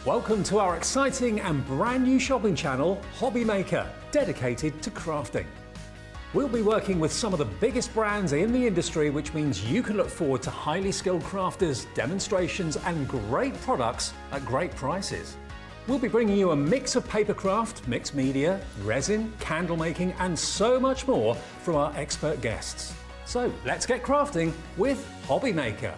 Welcome to our exciting and brand new shopping channel, Hobby Maker, dedicated to crafting. We'll be working with some of the biggest brands in the industry, which means you can look forward to highly skilled crafters, demonstrations and great products at great prices. We'll be bringing you a mix of papercraft, mixed media, resin, candle making and so much more from our expert guests. So let's get crafting with Hobby Maker.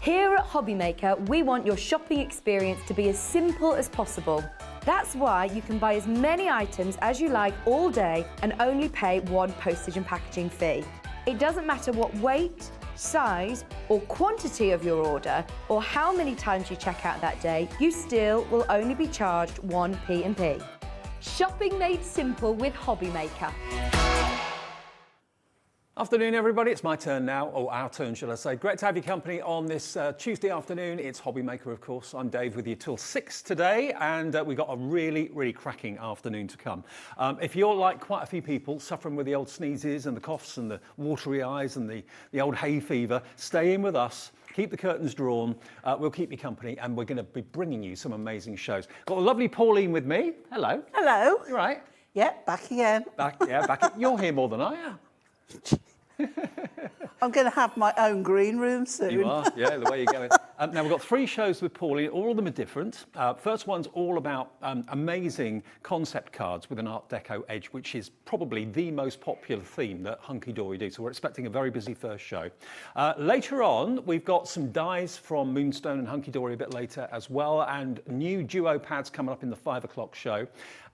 Here at Hobby Maker, we want your shopping experience to be as simple as possible. That's why you can buy as many items as you like all day and only pay one postage and packaging fee. It doesn't matter what weight, size or quantity of your order or how many times you check out that day, you still will only be charged one P&P. Shopping made simple with Hobby Maker. Afternoon everybody, it's my turn now, or our turn should I say. Great to have your company on this Tuesday afternoon. It's Hobby Maker of course. I'm Dave with you till 6 today and we've got a really cracking afternoon to come. If you're like quite a few people suffering with the old sneezes and the coughs and the watery eyes and the old hay fever, stay in with us. Keep the curtains drawn, we'll keep you company and we're going to be bringing you some amazing shows. Got the lovely Pauline with me. Hello. Hello. You right? Yeah, back again. Back. You're here more than I am. I'm going to have my own green room soon. You are, yeah, the way you're going. Now, we've got 3 shows with Pauline. All of them are different. First one's all about amazing concept cards with an Art Deco edge, which is probably the most popular theme that Hunkydory do. So we're expecting a very busy first show. Later on, we've got some dies from Moonstone and Hunkydory a bit later as well, and new duo pads coming up in the 5 o'clock show.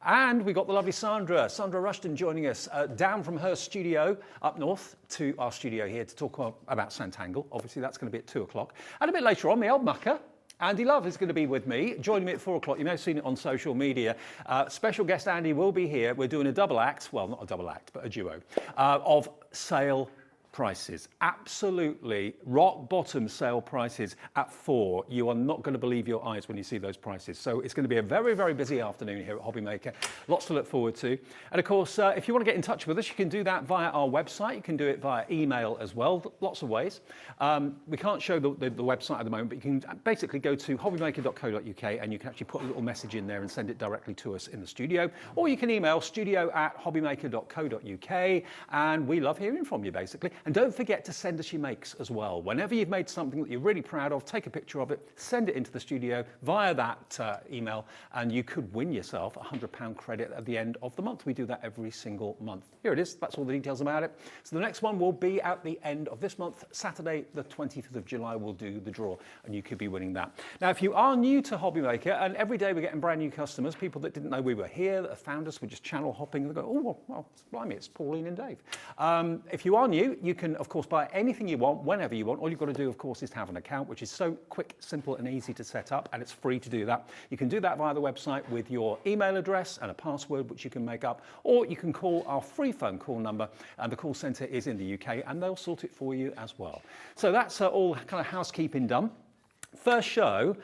And we got the lovely Sandra Rushton joining us down from her studio up north to our studio here to talk about Sanntangle. Obviously that's going to be at 2 o'clock. And a bit later on, my old mucker, Andy Love is going to be with me, joining me at 4 o'clock. You may have seen it on social media. Special guest Andy will be here. We're doing a double act, well not a double act, but a duo, of sale prices. Absolutely rock bottom sale prices at 4. You are not going to believe your eyes when you see those prices. So it's going to be a very busy afternoon here at Hobby Maker. Lots to look forward to. And of course, if you want to get in touch with us, you can do that via our website. You can do it via email as well. Lots of ways. We can't show the website at the moment, but you can basically go to hobbymaker.co.uk and you can actually put a little message in there and send it directly to us in the studio. Or you can email studio@hobbymaker.co.uk and we love hearing from you basically. And don't forget to send us your makes as well. Whenever you've made something that you're really proud of, take a picture of it, send it into the studio via that email, and you could win yourself a £100 credit at the end of the month. We do that every single month. Here it is. That's all the details about it. So the next one will be at the end of this month. Saturday, the 25th of July, we'll do the draw, and you could be winning that. Now, if you are new to Hobby Maker, and every day we're getting brand new customers, people that didn't know we were here, that have found us, we're just channel hopping, and they go, oh, well, blimey, it's Pauline and Dave. If you are new, you can, of course, buy anything you want, whenever you want. All you've got to do, of course, is to have an account, which is so quick, simple and easy to set up, and it's free to do that. You can do that via the website with your email address and a password, which you can make up, or you can call our free phone call number, and the call centre is in the UK, and they'll sort it for you as well. So that's all kind of housekeeping done. First show,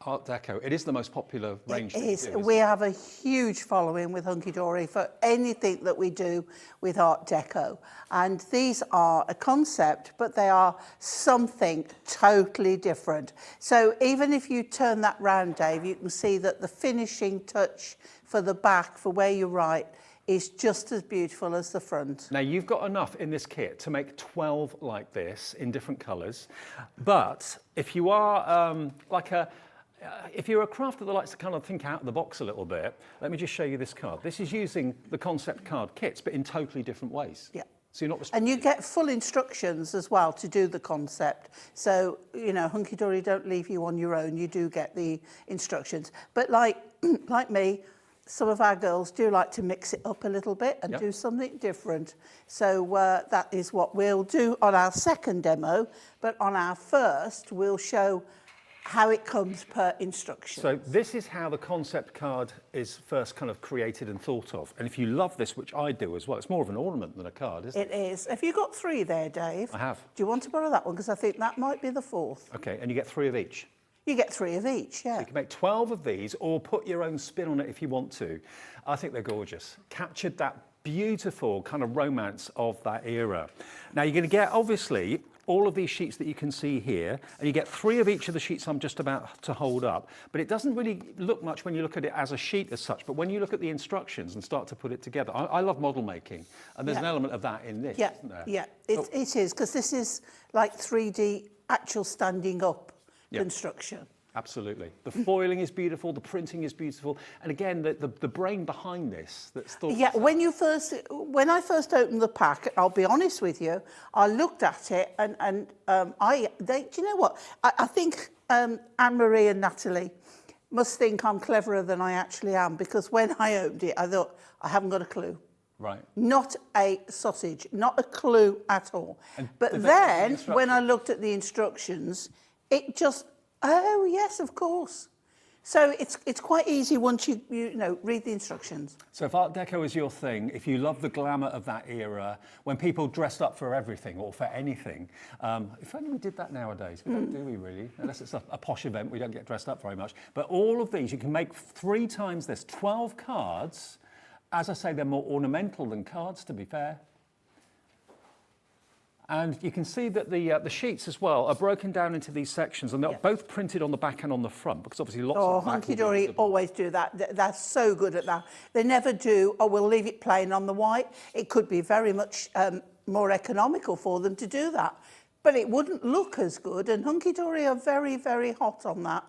Art Deco. It is the most popular range. It is. We have a huge following with Hunkydory for anything that we do with Art Deco. And these are a concept, but they are something totally different. So even if you turn that round, Dave, you can see that the finishing touch for the back, for where you write, is just as beautiful as the front. Now you've got enough in this kit to make 12 like this in different colours. But if you are if you're a crafter that likes to kind of think out of the box a little bit, let me just show you this card. This is using the concept card kits, but in totally different ways. Yeah. So you're not restricted. And you get full instructions as well to do the concept. So, you know, Hunkydory don't leave you on your own. You do get the instructions. But like me, some of our girls do like to mix it up a little bit and do something different. So that is what we'll do on our second demo. But on our first, we'll show how it comes per instruction. So this is how the concept card is first kind of created and thought of. And if you love this, which I do as well, it's more of an ornament than a card, isn't it? It is. Have you got 3 there, Dave? I have. Do you want to borrow that one? Because I think that might be the 4th. Okay, and you get 3 of each. You get 3 of each, yeah. So you can make 12 of these or put your own spin on it if you want to. I think they're gorgeous. Captured that beautiful kind of romance of that era. Now you're going to get, obviously, all of these sheets that you can see here, and you get 3 of each of the sheets I'm just about to hold up, but it doesn't really look much when you look at it as a sheet as such, but when you look at the instructions and start to put it together, I love model making, and there's an element of that in this, isn't there? Yeah, it is, because this is like 3D actual standing up construction. Absolutely. The foiling is beautiful, the printing is beautiful, and again, the brain behind this that's thought. Yeah, when I first opened the pack, I'll be honest with you, I looked at it and do you know what? I think Anne-Marie and Natalie must think I'm cleverer than I actually am, because when I opened it, I thought, I haven't got a clue. Right. Not a sausage, not a clue at all. But then, when I looked at the instructions, it just, oh yes, of course. So it's quite easy once you read the instructions. So if Art Deco is your thing, if you love the glamour of that era, when people dressed up for everything or for anything, if only we did that nowadays. We don't, do we really? Unless it's a posh event, we don't get dressed up very much. But all of these, you can make 3 times this, 12 cards. As I say, they're more ornamental than cards, to be fair. And you can see that the sheets as well are broken down into these sections, and they're both printed on the back and on the front, because obviously lots of Hunkydory always do that. They're so good at that. They never do, oh, we'll leave it plain on the white. It could be very much more economical for them to do that, but it wouldn't look as good, and Hunkydory are very, very hot on that.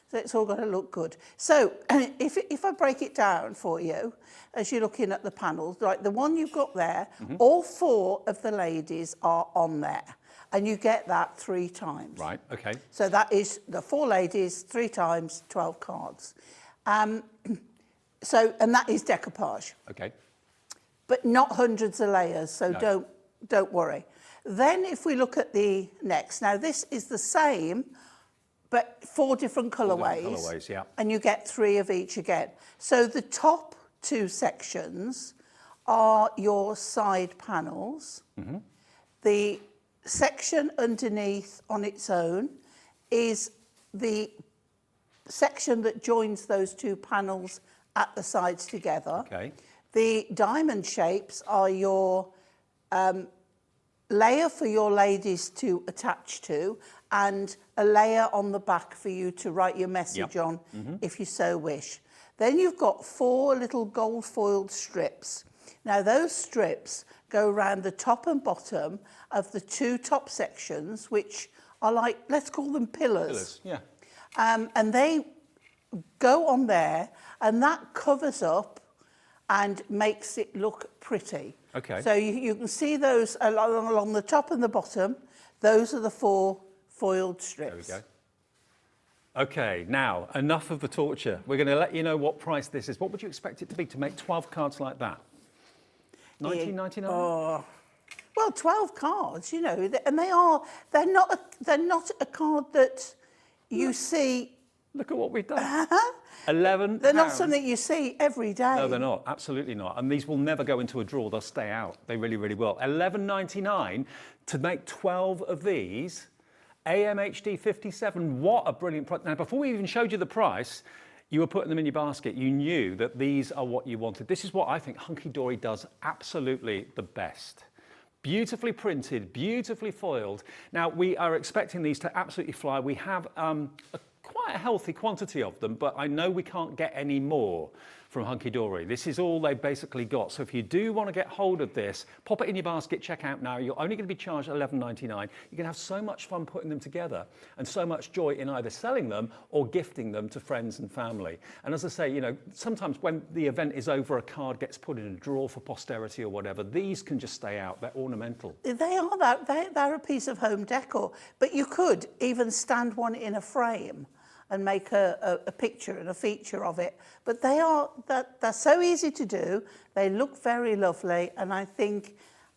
So it's all got to look good. So if I break it down for you, as you're looking at the panels, like the one you've got there, all 4 of the ladies are on there. And you get that 3 times. Right, okay. So that is the 4 ladies, 3 times 12 cards. And that is decoupage. Okay. But not hundreds of layers, so don't worry. Then if we look at the next, now this is the same, but 4 different colourways, and you get 3 of each again. So the top 2 sections are your side panels. The section underneath on its own is the section that joins those 2 panels at the sides together. Okay. The diamond shapes are your layer for your ladies to attach to, and a layer on the back for you to write your message on if you so wish. Then you've got 4 little gold foiled strips. Now those strips go around the top and bottom of the 2 top sections, which are like, let's call them pillars. And they go on there, and that covers up and makes it look pretty. Okay. So you can see those along the top and the bottom. Those are the 4 foiled strips. There we go. Okay, now, enough of the torture. We're going to let you know what price this is. What would you expect it to be to make 12 cards like that? $19.99? Oh, well, 12 cards, you know, and they're not a card that you see. Look at what we've done. 11 They're not something you see every day. No, they're not. Absolutely not. And these will never go into a drawer. They'll stay out. They really, really will. $11.99 to make 12 of these. AMHD 57. What a brilliant product. Now, before we even showed you the price, you were putting them in your basket. You knew that these are what you wanted. This is what I think Hunkydory does absolutely the best. Beautifully printed, beautifully foiled. Now, we are expecting these to absolutely fly. We have quite a healthy quantity of them, but I know we can't get any more from Hunkydory. This is all they've basically got. So if you do want to get hold of this, pop it in your basket, check out now. You're only going to be charged $11.99. You can have so much fun putting them together and so much joy in either selling them or gifting them to friends and family. And as I say, you know, sometimes when the event is over, a card gets put in a drawer for posterity or whatever, these can just stay out. They're ornamental. They are that. They're a piece of home decor, but you could even stand one in a frame and make a picture and a feature of it. But they're so easy to do. They look very lovely, and I think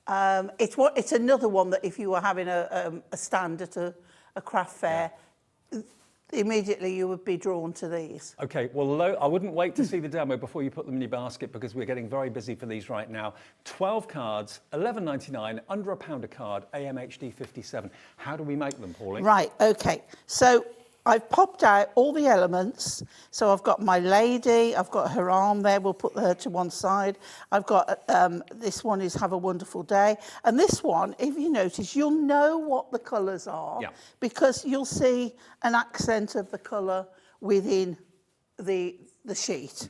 it's another one that if you were having a stand at a craft fair, immediately you would be drawn to these. Okay, well, I wouldn't wait to see the demo before you put them in your basket, because we're getting very busy for these right now. 12 cards, $11.99, under £1 a card, AMHD 57. How do we make them, Pauline? Right, okay. So I've popped out all the elements. So I've got my lady, I've got her arm there, we'll put her to one side. I've got, this one is Have a Wonderful Day. And this one, if you notice, you'll know what the colours are because you'll see an accent of the colour within the sheet.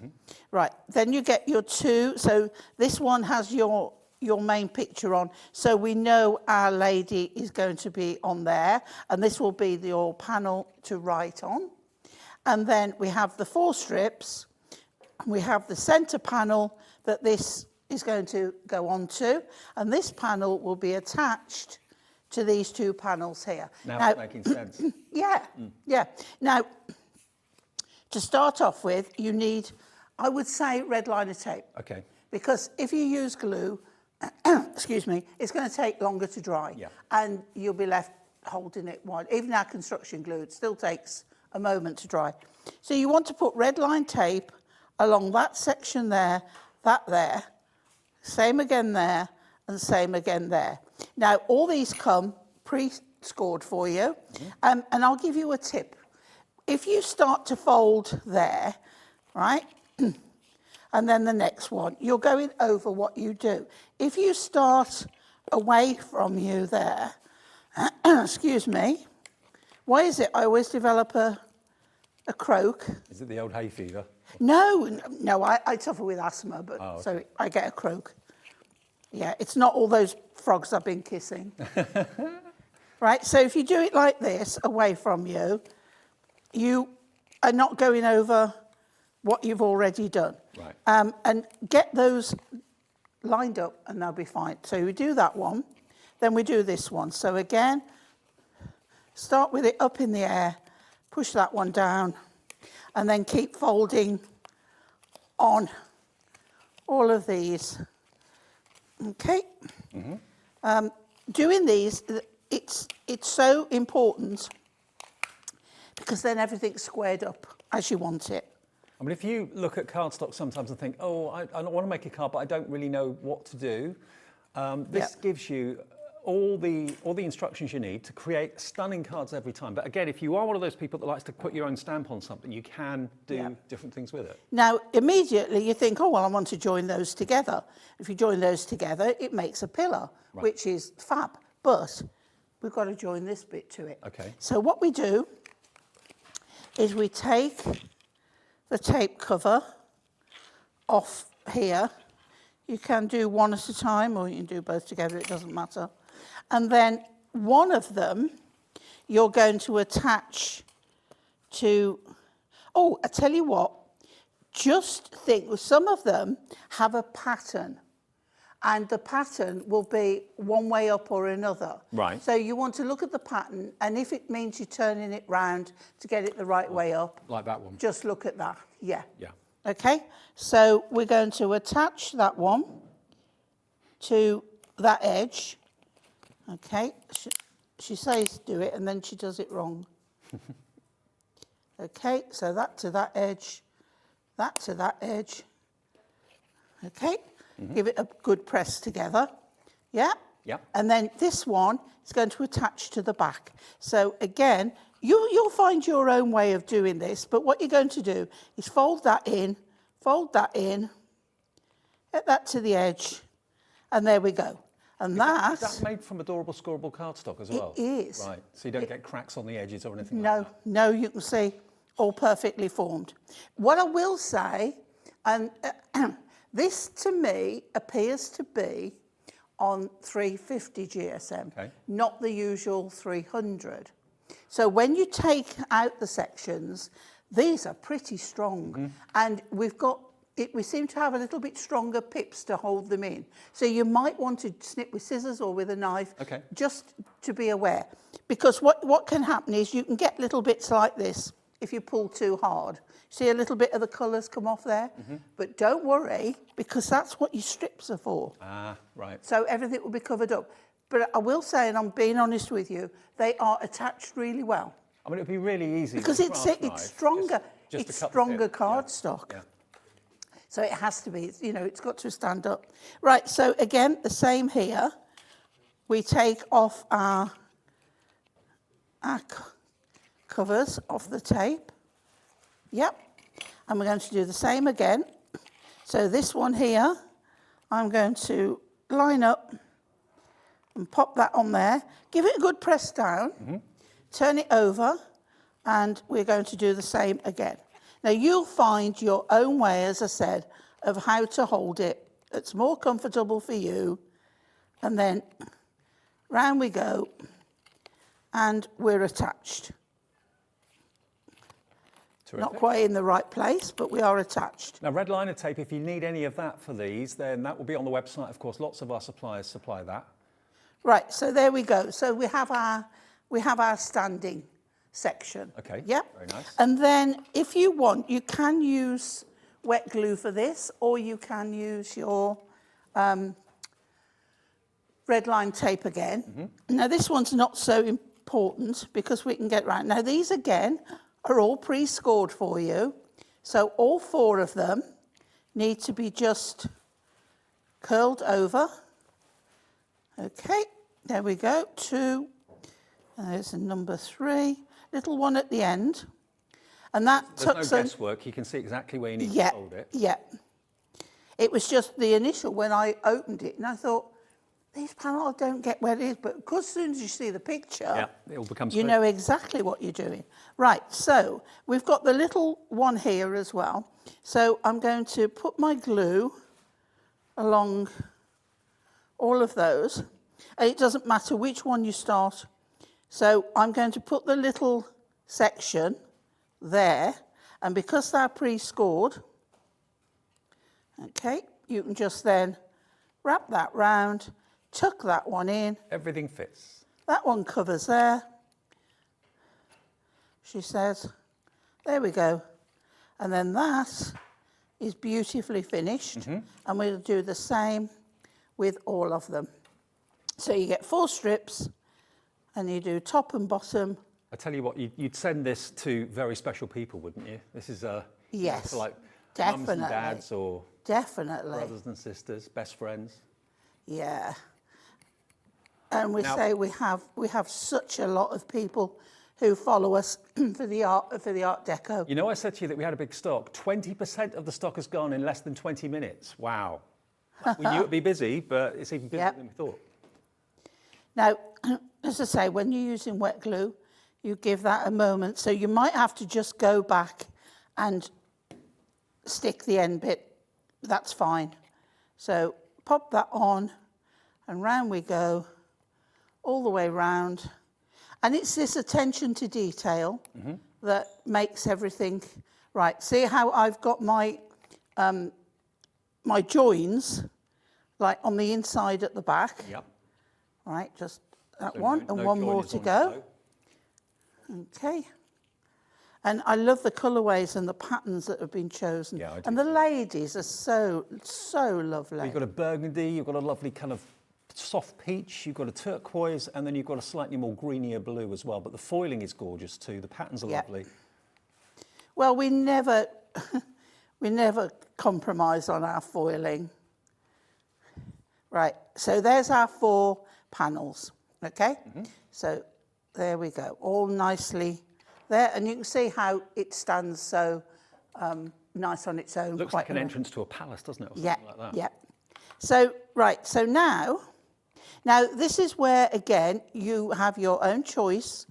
Right, then you get your two. So this one has your main picture on, so we know our lady is going to be on there, and this will be your panel to write on. And then we have the 4 strips, and we have the centre panel that this is going to go on to, and this panel will be attached to these 2 panels here. Now it's making sense. Yeah. Now, to start off with, you need, I would say, red liner tape. Okay. Because if you use glue, excuse me, it's going to take longer to dry, and you'll be left holding it wide. Even our construction glue, it still takes a moment to dry. So you want to put red line tape along that section there, that there, same again there, and same again there. Now, all these come pre-scored for you, and I'll give you a tip. If you start to fold there, right, and then the next one, you're going over what you do. If you start away from you there, excuse me, why is it I always develop a croak? Is it the old hay fever? No, I suffer with asthma, but so I get a croak. Yeah, it's not all those frogs I've been kissing. Right, so if you do it like this, away from you, you are not going over what you've already done. Right. And get those lined up and they'll be fine. So we do that one, then we do this one. So again, start with it up in the air, push that one down, and then keep folding on all of these. Okay. Doing these, it's so important because then everything's squared up as you want it. I mean, if you look at cardstock sometimes and think, oh, I want to make a card, but I don't really know what to do, this gives you all the instructions you need to create stunning cards every time. But again, if you are one of those people that likes to put your own stamp on something, you can do different things with it. Now, immediately you think, oh, well, I want to join those together. If you join those together, it makes a pillar, which is fab. But we've got to join this bit to it. Okay. So what we do is we take the tape cover off here. You can do one at a time or you can do both together, it doesn't matter. And then one of them you're going to attach to, oh, I tell you what, just think, some of them have a pattern and the pattern will be one way up or another. Right. So you want to look at the pattern, and if it means you're turning it round to get it the right way up. Like that one. Just look at that, yeah. Yeah. Okay, so we're going to attach that one to that edge. Okay, she says do it and then she does it wrong. Okay, so that to that edge, that to that edge. Okay, give it a good press together. Yeah? Yeah. And then this one is going to attach to the back. So again, you'll find your own way of doing this, but what you're going to do is fold that in, get that to the edge, and there we go. And Is that made from adorable scoreable cardstock as well? It is. Right, so you don't get cracks on the edges or anything like that? No, you can see all perfectly formed. What I will say, and this to me appears to be on 350 GSM, not the usual 300. So when you take out the sections, these are pretty strong. And we seem to have a little bit stronger pips to hold them in. So you might want to snip with scissors or with a knife, just to be aware. Because what can happen is you can get little bits like this if you pull too hard. See a little bit of the colours come off there? But don't worry, because that's what your strips are for. Ah, right. So everything will be covered up. But I will say, and I'm being honest with you, they are attached really well. I mean, it'd be really easy. Because it's stronger. Just it's stronger cardstock. Yeah. So it has to be, it's got to stand up. Right, so again, the same here. We take off our covers of the tape. Yep. And we're going to do the same again. So this one here, I'm going to line up and pop that on there. Give it a good press down. Turn it over, and we're going to do the same again. Now, you'll find your own way, as I said, of how to hold it. It's more comfortable for you. And then round we go, and we're attached. Terrific. Not quite in the right place, but we are attached. Now, red liner tape, if you need any of that for these, then that will be on the website. Of course, lots of our suppliers supply that. Right, so there we go. So we have our standing section. Okay, Yep. very nice. And then if you want, you can use wet glue for this, or you can use your red line tape again. Now, this one's not so important because we can get round. Now, these again are all pre-scored for you. So all 4 of them need to be just curled over. Okay, there we go. 2, and there's a number 3, little one at the end. And that There's no in. guesswork. You can see exactly where you need Yeah, to hold it. yeah. It was just the initial when I opened it, and I thought, these panels don't get where it is, but as soon as you see the picture, Yeah, it all becomes you know exactly what you're doing. Right, so we've got the little one here as well. So I'm going to put my glue along all of those. And it doesn't matter which one you start. So I'm going to put the little section there. And because they're pre-scored, okay, you can just then wrap that round, tuck that one in. Everything fits. That one covers there, she says. There we go. And then that is beautifully finished. And we'll do the same with all of them. So you get 4 strips, and you do top and bottom. I tell you what, you'd send this to very special people, wouldn't you? This is Yes, for like definitely. mums and dads or Definitely. brothers and sisters, best friends. Yeah. And we Now- say we have such a lot of people who follow us for the art deco. You know, I said to you that we had a big stock. 20% of the stock has gone in less than 20 minutes. Wow. We knew it'd be busy, but it's even busier Yep. than we thought. Now, as I say, when you're using wet glue, you give that a moment. So you might have to just go back and stick the end bit. That's fine. So pop that on, and round we go, all the way round. And it's this attention to detail that makes everything right. See how I've got my my joins, like on the inside at the back. Yep. Right, just that So one, no and one more joiners to on go. flow. Okay. And I love the colourways and the patterns that have been chosen. Yeah, I do and the too. ladies are so lovely. You've got a burgundy, you've got a lovely kind of soft peach, you've got a turquoise, and then you've got a slightly more greenier blue as well. But the foiling is gorgeous too. The patterns are Yeah. lovely. Well, we never compromise on our foiling. Right, so there's our 4 panels, okay? So there we go, all nicely there. And you can see how it stands so nice on its own. Looks quite like an well. entrance to a palace, doesn't it? Or Yeah, something like that. yeah. So, right, so now this is where, again, you have your own choice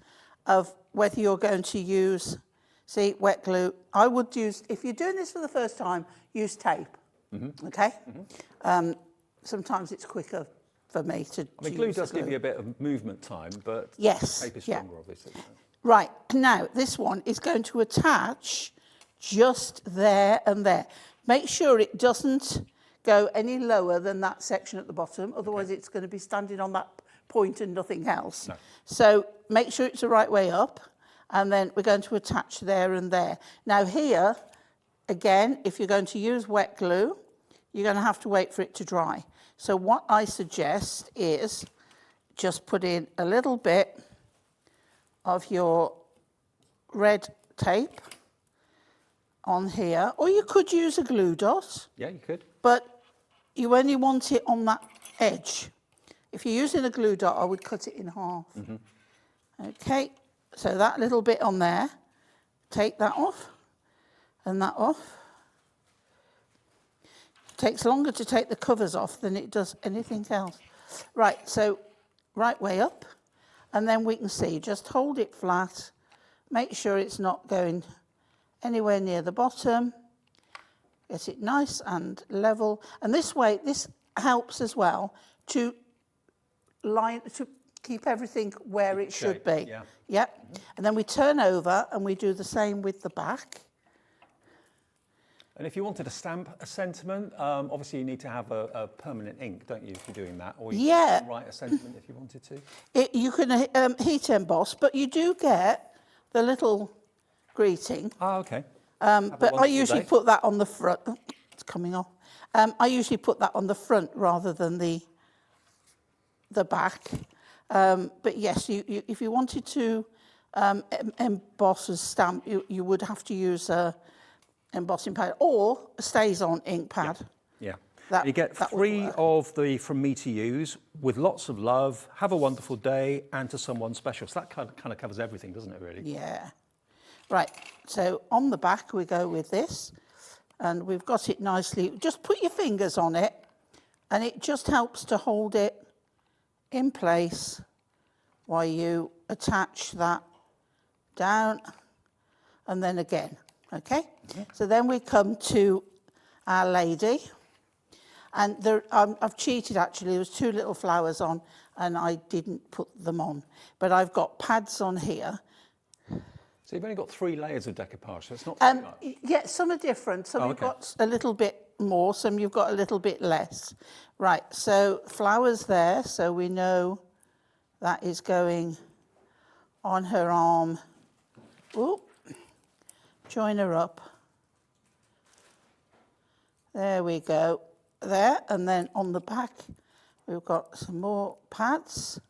of whether you're going to use, see, wet glue. I would use, if you're doing this for the first time, use tape, okay? Sometimes it's quicker for me to I mean, glue does give you a bit of movement time, but Yes, tape is yeah. stronger, obviously. Right, now this one is going to attach just there and there. Make sure it doesn't go any lower than that section at the bottom, otherwise it's going to be standing on that point and nothing else. No. So make sure it's the right way up, and then we're going to attach there and there. Now here, again, if you're going to use wet glue, you're going to have to wait for it to dry. So what I suggest is just put in a little bit of your red tape on here, or you could use a glue dot, Yeah, you could. but you only want it on that edge. If you're using a glue dot, I would cut it in half. Okay, So that little bit on there, take that off and that off. It takes longer to take the covers off than it does anything else. Right, so right way up, and then we can see, just hold it flat, make sure it's not going anywhere near the bottom, get it nice and level, and this way, this helps as well to keep everything where it should be. Yeah. Yep. And then we turn over and we do the same with the back. And if you wanted to stamp a sentiment, obviously you need to have a permanent ink, don't you, if you're doing that? Or you can write a sentiment if you wanted to. You can heat emboss, but you do get the little greeting. Ah, okay. But I usually put that on the front. Oh, it's coming off. I usually put that on the front rather than the back. But yes, if you wanted to emboss a stamp, you would have to use a embossing pad or a stays-on ink pad. Yeah. You get 3 of the From Me to Use with lots of love, have a wonderful day, and to someone special. So that kind of covers everything, doesn't it, really? Yeah. Right, so on the back we go with this, and we've got it nicely. Just put your fingers on it, and it just helps to hold it in place while you attach that down, and then again, okay? Mm-hmm. So then we come to Our Lady, and there, I've cheated actually, there was 2 little flowers on, and I didn't put them on, but I've got pads on here. So you've only got 3 layers of decoupage, so it's not too much. Yeah, some are different. Some you've got a little bit more, some you've got a little bit less. Right, so flowers there, so we know that is going on her arm. Ooh, join her up. There we go. There, and then on the back, we've got some more pads.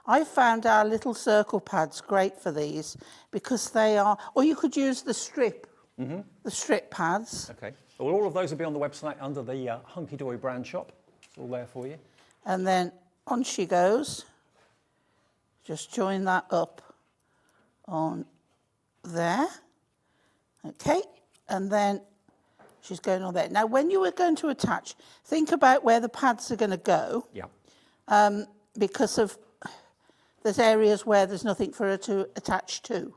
I found our little circle pads great for these because they are, or you could use the strip, the strip pads. Okay. Well, all of those will be on the website under the Hunkydory brand shop. It's all there for you. And then on she goes. Just join that up on there. Okay. And then she's going on there. Now, when you are going to attach, think about where the pads are going to go. Yeah. Because of there's areas where there's nothing for her to attach to.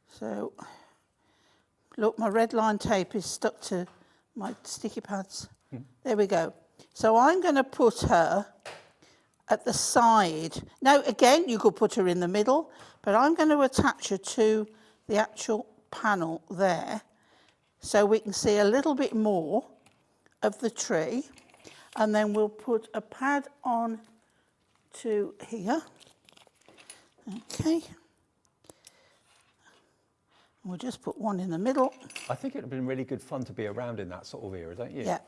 So, look, my red line tape is stuck to my sticky pads. There we go. So I'm going to put her at the side. Now, again, you could put her in the middle, but I'm going to attach her to the actual panel there so we can see a little bit more of the tree. And then we'll put a pad on to here. Okay. We'll just put one in the middle. I think it would have been really good fun to be around in that sort of era, don't you? Yeah.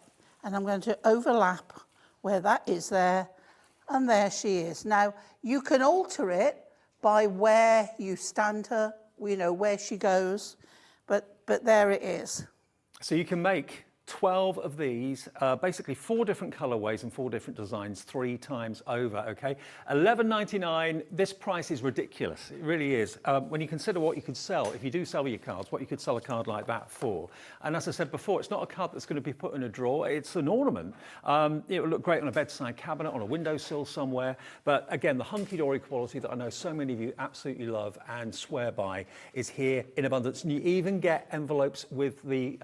And I'm going to overlap where that is there, and there she is. Now, you can alter it by where you stand her, you know, where she goes, but there it is. So you can make 12 of these, basically 4 different colorways and 4 different designs 3 times over, okay? $11.99, this price is ridiculous, it really is. When you consider what you could sell, if you do sell your cards, what you could sell a card like that for. And as I said before, it's not a card that's going to be put in a drawer, it's an ornament. It will look great on a bedside cabinet, on a windowsill somewhere, but again, the Hunkydory quality that I know so many of you absolutely love and swear by is here in abundance. And you even get envelopes with the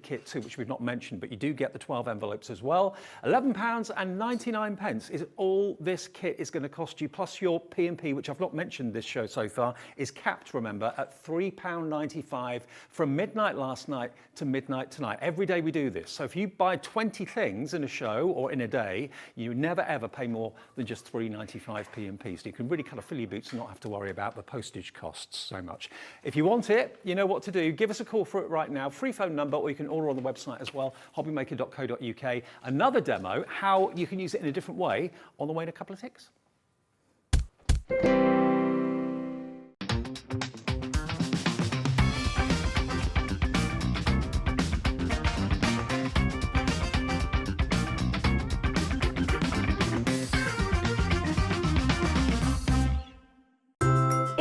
kit too, which we've not mentioned, but you do get the 12 envelopes as well. £11.99 is all this kit is going to cost you, plus your P&P, which I've not mentioned this show so far, is capped, remember, at £3.95 from midnight last night to midnight tonight. Every day we do this. So if you buy 20 things in a show or in a day, you never ever pay more than just £3.95 P&P. So you can really kind of fill your boots and not have to worry about the postage costs so much. If you want it, you know what to do. Give us a call for it right now. Free phone number, or you can order on the website as well. hobbymaker.co.uk. Another demo, how you can use it in a different way, on the way in a couple of ticks.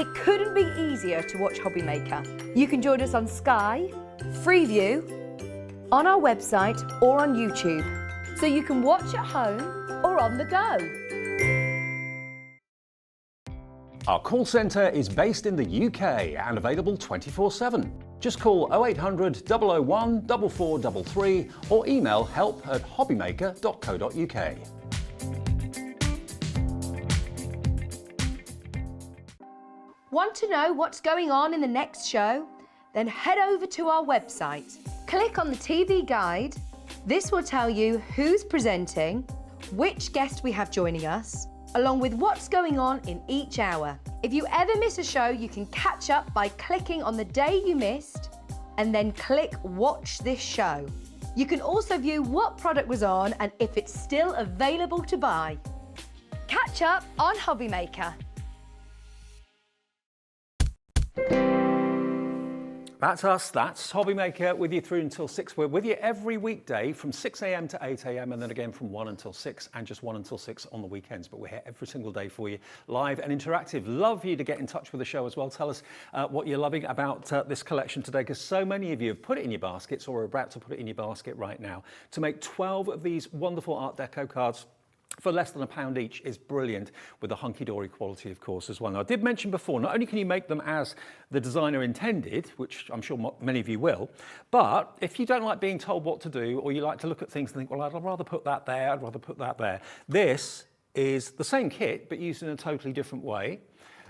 It couldn't be easier to watch Hobbymaker. You can join us on Sky, Freeview, on our website or on YouTube, so you can watch at home or on the go. Our call centre is based in the UK and available 24/7. Just call 0800 001 4433 or email help@hobbymaker.co.uk. Want to know what's going on in the next show? Then head over to our website. Click on the TV guide. This will tell you who's presenting, which guest we have joining us, along with what's going on in each hour. If you ever miss a show, you can catch up by clicking on the day you missed and then click Watch This Show. You can also view what product was on and if it's still available to buy. Catch up on Hobbymaker. That's us, that's Hobbymaker, with you through until 6. We're with you every weekday from 6 a.m. to 8 a.m. and then again from 1 until 6 and just 1 until 6 on the weekends. But we're here every single day for you, live and interactive. Love you to get in touch with the show as well. Tell us what you're loving about this collection today, because so many of you have put it in your baskets or are about to put it in your basket right now. To make 12 of these wonderful Art Deco cards for less than £1 each is brilliant, with the hunky-dory quality, of course, as well. Now, I did mention before, not only can you make them as the designer intended, which I'm sure many of you will, but if you don't like being told what to do, or you like to look at things and think, well, I'd rather put that there, I'd rather put that there. This is the same kit, but used in a totally different way.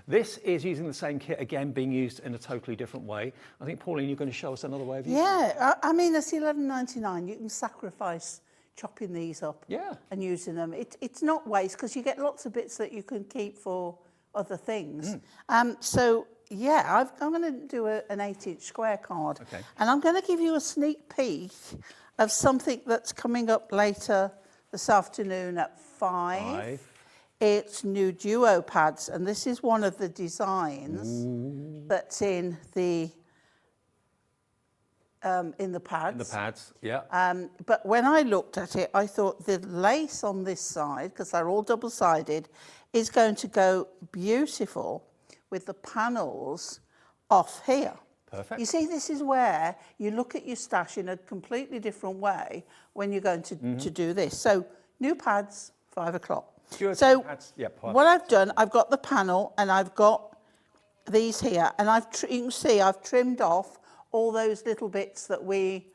This is using the same kit, again, being used in a totally different way. I think, Pauline, you're going to show us another way of using it. Yeah, I mean, it's $11.99. You can sacrifice chopping these up and using them. It's not waste, because you get lots of bits that you can keep for other things. So yeah, I'm going to do an 8-inch square card, and I'm going to give you a sneak peek of something that's coming up later this afternoon at 5. It's new duo pads, and this is one of the designs that's in the pads. In the pads, yeah. But when I looked at it, I thought the lace on this side, because they're all double-sided, is going to go beautiful with the panels off here. Perfect. You see, this is where you look at your stash in a completely different way when you're going to do this. So, new pads, 5 o'clock. So, pads, what I've done, I've got the panel and I've got these here, and you can see I've trimmed off all those little bits that we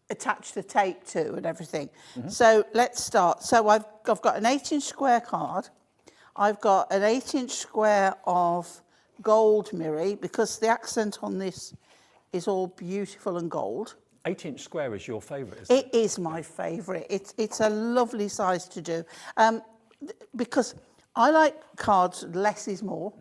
attach the tape to and everything. So let's start. So I've got an 8-inch square card. I've got an 8-inch square of gold mirror, because the accent on this is all beautiful and gold. 8-inch square is your favourite, isn't it? It is my favourite. It's a lovely size to do. Because I like cards, less is more.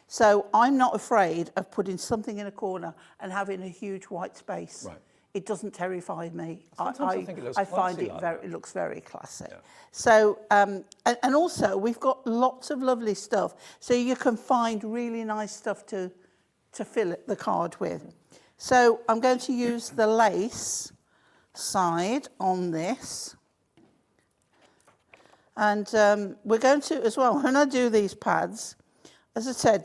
So I'm not afraid of putting something in a corner and having a huge white space. Right. It doesn't terrify me. Sometimes I think it looks I find classy it like it looks very classy. Yeah. So and also we've got lots of lovely stuff. So you can find really nice stuff to fill the card with. So I'm going to use the lace side on this. And we're going to, as well, when I do these pads, as I said,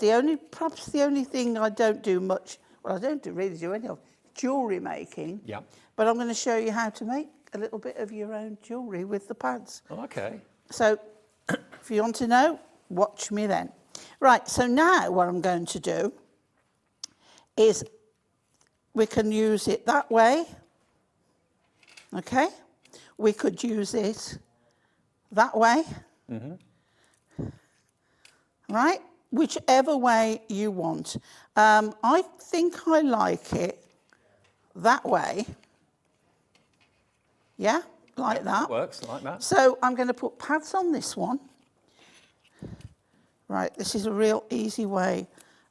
perhaps the only thing I don't do much, well, I don't really do any of jewellery making. Yeah. But I'm going to show you how to make a little bit of your own jewellery with the pads. Oh, okay. So if you want to know, watch me then. Right, so now what I'm going to do is we can use it that way. Okay? We could use it that way. Right? Whichever way you want. I think I like it that way. Yeah, like that. Works like that. So I'm going to put pads on this one. Right, this is a real easy way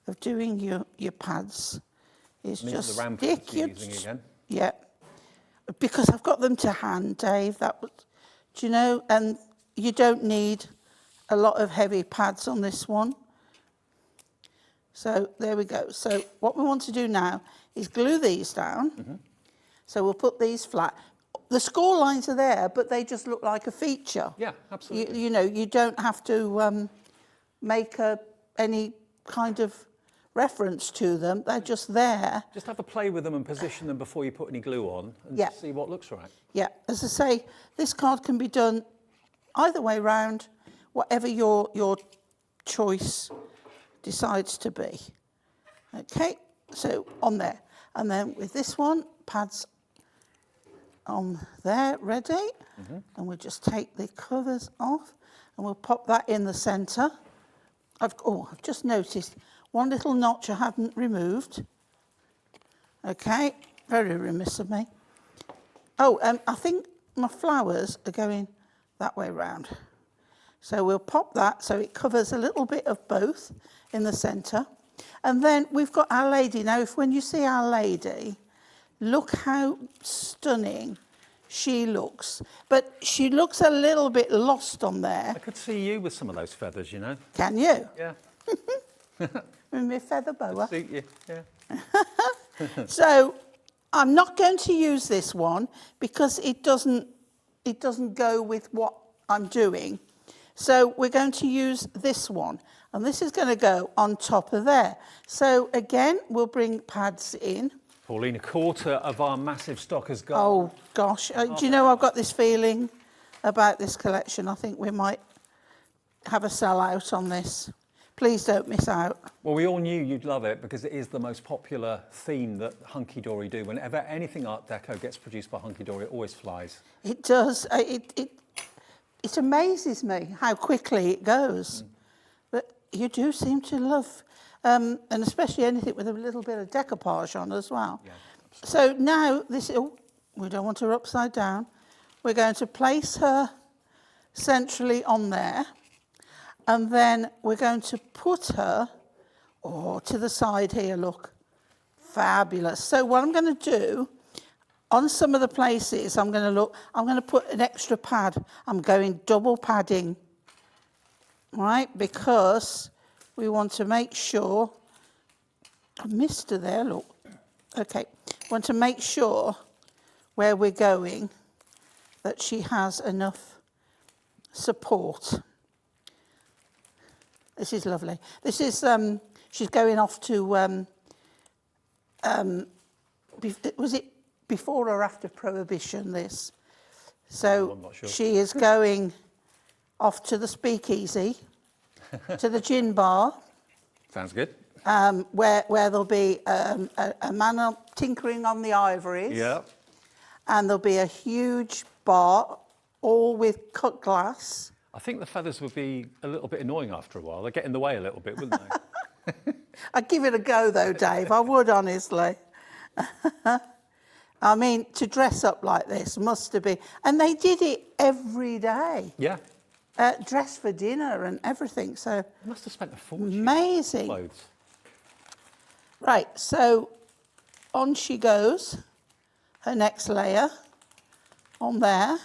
of doing your pads. It's just the ram stick pads you're using again. Yeah, because I've got them to hand, Dave. That was, do you know? And you don't need a lot of heavy pads on this one. So there we go. So what we want to do now is glue these down. So we'll put these flat. The score lines are there, but they just look like a feature. Yeah, absolutely. You know, you don't have to make any kind of reference to them. They're just there. Just have a play with them and position them before you put any glue on and Yeah. see what looks right. Yeah, as I say, this card can be done either way round, whatever your choice decides to be. Okay, so on there. And then with this one, pads on there, ready. And we'll just take the covers off and we'll pop that in the centre. I've just noticed one little notch I haven't removed. Okay, very remiss of me. Oh, I think my flowers are going that way round. So we'll pop that so it covers a little bit of both in the centre. And then we've got Our Lady. Now, when you see Our Lady, look how stunning she looks. But she looks a little bit lost on there. I could see you with some of those feathers, you know. Can you? Yeah. With my feather boa. Suit you, yeah. So I'm not going to use this one because it doesn't go with what I'm doing. So we're going to use this one, and this is going to go on top of there. So again, we'll bring pads in. Pauline, a quarter of our massive stock has gone. Oh gosh, do you know, I've got this feeling about this collection. I think we might have a sellout on this. Please don't miss out. Well, we all knew you'd love it because it is the most popular theme that Hunkydory do. Whenever anything Art Deco gets produced by Hunkydory, it always flies. It does. It amazes me how quickly it goes. But you do seem to love, and especially anything with a little bit of decoupage on as well. Yeah, so now this, we don't want her upside down. We're going to place her centrally on there. And then we're going to put her, to the side here, look. Fabulous. So what I'm going to do, on some of the places, I'm going to put an extra pad. I'm going double padding, right? Because we want to make sure, I missed her there, look. Okay, want to make sure where we're going that she has enough support. This is lovely. This is, she's going off to, was it before or after Prohibition, this? So I'm not sure. she is going off to the speakeasy, to the gin bar. Sounds good. Where there'll be a man tinkering on the ivories. Yeah. And there'll be a huge bar, all with cut glass. I think the feathers would be a little bit annoying after a while. They'd get in the way a little bit, wouldn't they? I'd give it a go though, Dave. I would, honestly. I mean, to dress up like this must have been... And they did it every day. Yeah. Dress for dinner and everything, so... They must have spent a fortune. Amazing. On clothes. Right, so on she goes. Her next layer on there.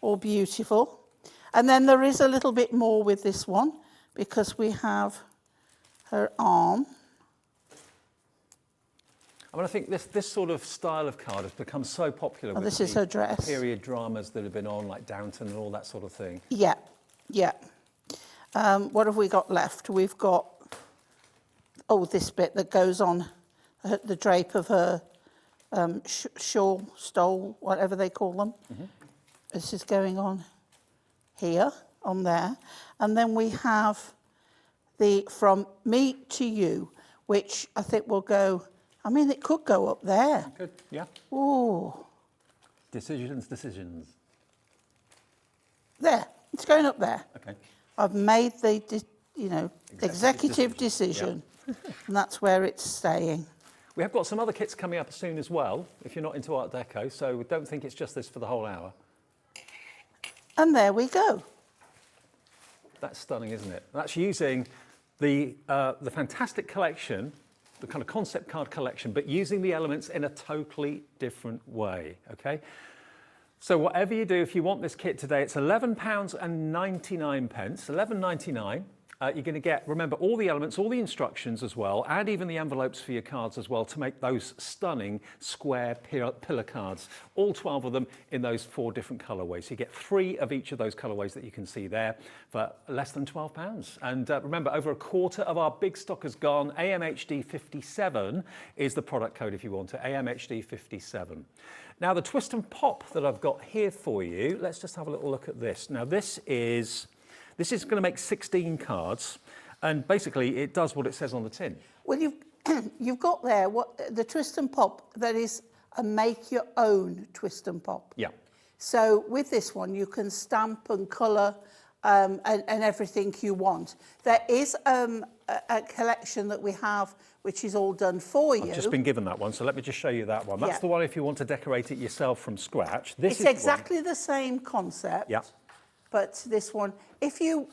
All beautiful. And then there is a little bit more with this one because we have her arm. I mean, I think this sort of style of card has become so popular with This is her dress. period dramas that have been on, like Downton and all that sort of thing. Yeah, yeah. What have we got left? We've got, this bit that goes on the drape of her shawl, stole, whatever they call them. This is going on here, on there. And then we have the From Me to You, which I think will go, I mean, it could go up there. Good, yeah. Ooh. Decisions. There, it's going up there. Okay. I've made the, executive decision. Yeah. And that's where it's staying. We have got some other kits coming up soon as well, if you're not into Art Deco, so don't think it's just this for the whole hour. And there we go. That's stunning, isn't it? That's using the fantastic collection, the kind of concept card collection, but using the elements in a totally different way, okay? So whatever you do, if you want this kit today, it's £11.99, £11.99. You're going to get, remember, all the elements, all the instructions as well, and even the envelopes for your cards as well to make those stunning square pillar cards, all 12 of them in those 4 different colourways. So you get 3 of each of those colourways that you can see there for less than £12. And remember, over a quarter of our big stock has gone. AMHD57 is the product code if you want it, AMHD57. Now the twist and pop that I've got here for you, let's just have a little look at this. Now this is going to make 16 cards, and basically it does what it says on the tin. Well, you've got there what the twist and pop, that is a make your own twist and pop. Yeah. So with this one, you can stamp and colour and everything you want. There is a collection that we have which is all done for you. I've just been given that one, so let me just show you that one. That's the one if you want to decorate it yourself from scratch. It's exactly the same concept. Yeah. But this one, if you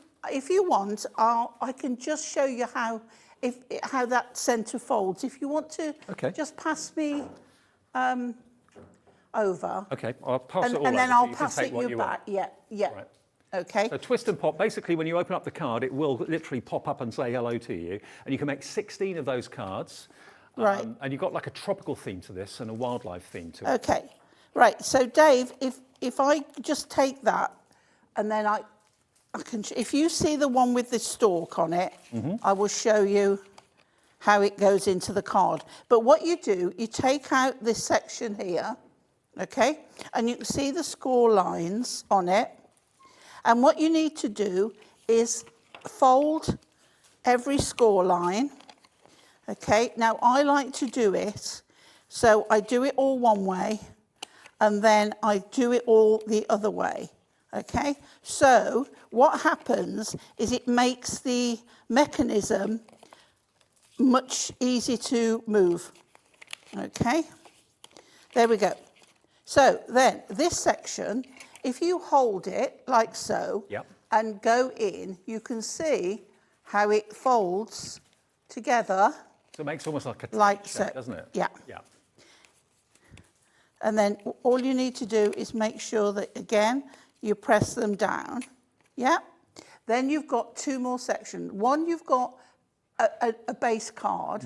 want, I can just show you how that centre folds. If you want to, just pass me over. Okay, I'll pass it all over. And then so I'll you pass can take it what you you back. want. Yeah, yeah. Right. Okay. So twist and pop, basically when you open up the card, it will literally pop up and say hello to you. And you can make 16 of those cards. Right. And you've got like a tropical theme to this and a wildlife theme to it. Okay. Right. So Dave, if I just take that and then I can, if you see the one with the stalk on it, I will show you how it goes into the card. But what you do, you take out this section here, okay? And you can see the score lines on it. And what you need to do is fold every score line, okay? Now, I like to do it, so I do it all one way, and then I do it all the other way, okay? So what happens is it makes the mechanism much easier to move, okay? There we go. So then this section, if you hold it like so and go in, you can see how it folds together. So it makes almost like a so, doesn't it? Yeah. Yeah. And then all you need to do is make sure that, again, you press them down. Yeah. Then you've got 2 more sections. One, you've got a base card.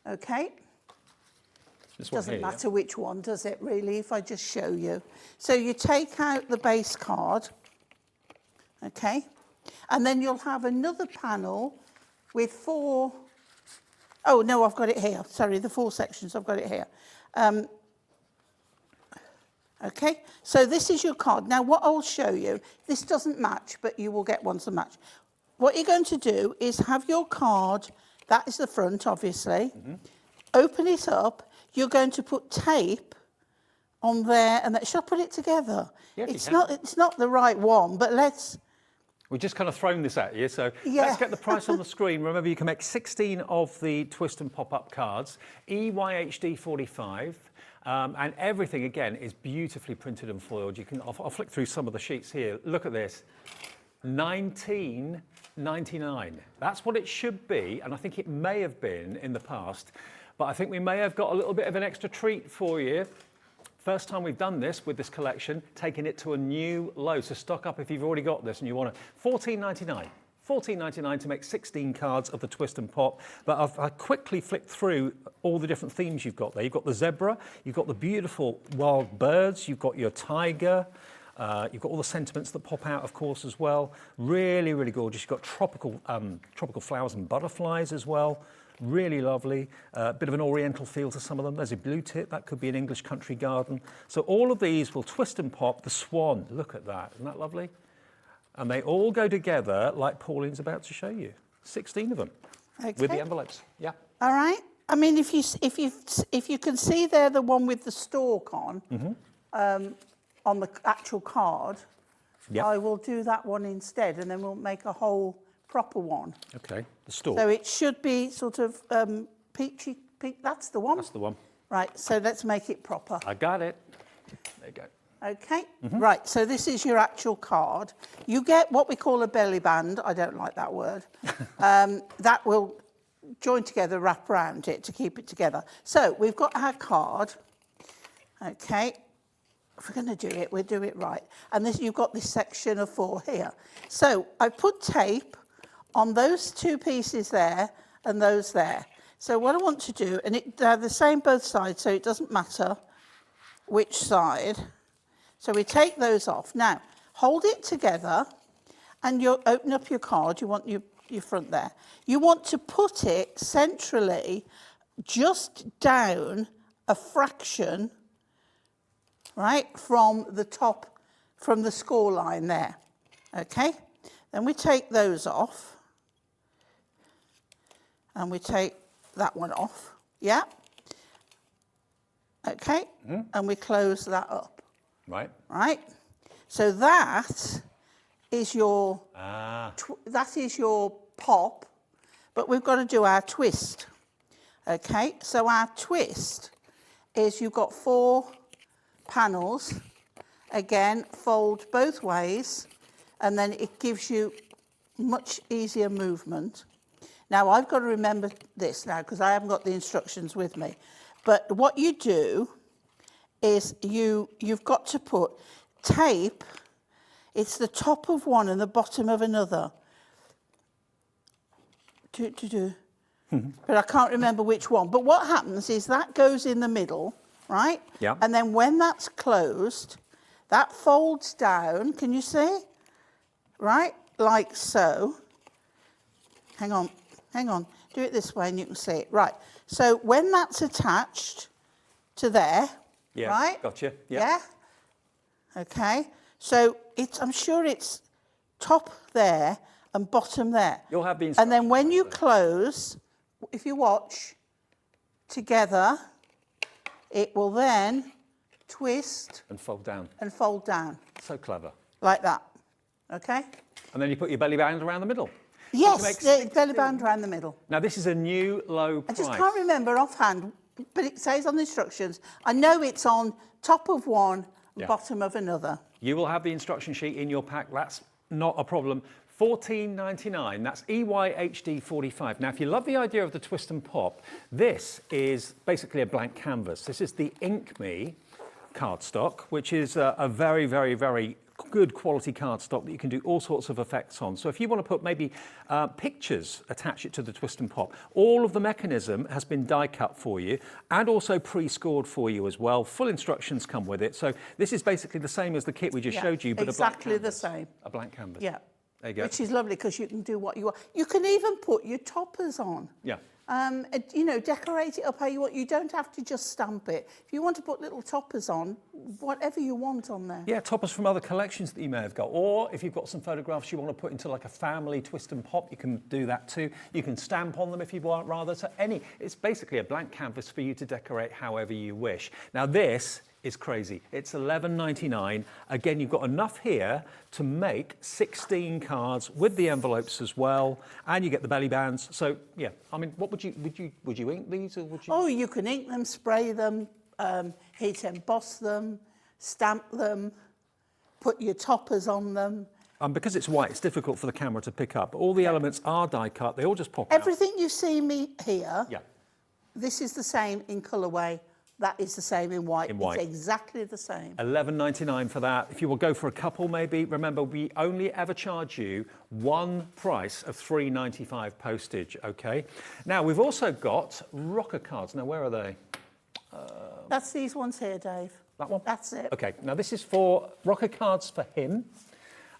Okay. Doesn't matter which one, does it really, if I just show you. So you take out the base card, okay, and then you'll have another panel with 4, oh no, I've got it here, sorry, the 4 sections, I've got it here. Okay, so this is your card. Now what I'll show you, this doesn't match, but you will get ones that match. What you're going to do is have your card, that is the front obviously, open it up. You're going to put tape on there, and that, shall I put it together? Yeah, it's not the right one, but let's. We've just kind of thrown this at you, so let's get the price on the screen. Remember, you can make 16 of the twist and pop-up cards, EYHD45, and everything again is beautifully printed and foiled. You can. I'll flick through some of the sheets here. Look at this, $19.99. That's what it should be, and I think it may have been in the past. But I think we may have got a little bit of an extra treat for you. First time we've done this with this collection, taking it to a new low. So stock up if you've already got this and you want to. $14.99. $14.99 to make 16 cards of the twist and pop. But I quickly flicked through all the different themes you've got there. You've got the zebra, you've got the beautiful wild birds, you've got your tiger, you've got all the sentiments that pop out, of course, as well. Really, really gorgeous. You've got tropical flowers and butterflies as well. Really lovely, bit of an oriental feel to some of them. There's a blue tip, that could be an English country garden. So all of these will twist and pop. The swan, look at that, isn't that lovely? And they all go together like Pauline's about to show you. 16 of them, with the envelopes, yeah. All right, I mean, if you can see there the one with the stalk on the actual card, I will do that one instead, and then we'll make a whole proper one. Okay, the stalk. So it should be sort of peachy, that's the one? That's the one. Right, so let's make it proper. I got it. There you go. Okay, right, so this is your actual card. You get what we call a belly band. I don't like that word. That will join together, wrap around it to keep it together. So we've got our card. Okay, if we're going to do it, we'll do it right. And this, you've got this section of 4 here. So I put tape on those two pieces there and those there. So what I want to do, and they're the same both sides, so it doesn't matter which side. So we take those off. Now, hold it together, and you'll open up your card. You want your front there. You want to put it centrally, just down a fraction, right, from the top, from the score line there. Okay? Then we take those off, and we take that one off. Yeah? Okay? And we close that up. Right. Right? So that is your that is your pop, but we've got to do our twist. Okay? So our twist is you've got 4 panels. Again, fold both ways, and then it gives you much easier movement. Now, I've got to remember this now because I haven't got the instructions with me. But what you do is you've got to put tape. It's the top of one and the bottom of another. But I can't remember which one. But what happens is that goes in the middle, right? Yeah. And then when that's closed, that folds down. Can you see? Right? Like so. Hang on. Do it this way and you can see it. Right. So when that's attached to there, Yeah, right? gotcha. Yeah. Okay. So I'm sure it's top there and bottom there. You'll have the And then when you instructions, close, if you watch together, it will then twist and fold down. and fold down So clever. like that. Okay? And then you put your belly band around the middle. Yes, makes the belly band around the middle. Now this is a new low I price. just can't remember offhand, but it says on the instructions. I know it's on top of one, Yeah. bottom of another. You will have the instruction sheet in your pack. That's not a problem. $14.99. That's EYHD 45. Now, if you love the idea of the twist and pop, this is basically a blank canvas. This is the Ink Me cardstock, which is a very, very, very good quality cardstock that you can do all sorts of effects on. So if you want to put maybe pictures, attach it to the twist and pop. All of the mechanism has been die cut for you and also pre-scored for you as well. Full instructions come with it. So this is basically the same as the kit we just showed you, but exactly a blank the canvas. same. A blank canvas. Yeah. There you go. Which is lovely because you can do what you want. You can even put your toppers on. Yeah. Decorate it up how you want. You don't have to just stamp it. If you want to put little toppers on, whatever you want on there. Yeah, toppers from other collections that you may have got. Or if you've got some photographs you want to put into like a family twist and pop, you can do that too. You can stamp on them if you want rather. So it's basically a blank canvas for you to decorate however you wish. Now this is crazy. It's $11.99. Again, you've got enough here to make 16 cards with the envelopes as well, and you get the belly bands. So yeah, I mean, what would you ink these or would you? Oh, you can ink them, spray them, heat emboss them, stamp them, put your toppers on them. Because it's white, it's difficult for the camera to pick up. All the elements are die cut. They all just pop out. Everything you see me here, Yeah. this is the same in colourway. That is the same in white. In white. It's exactly the same. $11.99 for that. If you will go for a couple maybe, remember we only ever charge you one price of $3.95 postage, okay? Now we've also got rocker cards. Now where are they? That's these ones here, Dave. That one? That's it. Okay, now this is for rocker cards for him.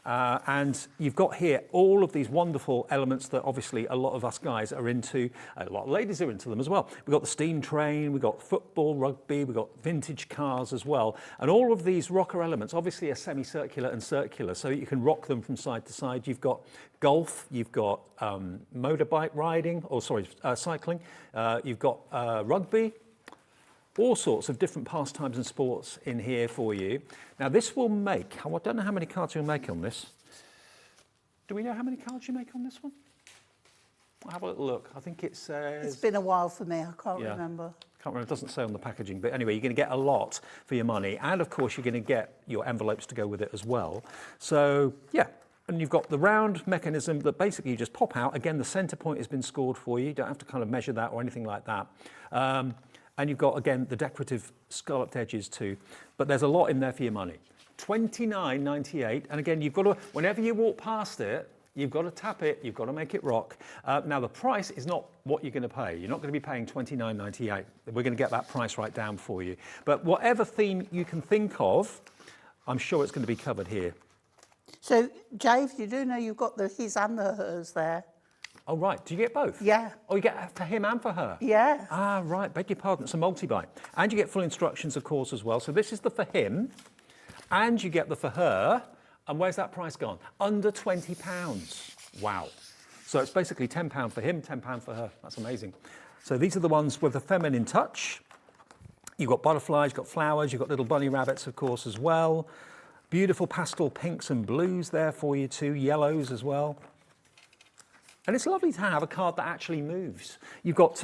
And you've got here all of these wonderful elements that obviously a lot of us guys are into, a lot of ladies are into them as well. We've got the steam train, we've got football, rugby, we've got vintage cars as well. And all of these rocker elements obviously are semicircular and circular, so you can rock them from side to side. You've got golf, you've got motorbike riding, cycling, you've got rugby, all sorts of different pastimes and sports in here for you. Now this will make, I don't know how many cards you'll make on this. Do we know how many cards you make on this one? I'll have a little look. I think it says... It's been a while for me. I can't remember. Can't remember, it doesn't say on the packaging, but anyway, you're going to get a lot for your money. And of course, you're going to get your envelopes to go with it as well. So yeah, and you've got the round mechanism that basically you just pop out. Again, the center point has been scored for you. You don't have to kind of measure that or anything like that. And you've got, again, the decorative scalloped edges too. But there's a lot in there for your money. $29.98. And again, you've got to, whenever you walk past it, You've got to tap it, you've got to make it rock. Now the price is not what you're going to pay. You're not going to be paying $29.98. We're going to get that price right down for you. But whatever theme you can think of, I'm sure it's going to be covered here. So, Dave, you do know you've got the his and the hers there. Oh, right. Do you get both? Yeah. Oh, you get for him and for her? Yeah. Ah, right. Beg your pardon. It's a multi-buy. And you get full instructions, of course, as well. So this is the for him, and you get the for her. And where's that price gone? Under £20. Wow. So it's basically £10 for him, £10 for her. That's amazing. So these are the ones with the feminine touch. You've got butterflies, you've got flowers, you've got little bunny rabbits, of course, as well. Beautiful pastel pinks and blues there for you too, yellows as well. And it's lovely to have a card that actually moves. You've got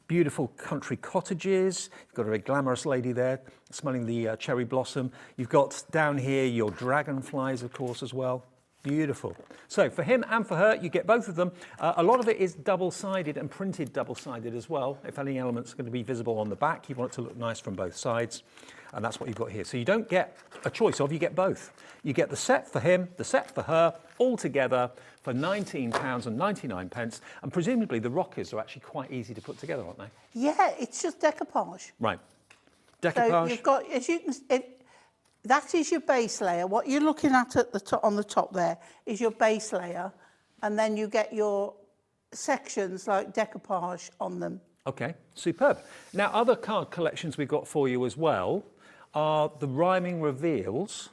beautiful country cottages. You've got a very glamorous lady there smelling the cherry blossom. You've got down here your dragonflies, of course, as well. Beautiful. So for him and for her, you get both of them. A lot of it is double-sided and printed double-sided as well. If any elements are going to be visible on the back, you want it to look nice from both sides. And that's what you've got here. So you don't get a choice of, you get both. You get the set for him, the set for her, all together for £19.99. And presumably the rockers are actually quite easy to put together, aren't they? Yeah, it's just decoupage. Right. So Decoupage. you've got, as you can, that is your base layer. What you're looking at the top, on the top there, is your base layer, and then you get your sections like decoupage on them. Okay, superb. Now, other card collections we've got for you as well are the rhyming reveals.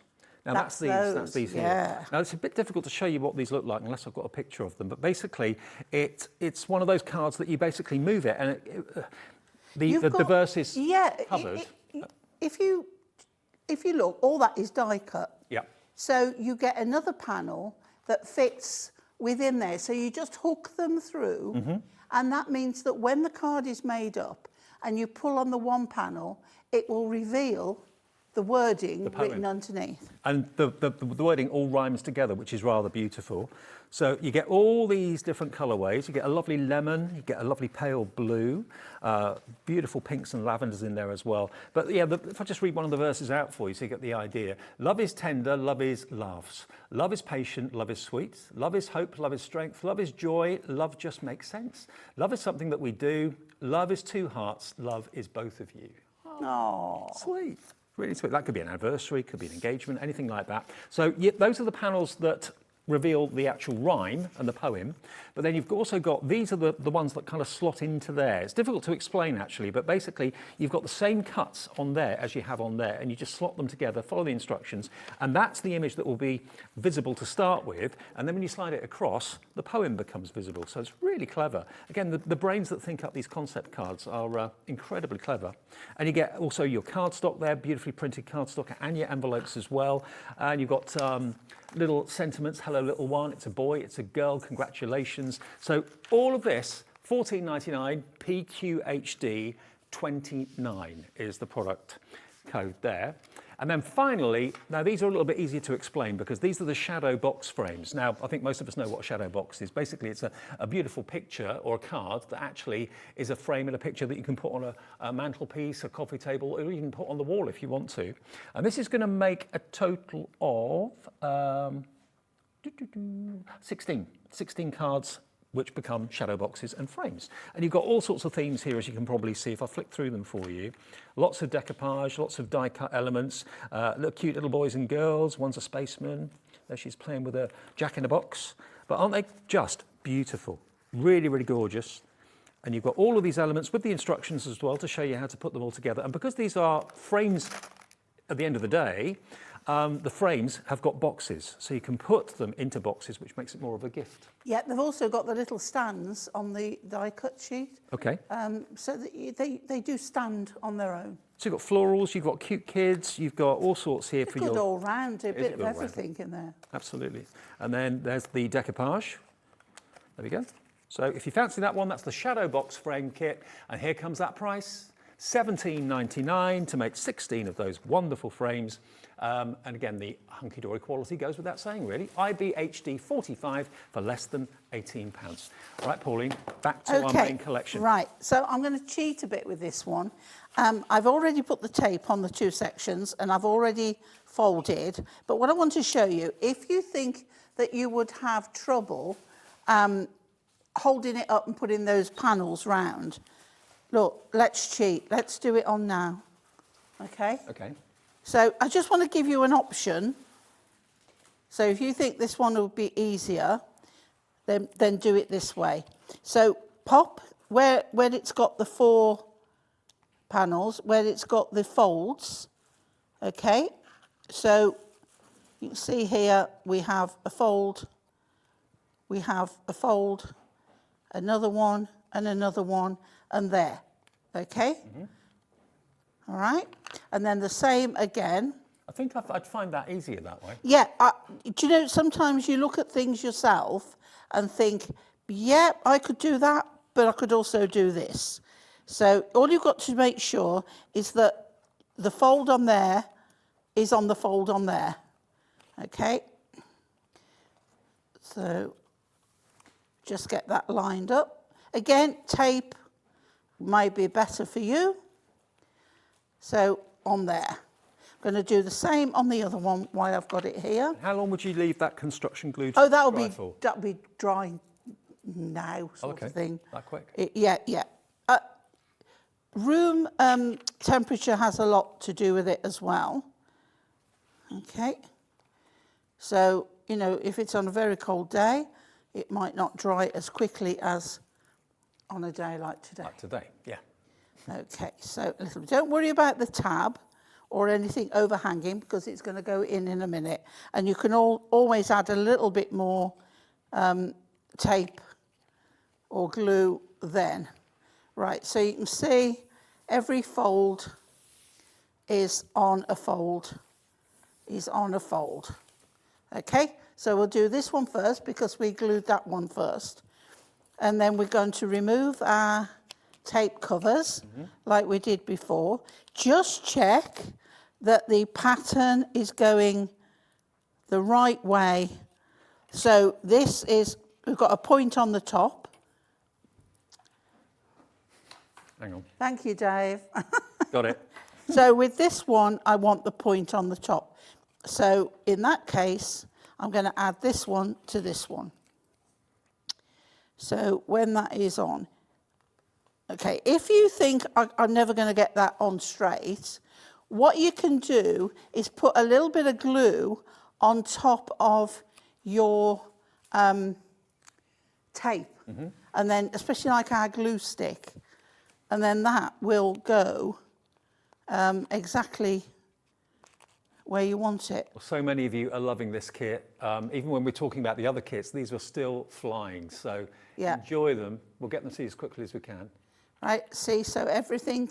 Now that's these here. Yeah. Now it's a bit difficult to show you what these look like unless I've got a picture of them. But basically, it's one of those cards that you basically move it, and the verse is covered. If you look, all that is die cut. Yeah. So you get another panel that fits within there. So you just hook them through, and that means that when the card is made up and you pull on the one panel, it will reveal the wording written underneath. And the wording all rhymes together, which is rather beautiful. So you get all these different colourways. You get a lovely lemon, you get a lovely pale blue, beautiful pinks and lavenders in there as well. But yeah, if I just read one of the verses out for you so you get the idea. Love is tender, love is laughs. Love is patient, love is sweet. Love is hope, love is strength. Love is joy, love just makes sense. Love is something that we do. Love is two hearts, love is both of you. Oh, sweet. Really sweet. That could be an anniversary, could be an engagement, anything like that. So yeah, those are the panels that reveal the actual rhyme and the poem, but then you've also got, these are the ones that kind of slot into there. It's difficult to explain actually, but basically you've got the same cuts on there as you have on there, and you just slot them together, follow the instructions, and that's the image that will be visible to start with, and then when you slide it across, the poem becomes visible. So it's really clever. Again, the brains that think up these concept cards are incredibly clever. And you get also your cardstock there, beautifully printed cardstock, and your envelopes as well. And you've got little sentiments, hello little one, it's a boy, it's a girl, congratulations. So all of this, $14.99, PQHD 29 is the product code there. And then finally, now these are a little bit easier to explain because these are the shadow box frames. Now, I think most of us know what a shadow box is. Basically, it's a beautiful picture or a card that actually is a frame and a picture that you can put on a mantelpiece, a coffee table, or even put on the wall if you want to. And this is going to make a total of 16 cards which become shadow boxes and frames. And you've got all sorts of themes here, as you can probably see if I flick through them for you. Lots of decoupage, lots of die-cut elements, little cute little boys and girls. One's a spaceman. There she's playing with a jack-in-a-box. But aren't they just beautiful? Really, really gorgeous. And you've got all of these elements with the instructions as well to show you how to put them all together. And because these are frames at the end of the day, the frames have got boxes, so you can put them into boxes, which makes it more of a gift. Yeah, they've also got the little stands on the die-cut sheet. Okay. So that they do stand on their own. So you've got florals, you've got cute kids, you've got all sorts here for your... Good all-round, a bit of everything in there. Absolutely. And then there's the decoupage. There we go. So if you fancy that one, that's the shadow box frame kit. And here comes that price, $17.99 to make 16 of those wonderful frames. And again, the Hunkydory quality goes without saying, really. IBHD 45 for less than £18. All right, Pauline, back to our main collection. Right, so I'm going to cheat a bit with this one. I've already put the tape on the two sections and I've already folded. But what I want to show you, if you think that you would have trouble holding it up and putting those panels round. Look, let's cheat. Let's do it on now. Okay? Okay. So I just want to give you an option. So if you think this one will be easier, then do it this way. So pop where it's got the 4 panels, where it's got the folds. Okay? So you can see here we have a fold, another one, and there. Okay? All right? And then the same again. I think I'd find that easier that way. Yeah, do you know, sometimes you look at things yourself and think, yeah, I could do that, but I could also do this. So all you've got to make sure is that the fold on there is on the fold on there. Okay? So just get that lined up. Again, tape might be better for you. So on there. I'm going to do the same on the other one while I've got it here. How long would you leave that construction glue to Oh, dry for? that'll be dry now, sort of thing. That quick? Yeah. Room temperature has a lot to do with it as well. Okay. So, you know, if it's on a very cold day, it might not dry as quickly as on a day like today. Like today, yeah. Okay, so don't worry about the tab or anything overhanging because it's going to go in a minute. And you can always add a little bit more tape or glue then. Right, so you can see every fold is on a fold, Okay, so we'll do this one first because we glued that one first. And then we're going to remove our tape covers like we did before. Just check that the pattern is going the right way. So this is, we've got a point on the top. Hang on. Thank you, Dave. Got it. So with this one, I want the point on the top. So in that case, I'm going to add this one to this one. So when that is on, okay, if you think I'm never going to get that on straight, what you can do is put a little bit of glue on top of your tape. And then, especially like our glue stick, and then that will go exactly where you want it. Well, so many of you are loving this kit. Even when we're talking about the other kits, these were still flying. So enjoy them. We'll get them to you as quickly as we can. Right, see, so everything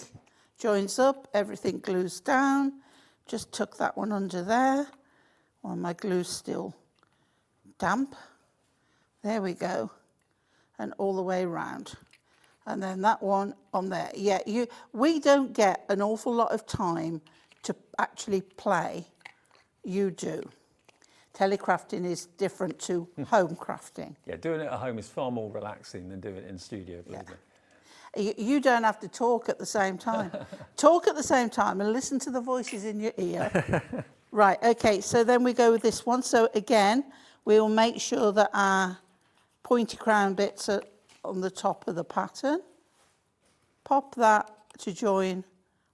joins up, everything glues down. Just tuck that one under there while my glue's still damp. There we go. And all the way around. And then that one on there. Yeah, we don't get an awful lot of time to actually play. You do. Telecrafting is different to home crafting. Yeah, doing it at home is far more relaxing than doing it in the studio, believe me. You don't have to talk at the same time. Talk at the same time and listen to the voices in your ear. Right, okay, so then we go with this one. So again, we will make sure that our pointy crown bits are on the top of the pattern. Pop that to join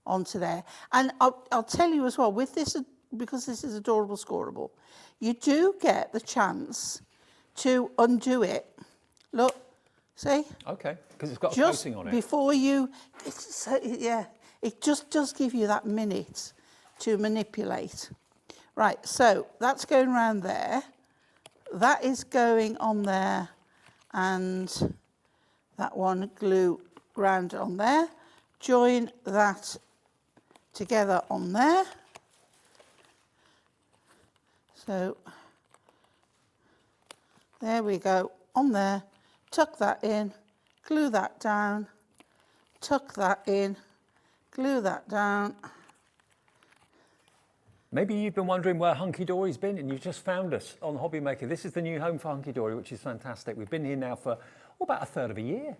onto there. And I'll tell you as well, with this, because this is adorable scoreable, you do get the chance to undo it. Look, see? Okay, because it's got a Just coating on it. before you, it just does give you that minute to manipulate. Right, so that's going around there. That is going on there, and that one glue round on there. Join that together on there. So there we go, on there. Tuck that in, glue that down, tuck that in, glue that down. Maybe you've been wondering where Hunkydory's been and you've just found us on Hobby Maker. This is the new home for Hunkydory, which is fantastic. We've been here now for about a third of a year.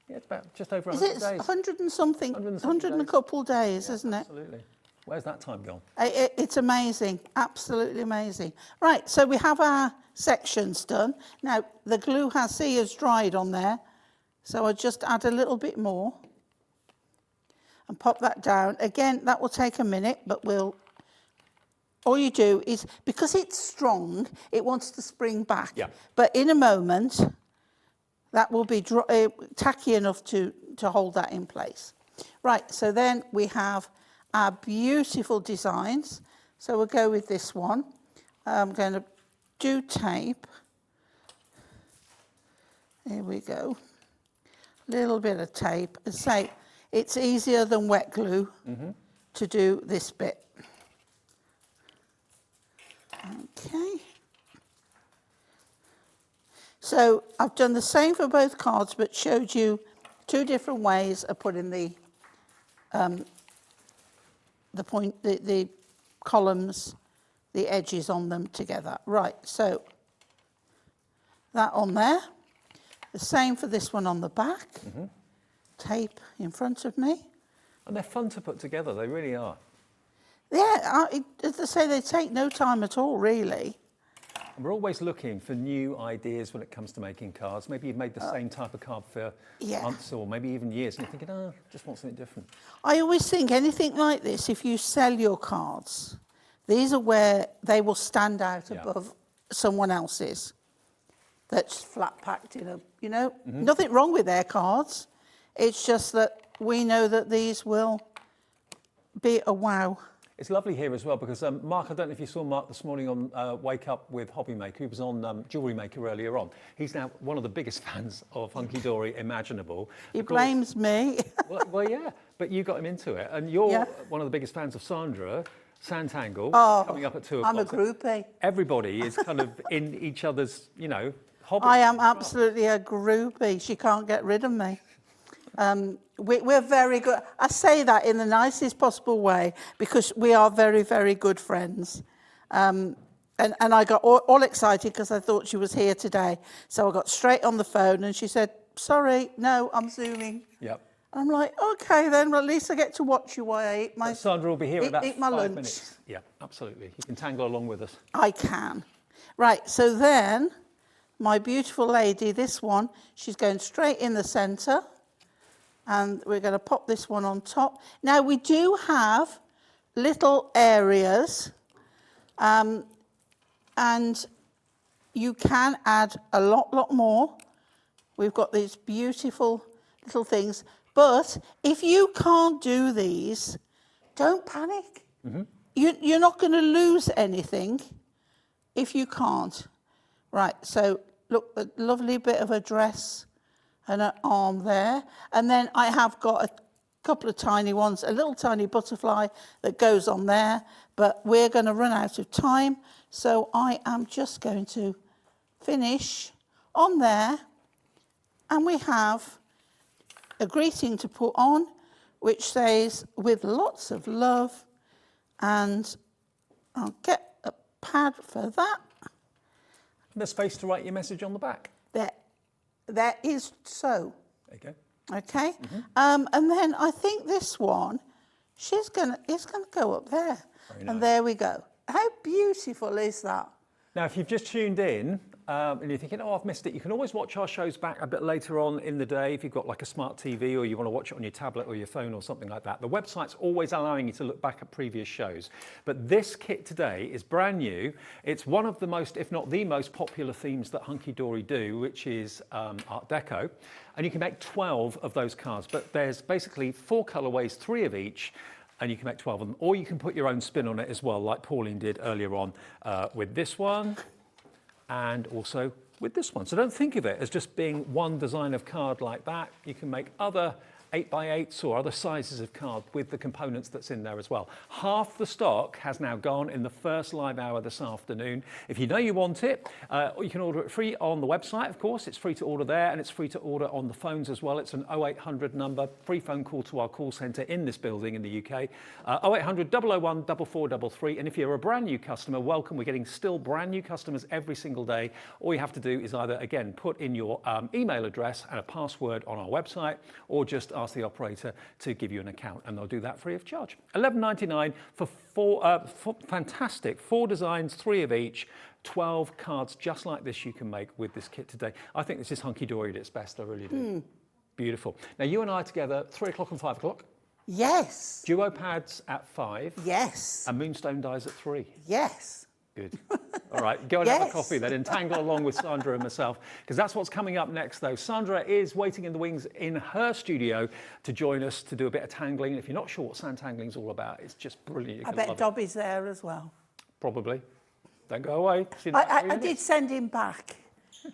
Yeah, it's about just over 100 days. 100 and something, 100 and a couple days, isn't it? Absolutely. Where's that time gone? It's amazing, absolutely amazing. Right, so we have our sections done. Now, the glue has dried on there, so I'll just add a little bit more and pop that down. Again, that will take a minute, but all you do is, because it's strong, it wants to spring back. Yeah. But in a moment, that will be tacky enough to hold that in place. Right, so then we have our beautiful designs. So we'll go with this one. I'm going to do tape. Here we go. Little bit of tape. And say it's easier than wet glue to do this bit. Okay. So I've done the same for both cards, but showed you 2 different ways of putting the columns, the edges on them together. Right, so that on there. The same for this one on the back. Tape in front of me. And they're fun to put together, they really are. Yeah, as I say, they take no time at all, really. And we're always looking for new ideas when it comes to making cards. Maybe you've made the same type of card for months or maybe even years, and you're thinking, oh, just want something different. I always think anything like this, if you sell your cards, these are where they will stand out above someone else's. That's flat packed in a, nothing wrong with their cards. It's just that we know that these will be a wow. It's lovely here as well because Mark, I don't know if you saw Mark this morning on Wake Up with Hobby Maker. He was on Jewellery Maker earlier on. He's now one of the biggest fans of Hunkydory imaginable. He blames me. well, yeah, but you got him into it. And you're one of the biggest fans of Sanntangle, coming up at 2 o'clock. I'm a groupie. Everybody is kind of in each other's, hobby. I am absolutely a groupie. She can't get rid of me. We're very good. I say that in the nicest possible way because we are very, very good friends. And I got all excited because I thought she was here today. So I got straight on the phone and she said, sorry, no, I'm Zooming. Yep. I'm like, okay then, well, at least I get to watch you while I eat my lunch. Sandra will be here in about 5 minutes. Yeah, absolutely. You can tangle along with us. I can. Right, so then my beautiful lady, this one, she's going straight in the centre. And we're going to pop this one on top. Now, we do have little areas, and you can add a lot more. We've got these beautiful little things. But if you can't do these, don't panic. You're not going to lose anything if you can't. Right, so look, a lovely bit of a dress and an arm there. And then I have got a couple of tiny ones, a little tiny butterfly that goes on there, but we're going to run out of time. So I am just going to finish on there. And we have a greeting to put on, which says, with lots of love. And I'll get a pad for that. There's space to write your message on the back. There is so. There you go. Okay. And then I think this one, it's gonna go up there. Very nice. And there we go. How beautiful is that? Now, if you've just tuned in and you're thinking, oh, I've missed it, you can always watch our shows back a bit later on in the day if you've got like a smart TV or you want to watch it on your tablet or your phone or something like that. The website's always allowing you to look back at previous shows. But this kit today is brand new. It's one of the most, if not the most popular themes that Hunkydory do, which is Art Deco. And you can make 12 of those cards, but there's basically 4 colorways, 3 of each, and you can make 12 of them. Or you can put your own spin on it as well, like Pauline did earlier on with this one and also with this one. So don't think of it as just being one design of card like that. You can make other 8x8s or other sizes of card with the components that's in there as well. Half the stock has now gone in the first live hour this afternoon. If you know you want it, you can order it free on the website, of course. It's free to order there, and it's free to order on the phones as well. It's an 0800 number, free phone call to our call centre in this building in the UK. 0800 001 4433. And if you're a brand new customer, welcome. We're getting still brand new customers every single day. All you have to do is either, again, put in your email address and a password on our website, or just ask ask the operator to give you an account, and they'll do that free of charge. $11.99 for four fantastic 4 designs, 3 of each, 12 cards just like this you can make with this kit today. I think this is hunky-dory at its best, I really do. Beautiful. Now you and I are together 3 o'clock and 5 o'clock. Yes. Duo pads at 5. Yes. And moonstone dies at 3. Yes. Good. All right, go and have a coffee then and tangle along with Sandra and myself, because that's what's coming up next though. Sandra is waiting in the wings in her studio to join us to do a bit of tangling. And if you're not sure what santangling is all about, it's just brilliant. I bet Dobby's there as well. Probably. Don't go away. I did send him back.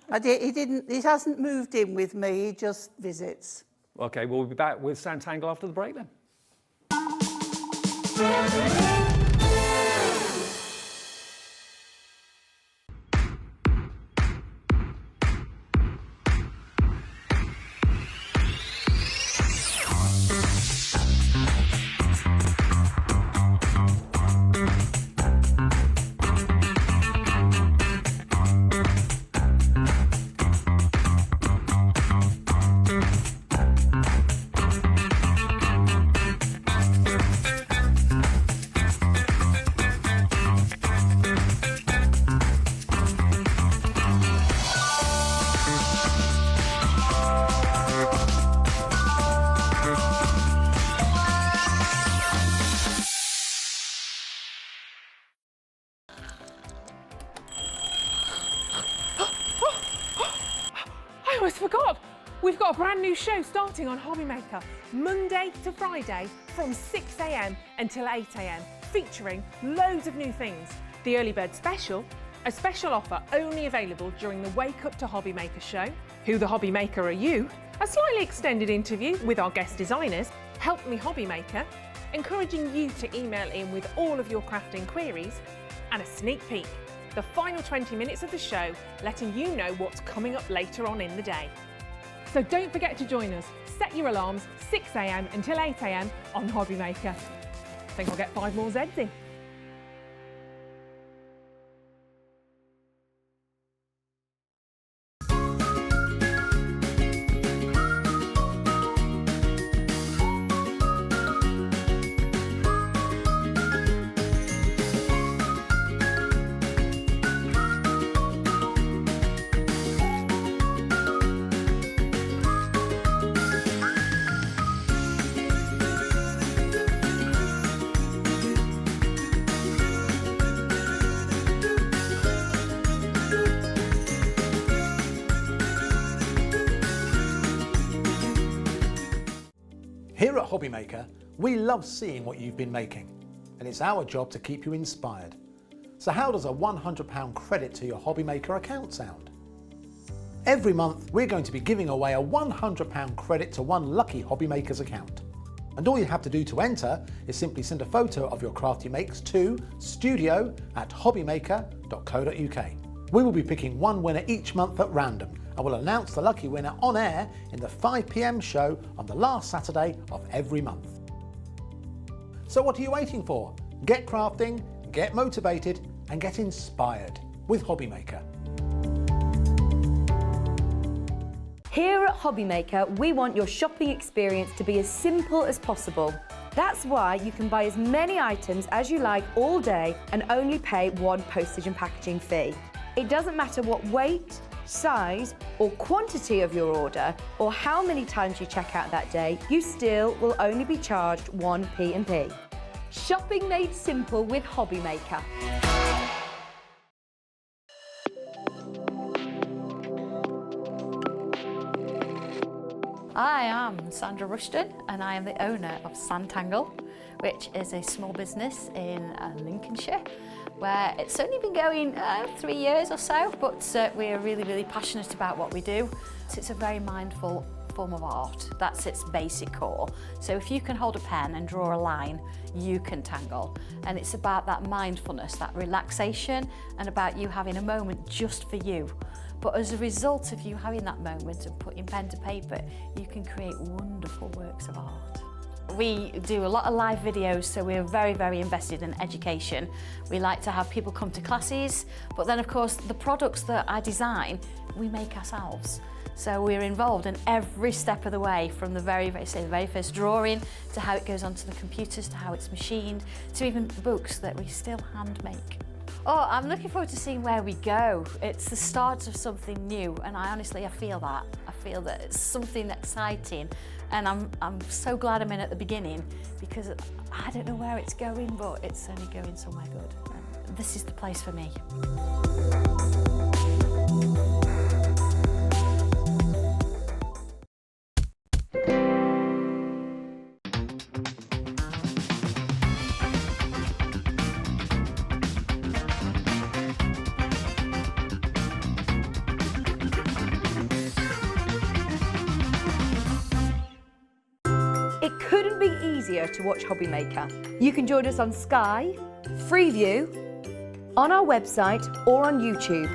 I did. He hasn't moved in with me. He just visits. Okay, we'll be back with Sanntangle after the break then. I almost forgot. We've got a brand new show starting on Hobbymaker, Monday to Friday from 6 a.m. until 8 a.m, featuring loads of new things. The Early Bird Special, a special offer only available during the Wake Up to Hobbymaker show. Who the Hobbymaker Are You? A slightly extended interview with our guest designers, Help Me Hobbymaker, encouraging you to email in with all of your crafting queries, and a sneak peek, the final 20 minutes of the show, letting you know what's coming up later on in the day. So don't forget to join us. Set your alarms 6 a.m. until 8 a.m. on Hobbymaker. I think I'll get 5 more Zeds in. Here at Hobbymaker, we love seeing what you've been making, and it's our job to keep you inspired. So how does a £100 credit to your Hobbymaker account sound? Every month, we're going to be giving away a £100 credit to one lucky Hobbymaker's account. And all you have to do to enter is simply send a photo of your craft you makes to studio@hobbymaker.co.uk. We will be picking one winner each month at random, and we'll announce the lucky winner on air in the 5 p.m. show on the last Saturday of every month. So what are you waiting for? Get crafting, get motivated, and get inspired with Hobbymaker. Here at Hobbymaker, we want your shopping experience to be as simple as possible. That's why you can buy as many items as you like all day and only pay one postage and packaging fee. It doesn't matter what weight, size or quantity of your order or how many times you check out that day, you still will only be charged one P&P. Shopping made simple with Hobbymaker. I am Sandra Rushton and I am the owner of Sanntangle, which is a small business in Lincolnshire, where it's only been going 3 years or so, but we're really passionate about what we do. So it's a very mindful form of art. That's its basic core. So if you can hold a pen and draw a line, you can tangle. And it's about that mindfulness, that relaxation, and about you having a moment just for you. But as a result of you having that moment and putting pen to paper, you can create wonderful works of art. We do a lot of live videos, so we're very invested in education. We like to have people come to classes, but then of course the products that I design, we make ourselves. So we're involved in every step of the way, from the very first drawing to how it goes onto the computers, to how it's machined, to even books that we still hand make. Oh, I'm looking forward to seeing where we go. It's the start of something new, and I feel that. I feel that it's something exciting, and I'm so glad I'm in at the beginning, because I don't know where it's going, but it's only going somewhere good. And this is the place for me. It couldn't be easier to watch Hobbymaker. You can join us on Sky, Freeview, on our website or on YouTube,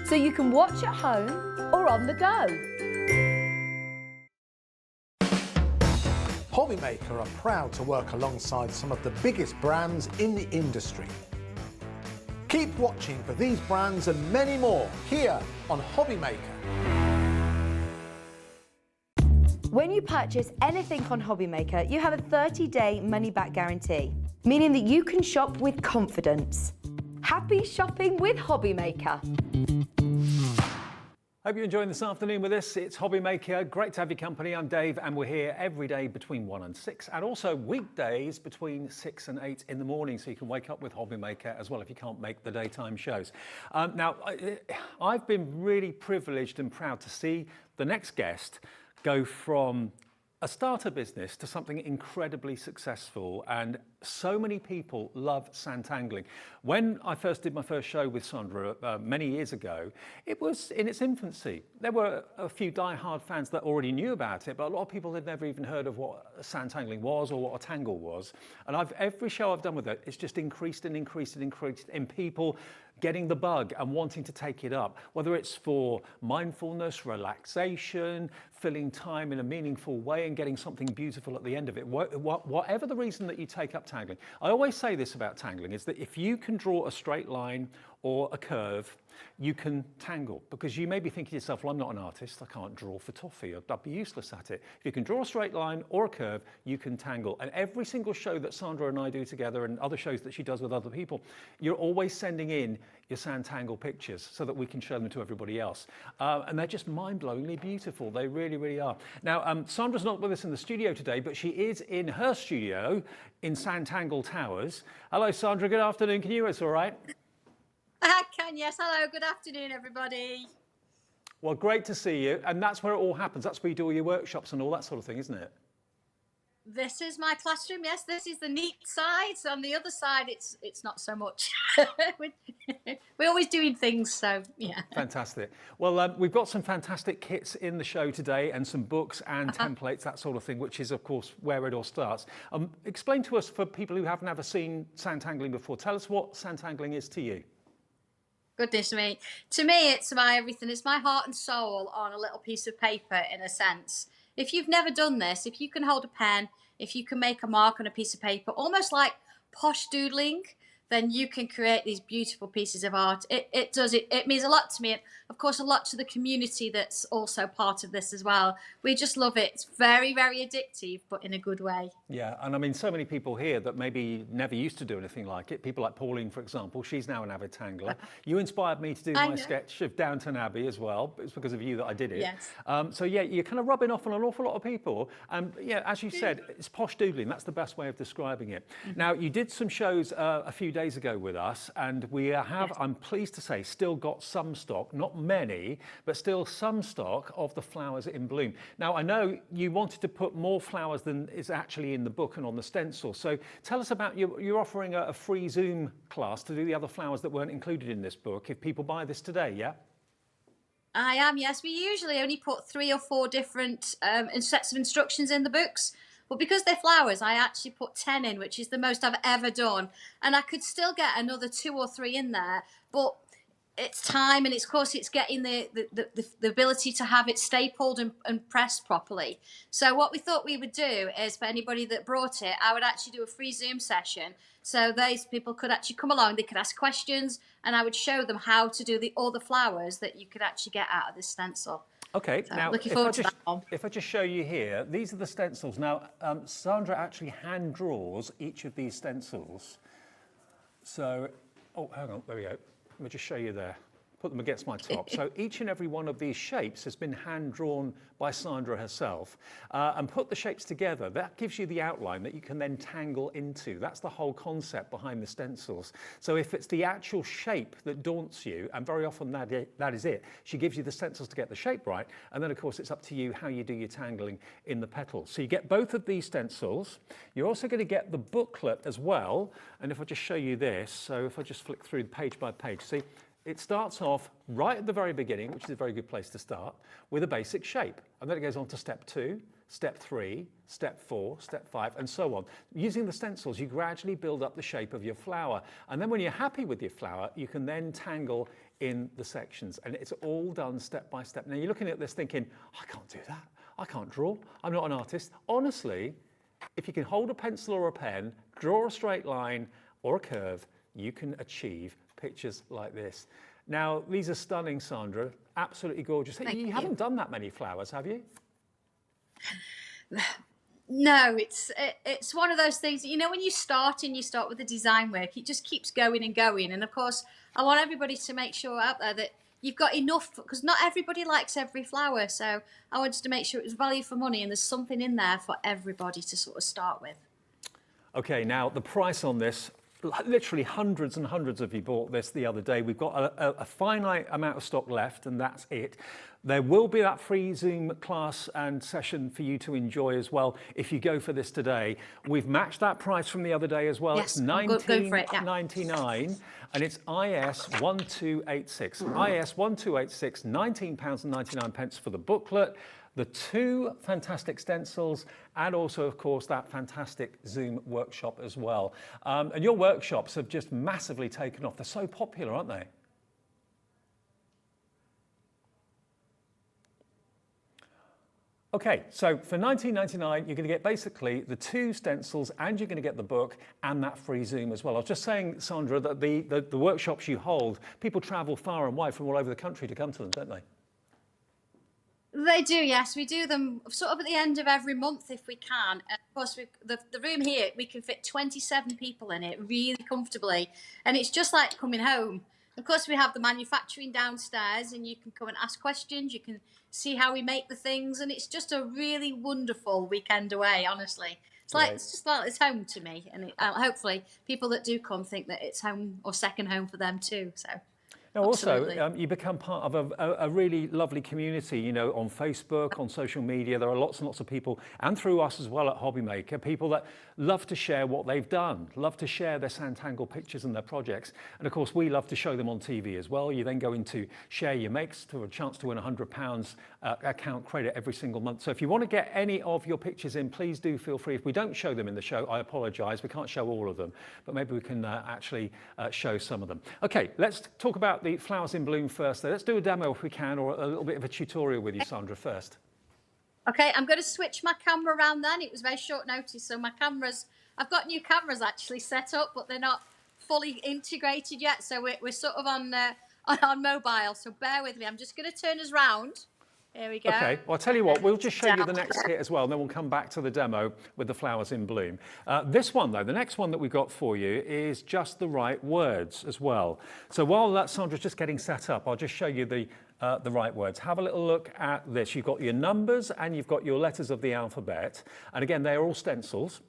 so you can watch at home or on the go. Hobbymaker are proud to work alongside some of the biggest brands in the industry. Keep watching for these brands and many more here on Hobbymaker. When you purchase anything on Hobbymaker, you have a 30-day money-back guarantee, meaning that you can shop with confidence. Happy shopping with Hobbymaker. Hope you're enjoying this afternoon with us. It's Hobbymaker. Great to have your company. I'm Dave, and we're here every day between 1 and 6, and also weekdays between 6 and 8 in the morning, so you can wake up with Hobbymaker as well if you can't make the daytime shows. Now, I've been really privileged and proud to see the next guest go from a starter business to something incredibly successful, and so many people love santangling. When I first did my first show with Sandra many years ago, it was in its infancy. There were a few die-hard fans that already knew about it, but a lot of people had never even heard of what santangling was or what a tangle was. And every show I've done with it, it's just increased and increased and increased in people getting the bug and wanting to take it up, whether it's for mindfulness, relaxation, filling time in a meaningful way and getting something beautiful at the end of it. Whatever the reason that you take up tangling. I always say this about tangling, is that if you can draw a straight line or a curve, you can tangle, because you may be thinking to yourself, well, I'm not an artist, I can't draw for toffee, I'd be useless at it. If you can draw a straight line or a curve, you can tangle. And every single show that Sandra and I do together, and other shows that she does with other people, you're always sending in your Sanntangle pictures so that we can show them to everybody else. And they're just mind-blowingly beautiful. They really, really are. Now, Sandra's not with us in the studio today, but she is in her studio in Sanntangle Towers. Hello, Sandra, good afternoon. Can you hear us all right? I can, yes. Hello, good afternoon, everybody. Well, great to see you. And that's where it all happens. That's where you do all your workshops and all that sort of thing, isn't it? This is my classroom, yes. This is the neat side. So on the other side, it's not so much. We're always doing things, so yeah. Fantastic. Well, we've got some fantastic kits in the show today, and some books and templates, that sort of thing, which is, of course, where it all starts. Explain to us, for people who haven't ever seen santangling before, tell us what santangling is to you. Goodness me. To me, it's my everything. It's my heart and soul on a little piece of paper, in a sense. If you've never done this, if you can hold a pen, if you can make a mark on a piece of paper, almost like posh doodling, then you can create these beautiful pieces of art. It means a lot to me, and of course a lot to the community that's also part of this as well. We just love it. It's very, very addictive, but in a good way. Yeah, and I mean, so many people here that maybe never used to do anything like it. People like Pauline, for example, she's now an avid tangler. You inspired me to do my sketch of Downton Abbey as well. It's because of you that I did it. Yes. So yeah, you're kind of rubbing off on an awful lot of people. Yeah, as you said, it's posh doodling. That's the best way of describing it. Now, you did some shows a few days ago with us, and we have, I'm pleased to say, still got some stock, not many, but still some stock of the flowers in bloom. Now, I know you wanted to put more flowers than is actually in the book and on the stencil, so tell us about, you're offering a free Zoom class to do the other flowers that weren't included in this book if people buy this today, yeah? I am, yes. We usually only put 3 or 4 different sets of instructions in the books. But because they're flowers, I actually put 10 in, which is the most I've ever done. And I could still get another 2 or 3 in there, but it's time, and it's, of course, it's getting the ability to have it stapled and pressed properly. So what we thought we would do is, for anybody that brought it, I would actually do a free Zoom session. So those people could actually come along, they could ask questions, and I would show them how to do all the flowers that you could actually get out of this stencil. Okay, So now looking forward to that one. if I just show you here, these are the stencils. Now, Sandra actually hand draws each of these stencils. So, oh, hang on, there we go. Let me just show you there. Put them against my top. So each and every one of these shapes has been hand drawn by Sandra herself, and put the shapes together. That gives you the outline that you can then tangle into. That's the whole concept behind the stencils. So if it's the actual shape that daunts you, and very often that is it, she gives you the stencils to get the shape right, and then of course it's up to you how you do your tangling in the petals. So you get both of these stencils. You're also going to get the booklet as well, and if I just show you this, so if I just flick through page by page, see, it starts off right at the very beginning, which is a very good place to start, with a basic shape. And then it goes on to step 2, step 3, step 4, step 5, and so on. Using the stencils, you gradually build up the shape of your flower. And then when you're happy with your flower, you can then tangle in the sections. And it's all done step by step. Now you're looking at this thinking, I can't do that. I can't draw. I'm not an artist. Honestly, if you can hold a pencil or a pen, draw a straight line or a curve, you can achieve pictures like this. Now, these are stunning, Sandra. Absolutely gorgeous. Thank you. You haven't done that many flowers, have you? No, it's one of those things, you know, when you start with the design work, it just keeps going and going. And of course, I want everybody to make sure out there that you've got enough, because not everybody likes every flower. So I wanted to make sure it was value for money and there's something in there for everybody to sort of start with. Okay, now the price on this, literally hundreds and hundreds of you bought this the other day. We've got a finite amount of stock left, and that's it. There will be that free Zoom class and session for you to enjoy as well if you go for this today. We've matched that price from the other day as well. Yes, It's go for it, yeah. £19.99, and it's IS 1286. IS 1286, £19.99 for the booklet, the 2 fantastic stencils, and also, of course, that fantastic Zoom workshop as well. And your workshops have just massively taken off. They're so popular, aren't they? Okay, so for £19.99, you're going to get basically the 2 stencils, and you're going to get the book and that free Zoom as well. I was just saying, Sandra, that the workshops you hold, people travel far and wide from all over the country to come to them, don't they? They do, yes. We do them sort of at the end of every month if we can. And of course, the room here, we can fit 27 people in it really comfortably. And it's just like coming home. Of course, we have the manufacturing downstairs, and you can come and ask questions. You can see how we make the things. And it's just a really wonderful weekend away, honestly. It's like, it's just like it's home to me. And hopefully people that do come think that it's home or second home for them too. So. Now, also, you become part of a really lovely community, you know, on Facebook, on social media. There are lots and lots of people, and through us as well at HobbyMaker, people that love to share what they've done, love to share their Sanntangle pictures and their projects. And of course, we love to show them on TV as well. You then go into share your makes to a chance to win £100 account credit every single month. So if you want to get any of your pictures in, please do feel free. If we don't show them in the show, I apologise. We can't show all of them, but maybe we can actually show some of them. Okay, let's talk about the flowers in bloom first. Let's do a demo if we can, or a little bit of a tutorial with you, Sandra, first. Okay, I'm going to switch my camera around then. It was very short notice, so my cameras, I've got new cameras actually set up, but they're not fully integrated yet, so we're sort of on mobile, so bear with me. I'm just going to turn us round. There we go. Okay, well, I'll tell you what, we'll just show you the next kit as well, and then we'll come back to the demo with the flowers in bloom. This one, though, the next one that we've got for you is just the right words as well. So while Sandra's just getting set up, I'll just show you the right words. Have a little look at this. You've got your numbers and you've got your letters of the alphabet. And again, they are all stencils.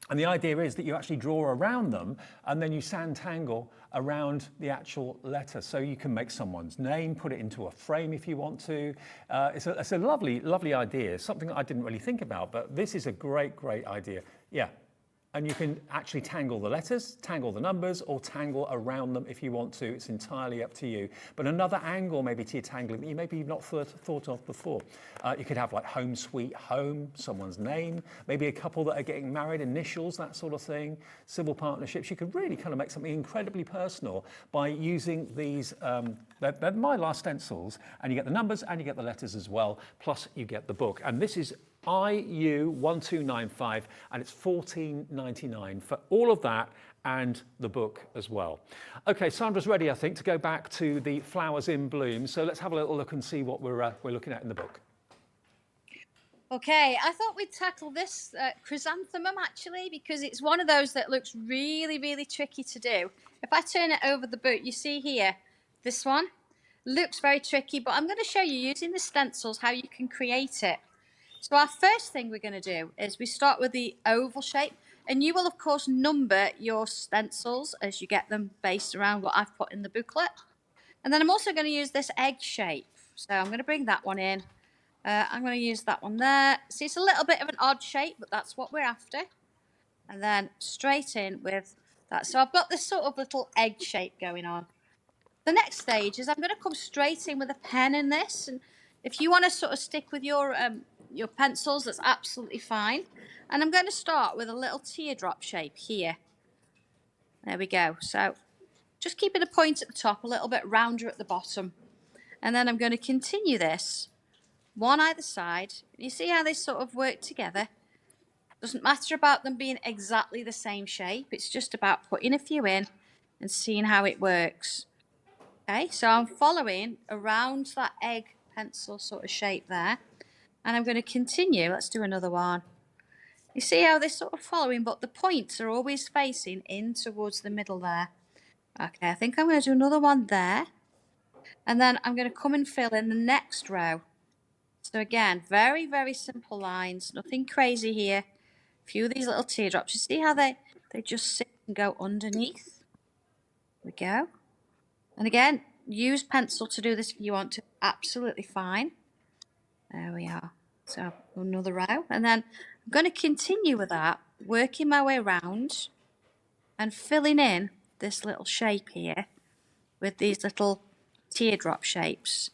And the idea is that you actually draw around them and then you sanntangle around the actual letter. So you can make someone's name, put it into a frame if you want to. It's a lovely, lovely idea, something that I didn't really think about, but this is a great, great idea. Yeah. And you can actually tangle the letters, tangle the numbers, or tangle around them if you want to. It's entirely up to you. But another angle maybe to your tangling that you maybe not thought of before. You could have like home sweet home, someone's name, maybe a couple that are getting married, initials, that sort of thing, civil partnerships. You could really kind of make something incredibly personal by using these, they're my last stencils, and you get the numbers and you get the letters as well, plus you get the book. And this is IU1295, and it's $14.99 for all of that and the book as well. Okay, Sandra's ready, I think, to go back to the flowers in bloom. So let's have a little look and see what we're looking at in the book. Okay, I thought we'd tackle this chrysanthemum actually, because it's one of those that looks really, really tricky to do. If I turn it over the book, you see here, this one looks very tricky, but I'm going to show you using the stencils how you can create it. So our first thing we're going to do is we start with the oval shape, and you will of course number your stencils as you get them based around what I've put in the booklet. And then I'm also going to use this egg shape. So I'm going to bring that one in. I'm going to use that one there. See, it's a little bit of an odd shape, but that's what we're after. And then straight in with that. So I've got this sort of little egg shape going on. The next stage is I'm going to come straight in with a pen in this. And if you want to sort of stick with your pencils, that's absolutely fine. And I'm going to start with a little teardrop shape here. There we go. So just keeping a point at the top, a little bit rounder at the bottom. And then I'm going to continue this, one either side. You see how they sort of work together? Doesn't matter about them being exactly the same shape. It's just about putting a few in and seeing how it works. Okay, so I'm following around that egg pencil sort of shape there. And I'm going to continue. Let's do another one. You see how they're sort of following, but the points are always facing in towards the middle there. Okay, I think I'm going to do another one there. And then I'm going to come and fill in the next row. So again, very, very simple lines, nothing crazy here. A few of these little teardrops. You see how they just sit and go underneath? There we go. And again, use pencil to do this if you want to. Absolutely fine. There we are. So another row. And then I'm going to continue with that, working my way around and filling in this little shape here with these little teardrop shapes.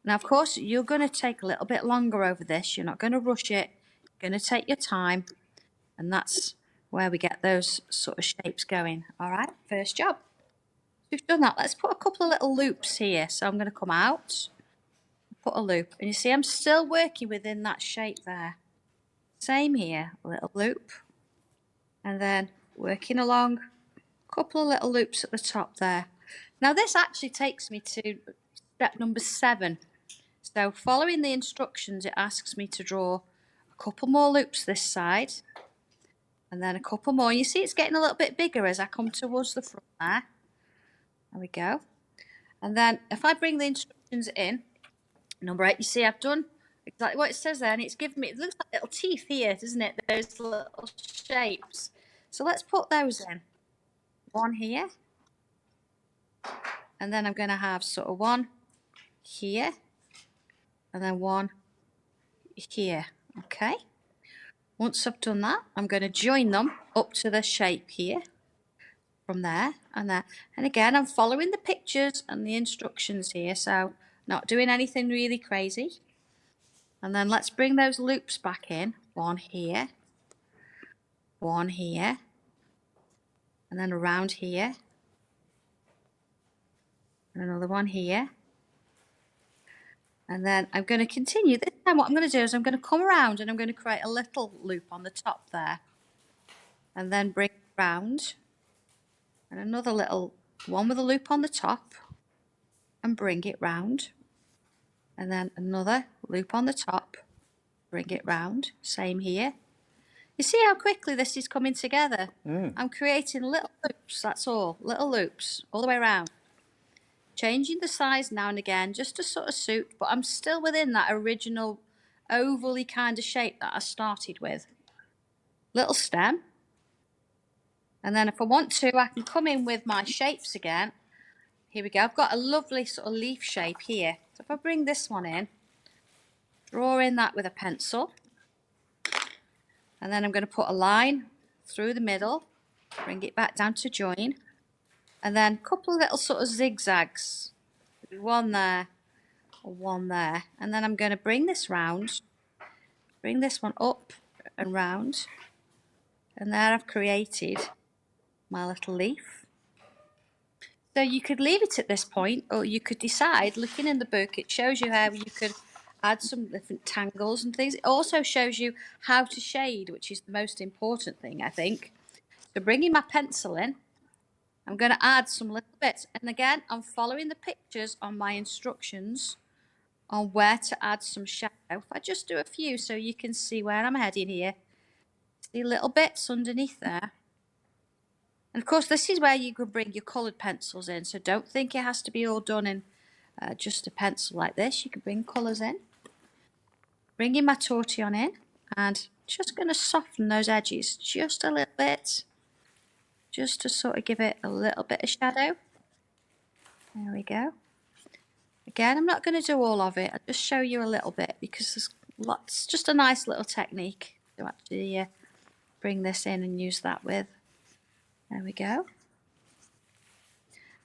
Now, of course, you're going to take a little bit longer over this. You're not going to rush it. You're going to take your time. And that's where we get those sort of shapes going. All right, first job. We've done that. Let's put a couple of little loops here. So I'm going to come out, put a loop. And you see, I'm still working within that shape there. Same here, a little loop. And then working along, a couple of little loops at the top there. Now, this actually takes me to step number 7. So following the instructions, it asks me to draw a couple more loops this side and then a couple more. You see it's getting a little bit bigger as I come towards the front there. There we go. And then if I bring the instructions in, number 8, you see I've done exactly what it says there, and it's given me, it looks like little teeth here, doesn't it? Those little shapes. So let's put those in. One here. And then I'm going to have sort of one here. And then one here, okay? Once I've done that, I'm going to join them up to the shape here, from there and there. And again, I'm following the pictures and the instructions here, so not doing anything really crazy. And then let's bring those loops back in. One here, and then around here, and another one here. And then I'm going to continue. This time what I'm going to do is I'm going to come around and I'm going to create a little loop on the top there. And then bring it round. And another little one with a loop on the top. And bring it round. And then another loop on the top. Bring it round. Same here. You see how quickly this is coming together? I'm creating little loops, that's all. Little loops all the way around. Changing the size now and again just to sort of suit, but I'm still within that original ovally kind of shape that I started with. Little stem. And then if I want to, I can come in with my shapes again. Here we go. I've got a lovely sort of leaf shape here. So if I bring this one in, draw in that with a pencil. And then I'm going to put a line through the middle, bring it back down to join. And then a couple of little sort of zigzags. One there, one there. And then I'm going to bring this round, bring this one up and round. And there I've created my little leaf. So you could leave it at this point, or you could decide, looking in the book, it shows you how you could add some different tangles and things. It also shows you how to shade, which is the most important thing, I think. So bringing my pencil in, I'm going to add some little bits. And again, I'm following the pictures on my instructions on where to add some shadow. If I just do a few so you can see where I'm heading here. See little bits underneath there. And of course, this is where you can bring your coloured pencils in. So don't think it has to be all done in just a pencil like this. You can bring colours in. Bringing my tortillon in and just going to soften those edges just a little bit. Just to sort of give it a little bit of shadow. There we go. Again, I'm not going to do all of it. I'll just show you a little bit because there's lots, just a nice little technique to actually bring this in and use that with. There we go.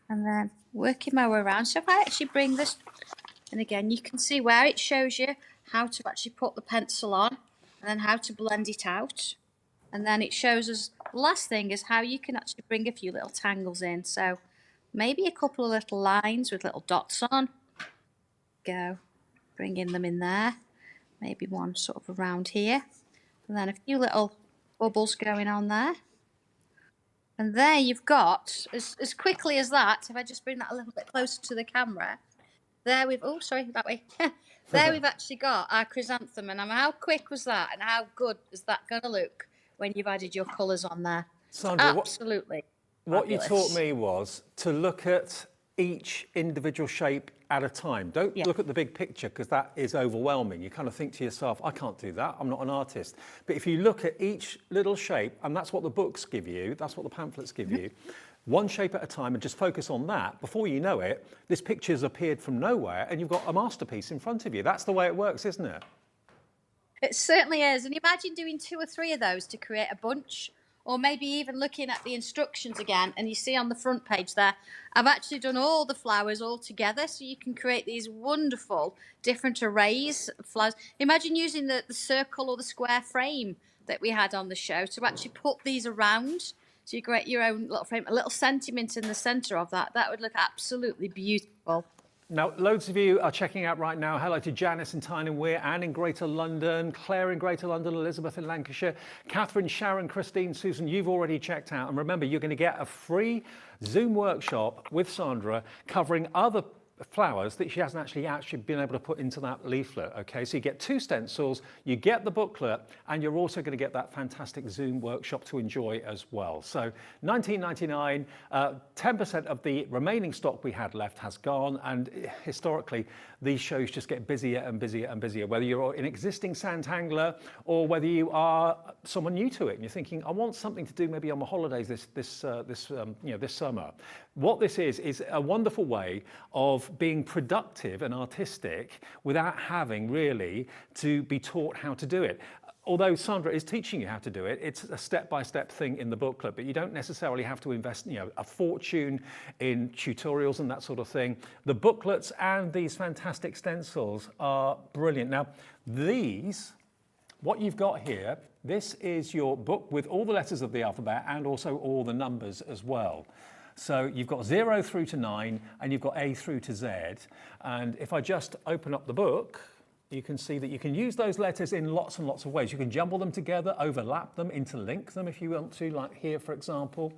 And then working my way around. So if I actually bring this, and again, you can see where it shows you how to actually put the pencil on and then how to blend it out. And then it shows us, the last thing is how you can actually bring a few little tangles in. So maybe a couple of little lines with little dots on. Go, bringing them in there. Maybe one sort of around here. And then a few little bubbles going on there. And there you've got, as quickly as that, if I just bring that a little bit closer to the camera, there we've, oh, sorry, that way. There we've actually got our chrysanthemum. And how quick was that? And how good is that going to look when you've added your colours on there? Sandra, absolutely. What you fabulous. taught me was to look at each individual shape at a time. Don't look at the big picture because that is overwhelming. You kind of think to yourself, I can't do that, I'm not an artist. But if you look at each little shape, and that's what the books give you, that's what the pamphlets give you, one shape at a time and just focus on that, before you know it, this picture's appeared from nowhere and you've got a masterpiece in front of you. That's the way it works, isn't it? It certainly is. And imagine doing 2 or 3 of those to create a bunch. Or maybe even looking at the instructions again, and you see on the front page there, I've actually done all the flowers all together, so you can create these wonderful different arrays of flowers. Imagine using the circle or the square frame that we had on the show to actually put these around, so you create your own little frame, a little sentiment in the centre of that. That would look absolutely beautiful. Now, loads of you are checking out right now. Hello to Janice in Tyne and Wear, Anne in Greater London, Claire in Greater London, Elizabeth in Lancashire, Catherine, Sharon, Christine, Susan, you've already checked out. And remember, you're going to get a free Zoom workshop with Sandra covering other flowers that she hasn't actually been able to put into that leaflet. Okay, so you get 2 stencils, you get the booklet, and you're also going to get that fantastic Zoom workshop to enjoy as well. So $19.99, 10% of the remaining stock we had left has gone, and historically these shows just get busier and busier and busier, whether you're an existing Santangler or whether you are someone new to it and you're thinking, I want something to do maybe on my holidays this summer. What this is a wonderful way of being productive and artistic without having really to be taught how to do it. Although Sandra is teaching you how to do it, it's a step-by-step thing in the booklet, but you don't necessarily have to invest, a fortune in tutorials and that sort of thing. The booklets and these fantastic stencils are brilliant. Now, what you've got here, this is your book with all the letters of the alphabet and also all the numbers as well. So you've got 0 through to 9 and you've got A through to Z. And if I just open up the book, you can see that you can use those letters in lots and lots of ways. You can jumble them together, overlap them, interlink them if you want to, like here, for example.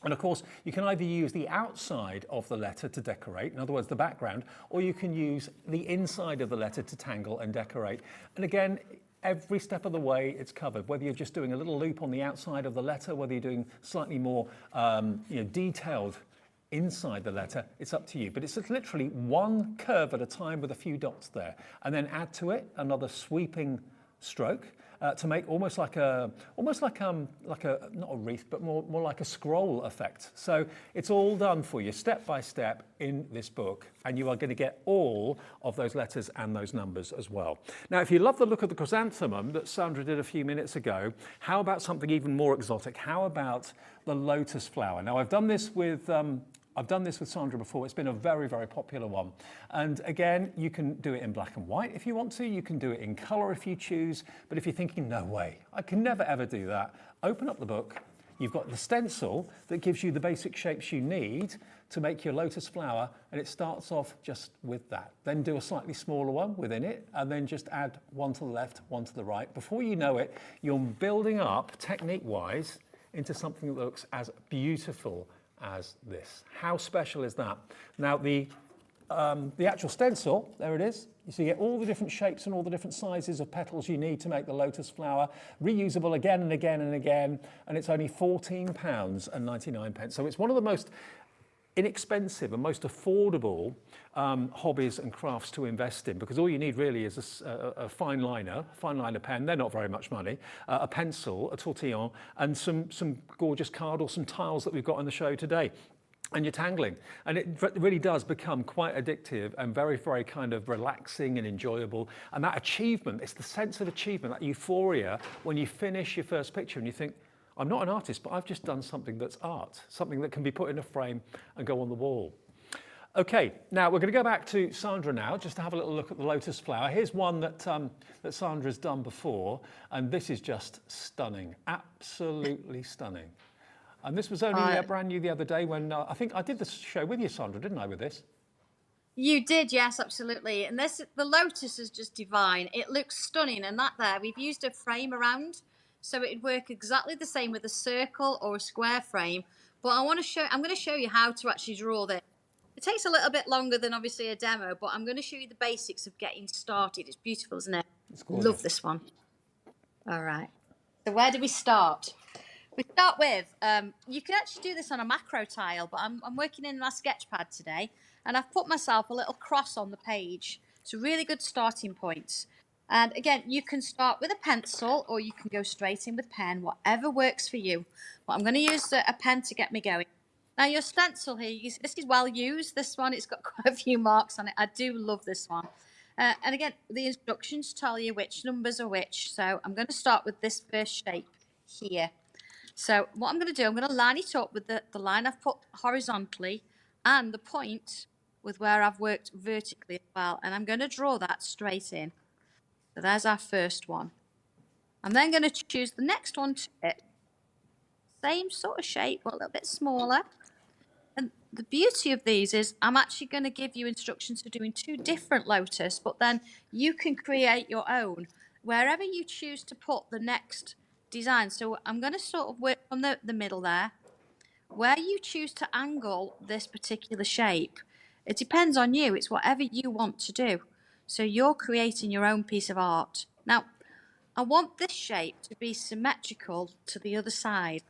And of course, you can either use the outside of the letter to decorate, in other words, the background, or you can use the inside of the letter to tangle and decorate. And again, every step of the way it's covered, whether you're just doing a little loop on the outside of the letter, whether you're doing slightly more detailed inside the letter, it's up to you. But it's just literally one curve at a time with a few dots there, and then add to it another sweeping stroke to make almost like a not a wreath, but more like a scroll effect. So it's all done for you step by step in this book, and you are going to get all of those letters and those numbers as well. Now, if you love the look of the chrysanthemum that Sandra did a few minutes ago, how about something even more exotic? How about the lotus flower? Now, I've done this with Sandra before. It's been a very, very popular one. And again, you can do it in black and white if you want to. You can do it in color if you choose. But if you're thinking, no way, I can never, ever do that, open up the book. You've got the stencil that gives you the basic shapes you need to make your lotus flower, and it starts off just with that. Then do a slightly smaller one within it, and then just add one to the left, one to the right. Before you know it, you're building up, technique-wise, into something that looks as beautiful as this. How special is that? Now, the actual stencil, there it is. So you get all the different shapes and all the different sizes of petals you need to make the lotus flower, reusable again and again and again, and it's only £14.99. So it's one of the most inexpensive and most affordable hobbies and crafts to invest in, because all you need really is a fine liner pen, they're not very much money, a pencil, a tortillon, and some gorgeous card or some tiles that we've got on the show today. And you're tangling, and it really does become quite addictive and very, very kind of relaxing and enjoyable. And that achievement, it's the sense of achievement, that euphoria when you finish your first picture and you think, I'm not an artist, but I've just done something that's art, something that can be put in a frame and go on the wall. Okay, now we're going to go back to Sandra now, just to have a little look at the lotus flower. Here's one that Sandra's done before, and this is just stunning, absolutely stunning. And this was only brand new the other day when I think I did the show with you, Sandra, didn't I, with this? You did, yes, absolutely. And the lotus is just divine. It looks stunning, and that there, we've used a frame around, so it'd work exactly the same with a circle or a square frame. But I'm going to show you how to actually draw this. It takes a little bit longer than obviously a demo, but I'm going to show you the basics of getting started. It's beautiful, isn't it? It's gorgeous. Love this one. All right. So where do we start? We start with, you can actually do this on a macro tile, but I'm working in my sketch pad today, and I've put myself a little cross on the page. It's a really good starting point. And again, you can start with a pencil, or you can go straight in with pen, whatever works for you. But I'm going to use a pen to get me going. Now, your stencil here, this is well used. This one, it's got quite a few marks on it. I do love this one. And again, the instructions tell you which numbers are which. So I'm going to start with this first shape here. So what I'm going to do, I'm going to line it up with the line I've put horizontally and the point with where I've worked vertically as well. And I'm going to draw that straight in. So there's our first one. I'm then going to choose the next one to it. Same sort of shape, but a little bit smaller. And the beauty of these is I'm actually going to give you instructions for doing two different lotus, but then you can create your own wherever you choose to put the next design. So I'm going to sort of work from the middle there. Where you choose to angle this particular shape, it depends on you. It's whatever you want to do. So you're creating your own piece of art. Now, I want this shape to be symmetrical to the other side.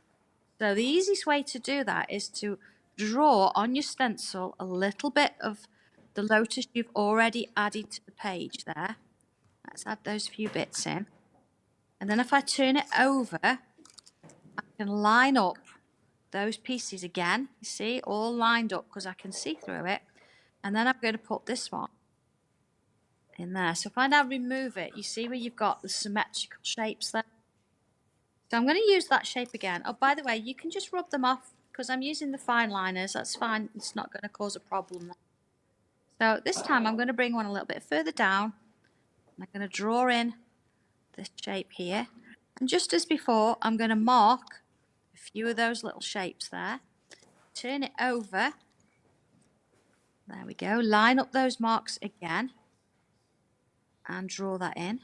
So the easiest way to do that is to draw on your stencil a little bit of the lotus you've already added to the page there. Let's add those few bits in. And then if I turn it over, I can line up those pieces again. You see, all lined up because I can see through it. And then I'm going to put this one in there. So if I now remove it, you see where you've got the symmetrical shapes there. So I'm going to use that shape again. Oh, by the way, you can just rub them off because I'm using the fine liners. That's fine. It's not going to cause a problem. So this time I'm going to bring one a little bit further down. And I'm going to draw in this shape here, and just as before, I'm going to mark a few of those little shapes there, turn it over, there we go, line up those marks again and draw that in.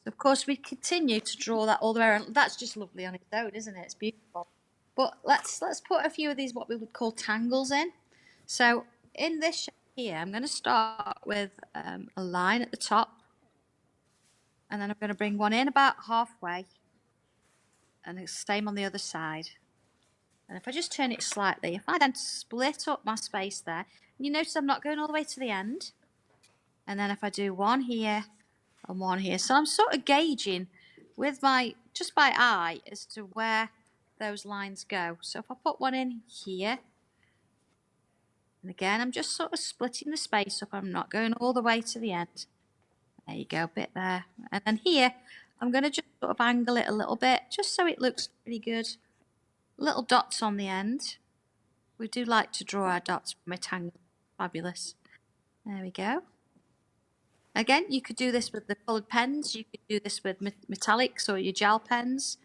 So of course we continue to draw that all the way around. That's just lovely on its own, isn't it? It's beautiful. But let's put a few of these what we would call tangles in. So in this shape here, I'm going to start with a line at the top. And then I'm going to bring one in about halfway. And it's the same on the other side. And if I just turn it slightly, if I then split up my space there, and you notice I'm not going all the way to the end. And then if I do one here and one here. So I'm sort of gauging with just by eye as to where those lines go. So if I put one in here, and again, I'm just sort of splitting the space up. I'm not going all the way to the end. There you go, a bit there. And then here, I'm going to just sort of angle it a little bit, just so it looks pretty good. Little dots on the end. We do like to draw our dots from a tangle. Fabulous. There we go. Again, you could do this with the coloured pens. You could do this with metallics or your gel pens.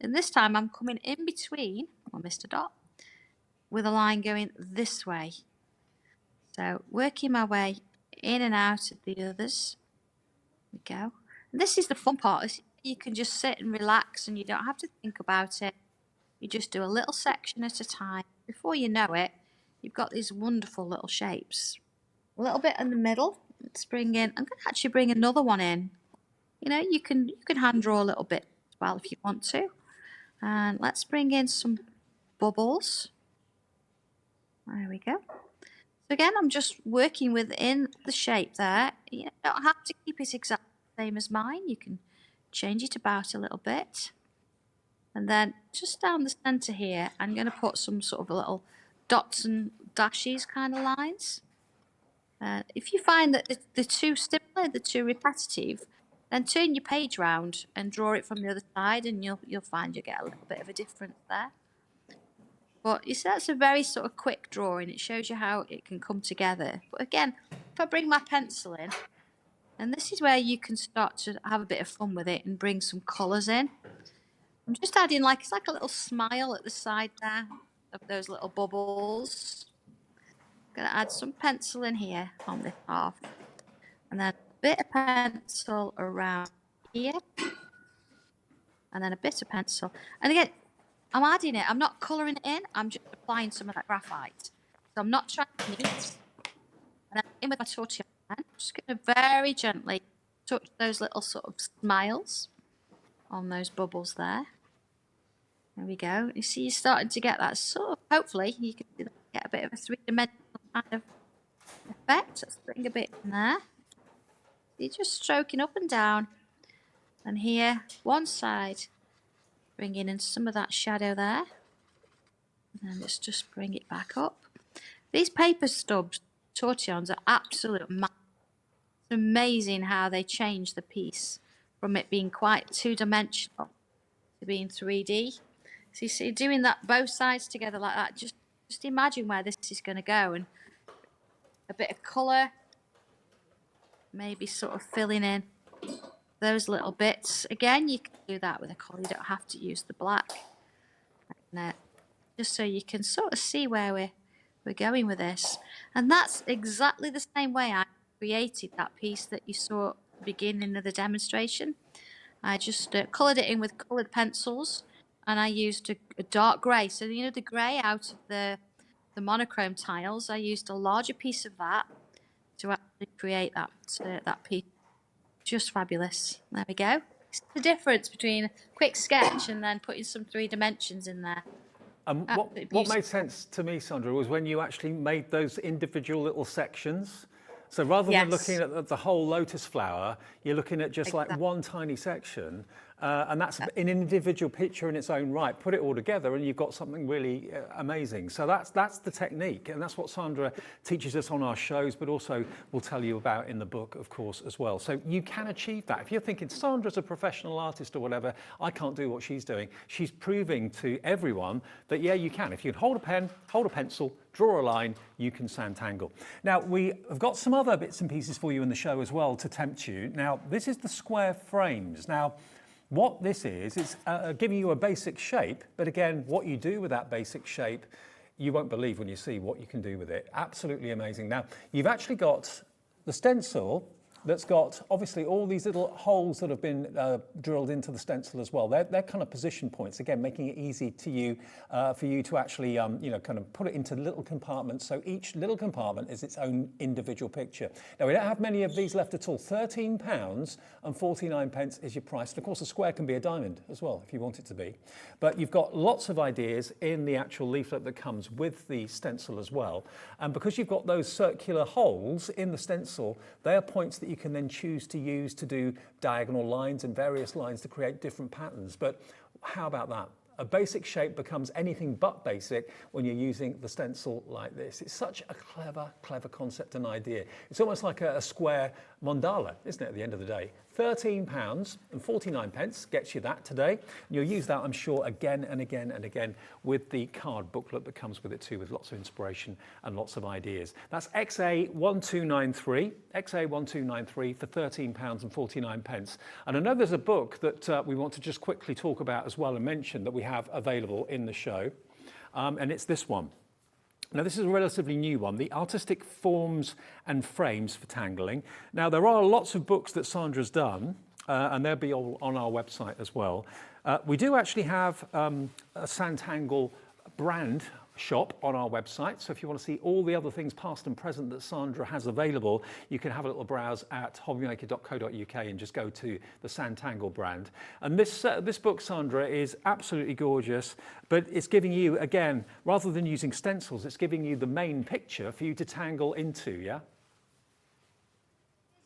And this time I'm coming in between, or Mr. Dot, with a line going this way. So working my way in and out of the others. There we go. And this is the fun part. You can just sit and relax and you don't have to think about it. You just do a little section at a time. Before you know it, you've got these wonderful little shapes. A little bit in the middle. Let's bring in, I'm going to actually bring another one in. You know, you can hand draw a little bit as well if you want to. And let's bring in some bubbles. There we go. So again, I'm just working within the shape there. You don't have to keep it exactly the same as mine. You can change it about a little bit. And then just down the center here, I'm going to put some sort of little dots and dashes kind of lines. If you find that they're too similar, they're too repetitive, then turn your page round and draw it from the other side, and you'll find you get a little bit of a difference there. But you see, that's a very sort of quick drawing. It shows you how it can come together. But again, if I bring my pencil in, and this is where you can start to have a bit of fun with it and bring some colours in. I'm just adding it's like a little smile at the side there of those little bubbles. I'm going to add some pencil in here on this half. And then a bit of pencil around here. And then a bit of pencil. And again, I'm adding it. I'm not colouring it in. I'm just applying some of that graphite. So I'm not trying to mix. And then in with my tortilla pen. I'm just going to very gently touch those little sort of smiles on those bubbles there. There we go. You see, you're starting to get that sort of, hopefully, you can get a bit of a three-dimensional kind of effect. Let's bring a bit in there. You're just stroking up and down. And here, one side, bringing in some of that shadow there. And then let's just bring it back up. These paper stubs, tortillons, are absolute magic. It's amazing how they change the piece from it being quite two-dimensional to being 3D. So you see, doing that both sides together like that, just imagine where this is going to go. And a bit of colour, maybe sort of filling in those little bits. Again, you can do that with a colour. You don't have to use the black. And, just so you can sort of see where we're going with this. And that's exactly the same way I created that piece that you saw at the beginning of the demonstration. I just coloured it in with coloured pencils, and I used a dark grey. So, you know, the grey out of the monochrome tiles, I used a larger piece of that to actually create that piece. Just fabulous. There we go. It's the difference between a quick sketch and then putting some 3 dimensions in there. What made sense to me, Sandra, was when you actually made those individual little sections. So rather than looking at the whole lotus flower, you're looking at just like one tiny section, and that's an individual picture in its own right. Put it all together and you've got something really amazing. So that's the technique, and that's what Sandra teaches us on our shows, but also will tell you about in the book, of course, as well. So you can achieve that. If you're thinking, Sandra's a professional artist or whatever, I can't do what she's doing, she's proving to everyone that, yeah, you can. If you can hold a pen, hold a pencil, draw a line, you can sanntangle. Now, we have got some other bits and pieces for you in the show as well to tempt you. Now, this is the square frames. Now, what this is giving you a basic shape, but again, what you do with that basic shape, you won't believe when you see what you can do with it. Absolutely amazing. Now, you've actually got the stencil that's got obviously all these little holes that have been drilled into the stencil as well. They're kind of position points, again, making it easy to you for you to actually kind of put it into little compartments. So each little compartment is its own individual picture. Now, we don't have many of these left at all. £13.49 is your price. And of course, a square can be a diamond as well, if you want it to be. But you've got lots of ideas in the actual leaflet that comes with the stencil as well. And because you've got those circular holes in the stencil, they are points that you can then choose to use to do diagonal lines and various lines to create different patterns. But how about that? A basic shape becomes anything but basic when you're using the stencil like this. It's such a clever concept and idea. It's almost like a square mandala, isn't it, at the end of the day? £13.49 gets you that today. And you'll use that, I'm sure, again and again and again with the card booklet that comes with it too, with lots of inspiration and lots of ideas. That's XA1293, XA1293 for £13.49. And I know there's a book that we want to just quickly talk about as well and mention that we have available in the show, and it's this one. Now, this is a relatively new one, the Artistic Forms and Frames for Tangling. Now, there are lots of books that Sandra's done, and they'll be all on our website as well. We do actually have a Sanntangle brand shop on our website, so if you want to see all the other things past and present that Sandra has available, you can have a little browse at hobbymaker.co.uk and just go to the Sanntangle brand. And this book, Sandra, is absolutely gorgeous, but it's giving you, again, rather than using stencils, it's giving you the main picture for you to tangle into, yeah?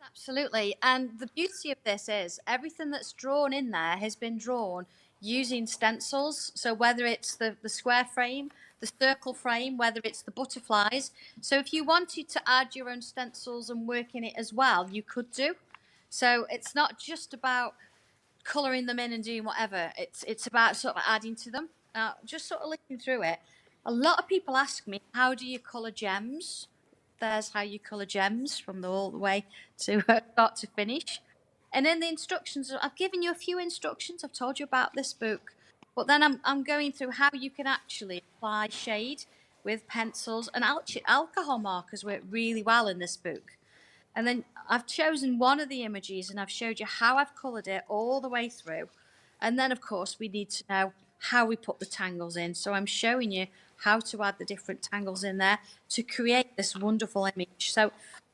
Absolutely. And the beauty of this is everything that's drawn in there has been drawn using stencils. So whether it's the square frame, the circle frame, whether it's the butterflies. So if you wanted to add your own stencils and work in it as well, you could do. So it's not just about colouring them in and doing whatever. It's about sort of adding to them. Just sort of looking through it. A lot of people ask me, how do you colour gems? There's how you colour gems from all the way to start to finish. And in the instructions, I've given you a few instructions. I've told you about this book. But then I'm going through how you can actually apply shade with pencils, and alcohol markers work really well in this book. And then I've chosen one of the images and I've showed you how I've coloured it all the way through. And then, of course, we need to know how we put the tangles in. So I'm showing you how to add the different tangles in there to create this wonderful image. So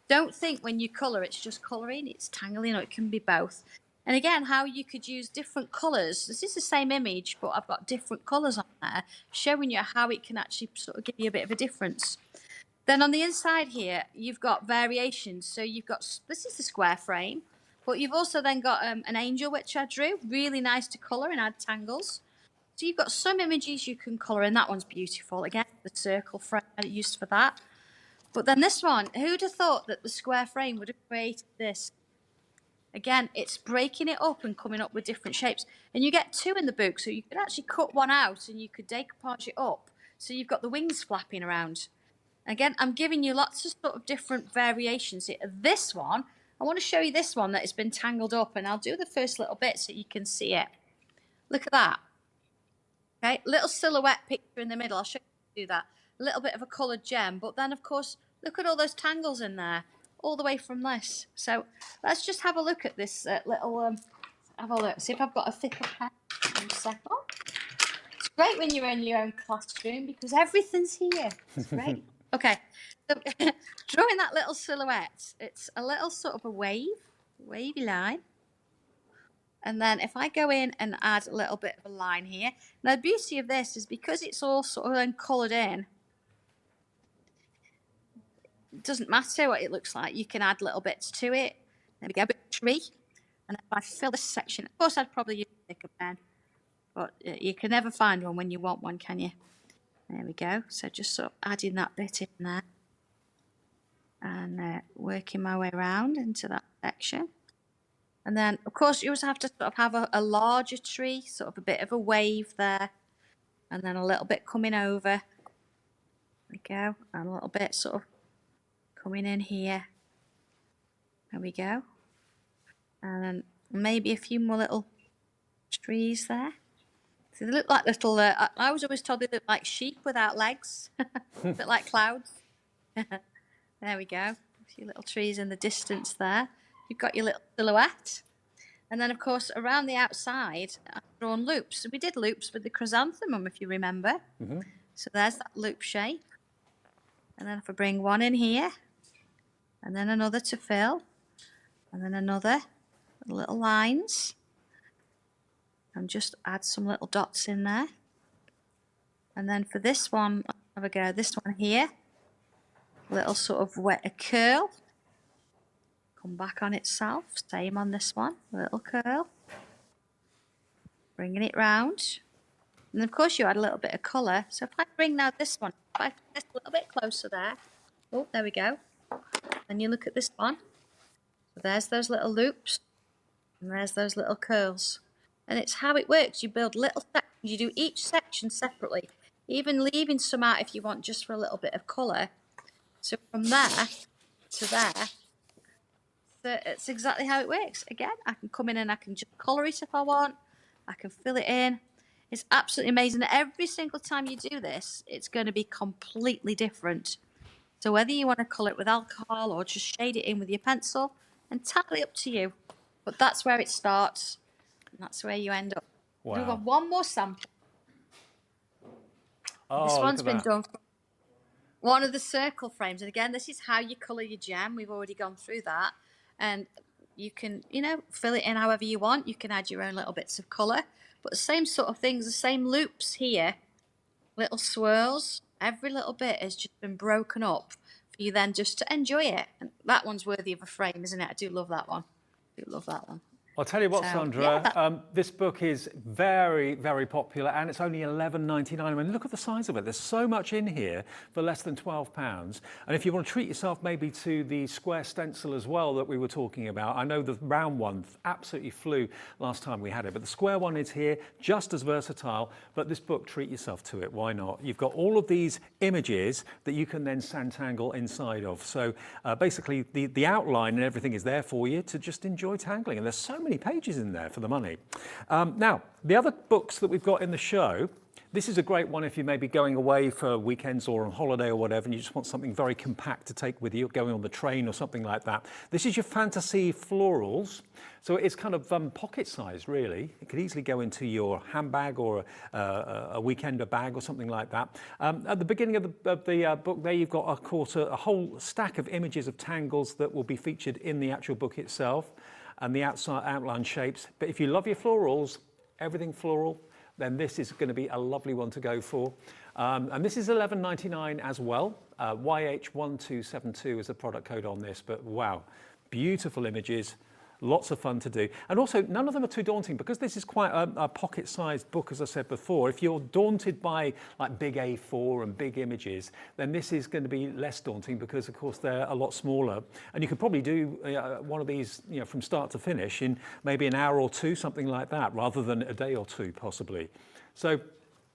don't think when you colour it's just colouring, it's tangling, or it can be both. And again, how you could use different colours. This is the same image, but I've got different colours on there, showing you how it can actually sort of give you a bit of a difference. Then on the inside here, you've got variations. So you've got, this is the square frame, but you've also then got an angel, which I drew. Really nice to colour and add tangles. So you've got some images you can colour, and that one's beautiful. Again, the circle frame I used for that. But then this one, who'd have thought that the square frame would have created this? Again, it's breaking it up and coming up with different shapes. And you get two in the book, so you could actually cut one out and you could decoupage it up. So you've got the wings flapping around. Again, I'm giving you lots of sort of different variations here. This one, I want to show you this one that has been tangled up, and I'll do the first little bit so you can see it. Look at that. Okay, little silhouette picture in the middle. I'll show you how to do that. A little bit of a coloured gem, but then, of course, look at all those tangles in there, all the way from this. So let's just have a look at this little, have a look, see if I've got a thicker pen. It's great when you're in your own classroom because everything's here. It's great. Okay, so drawing that little silhouette, it's a little sort of a wavy line. And then if I go in and add a little bit of a line here, now the beauty of this is because it's all sort of then coloured in, it doesn't matter what it looks like. You can add little bits to it. There we go, a bit of tree. And if I fill this section, of course I'd probably use a thicker pen, but you can never find one when you want one, can you? There we go. So just sort of adding that bit in there and working my way around into that section. And then, of course, you also have to sort of have a larger tree, sort of a bit of a wave there, and then a little bit coming over. There we go. And a little bit sort of coming in here. There we go. And then maybe a few more little trees there. So they look like little, I was always told they look like sheep without legs, a bit like clouds. There we go. A few little trees in the distance there. You've got your little silhouette. And then, of course, around the outside, I've drawn loops. So we did loops with the chrysanthemum, if you remember. Mm-hmm. So there's that loop shape. And then if I bring one in here, and then another to fill, and then another, little lines. And just add some little dots in there. And then for this one, let's have a go. This one here, little sort of a curl. Come back on itself. Same on this one, little curl. Bringing it round. And of course you add a little bit of colour. So if I bring now this one, if I put this a little bit closer there. Oh, there we go. Then you look at this one. So there's those little loops, and there's those little curls. And it's how it works. You build little sections. You do each section separately, even leaving some out if you want just for a little bit of colour. So from there to there, so it's exactly how it works. Again, I can come in and I can just colour it if I want. I can fill it in. It's absolutely amazing. Every single time you do this, it's going to be completely different. So whether you want to colour it with alcohol or just shade it in with your pencil, entirely up to you. But that's where it starts, and that's where you end up. Wow. We've got one more sample. Oh, This look one's at been that. done from one of the circle frames. And again, this is how you colour your gem. We've already gone through that. And you can, you know, fill it in however you want. You can add your own little bits of colour. But the same sort of things, the same loops here, little swirls. Every little bit has just been broken up for you then just to enjoy it. And that one's worthy of a frame, isn't it? I do love that one. I do love that one. I'll tell you what, So, Sandra, yeah, this book is very, very popular, and it's only £11.99. I mean, look at the size of it. There's so much in here for less than £12. And if you want to treat yourself maybe to the square stencil as well that we were talking about, I know the round one absolutely flew last time we had it, but the square one is here, just as versatile. But this book, treat yourself to it. Why not? You've got all of these images that you can then Sanntangle inside of. So basically, the outline and everything is there for you to just enjoy tangling. And there's so many pages in there for the money. Now, the other books that we've got in the show, this is a great one if you may be going away for weekends or on holiday or whatever, and you just want something very compact to take with you, going on the train or something like that. This is your fantasy florals. So it's kind of pocket size, really. It could easily go into your handbag or a weekender bag or something like that. At the beginning of the book there, you've got, of course, a whole stack of images of tangles that will be featured in the actual book itself, and the outside outline shapes. But if you love your florals, everything floral, then this is going to be a lovely one to go for. And this is £11.99 as well. YH1272 is the product code on this, but wow, beautiful images. Lots of fun to do. And also, none of them are too daunting because this is quite a pocket-sized book, as I said before. If you're daunted by like big A4 and big images, then this is going to be less daunting because, of course, they're a lot smaller. And you could probably do one of these, you know, from start to finish in maybe an hour or two, something like that, rather than a day or two, possibly. So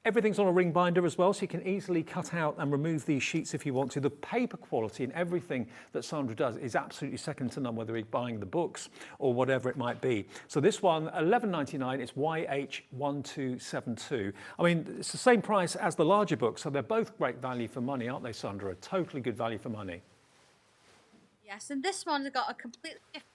everything's on a ring binder as well, so you can easily cut out and remove these sheets if you want to. The paper quality and everything that Sandra does is absolutely second to none, whether you're buying the books or whatever it might be. So this one, £11.99, it's YH1272. I mean, it's the same price as the larger books, so they're both great value for money, aren't they, Sandra? Totally good value for money. Yes, and this one's got a completely different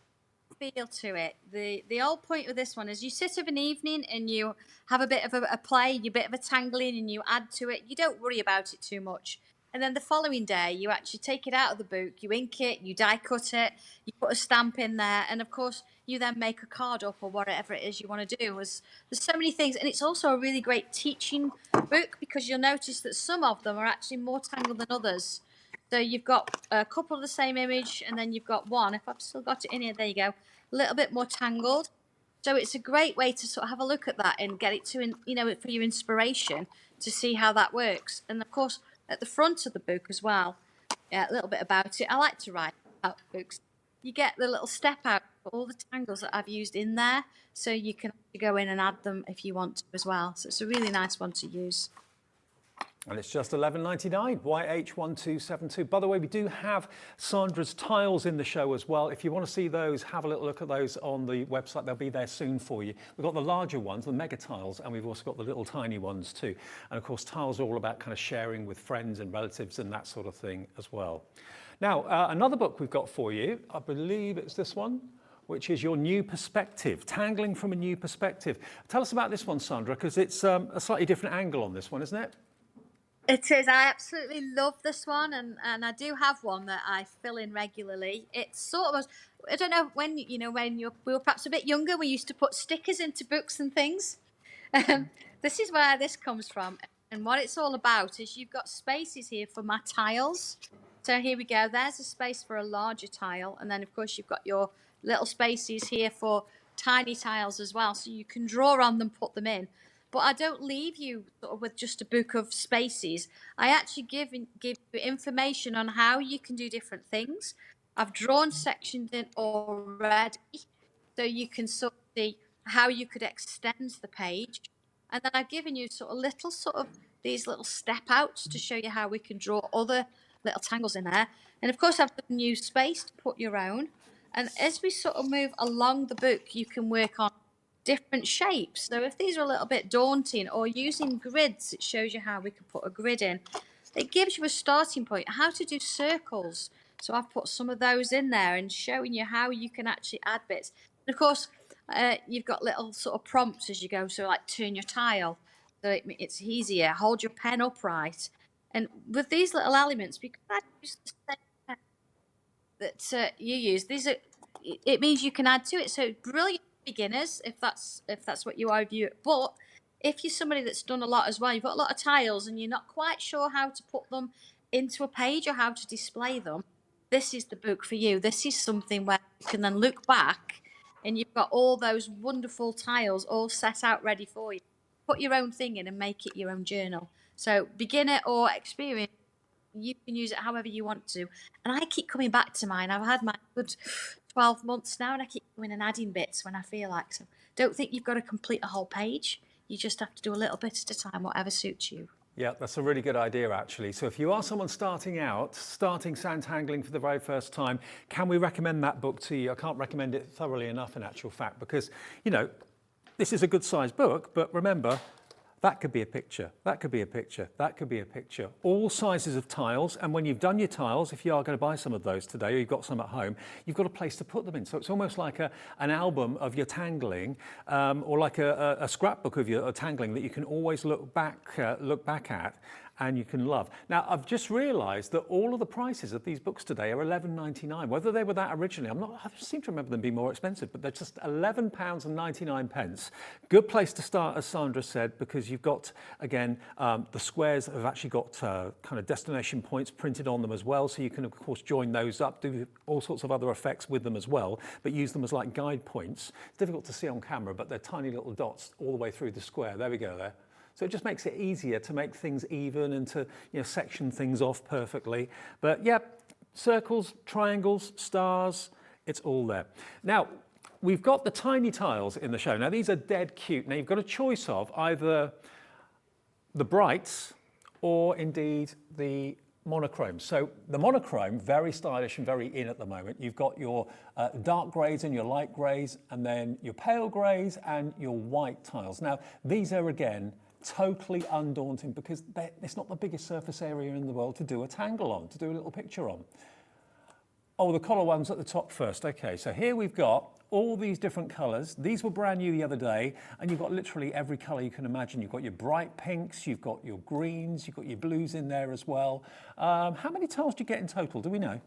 feel to it. The whole point of this one is you sit of an evening and you have a bit of a play, you bit of a tangling, and you add to it. You don't worry about it too much. And then the following day, you actually take it out of the book, you ink it, you die cut it, you put a stamp in there, and of course, you then make a card up or whatever it is you want to do. There's so many things, and it's also a really great teaching book because you'll notice that some of them are actually more tangled than others. So you've got a couple of the same image, and then you've got one. If I've still got it in here, there you go. A little bit more tangled. So it's a great way to sort of have a look at that and get it to, you know, for your inspiration to see how that works. And of course, at the front of the book as well, yeah, a little bit about it. I like to write about books. You get the little step out for all the tangles that I've used in there, so you can go in and add them if you want to as well. So it's a really nice one to use. And it's just £11.99, YH1272. By the way, we do have Sandra's tiles in the show as well. If you want to see those, have a little look at those on the website. They'll be there soon for you. We've got the larger ones, the mega tiles, and we've also got the little tiny ones too. And of course, tiles are all about kind of sharing with friends and relatives and that sort of thing as well. Now, another book we've got for you, I believe it's this one, which is Your New Perspective, Tangling from a New Perspective. Tell us about this one, Sandra, because it's a slightly different angle on this one, isn't it? It is. I absolutely love this one, and I do have one that I fill in regularly. It's sort of, I don't know, when we were perhaps a bit younger, we used to put stickers into books and things. This is where this comes from, and what it's all about is you've got spaces here for my tiles. So here we go. There's a space for a larger tile, and then of course you've got your little spaces here for tiny tiles as well, so you can draw on them, put them in. But I don't leave you sort of with just a book of spaces. I actually give you information on how you can do different things. I've drawn sections in already, so you can sort of see how you could extend the page. And then I've given you these little step outs to show you how we can draw other little tangles in there. And of course, I've given you space to put your own. And as we sort of move along the book, you can work on different shapes. So if these are a little bit daunting, or using grids, it shows you how we can put a grid in. It gives you a starting point, how to do circles. So I've put some of those in there and showing you how you can actually add bits. And of course, you've got little sort of prompts as you go. So like turn your tile, so it's easier. Hold your pen upright. And with these little elements, because I use the same pen that you use, it means you can add to it. So brilliant beginners, if that's what you are view it. But if you're somebody that's done a lot as well, you've got a lot of tiles and you're not quite sure how to put them into a page or how to display them, this is the book for you. This is something where you can then look back and you've got all those wonderful tiles all set out ready for you. Put your own thing in and make it your own journal. So beginner or experienced, you can use it however you want to. And I keep coming back to mine. I've had mine good 12 months now, and I keep going and adding bits when I feel like. So don't think you've got to complete a whole page. You just have to do a little bit at a time, whatever suits you. Yeah, that's a really good idea, actually. So if you are someone starting santangling for the very first time, can we recommend that book to you? I can't recommend it thoroughly enough, in actual fact, because, you know, this is a good sized book, but remember, that could be a picture, that could be a picture, that could be a picture. All sizes of tiles, and when you've done your tiles, if you are going to buy some of those today, or you've got some at home, you've got a place to put them in. So it's almost like an album of your tangling, or like a scrapbook of your tangling that you can always look back at, and you can love. Now, I've just realised that all of the prices of these books today are £11.99. Whether they were that originally, I seem to remember them being more expensive, but they're just £11.99. Good place to start, as Sandra said, because you've got, again, the squares have actually got kind of destination points printed on them as well, so you can, of course, join those up, do all sorts of other effects with them as well, but use them as like guide points. It's difficult to see on camera, but they're tiny little dots all the way through the square. There we go there. So it just makes it easier to make things even and to, you know, section things off perfectly. But yeah, circles, triangles, stars, it's all there. Now, we've got the tiny tiles in the show. Now, these are dead cute. Now, you've got a choice of either the brights or indeed the monochrome. So the monochrome, very stylish and very in at the moment. You've got your dark greys and your light greys, and then your pale greys and your white tiles. Now, these are, again, totally undaunting because it's not the biggest surface area in the world to do a tangle on, to do a little picture on. Oh, the colour one's at the top first. Okay, so here we've got all these different colours. These were brand new the other day, and you've got literally every colour you can imagine. You've got your bright pinks, you've got your greens, you've got your blues in there as well. How many tiles do you get in total? Do we know?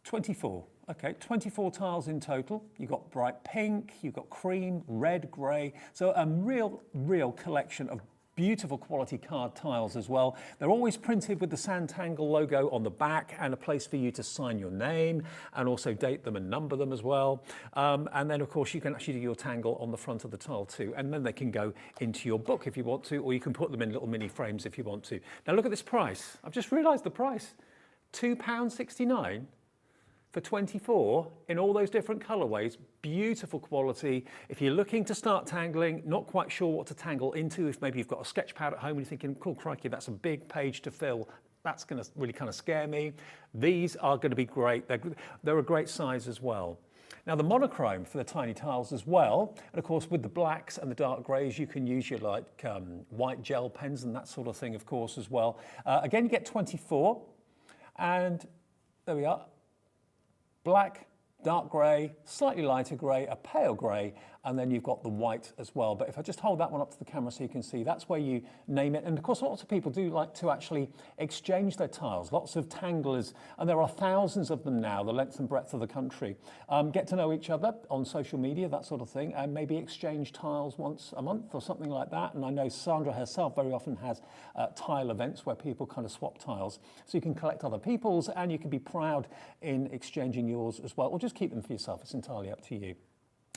24. Okay, 24 tiles in total. You've got bright pink, you've got cream, red, grey. So a real collection of beautiful quality card tiles as well. They're always printed with the Sanntangle logo on the back and a place for you to sign your name and also date them and number them as well. And then, of course, you can actually do your tangle on the front of the tile too. And then they can go into your book if you want to, or you can put them in little mini frames if you want to. Now, look at this price. I've just realised the price. £2.69. For 24 in all those different colorways, beautiful quality. If you're looking to start tangling, not quite sure what to tangle into, if maybe you've got a sketch pad at home and you're thinking, cool, crikey, that's a big page to fill, that's going to really kind of scare me. These are going to be great. They're a great size as well. Now, the monochrome for the tiny tiles as well, and of course with the blacks and the dark greys, you can use your like white gel pens and that sort of thing, of course, as well. Again, you get 24, and there we are. Black, dark grey, slightly lighter grey, a pale grey, and then you've got the white as well. But if I just hold that one up to the camera so you can see, that's where you name it. And of course, lots of people do like to actually exchange their tiles. Lots of tanglers, and there are thousands of them now, the length and breadth of the country. Get to know each other on social media, that sort of thing, and maybe exchange tiles once a month or something like that. And I know Sandra herself very often has tile events where people kind of swap tiles. So you can collect other people's, and you can be proud in exchanging yours as well, or just keep them for yourself. It's entirely up to you.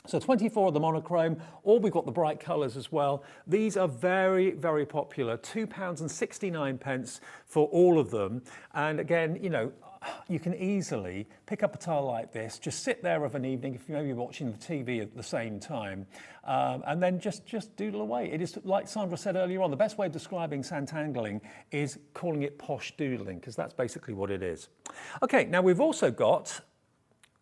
So 24 of the monochrome, or we've got the bright colours as well. These are very, very popular. £2.69 for all of them. And again, you know, you can easily pick up a tile like this, just sit there of an evening if you're maybe watching the TV at the same time, and then just doodle away. It is, like Sandra said earlier on, the best way of describing santangling is calling it posh doodling, because that's basically what it is. Okay, now we've also got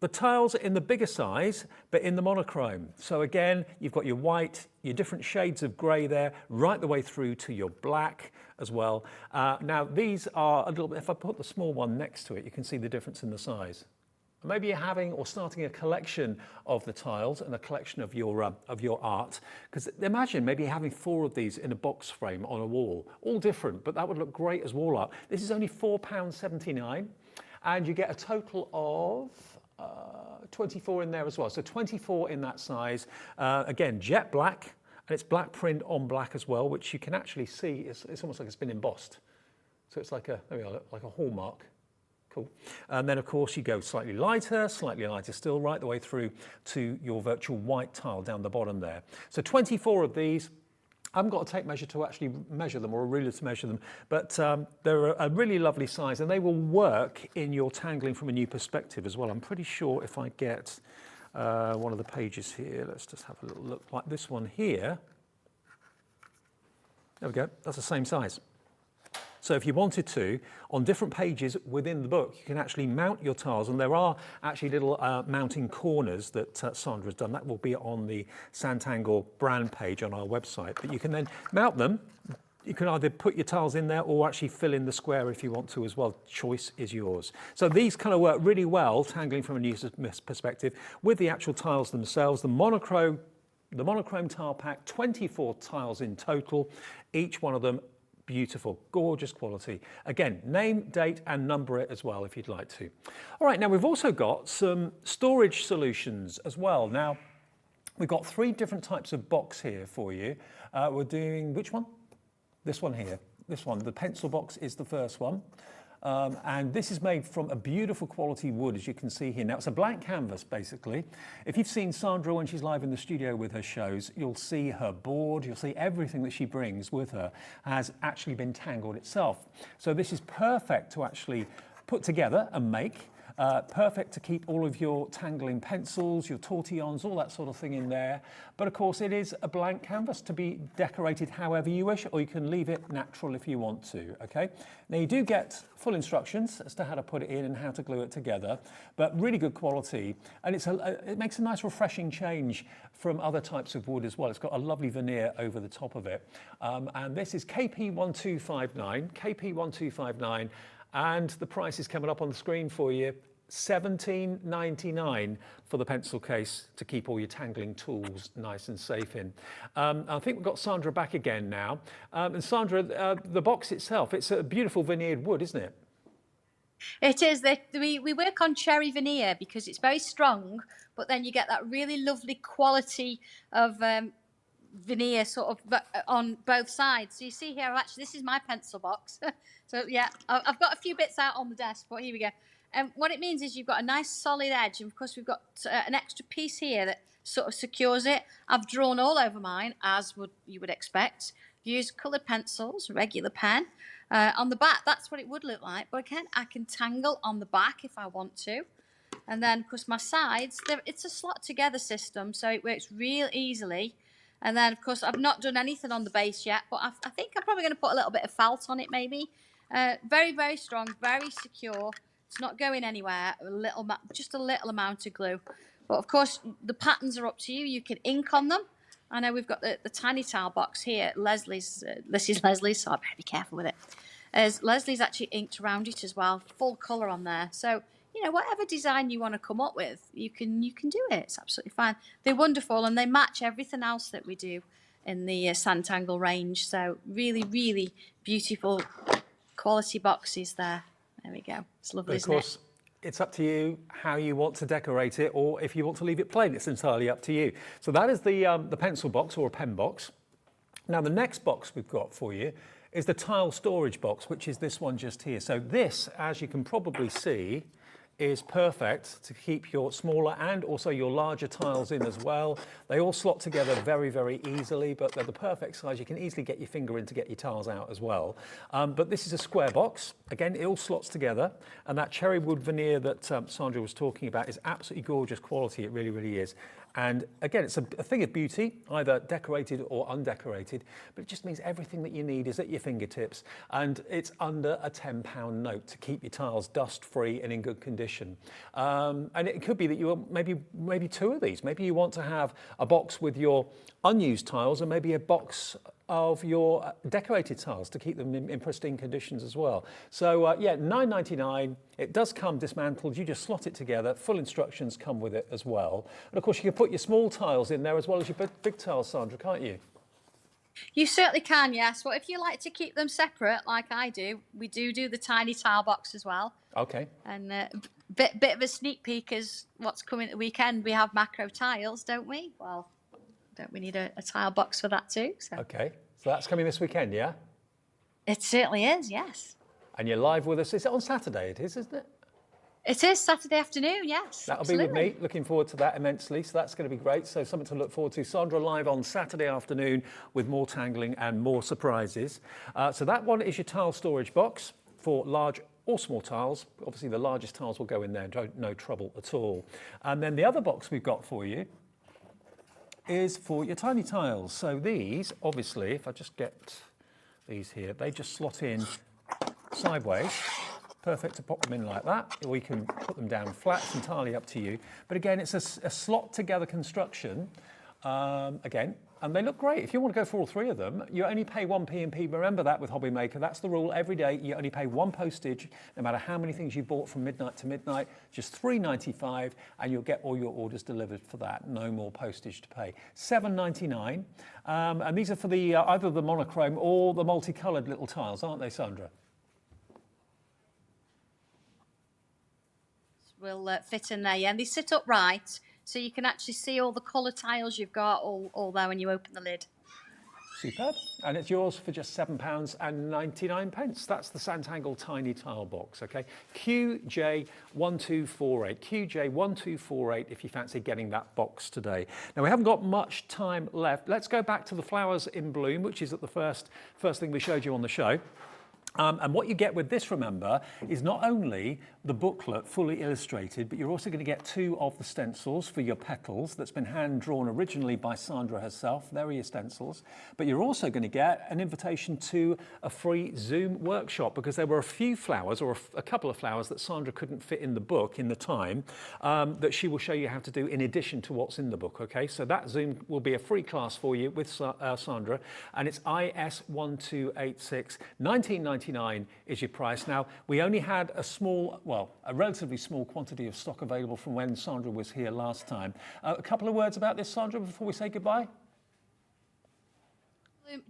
the tiles in the bigger size, but in the monochrome. So again, you've got your white, your different shades of grey there, right the way through to your black as well. Now these are a little bit, if I put the small one next to it, you can see the difference in the size. Maybe you're having or starting a collection of the tiles and a collection of your art, because imagine maybe having 4 of these in a box frame on a wall, all different, but that would look great as wall art. This is only £4.79, and you get a total of 24 in there as well. So 24 in that size. Again, jet black, and it's black print on black as well, which you can actually see. It's almost like it's been embossed. So it's like a, there we are, like a hallmark. Cool. And then of course you go slightly lighter still, right the way through to your virtual white tile down the bottom there. So 24 of these. I haven't got a tape measure to actually measure them, or a ruler to measure them, but they're a really lovely size, and they will work in your tangling from a new perspective as well. I'm pretty sure if I get one of the pages here, let's just have a little look, like this one here. There we go, that's the same size. So if you wanted to, on different pages within the book, you can actually mount your tiles, and there are actually little mounting corners that Sandra's done. That will be on the Sanntangle brand page on our website. But you can then mount them. You can either put your tiles in there or actually fill in the square if you want to as well. Choice is yours. So these kind of work really well, tangling from a user's perspective, with the actual tiles themselves. The monochrome tile pack, 24 tiles in total, each one of them beautiful, gorgeous quality. Again, name, date and number it as well if you'd like to. All right, now we've also got some storage solutions as well. Now, we've got 3 different types of box here for you. We're doing, which one? This one here, this one. The pencil box is the first one. And this is made from a beautiful quality wood, as you can see here. Now, it's a blank canvas, basically. If you've seen Sandra when she's live in the studio with her shows, you'll see her board, you'll see everything that she brings with her has actually been tangled itself. So this is perfect to actually put together and make. Perfect to keep all of your tangling pencils, your tortillons, all that sort of thing in there. But of course it is a blank canvas to be decorated however you wish, or you can leave it natural if you want to, okay? Now you do get full instructions as to how to put it in and how to glue it together, but really good quality. And it makes a nice refreshing change from other types of wood as well. It's got a lovely veneer over the top of it. And this is KP1259, and the price is coming up on the screen for you, £17.99 for the pencil case to keep all your tangling tools nice and safe in. I think we've got Sandra back again now. And Sandra, the box itself, it's a beautiful veneered wood, isn't it? It is. We work on cherry veneer because it's very strong, but then you get that really lovely quality of veneer sort of on both sides. So you see here, actually, this is my pencil box. So yeah, I've got a few bits out on the desk, but here we go. And what it means is you've got a nice solid edge, and of course we've got an extra piece here that sort of secures it. I've drawn all over mine, as you would expect. Use coloured pencils, regular pen. On the back, that's what it would look like. But again, I can tangle on the back if I want to. And then, of course, my sides, it's a slot together system, so it works real easily. And then, of course, I've not done anything on the base yet, but I think I'm probably going to put a little bit of felt on it, maybe. Very, very strong, very secure. It's not going anywhere. Just a little amount of glue. But, of course, the patterns are up to you. You can ink on them. I know we've got the tiny tile box here. Leslie's, this is Leslie's, so I better be careful with it. Leslie's actually inked around it as well, full colour on there. So, you know, whatever design you want to come up with, you can do it. It's absolutely fine. They're wonderful, and they match everything else that we do in the Sanntangle range. So really, really beautiful quality boxes there. There we go. It's lovely, isn't it? Of course, it's up to you how you want to decorate it, or if you want to leave it plain, it's entirely up to you. So that is the pencil box, or a pen box. Now the next box we've got for you is the tile storage box, which is this one just here. So this, as you can probably see, is perfect to keep your smaller and also your larger tiles in as well. They all slot together very, very easily, but they're the perfect size. You can easily get your finger in to get your tiles out as well. But this is a square box. Again, it all slots together. And that cherry wood veneer that Sandra was talking about is absolutely gorgeous quality. It really, really is. And again, it's a thing of beauty, either decorated or undecorated, but it just means everything that you need is at your fingertips. And it's under a £10 note to keep your tiles dust-free and in good condition. And it could be that you want maybe 2 of these. Maybe you want to have a box with your unused tiles and maybe a box of your decorated tiles to keep them in pristine conditions as well. So yeah, £9.99. It does come dismantled. You just slot it together. Full instructions come with it as well. And of course, you can put your small tiles in there as well as your big tiles, Sandra, can't you? You certainly can, yes. But if you like to keep them separate, like I do, we do the tiny tile box as well. Okay. And bit of a sneak peek is what's coming at the weekend. We have macro tiles, don't we? Well, don't we need a tile box for that too? So. Okay, so that's coming this weekend, yeah? It certainly is, yes. And you're live with us. Is it on Saturday? It is, isn't it? It is Saturday afternoon, yes. That'll absolutely. be with me. Looking forward to that immensely. So that's going to be great. So something to look forward to. Sandra live on Saturday afternoon with more tangling and more surprises. So that one is your tile storage box for large or small tiles. Obviously, the largest tiles will go in there. No trouble at all. And then the other box we've got for you is for your tiny tiles. So these, obviously, if I just get these here, they just slot in sideways. Perfect to pop them in like that, or you can put them down flat. It's entirely up to you. But again, it's a slot together construction, again, and they look great. If you want to go for all 3 of them, you only pay 1 P&P. Remember that with Hobby Maker. That's the rule every day. You only pay 1 postage, no matter how many things you bought from midnight to midnight, just £3.95, and you'll get all your orders delivered for that. No more postage to pay. £7.99, and these are for the either the monochrome or the multicoloured little tiles, aren't they, Sandra? Will fit in there, yeah. And they sit upright, so you can actually see all the colour tiles you've got all there when you open the lid. Superb. And it's yours for just £7.99. That's the Sanntangle tiny tile box, okay? QJ1248. QJ1248 if you fancy getting that box today. Now, we haven't got much time left. Let's go back to the flowers in bloom, which is at the first thing we showed you on the show. And what you get with this, remember, is not only the booklet fully illustrated, but you're also going to get 2 of the stencils for your petals that's been hand-drawn originally by Sandra herself. There are your stencils. But you're also going to get an invitation to a free Zoom workshop, because there were a few flowers, or a couple of flowers, that Sandra couldn't fit in the book in the time, that she will show you how to do in addition to what's in the book, okay? So that Zoom will be a free class for you with Sandra, and it's IS1286, $19.99 is your price. Now, we only had a relatively small quantity of stock available from when Sandra was here last time. A couple of words about this, Sandra, before we say goodbye?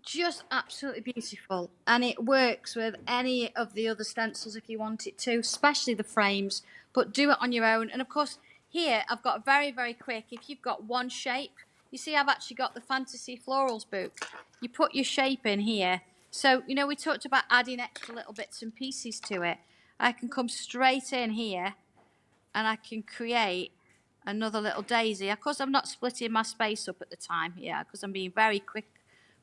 Just absolutely beautiful, and it works with any of the other stencils if you want it to, especially the frames, but do it on your own. And of course, here I've got very, very quick, if you've got one shape, you see I've actually got the Fantasy Florals book. You put your shape in here. So, you know, we talked about adding extra little bits and pieces to it. I can come straight in here and I can create another little daisy. Of course, I'm not splitting my space up at the time here because I'm being very quick.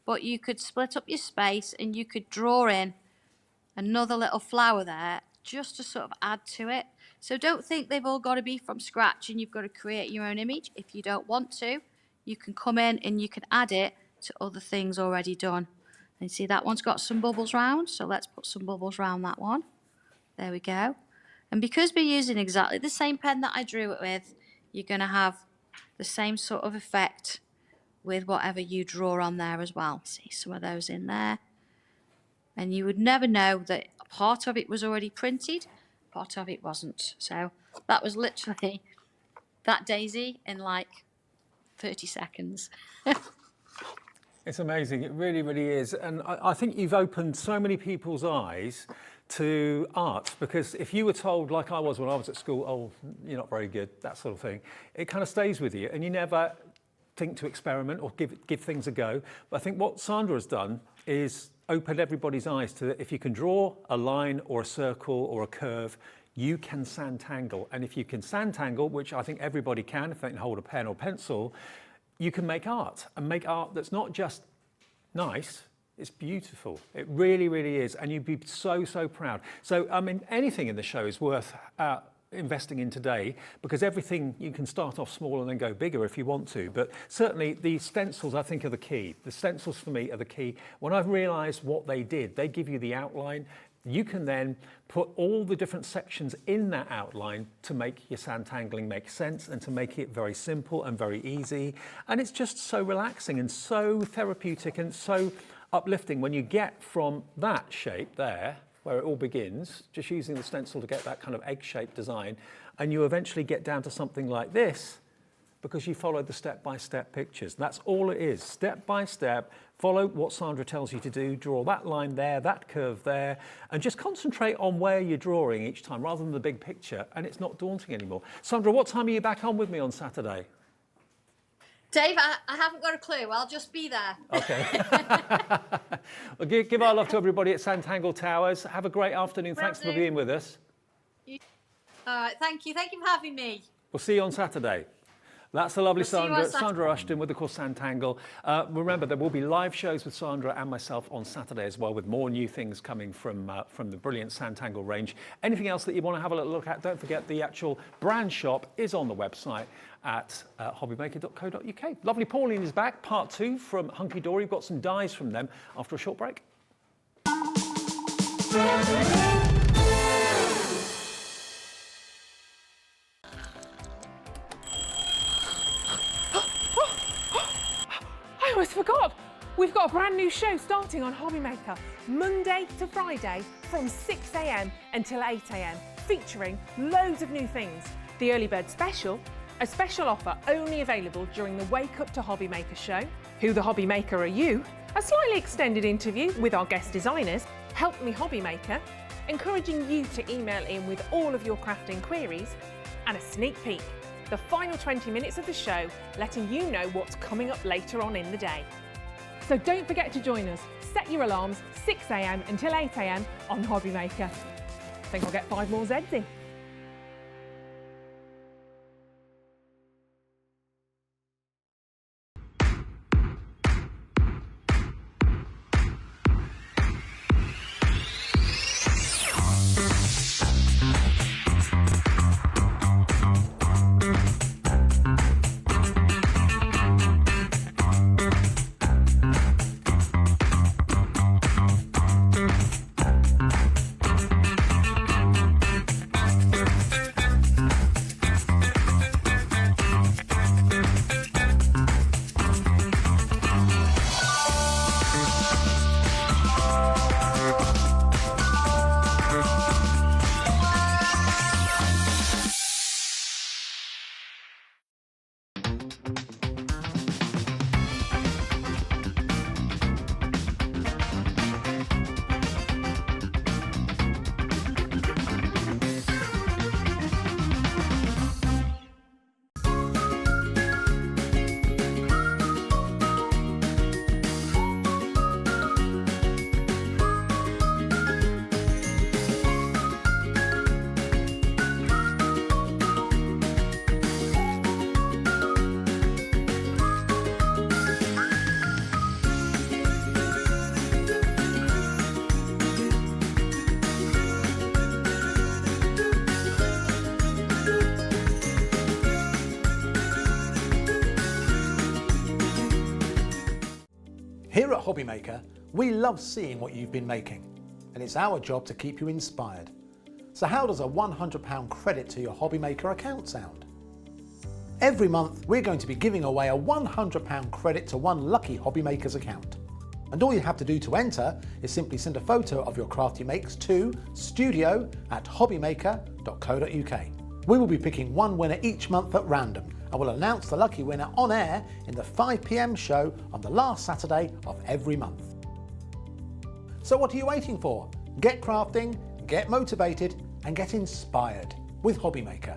But you could split up your space and you could draw in another little flower there just to sort of add to it. So don't think they've all got to be from scratch and you've got to create your own image. If you don't want to, you can come in and you can add it to other things already done. And see, that one's got some bubbles round, so let's put some bubbles round that one. There we go. And because we're using exactly the same pen that I drew it with, you're going to have the same sort of effect with whatever you draw on there as well. See some of those in there. And you would never know that part of it was already printed, part of it wasn't. So that was literally that daisy in like 30 seconds. It's amazing. It really, really is. And I think you've opened so many people's eyes to art, because if you were told, like I was when I was at school, oh, you're not very good, that sort of thing, it kind of stays with you and you never think to experiment or give things a go. But I think what Sandra has done is opened everybody's eyes to, if you can draw a line or a circle or a curve, you can sanntangle. And if you can sanntangle, which I think everybody can, if they can hold a pen or pencil, you can make art, and make art that's not just nice, it's beautiful. It really, really is. And you'd be so, so proud. So, I mean, anything in the show is worth investing in today, because everything, you can start off small and then go bigger if you want to. But certainly the stencils, I think, are the key. The stencils for me are the key. When I've realized what they did, they give you the outline. You can then put all the different sections in that outline to make your santangling make sense and to make it very simple and very easy. And it's just so relaxing and so therapeutic and so uplifting when you get from that shape there, where it all begins, just using the stencil to get that kind of egg-shaped design, and you eventually get down to something like this because you followed the step-by-step pictures. That's all it is, step by step. Follow what Sandra tells you to do, draw that line there, that curve there, and just concentrate on where you're drawing each time rather than the big picture, and it's not daunting anymore. Sandra, what time are you back on with me on Saturday? Dave, I haven't got a clue. I'll just be there. Okay. Well, give our love to everybody at Sanntangle Towers. Have a great afternoon. Thanks for being with us. All right, thank you. Thank you for having me. We'll see you on Saturday. That's the lovely We'll Sandra Ashton with, of course, Sanntangle. Remember, there will be live shows with Sandra and myself on Saturday as well, with more new things coming from the brilliant Sanntangle range. Anything else that you want to have a little look at, don't forget the actual brand shop is on the website at hobbymaker.co.uk. Lovely Pauline is back, part 2 from Hunkydory. We've got some dies from them after a short break. I almost forgot. We've got a brand new show starting on Hobbymaker, Monday to Friday from 6 a.m. until 8 a.m, featuring loads of new things. The Early Bird Special, a special offer only available during the Wake Up to Hobbymaker show. Who the Hobbymaker Are You? A slightly extended interview with our guest designers, Help Me Hobbymaker, encouraging you to email in with all of your crafting queries, and a sneak peek, the final 20 minutes of the show, letting you know what's coming up later on in the day. So don't forget to join us. Set your alarms 6 a.m. until 8 a.m. on Hobbymaker. I think I'll get 5 more Zeds in. Here at Hobbymaker, we love seeing what you've been making, and it's our job to keep you inspired. So how does a £100 credit to your Hobbymaker account sound? Every month, we're going to be giving away a £100 credit to one lucky Hobbymaker's account. And all you have to do to enter is simply send a photo of your craft you makes to studio@hobbymaker.co.uk. We will be picking one winner each month at random, and we'll announce the lucky winner on air in the 5 p.m. show on the last Saturday of every month. So what are you waiting for? Get crafting, get motivated, and get inspired with Hobbymaker.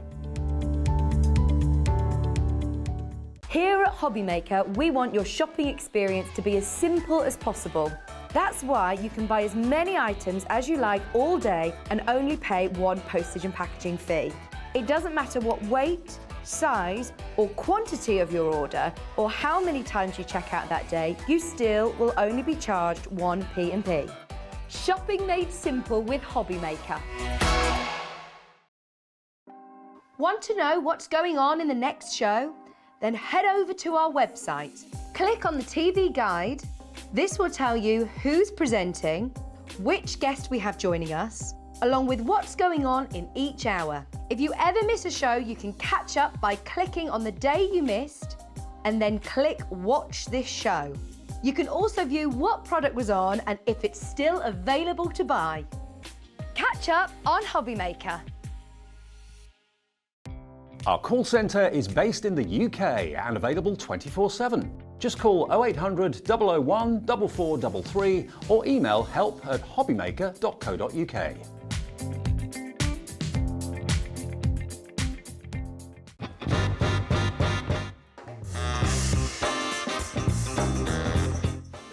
Here at Hobbymaker, we want your shopping experience to be as simple as possible. That's why you can buy as many items as you like all day and only pay one postage and packaging fee. It doesn't matter what weight, size or quantity of your order or how many times you check out that day, you still will only be charged one P&P. Shopping made simple with Hobbymaker. Want to know what's going on in the next show? Then head over to our website. Click on the TV guide. This will tell you who's presenting, which guest we have joining us, along with what's going on in each hour. If you ever miss a show, you can catch up by clicking on the day you missed and then click Watch This Show. You can also view what product was on and if it's still available to buy. Catch up on Hobbymaker. Our call centre is based in the UK and available 24/7. Just call 0800 001 4433 or email help@hobbymaker.co.uk.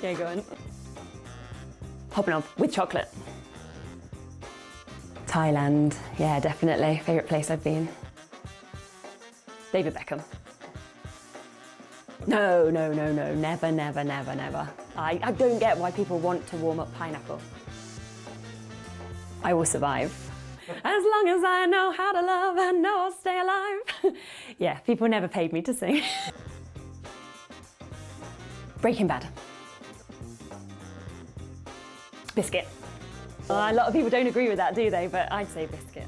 Yeah, go on. Hopping up with chocolate. Thailand, yeah, definitely. Favourite place I've been. David Beckham. No, never. I don't get why people want to warm up pineapple. I will survive. As long as I know how to love, I know I'll stay alive. Yeah, people never paid me to sing. Breaking Bad. Biscuit. A lot of people don't agree with that, do they? But I'd say biscuit.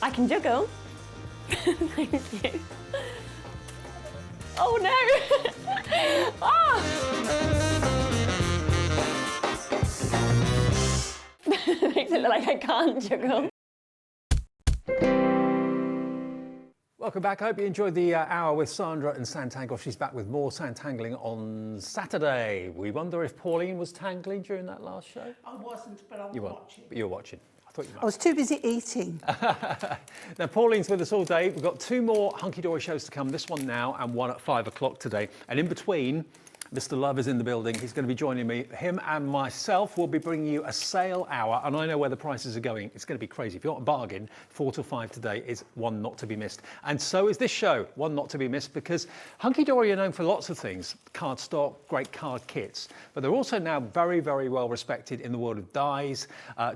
I can juggle. Thank you. Oh no! Oh! Makes it look like I can't juggle. Welcome back. I hope you enjoyed the hour with Sandra and Sanntangle. She's back with more Santangling on Saturday. We wonder if Pauline was tangling during that last show. I wasn't, but I was watching. But you were watching. I thought you might. I was too busy eating. Now, Pauline's with us all day. We've got 2 more Hunkydory shows to come, this one now and one at 5 o'clock today. And in between, Mr. Love is in the building. He's going to be joining me. Him and myself will be bringing you a sale hour, and I know where the prices are going. It's going to be crazy. If you want a bargain, 4 till 5 today is one not to be missed. And so is this show, one not to be missed, because Hunkydory are known for lots of things. Cardstock, great card kits, but they're also now very, very well respected in the world of dies,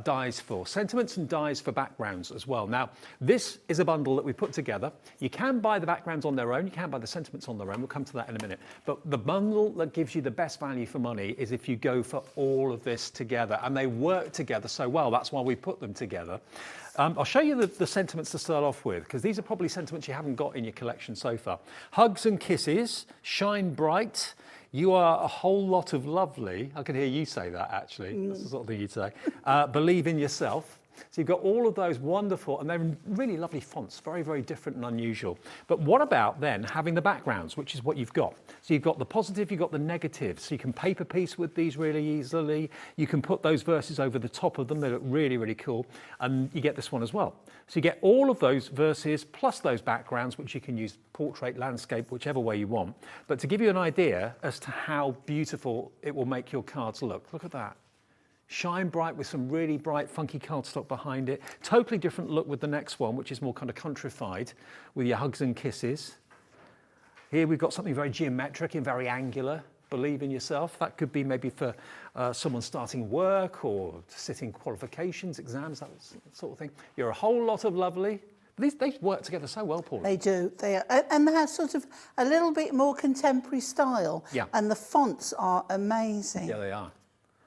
dies for sentiments and dies for backgrounds as well. Now, this is a bundle that we put together. You can buy the backgrounds on their own. You can buy the sentiments on their own. We'll come to that in a minute. But the bundle that gives you the best value for money is if you go for all of this together, and they work together so well. That's why we put them together. I'll show you the sentiments to start off with, because these are probably sentiments you haven't got in your collection so far. Hugs and kisses, shine bright, you are a whole lot of lovely. I can hear you say that, actually. That's the sort of thing you'd say. Believe in yourself. So you've got all of those wonderful, and they're really lovely fonts, very, very different and unusual. But what about then having the backgrounds, which is what you've got? So you've got the positive, you've got the negative. So you can paper piece with these really easily. You can put those verses over the top of them. They look really, really cool. And you get this one as well. So you get all of those verses plus those backgrounds, which you can use portrait, landscape, whichever way you want. But to give you an idea as to how beautiful it will make your cards look at that. Shine bright with some really bright, funky cardstock behind it. Totally different look with the next one, which is more kind of countrified with your hugs and kisses. Here we've got something very geometric and very angular. Believe in yourself. That could be maybe for someone starting work or sitting qualifications, exams, that sort of thing. You're a whole lot of lovely. They work together so well, Paul. They do. They are, and they have sort of a little bit more contemporary style. Yeah. And the fonts are amazing. Yeah, they are.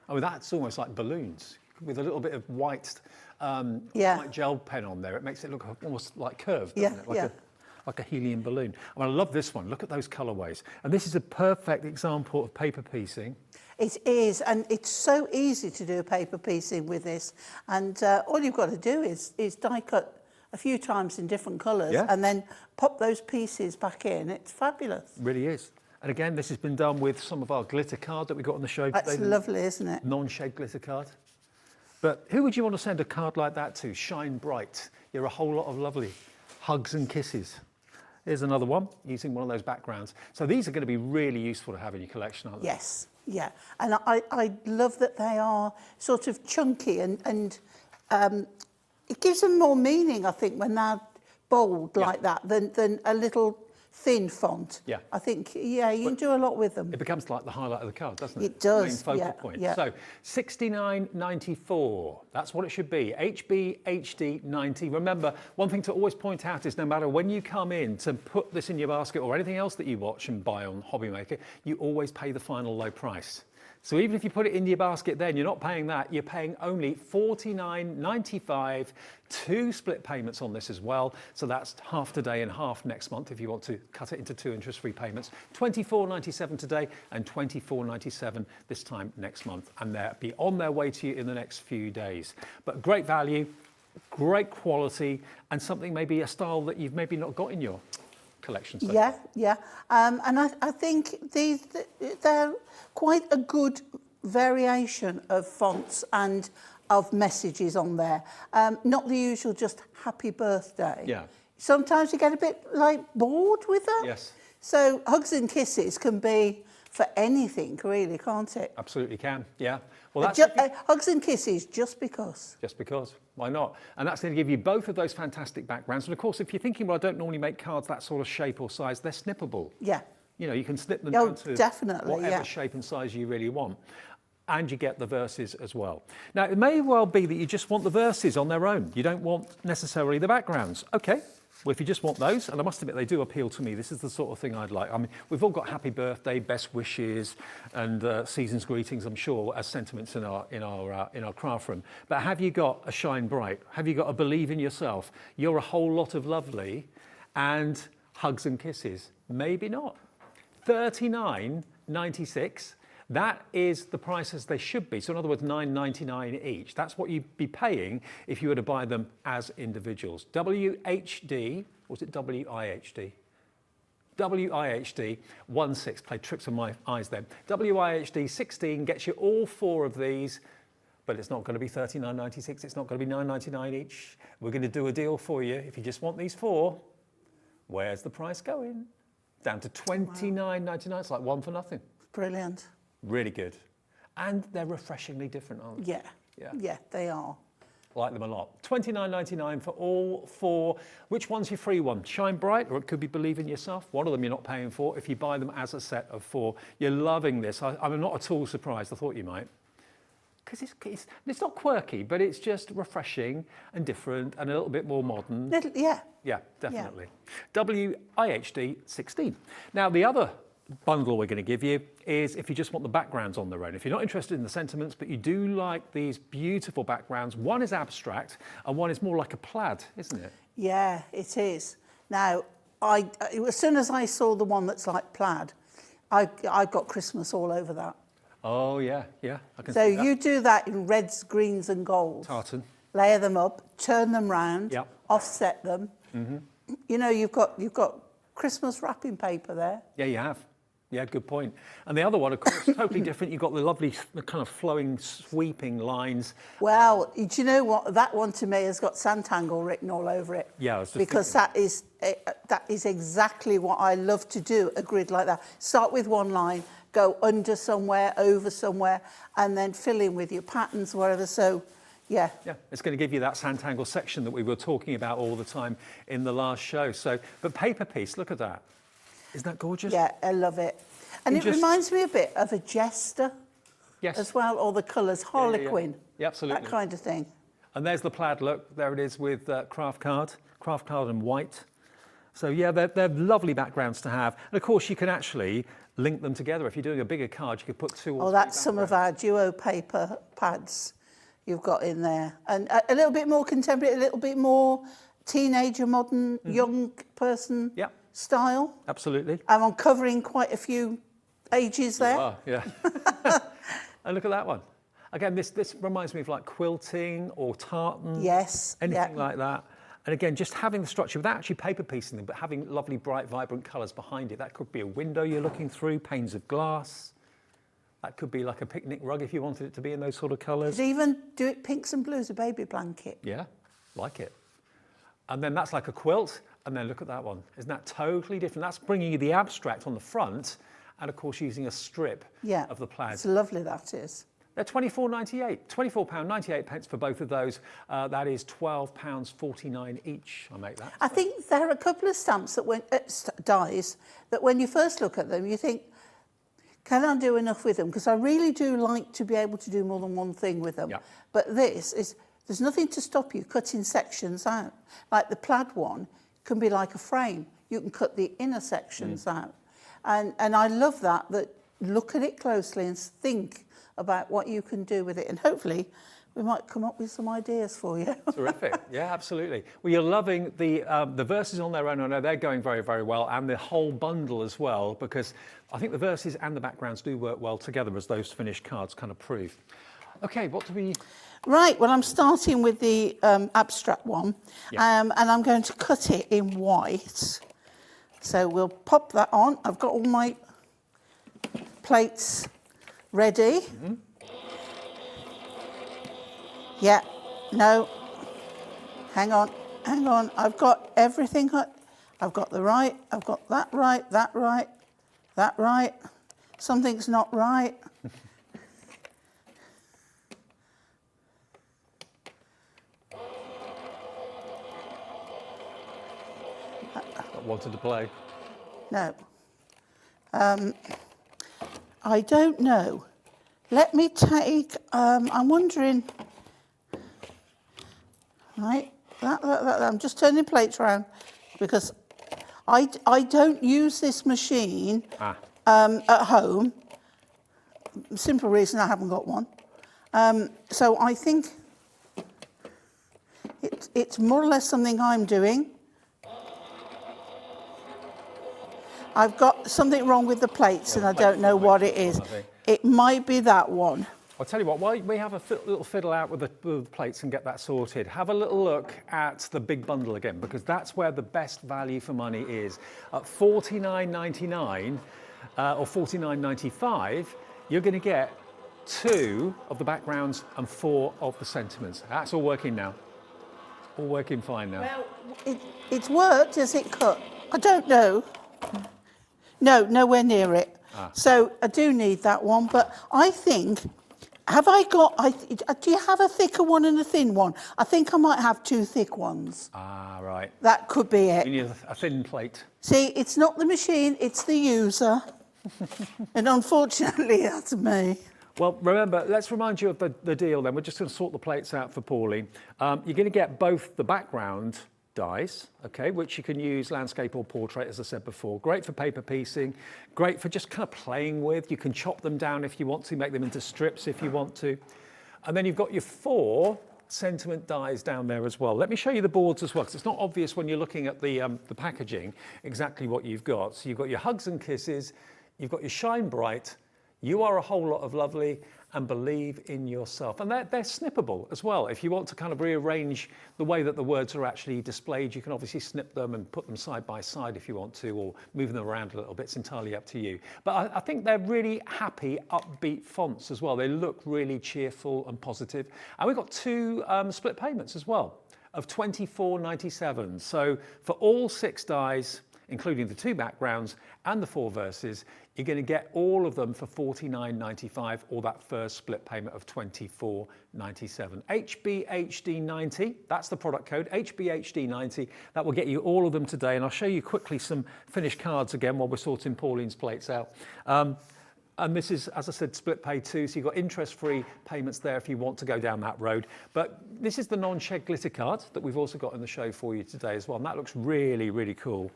Oh, that's almost like balloons with a little bit of white, white gel pen on there. It makes it look almost like curved, doesn't it? Like a helium balloon. I love this one. Look at those colourways. And this is a perfect example of paper piecing. It is, and it's so easy to do a paper piecing with this. And all you've got to do is die cut a few times in different colours and then pop those pieces back in. It's fabulous. It really is. And again, this has been done with some of our glitter card that we got on the show today. That's lovely, isn't it? Non-shade glitter card. But who would you want to send a card like that to? Shine bright. You're a whole lot of lovely. Hugs and kisses. Here's another one using one of those backgrounds. So these are going to be really useful to have in your collection, aren't they? Yes, yeah. And I love that they are sort of chunky and it gives them more meaning, I think, when they're bold like that than a little thin font. Yeah. I think, you can do a lot with them. It becomes like the highlight of the card, doesn't it? It does, Main focal point. yeah. So $69.94, that's what it should be. HB HD 90. Remember, one thing to always point out is no matter when you come in to put this in your basket or anything else that you watch and buy on Hobbymaker, you always pay the final low price. So even if you put it in your basket then, you're not paying that, you're paying only $49.95, 2 split payments on this as well. So that's half today and half next month if you want to cut it into 2 interest-free payments. $24.97 today and $24.97 this time next month. And they'll be on their way to you in the next few days. But great value, great quality, and something maybe a style that you've maybe not got in your collection. So. Yeah. And I think they're quite a good variation of fonts and of messages on there. Not the usual just happy birthday. Yeah. Sometimes you get a bit like bored with them. Yes. So hugs and kisses can be for anything, really, can't it? Absolutely can, yeah. Well, that's hugs and kisses just because. Just because, why not? And that's going to give you both of those fantastic backgrounds. And of course, if you're thinking, well, I don't normally make cards that sort of shape or size, they're snippable. Yeah. You know, you can snip them down to definitely, whatever shape and size you really want. And you get the verses as well. Now, it may well be that you just want the verses on their own. You don't want necessarily the backgrounds. Okay. Well, if you just want those, and I must admit they do appeal to me, this is the sort of thing I'd like. I mean, we've all got happy birthday, best wishes, and season's greetings, I'm sure, as sentiments in our craft room. But have you got a shine bright? Have you got a believe in yourself? You're a whole lot of lovely, and hugs and kisses? Maybe not. $39.96. That is the price as they should be. So in other words, $9.99 each. That's what you'd be paying if you were to buy them as individuals. WHD, or was it WIHD? WIHD 16, played tricks on my eyes then. WIHD 16 gets you all 4 of these, but it's not going to be $39.96. It's not going to be $9.99 each. We're going to do a deal for you. If you just want these 4, where's the price going? Down to $29.99. It's like 1 for nothing. Brilliant. Really good. And they're refreshingly different, aren't they? Yeah, they are. Like them a lot. $29.99 for all 4. Which one's your free one? Shine Bright, or it could be Believe in Yourself. One of them you're not paying for. If you buy them as a set of 4, you're loving this. I'm not at all surprised. I thought you might. Because it's not quirky, but it's just refreshing and different and a little bit more modern. Yeah, definitely. Yeah. WIHD 16. Now, the other bundle we're going to give you is if you just want the backgrounds on their own. If you're not interested in the sentiments, but you do like these beautiful backgrounds, one is abstract and one is more like a plaid, isn't it? Yeah, it is. Now, as soon as I saw the one that's like plaid, I got Christmas all over that. Oh, yeah, I can see that. So you do that in reds, greens and golds. Tartan. Layer them up, turn them round, offset them. Mm-hmm. You know, you've got Christmas wrapping paper there. Yeah, you have. Yeah, good point. And the other one, of course, totally different. You've got the lovely kind of flowing, sweeping lines. Well, do you know what? That one to me has got Sanntangle written all over it. Yeah, I was just because that is exactly what I love to do, a grid like that. Start with one line, go under somewhere, over somewhere, and then fill in with your patterns, whatever. So, yeah. Yeah, it's going to give you that Sanntangle section that we were talking about all the time in the last show. So, but paper piece, look at that. Isn't that gorgeous? Yeah, I love it. And it reminds me a bit of a jester as well, or the colours, harlequin. Yeah, absolutely. That kind of thing. And there's the plaid look. There it is with craft card and white. So yeah, they're lovely backgrounds to have. And of course, you can actually link them together. If you're doing a bigger card, you could put 2 or 3 Oh, that's some of our duo paper pads you've got in there. And a little bit more contemporary, a little bit more teenager, modern, young person style. Absolutely. And I'm covering quite a few ages there. You are, yeah. And look at that one. Again, this reminds me of like quilting or tartan. Yes. Anything like that. And again, just having the structure without actually paper piecing them, but having lovely, bright, vibrant colours behind it. That could be a window you're looking through, panes of glass. That could be like a picnic rug if you wanted it to be in those sort of colours. Could even do it pinks and blues, a baby blanket. Yeah, like it. And then that's like a quilt. And then look at that one. Isn't that totally different? That's bringing you the abstract on the front and, of course, using a strip of the plaid. It's lovely, that is. They're £24.98, £24.98 for both of those. That is £12.49 each. I make that. I think there are a couple of stamps that dies that when you first look at them, you think, can I do enough with them? Because I really do like to be able to do more than one thing with them. Yeah. But there's nothing to stop you cutting sections out. Like the plaid one can be like a frame. You can cut the inner sections out. And I love that look at it closely and think about what you can do with it. And hopefully we might come up with some ideas for you. Terrific. Yeah, absolutely. Well, you're loving the verses on their own. I know they're going very, very well, and the whole bundle as well, because I think the verses and the backgrounds do work well together, as those finished cards kind of prove. Okay, what do we... Right, well, I'm starting with the abstract one, and I'm going to cut it in white. So we'll pop that on. I've got all my plates ready. Yeah, no, hang on. I've got everything. I've got the right, I've got that right, that right, that right. Something's not right. Wanted to play? No. I don't know. Let me take, I'm wondering, right, I'm just turning plates around because I don't use this machine at home. Simple reason, I haven't got one. So I think it's more or less something I'm doing. I've got something wrong with the plates and I don't know what it is. It might be that one. I'll tell you what, while we have a little fiddle out with the plates and get that sorted, have a little look at the big bundle again, because that's where the best value for money is. At $49.99 or $49.95, you're going to get 2 of the backgrounds and 4 of the sentiments. That's all working now. All working fine now. Well, it's worked. Has it cut? I don't know. No, nowhere near it. So I do need that one, but I think, do you have a thicker one and a thin one? I think I might have 2 thick ones. Ah, right. That could be it. You need a thin plate. See, it's not the machine, it's the user. And unfortunately, that's me. Well, remember, let's remind you of the deal then. We're just going to sort the plates out for Pauline. You're going to get both the background dies, okay, which you can use landscape or portrait, as I said before. Great for paper piecing, great for just kind of playing with. You can chop them down if you want to, make them into strips if you want to. And then you've got your 4 sentiment dies down there as well. Let me show you the boards as well, because it's not obvious when you're looking at the packaging exactly what you've got. So you've got your Hugs and Kisses, you've got your Shine Bright, You Are a Whole Lot of Lovely, and Believe in Yourself. And they're snippable as well. If you want to kind of rearrange the way that the words are actually displayed, you can obviously snip them and put them side by side if you want to, or move them around a little bit. It's entirely up to you. But I think they're really happy, upbeat fonts as well. They look really cheerful and positive. And we've got 2 split payments as well of £24.97. So for all 6 dies, including the 2 backgrounds and the 4 verses, you're going to get all of them for £49.95, or that first split payment of £24.97. HBHD90, that's the product code, HBHD90. That will get you all of them today, and I'll show you quickly some finished cards again while we're sorting Pauline's plates out. And this is, as I said, split pay too, so you've got interest-free payments there if you want to go down that road. But this is the non-shed glitter card that we've also got in the show for you today as well, and that looks really, really cool.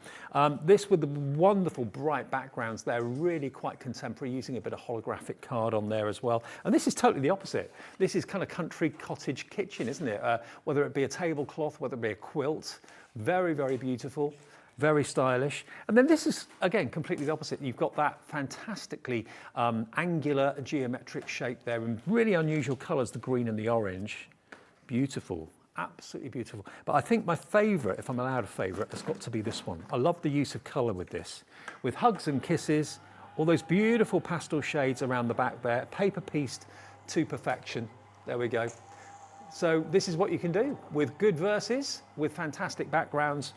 This with the wonderful bright backgrounds there, really quite contemporary, using a bit of holographic card on there as well. And this is totally the opposite. This is kind of country cottage kitchen, isn't it? Whether it be a tablecloth, whether it be a quilt, very, very beautiful. Very stylish. And then this is, again, completely the opposite. You've got that fantastically angular geometric shape there in really unusual colours, the green and the orange. Beautiful, absolutely beautiful. But I think my favourite, if I'm allowed a favourite, has got to be this one. I love the use of colour with this. With Hugs and Kisses, all those beautiful pastel shades around the back there, paper pieced to perfection. There we go. So this is what you can do with good verses, with fantastic backgrounds.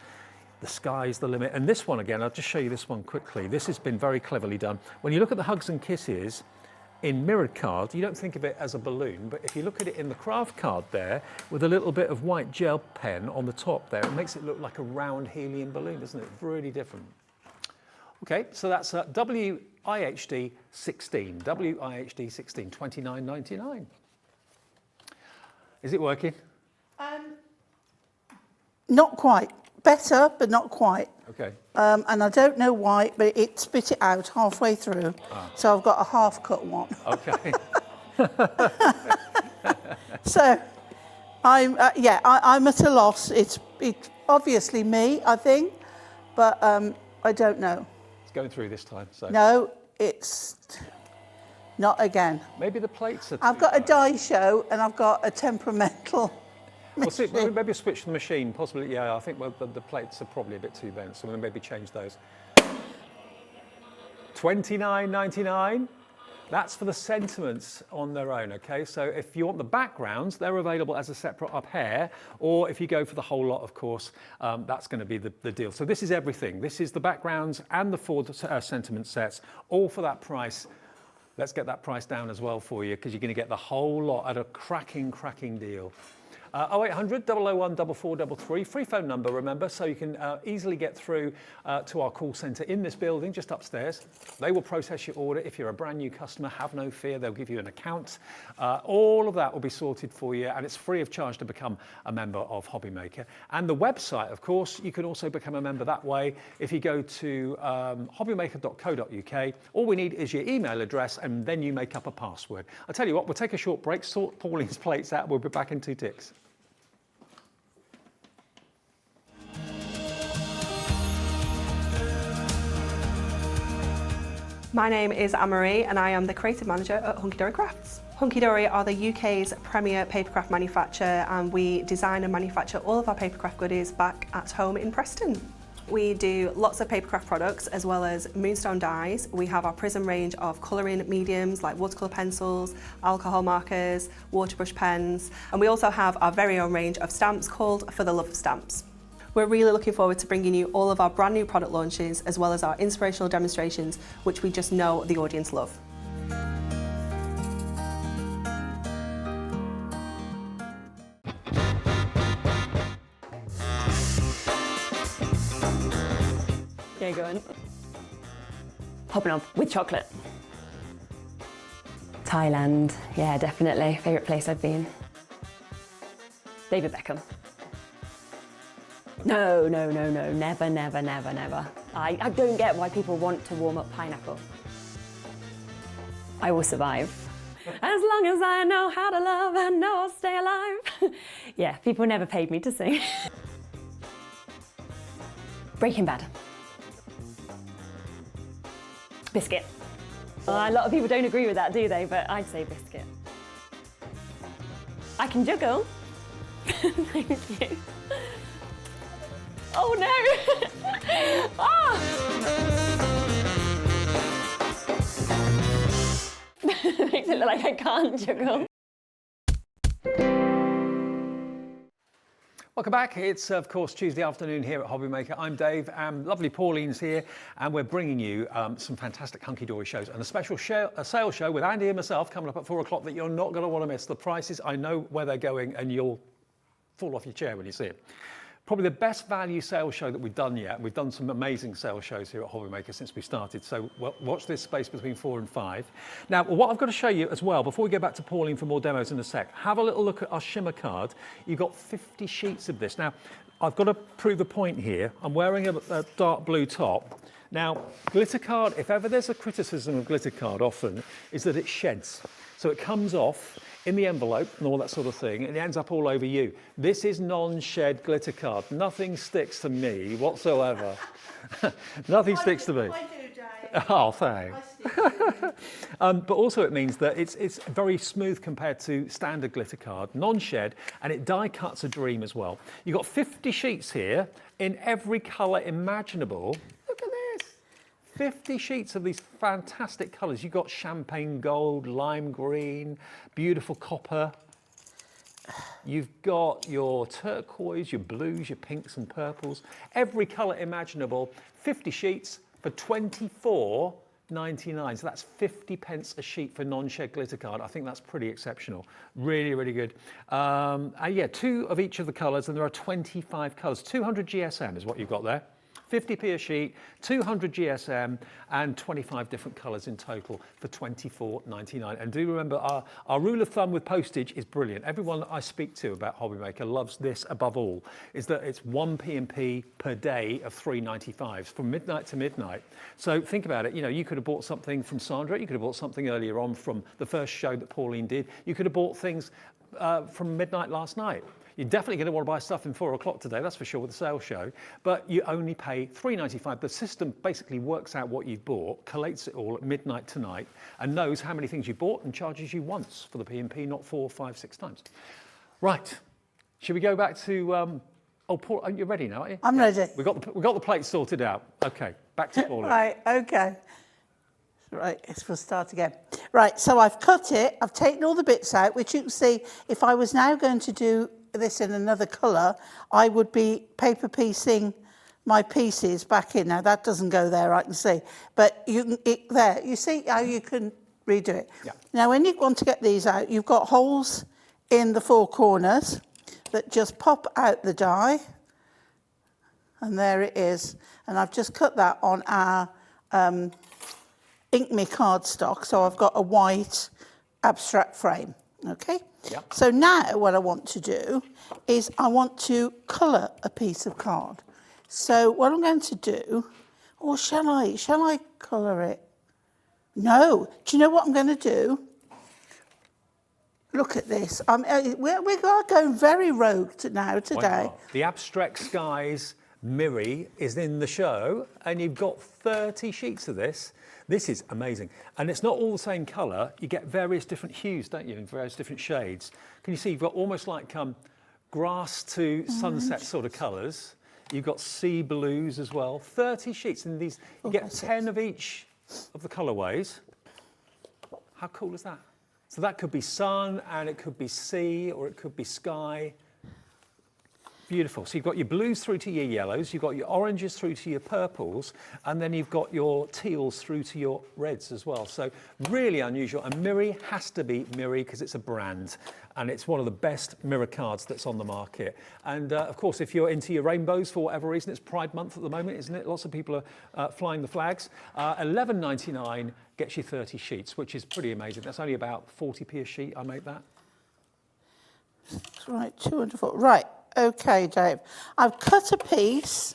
the sky's the limit. And this one again, I'll just show you this one quickly. This has been very cleverly done. When you look at the hugs and kisses in mirrored card, you don't think of it as a balloon, but if you look at it in the craft card there, with a little bit of white gel pen on the top there, it makes it look like a round helium balloon, doesn't it? Really different. Okay, so that's WIHD 16, WIHD 16, $29.99. Is it working? Not quite. Better, but not quite. Okay. And I don't know why, but it spit it out halfway through. So I've got a half-cut one. Okay. So I'm at a loss. It's obviously me, I think, but I don't know. It's going through this time. So No, it's not again. maybe the plates are. I've got a die show and I've got a temperamental. Well, see, maybe switch the machine. Possibly, yeah. I think the plates are probably a bit too bent, so we'll maybe change those. $29.99. That's for the sentiments on their own, okay? So if you want the backgrounds, they're available as a separate up here, or if you go for the whole lot, of course, that's going to be the deal. So this is everything. This is the backgrounds and the 4 sentiment sets, all for that price. Let's get that price down as well for you, because you're going to get the whole lot at a cracking deal. 0800 001 4433, free phone number, remember, so you can easily get through to our call centre in this building, just upstairs. They will process your order. If you're a brand new customer, have no fear, they'll give you an account. All of that will be sorted for you, and it's free of charge to become a member of Hobbymaker. And the website, of course, you can also become a member that way. If you go to hobbymaker.co.uk, all we need is your email address, and then you make up a password. I'll tell you what, we'll take a short break, sort Pauline's plates out, we'll be back in 2 ticks. My name is Anne-Marie and I am the creative manager at Hunkydory Crafts. Hunkydory are the UK's premier papercraft manufacturer, and we design and manufacture all of our papercraft goodies back at home in Preston. We do lots of papercraft products as well as moonstone dyes. We have our prism range of colouring mediums like watercolour pencils, alcohol markers, waterbrush pens, and we also have our very own range of stamps called For the Love of Stamps. We're really looking forward to bringing you all of our brand new product launches as well as our inspirational demonstrations, which we just know the audience love. Yeah, go on. Hopping up with chocolate. Thailand, yeah, definitely. Favourite place I've been. David Beckham. No, never. I don't get why people want to warm up pineapple. I will survive. As long as I know how to love, I know I'll stay alive. Yeah, people never paid me to sing. Breaking Bad. Biscuit. A lot of people don't agree with that, do they? But I'd say biscuit. I can juggle. Thank you. Oh no! Ah! Makes it look like I can't juggle. Welcome back. It's, of course, Tuesday afternoon here at Hobbymaker. I'm Dave, and lovely Pauline's here, and we're bringing you some fantastic Hunkydory shows and a special sale show with Andy and myself coming up at 4 o'clock that you're not going to want to miss. The prices, I know where they're going, and you'll fall off your chair when you see it. Probably the best value sales show that we've done yet. We've done some amazing sales shows here at Hobbymaker since we started, so watch this space between 4 and 5. Now, what I've got to show you as well, before we go back to Pauline for more demos in a sec, have a little look at our shimmer card. You've got 50 sheets of this. Now, I've got to prove a point here. I'm wearing a dark blue top. Now, glitter card, if ever there's a criticism of glitter card often, is that it sheds. So it comes off in the envelope and all that sort of thing, and it ends up all over you. This is non-shed glitter card. Nothing sticks to me whatsoever. Nothing sticks to me. I do, Dave. Oh, thanks. But also it means that it's very smooth compared to standard glitter card, non-shed, and it die cuts a dream as well. You've got 50 sheets here in every colour imaginable. Look at this. 50 sheets of these fantastic colours. You've got champagne gold, lime green, beautiful copper. You've got your turquoise, your blues, your pinks and purples, every colour imaginable. 50 sheets for £24.99. So that's 50 pence a sheet for non-shed glitter card. I think that's pretty exceptional. Really, really good. And yeah, 2 of each of the colours, and there are 25 colours. 200 GSM is what you've got there. 50p a sheet, 200 GSM, and 25 different colours in total for £24.99. And do remember, our rule of thumb with postage is brilliant. Everyone that I speak to about Hobbymaker loves this above all, is that it's 1 P&P per day of £3.95 from midnight to midnight. So think about it, you know, you could have bought something from Sandra, you could have bought something earlier on from the first show that Pauline did, you could have bought things from midnight last night. You're definitely going to want to buy stuff in 4 o'clock today, that's for sure, with the sale show, but you only pay £3.95. The system basically works out what you've bought, collates it all at midnight tonight, and knows how many things you bought and charges you once for the P&P, not 4, 5, 6 times. Right, should we go back to, oh, Paul, are you ready now, are you? I'm ready. We got the plate sorted out. Okay, back to Paul. Right, okay. Right, we'll start again. Right, so I've cut it, I've taken all the bits out, which you can see, if I was now going to do this in another colour, I would be paper piecing my pieces back in. Now that doesn't go there, I can see, but you can, there, you see how you can redo it. Yeah. Now when you want to get these out, you've got holes in the 4 corners that just pop out the die, and there it is. And I've just cut that on our Ink Me cardstock, so I've got a white abstract frame, okay? Yep. So now what I want to do is I want to colour a piece of card. So what I'm going to do, or shall I colour it? No, do you know what I'm going to do? Look at this. We are going very rogue now today. Wow. The Abstract Skies Miri is in the show, and you've got 30 sheets of this. This is amazing. And it's not all the same colour. You get various different hues, don't you, in various different shades. Can you see you've got almost like grass to sunset sort of colours. You've got sea blues as well. 30 sheets in these. You get 10 of each of the colourways. How cool is that? So that could be sun, and it could be sea, or it could be sky. Beautiful. So you've got your blues through to your yellows, you've got your oranges through to your purples, and then you've got your teals through to your reds as well. So really unusual. And Miri has to be Miri because it's a brand, and it's one of the best mirror cards that's on the market. And of course, if you're into your rainbows for whatever reason, it's Pride Month at the moment, isn't it? Lots of people are flying the flags. $11.99 gets you 30 sheets, which is pretty amazing. That's only about 40p a sheet. I make that. Right, 204. Right. Okay, Dave. I've cut a piece,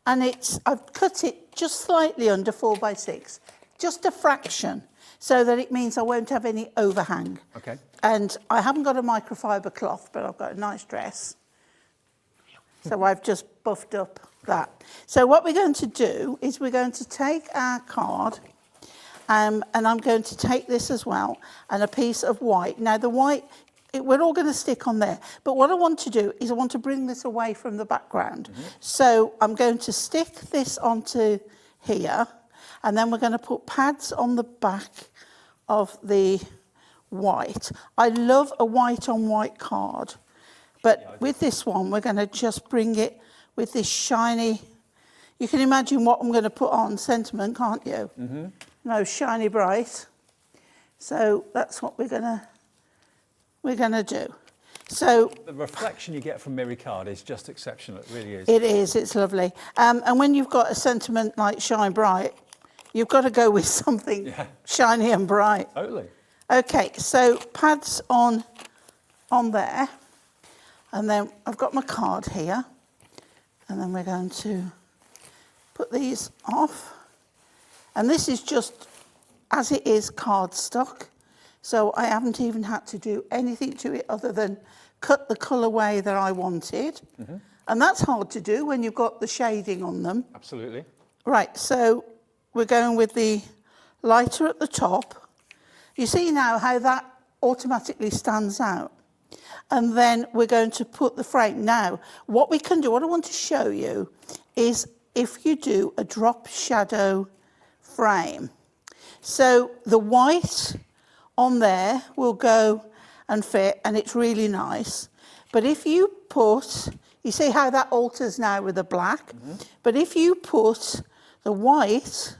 and I've cut it just slightly under 4 by 6, just a fraction, so that it means I won't have any overhang. Okay. And I haven't got a microfiber cloth, but I've got a nice dress. So I've just buffed up that. So what we're going to do is we're going to take our card, and I'm going to take this as well, and a piece of white. Now the white, we're all going to stick on there. But what I want to do is I want to bring this away from the background. Mm-hmm. So I'm going to stick this onto here, and then we're going to put pads on the back of the white. I love a white on white card, but with this one, we're going to just bring it with this shiny, you can imagine what I'm going to put on, sentiment, can't you? Mm-hmm. No, shiny bright. So that's what we're going to do. So the reflection you get from Miri card is just exceptional. It really is. It is. It's lovely. And when you've got a sentiment like shine bright, you've got to go with something shiny and bright. Totally. Okay. So pads on there, and then I've got my card here, and then we're going to put these off. And this is just as it is cardstock. So I haven't even had to do anything to it other than cut the colourway that I wanted. Mm-hmm. And that's hard to do when you've got the shading on them. Absolutely. Right, so we're going with the lighter at the top. You see now how that automatically stands out. And then we're going to put the frame. Now, what we can do, what I want to show you is if you do a drop shadow frame. So the white on there will go and fit, and it's really nice. But if you put, you see how that alters now with the black? But if you put the white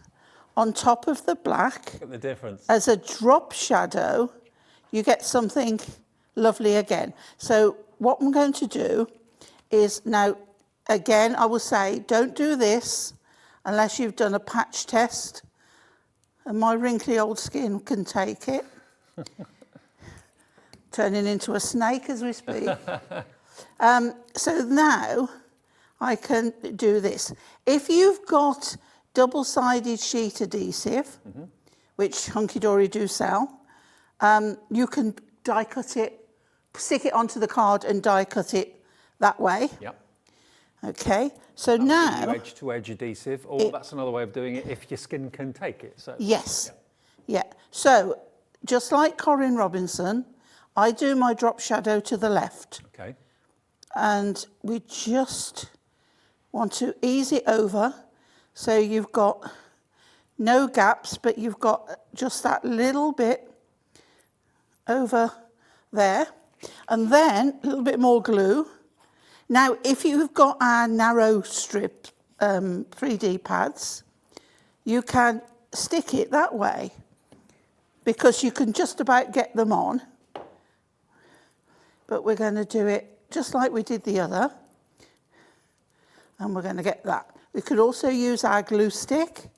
on top of the black, Look at the difference. as a drop shadow, you get something lovely again. So what I'm going to do is now, again, I will say, don't do this unless you've done a patch test, and my wrinkly old skin can take it. Turning into a snake as we speak. So now I can do this. If you've got double-sided sheet adhesive, which Hunkydory do sell, you can die cut it, stick it onto the card and die cut it that way. Yep. Okay, so now... Edge-to-edge adhesive, or that's another way of doing it if your skin can take it. So. Yes, yeah. So, just like Corinne Robinson, I do my drop shadow to the left. Okay. And we just want to ease it over so you've got no gaps, but you've got just that little bit over there. And then a little bit more glue. Now, if you've got our narrow strip 3D pads, you can stick it that way because you can just about get them on. But we're going to do it just like we did the other. And we're going to get that. We could also use our glue stick.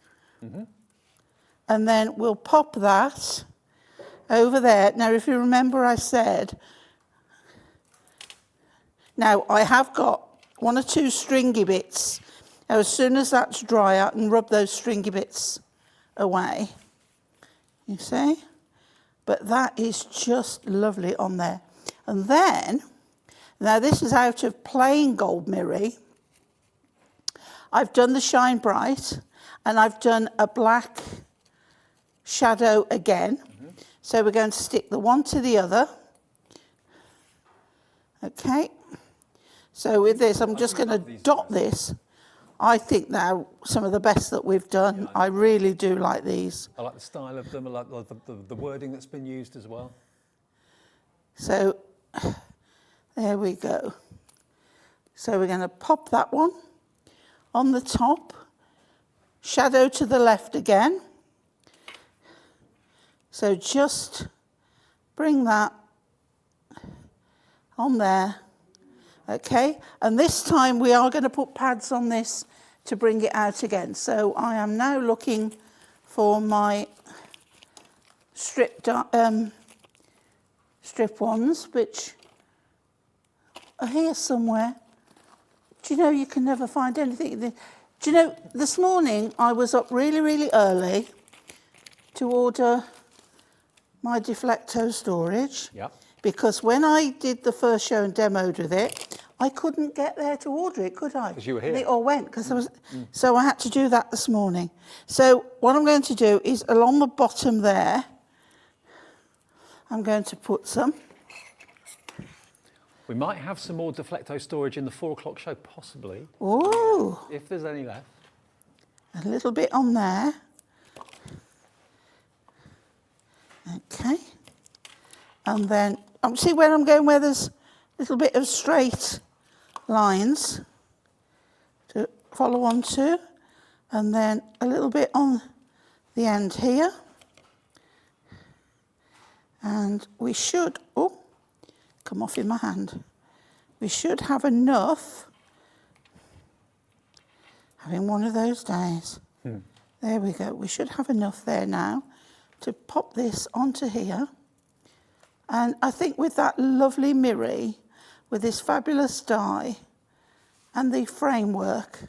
And then we'll pop that over there. Now, if you remember, I said, now I have got 1 or 2 stringy bits. Now, as soon as that's dry, I can rub those stringy bits away. You see? But that is just lovely on there. And then, now this is out of plain Gold Mirror. I've done the Shine Bright, and I've done a black shadow again. So we're going to stick the one to the other. Okay. So with this, I'm just going to dot this. I think they're some of the best that we've done. I really do like these. I like the style of them. I like the wording that's been used as well. So there we go. So we're going to pop that one on the top, shadow to the left again. So just bring that on there, okay? And this time we are going to put pads on this to bring it out again. So I am now looking for my strip ones, which are here somewhere. Do you know you can never find anything? Do you know, this morning I was up really, really early to order my Deflecto storage. Yep. Because when I did the first show and demoed with it, I couldn't get there to order it, could I? Because you were here. And it all went, because I was... So I had to do that this morning. So what I'm going to do is along the bottom there, I'm going to put some. We might have some more Deflecto storage in the 4 o'clock show, possibly. Oh, If there's any left. a little bit on there. Okay. And then, see where I'm going, where there's a little bit of straight lines to follow on to. And then a little bit on the end here. And we should, oh, come off in my hand. We should have enough, having one of those days. There we go. We should have enough there now to pop this onto here. And I think with that lovely mirror, with this fabulous die and the framework,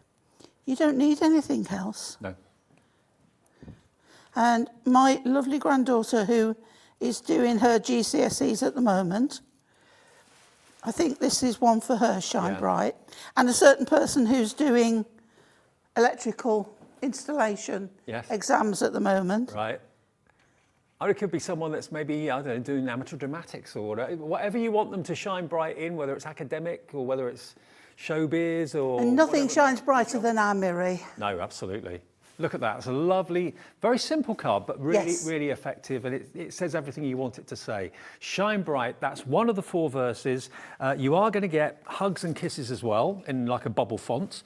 you don't need anything else. No. And my lovely granddaughter, who is doing her GCSEs at the moment, I think this is one for her, Shine Bright. And a certain person who's doing electrical installation exams at the moment. Right. Or it could be someone that's maybe, I don't know, doing amateur dramatics or whatever you want them to shine bright in, whether it's academic or whether it's showbiz or... And nothing whatever. shines brighter than our mirror. No, absolutely. Look at that. It's a lovely, very simple card, but really, Yes. really effective. And it says everything you want it to say. Shine bright. That's one of the 4 verses. You are going to get hugs and kisses as well in like a bubble font.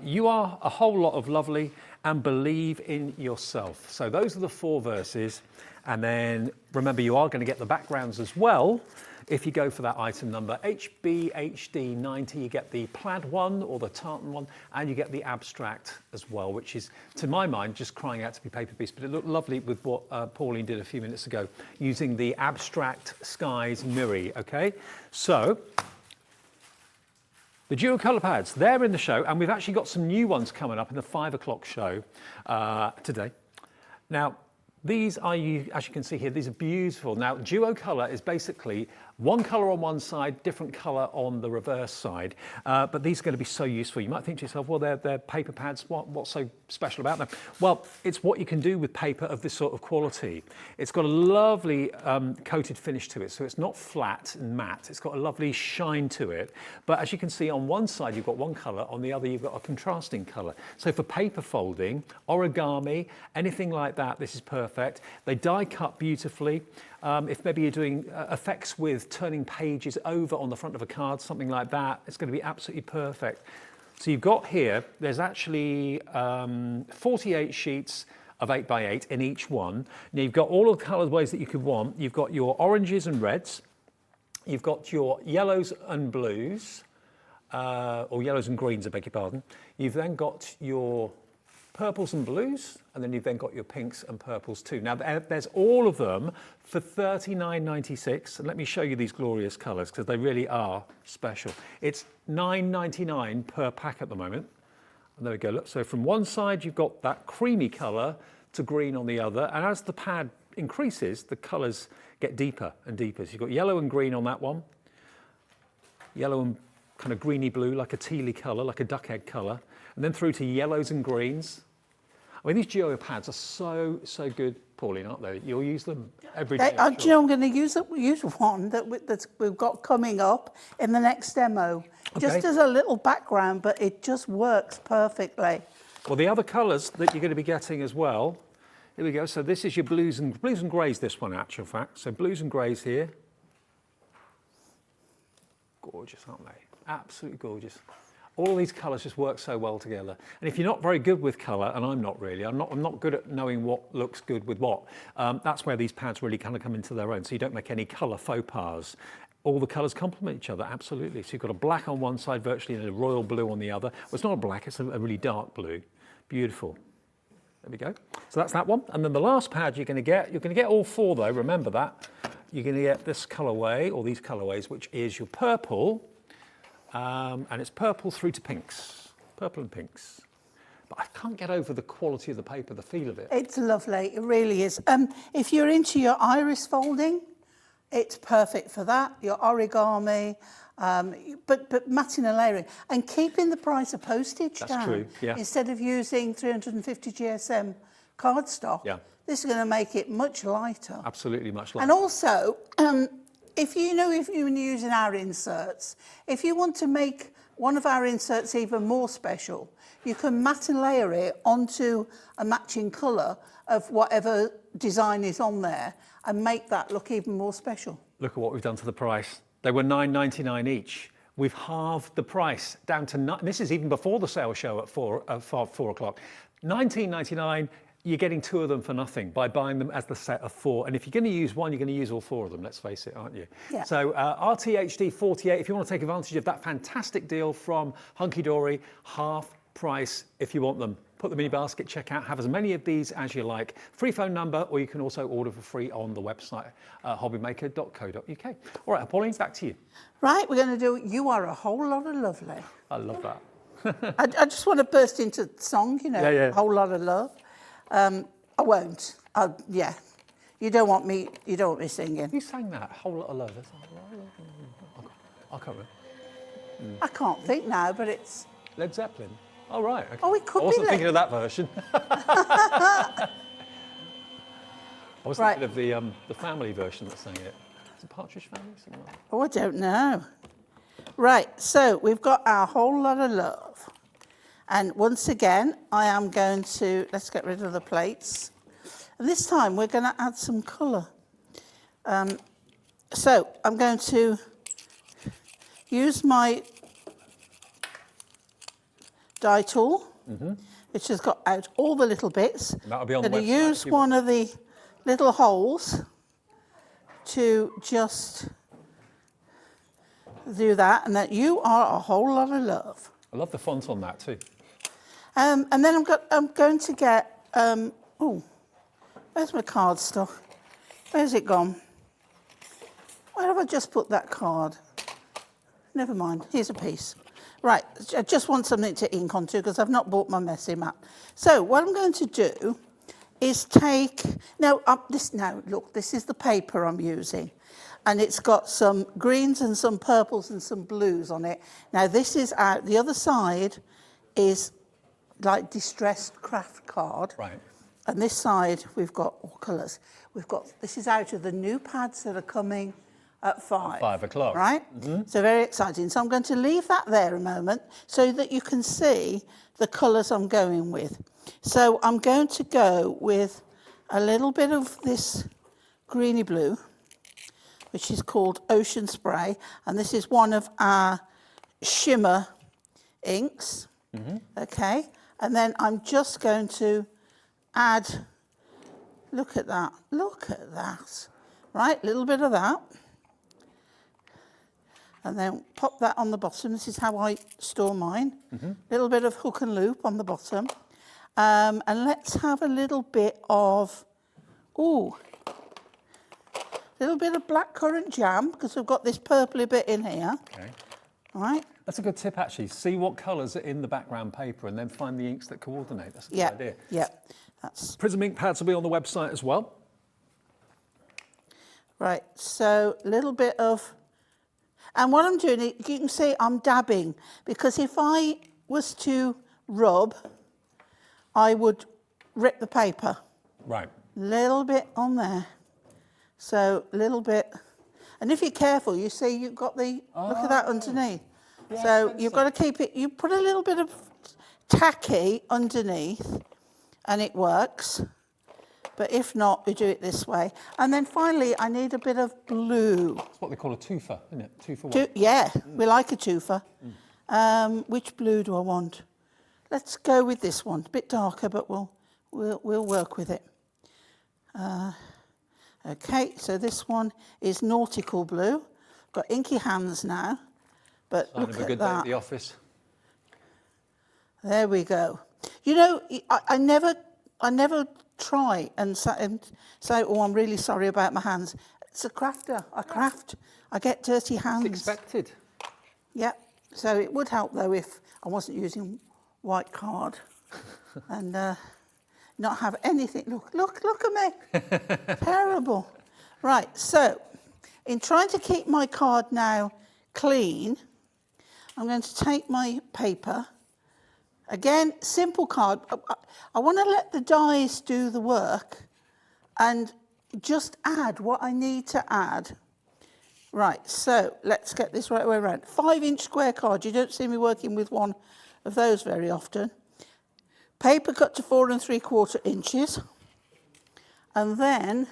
You are a whole lot of lovely and believe in yourself. So those are the 4 verses. And then remember, you are going to get the backgrounds as well. If you go for that item number HBHD90, you get the plaid one or the tartan one, and you get the abstract as well, which is, to my mind, just crying out to be paper beast. But it looked lovely with what Pauline did a few minutes ago, using the abstract skies mirror. Okay, so the dual colour pads, they're in the show, and we've actually got some new ones coming up in the 5 o'clock show today. Now, these are, as you can see here, these are beautiful. Now, duo colour is basically one colour on one side, different colour on the reverse side. But these are going to be so useful. You might think to yourself, well, they're paper pads. What's so special about them? Well, it's what you can do with paper of this sort of quality. It's got a lovely coated finish to it. So it's not flat and matte. It's got a lovely shine to it. But as you can see, on one side, you've got one colour. On the other, you've got a contrasting colour. So for paper folding, origami, anything like that, this is perfect. They die cut beautifully. If maybe you're doing effects with turning pages over on the front of a card, something like that, it's going to be absolutely perfect. So you've got here, there's actually 48 sheets of 8x8 in each one. Now you've got all of the colour ways that you could want. You've got your oranges and reds. You've got your yellows and blues, or yellows and greens, I beg your pardon. You've then got your purples and blues, and then you've then got your pinks and purples too. Now there's all of them for $39.96, and let me show you these glorious colours because they really are special. It's $9.99 per pack at the moment. And there we go, look, so from one side you've got that creamy colour to green on the other, and as the pad increases, the colours get deeper and deeper. So you've got yellow and green on that one, yellow and kind of greeny blue, like a tealy colour, like a duck egg colour, and then through to yellows and greens. I mean, these Geo pads are so good, Pauline, aren't they? You'll use them every day. Do you know, I'm going to use one that we've got coming up in the next demo. Okay. Just as a little background, but it just works perfectly. Well, the other colours that you're going to be getting as well, here we go. So this is your blues and greys, this one, in actual fact. So blues and greys here. Gorgeous, aren't they? Absolutely gorgeous. All of these colours just work so well together. And if you're not very good with colour, and I'm not really, I'm not good at knowing what looks good with what, that's where these pads really kind of come into their own. So you don't make any colour faux pas. All the colours complement each other, absolutely. So you've got a black on one side virtually and a royal blue on the other. Well, it's not a black, it's a really dark blue. Beautiful. There we go. So that's that one. And then the last pad you're going to get all 4 though, remember that. You're going to get this colourway, or these colourways, which is your purple, and it's purple through to pinks, purple and pinks. But I can't get over the quality of the paper, the feel of it. It's lovely, it really is. If you're into your iris folding, it's perfect for that, your origami, but matting and layering. And keeping the price of postage down. That's true, yeah. Instead of using 350 GSM cardstock, Yeah. this is going to make it much lighter. Absolutely much lighter. And also, if you're using our inserts, if you want to make one of our inserts even more special, you can mat and layer it onto a matching colour of whatever design is on there and make that look even more special. Look at what we've done to the price. They were $9.99 each. We've halved the price down to, this is even before the sale show at 4 o'clock. $19.99. You're getting 2 of them for nothing by buying them as the set of 4. And if you're going to use one, you're going to use all 4 of them, let's face it, aren't you? Yeah. So RTHD 48, if you want to take advantage of that fantastic deal from Hunkydory, half price if you want them. Put them in your basket, check out, have as many of these as you like. Free phone number, or you can also order for free on the website, hobbymaker.co.uk. All right, Pauline, back to you. Right, we're going to do You Are a Whole Lot of Lovely. I love that. I just want to burst into the song, you know, Yeah. A Whole Lot of Love. I won't. Yeah. You don't want me singing. Who sang that? A Whole Lot of Love. I can't remember. I can't think now, but it's... Led Zeppelin. Oh, right. Okay. Oh, it could be I wasn't Led- thinking of that version. I was Right. thinking of the family version that sang it. Is it Partridge Family? Something like that. Oh, I don't know. Right, so we've got Our Whole Lot of Love. And once again, I am going to, let's get rid of the plates. And this time we're going to add some colour. So I'm going to use my die tool, which has got out all the little bits. And that'll be on the I'm going to website use one of the little holes to just do that, and that you are a whole lot of love. I love the font on that too. And then I'm going to get, oh, where's my card stuff? Where's it gone? Where have I just put that card? Never mind, here's a piece. Right, I just want something to ink onto because I've not bought my messy mat. So what I'm going to do is take, now look, this is the paper I'm using. And it's got some greens and some purples and some blues on it. Now this is out, the other side is like distressed craft card. Right. And this side we've got all colours. This is out of the new pads that are coming at 5. 5 o'clock. Right? So very exciting. So I'm going to leave that there a moment so that you can see the colours I'm going with. So I'm going to go with a little bit of this greeny blue, which is called Ocean Spray. And this is one of our shimmer inks. Okay. And then I'm just going to add, look at that, right, a little bit of that, and then pop that on the bottom. This is how I store mine, little bit of hook and loop on the bottom, and let's have a little bit of, little bit of blackcurrant jam, because we've got this purpley bit in here. Okay. All right. That's a good tip, actually. See what colours are in the background paper and then find the inks that coordinate. That's a good idea. Yeah. Prism ink pads will be on the website as well. Right, so a little bit of, and what I'm doing, you can see I'm dabbing, because if I was to rub, I would rip the paper. Right. Little bit on there. So a little bit, and if you're careful, you see you've got the, look at that underneath. Yeah, so you've got to keep it, you put a little bit of tacky underneath and it works. But if not, we do it this way. And then finally, I need a bit of blue. It's what they call a twofer, isn't it? Two for one. Yeah, we like a twofer. Which blue do I want? Let's go with this one. A bit darker, but we'll work with it. Okay, so this one is nautical blue. Got inky hands now, but Sign look of a at good day that. at the office. There we go. You know, I never try and say, oh, I'm really sorry about my hands. It's a crafter. I craft. I get dirty hands. It's expected. Yeah. So it would help though if I wasn't using white card and not have anything. Look at me. Terrible. Right. So in trying to keep my card now clean, I'm going to take my paper. Again, simple card. I want to let the dies do the work and just add what I need to add. Right, so let's get this right way around. 5-inch square card. You don't see me working with one of those very often. Paper cut to 4 3/4 inches. And then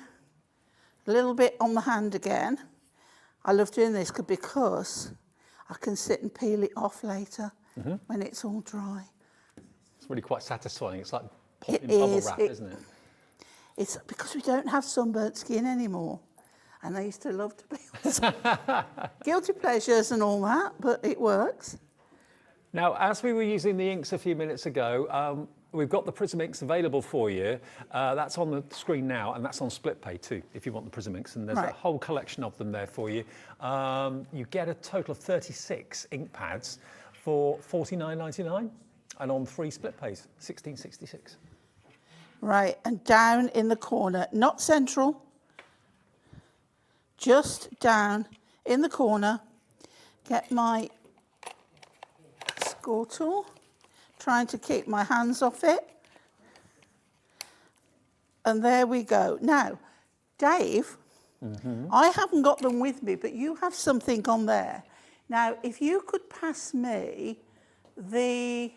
a little bit on the hand again. I love doing this because I can sit and peel it off later when it's all dry. It's really quite satisfying. It's like popping bubble wrap, isn't it? It's because we don't have sunburnt skin anymore. And I used to love to be guilty pleasures and all that, but it works. Now, as we were using the inks a few minutes ago, we've got the Prism inks available for you. That's on the screen now, and that's on split pay too, if you want the Prism inks. And there's a whole collection of them there for you. You get a total of 36 ink pads for $49.99, and on 3 split pays, $16.66. Right, and down in the corner, not central, just down in the corner, get my score tool, trying to keep my hands off it. And there we go. Now, Dave, I haven't got them with me, but you have something on there. Now, if you could pass me the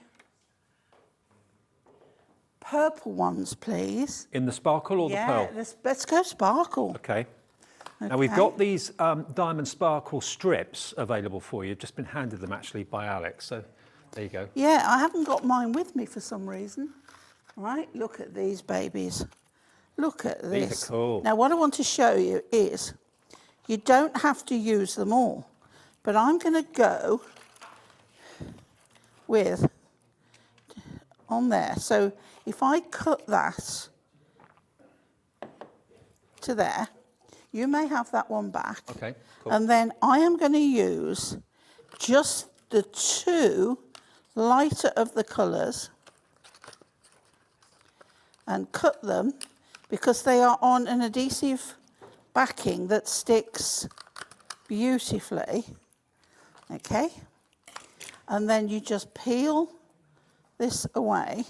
purple ones, please. In the sparkle or the pearl? Yeah, let's go sparkle. Okay. Now we've got these diamond sparkle strips available for you. Just been handed them actually by Alex, so there you go. Yeah, I haven't got mine with me for some reason. Right, look at these babies. Look at this. These are cool. Now what I want to show you is, you don't have to use them all, but I'm going to go with on there. So if I cut that to there, you may have that one back. Okay, cool. And then I am going to use just the two lighter of the colours and cut them, because they are on an adhesive backing that sticks beautifully. Okay. And then you just peel this away.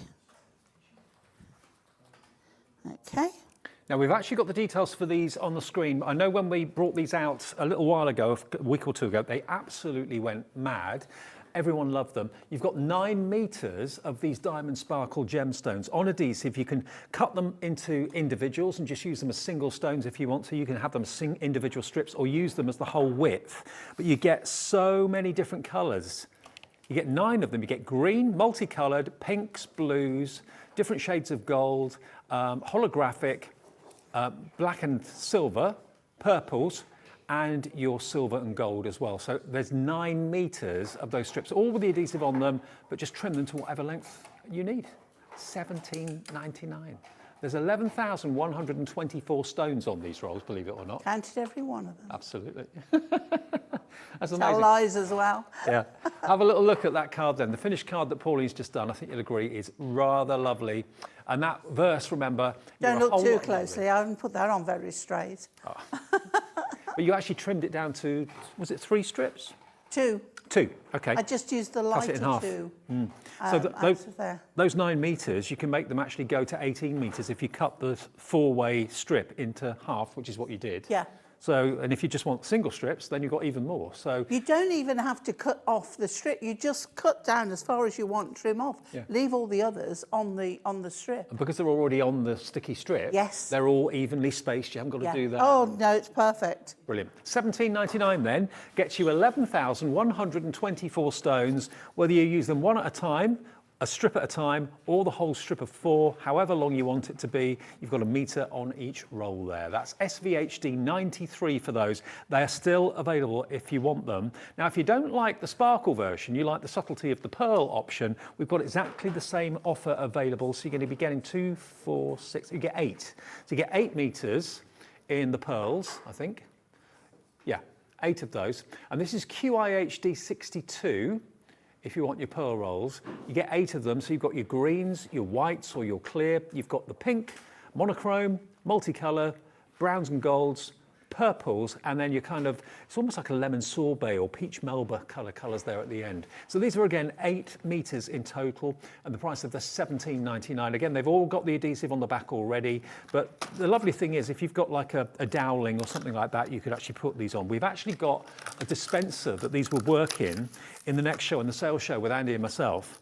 Okay. Now we've actually got the details for these on the screen. I know when we brought these out a little while ago, a week or two ago, they absolutely went mad. Everyone loved them. You've got 9 meters of these diamond sparkle gemstones on adhesive. You can cut them into individuals and just use them as single stones if you want to. You can have them as individual strips or use them as the whole width. But you get so many different colors. You get 9 of them. You get green, multicolored, pinks, blues, different shades of gold, holographic, black and silver, purples, and your silver and gold as well. So there's 9 meters of those strips, all with the adhesive on them, but just trim them to whatever length you need. $17.99. There's 11,124 stones on these rolls, believe it or not. Counted every one of them. Absolutely. That's Tell amazing. lies as well. Yeah. Have a little look at that card then. The finished card that Pauline's just done, I think you'll agree, is rather lovely. And that verse, remember... Don't look too closely. I haven't put that on very straight. Oh. But you actually trimmed it down to, was it 3 strips? 2. 2, okay. I just used the Cut it in lighter half. 2. So those 9 meters, you can make them actually go to 18 meters if you cut the 4-way strip into half, which is what you did. Yeah. So, and if you just want single strips, then you've got even more. So you don't even have to cut off the strip. You just cut down as far as you want, trim off. Yeah. Leave all the others on the strip. and because they're already on the sticky strip, Yes. they're all evenly spaced. You haven't got to do that. Oh, no, it's perfect. Brilliant. $17.99 then gets you 11,124 stones, whether you use them one at a time, a strip at a time, or the whole strip of 4, however long you want it to be. You've got a meter on each roll there. That's SVHD 93 for those. They are still available if you want them. Now, if you don't like the sparkle version, you like the subtlety of the pearl option, we've got exactly the same offer available. So you're going to be getting 2, 4, 6, you get 8. So you get 8 meters in the pearls, I think. Yeah, 8 of those. And this is QIHD 62. If you want your pearl rolls, you get 8 of them. So you've got your greens, your whites or your clear. You've got the pink, monochrome, multicolour, browns and golds, purples, and then you're kind of, it's almost like a lemon sorbet or peach melba colours there at the end. So these are again 8 meters in total, and the price of the $17.99. Again, they've all got the adhesive on the back already, but the lovely thing is if you've got like a dowling or something like that, you could actually put these on. We've actually got a dispenser that these will work in the next show, in the sales show with Andy and myself.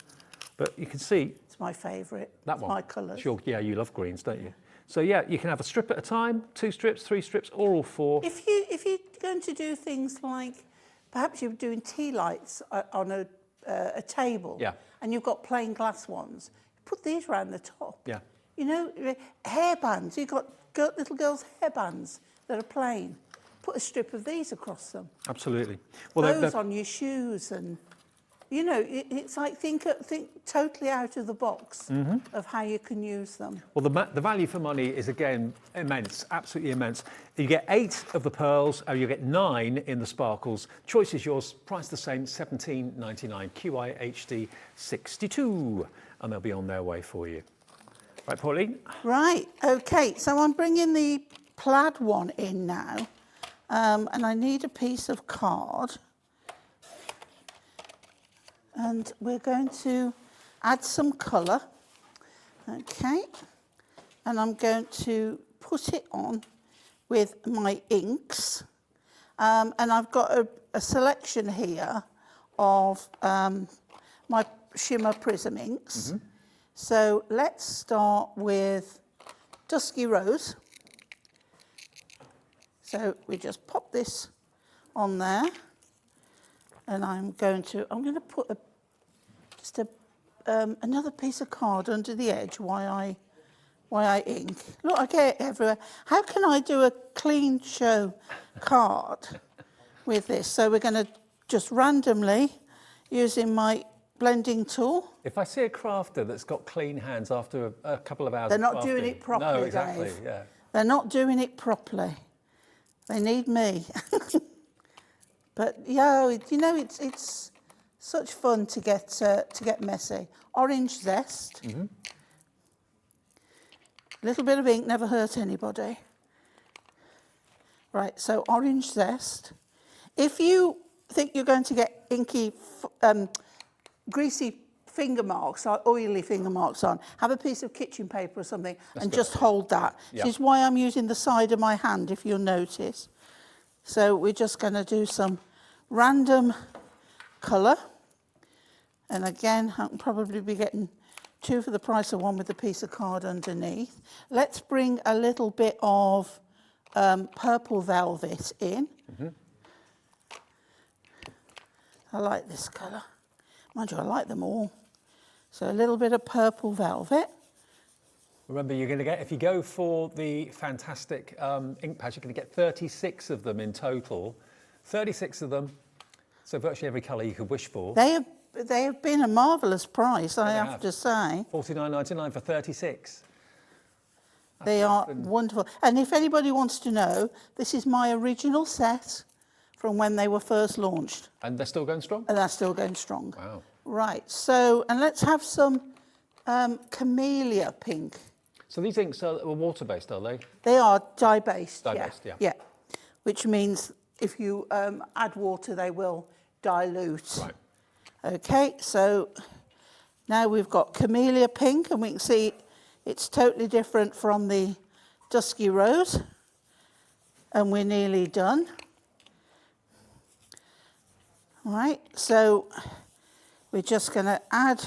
But you can see... It's my favourite. That one. My colours. Sure, yeah, you love greens, don't you? So yeah, you can have a strip at a time, 2 strips, 3 strips, or all 4. If you're going to do things like, perhaps you're doing tea lights on a table, Yeah. and you've got plain glass ones, put these around the top. Yeah. You know, hairbands. You've got little girls' hairbands that are plain. Put a strip of these across them. Absolutely. Well, Those on your shoes, and you know, it's like think totally out of the box of how you can use them. Well, the value for money is again immense, absolutely immense. You get 8 of the pearls, or you get 9 in the sparkles. Choice is yours. Price the same, $17.99. QIHD 62, and they'll be on their way for you. Right, Pauline. Right. Okay. So I'm bringing the plaid one in now, and I need a piece of card. And we're going to add some colour, okay, and I'm going to put it on with my inks, and I've got a selection here of my shimmer prism inks, So let's start with Dusky Rose. So we just pop this on there, and I'm going to put another piece of card under the edge while I ink. Look, I get it everywhere. How can I do a clean show card with this? So we're going to just randomly, using my blending tool. If I see a crafter that's got clean hands after a couple of hours They're of not doing crafting- it properly, No, exactly, Dave. yeah. They're not doing it properly. They need me. But yeah, you know, it's such fun to get messy. Orange zest. Mm-hmm. A little bit of ink never hurt anybody. Right, so orange zest. If you think you're going to get inky, greasy finger marks or oily finger marks on, have a piece of kitchen paper or something and just hold that. Yeah. This is why I'm using the side of my hand, if you'll notice. So we're just going to do some random colour. And again, I can probably be getting 2 for the price of 1 with a piece of card underneath. Let's bring a little bit of purple velvet in. Mm-hmm. I like this colour. Mind you, I like them all. So a little bit of purple velvet. Remember, you're going to get, if you go for the fantastic ink pads, you're going to get 36 of them in total. 36 of them, so virtually every colour you could wish for. They have been a marvellous price, I have to say. $49.99 for 36. They are wonderful. And if anybody wants to know, this is my original set from when they were first launched. And they're still going strong? And they're still going strong. Wow. Right, so, and let's have some camellia pink. So these inks are water-based, are they? They are dye-based, Dye-based, yeah. Yeah, which means if you add water, they will dilute. Right. Okay, so now we've got camellia pink, and we can see it's totally different from the dusky rose, and we're nearly done. All right, so we're just going to add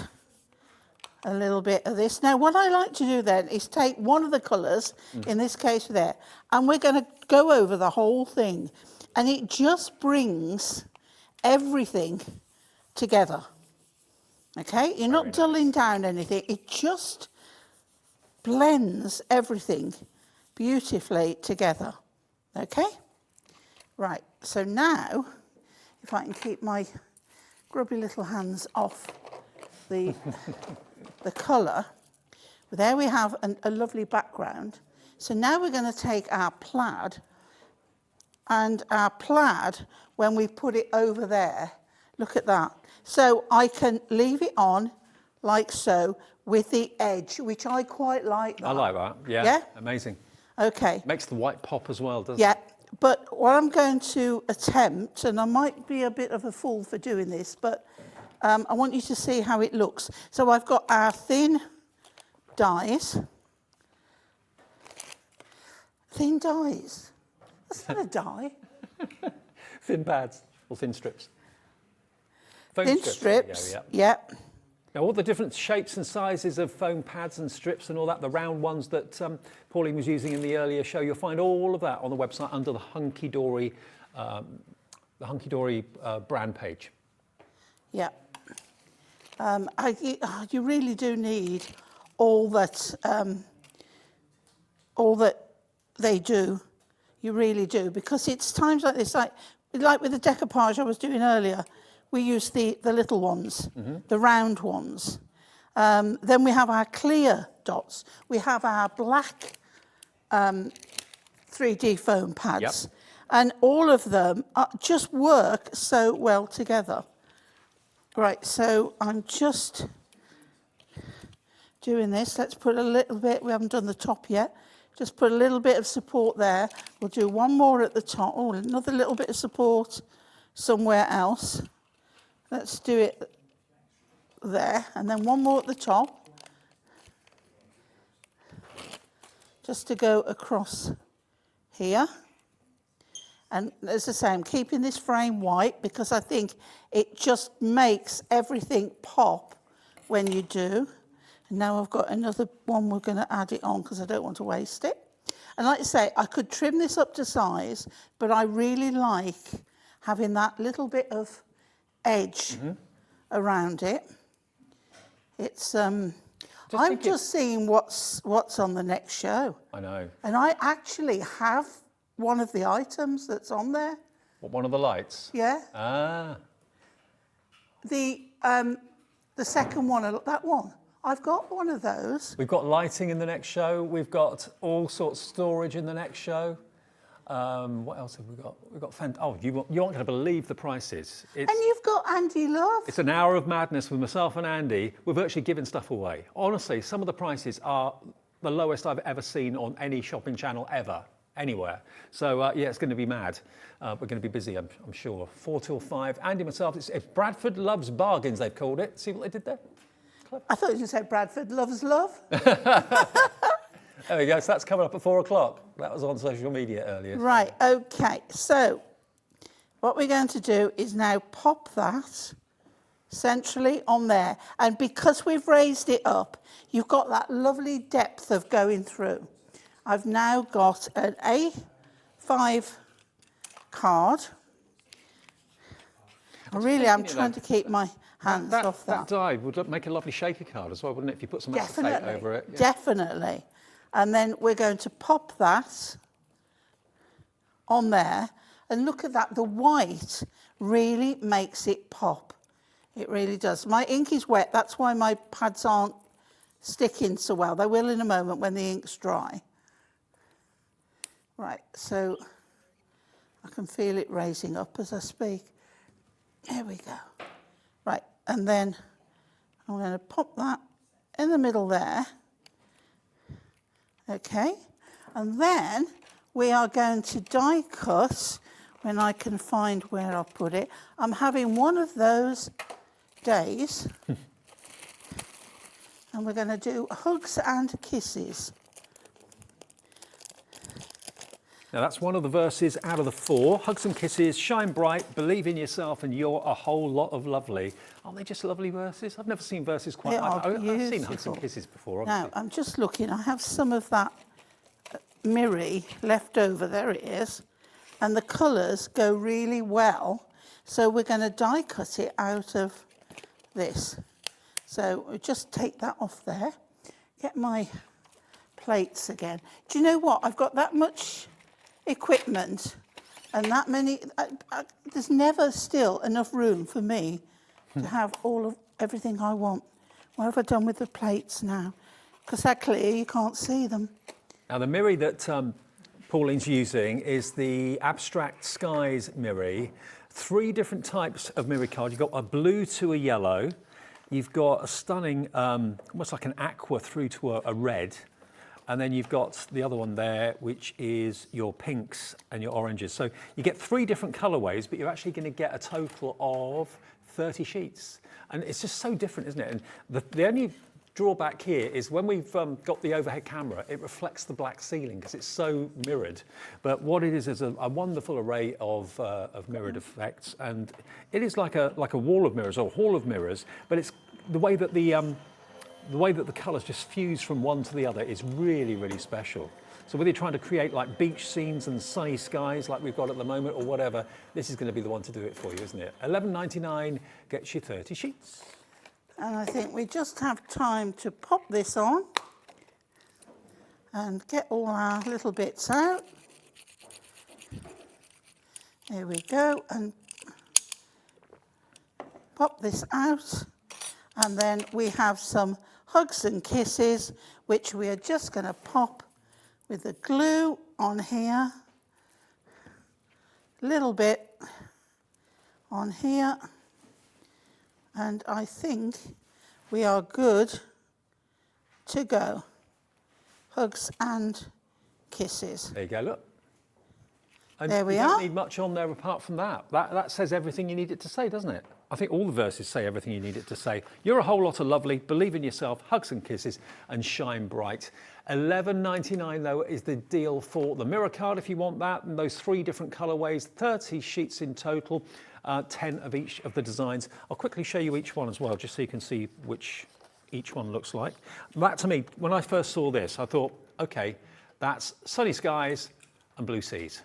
a little bit of this. Now, what I like to do then is take one of the colours, in this case there, and we're going to go over the whole thing, and it just brings everything together. Okay, you're not dulling down anything, it just blends everything beautifully together. Okay, right, so now if I can keep my grubby little hands off the colour, there we have a lovely background. So now we're going to take our plaid, and our plaid, when we put it over there, look at that. So I can leave it on like so with the edge, which I quite like that. I like that, yeah. Yeah? Amazing. Okay. Makes the white pop as well, doesn't Yeah, it? but what I'm going to attempt, and I might be a bit of a fool for doing this, but I want you to see how it looks. So I've got our thin dies. Thin dies? That's not a die. Thin pads or thin strips? Foam Thin there strips, you go, yeah. yeah. Now, all the different shapes and sizes of foam pads and strips and all that, the round ones that Pauline was using in the earlier show, you'll find all of that on the website under the Hunkydory brand page. Yeah. You really do need all that they do. You really do, because it's times like this, like with the decoupage I was doing earlier, we use the little ones, the round ones. Then we have our clear dots. We have our black 3D foam pads. Yep. And all of them just work so well together. Right, so I'm just doing this. Let's put a little bit, we haven't done the top yet. Just put a little bit of support there. We'll do one more at the top. Oh, another little bit of support somewhere else. Let's do it there. And then one more at the top. Just to go across here. And as I say, I'm keeping this frame white because I think it just makes everything pop when you do. And now I've got another one we're going to add it on because I don't want to waste it. And like I say, I could trim this up to size, but I really like having that little bit of edge around it. It's I'm just seeing what's on the next show. I know. And I actually have one of the items that's on there. What, one of the lights? Yeah. Ah. The second one, that one. I've got one of those. We've got lighting in the next show. We've got all sorts of storage in the next show. What else have we got? We've got you aren't going to believe the prices. And you've got Andy Love. It's an hour of madness with myself and Andy. We're virtually giving stuff away. Honestly, some of the prices are the lowest I've ever seen on any shopping channel ever, anywhere. So yeah, it's going to be mad. We're going to be busy, I'm sure. 4 till 5. Andy and myself. It's Bradford Loves Bargains, they've called it. See what they did there? Clever. I thought you said Bradford Loves Love. There we go. So that's coming up at 4 o'clock. That was on social media earlier. Right, okay. So what we're going to do is now pop that centrally on there. And because we've raised it up, you've got that lovely depth of going through. I've now got an A5 card. I really am trying to keep my hands off that. That die would make a lovely shaker card as well, wouldn't it, if you put some acetate over it? Yeah. Definitely. And then we're going to pop that on there. And look at that, the white really makes it pop. It really does. My ink is wet, that's why my pads aren't sticking so well. They will in a moment when the ink's dry. Right, so I can feel it raising up as I speak. There we go. Right, and then I'm going to pop that in the middle there. Okay, and then we are going to die cut when I can find where I'll put it. I'm having one of those days and we're going to do hugs and kisses. Now that's one of the verses out of the 4. Hugs and kisses, shine bright, believe in yourself, and you're a whole lot of lovely. Aren't they just lovely verses? I've never seen verses quite like that. I've seen hugs and kisses before, obviously. Now, I'm just looking. I have some of that mirri left over. There it is. And the colours go really well. So we're going to die cut it out of this. So we'll just take that off there. Get my plates again. Do you know what? I've got that much equipment and that many, there's never still enough room for me to have everything I want. What have I done with the plates now? Because they're clear, you can't see them. Now the mirri that Pauline's using is the Abstract Skies mirri. 3 different types of mirri card. You've got a blue to a yellow. You've got a stunning, almost like an aqua through to a red. And then you've got the other one there, which is your pinks and your oranges. So you get 3 different colorways, but you're actually going to get a total of 30 sheets. And it's just so different, isn't it? And the only drawback here is when we've got the overhead camera, it reflects the black ceiling because it's so mirrored. But what it is a wonderful array of mirrored effects. And it is like a wall of mirrors or hall of mirrors, but it's the way that the colours just fuse from one to the other is really, really special. So whether you're trying to create like beach scenes and sunny skies like we've got at the moment or whatever, this is going to be the one to do it for you, isn't it? $11.99 gets you 30 sheets. And I think we just have time to pop this on and get all our little bits out. There we go, and pop this out. And then we have some hugs and kisses, which we are just going to pop with the glue on here. A little bit on here. And I think we are good to go. Hugs and kisses. There you go, look. And there we you are. don't need much on there apart from that. That says everything you need it to say, doesn't it? I think all the verses say everything you need it to say. You're a whole lot of lovely, believe in yourself, hugs and kisses, and shine bright. $11.99 though is the deal for the mirror card if you want that, and those 3 different colorways, 30 sheets in total, 10 of each of the designs. I'll quickly show you each one as well, just so you can see which each one looks like. That to me, when I first saw this, I thought, okay, that's sunny skies and blue seas,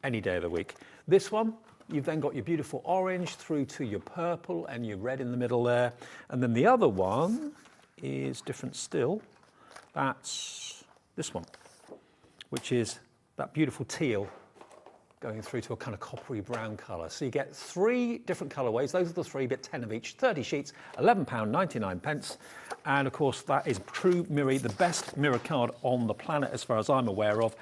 any day of the week. This one, you've then got your beautiful orange through to your purple and your red in the middle there. And then the other one is different still. That's this one, which is that beautiful teal going through to a kind of coppery brown colour. So you get 3 different colourways. Those are the 3, but 10 of each. 30 sheets, £11.99. And of course, that is true Miri, the best mirror card on the planet as far as I'm aware of.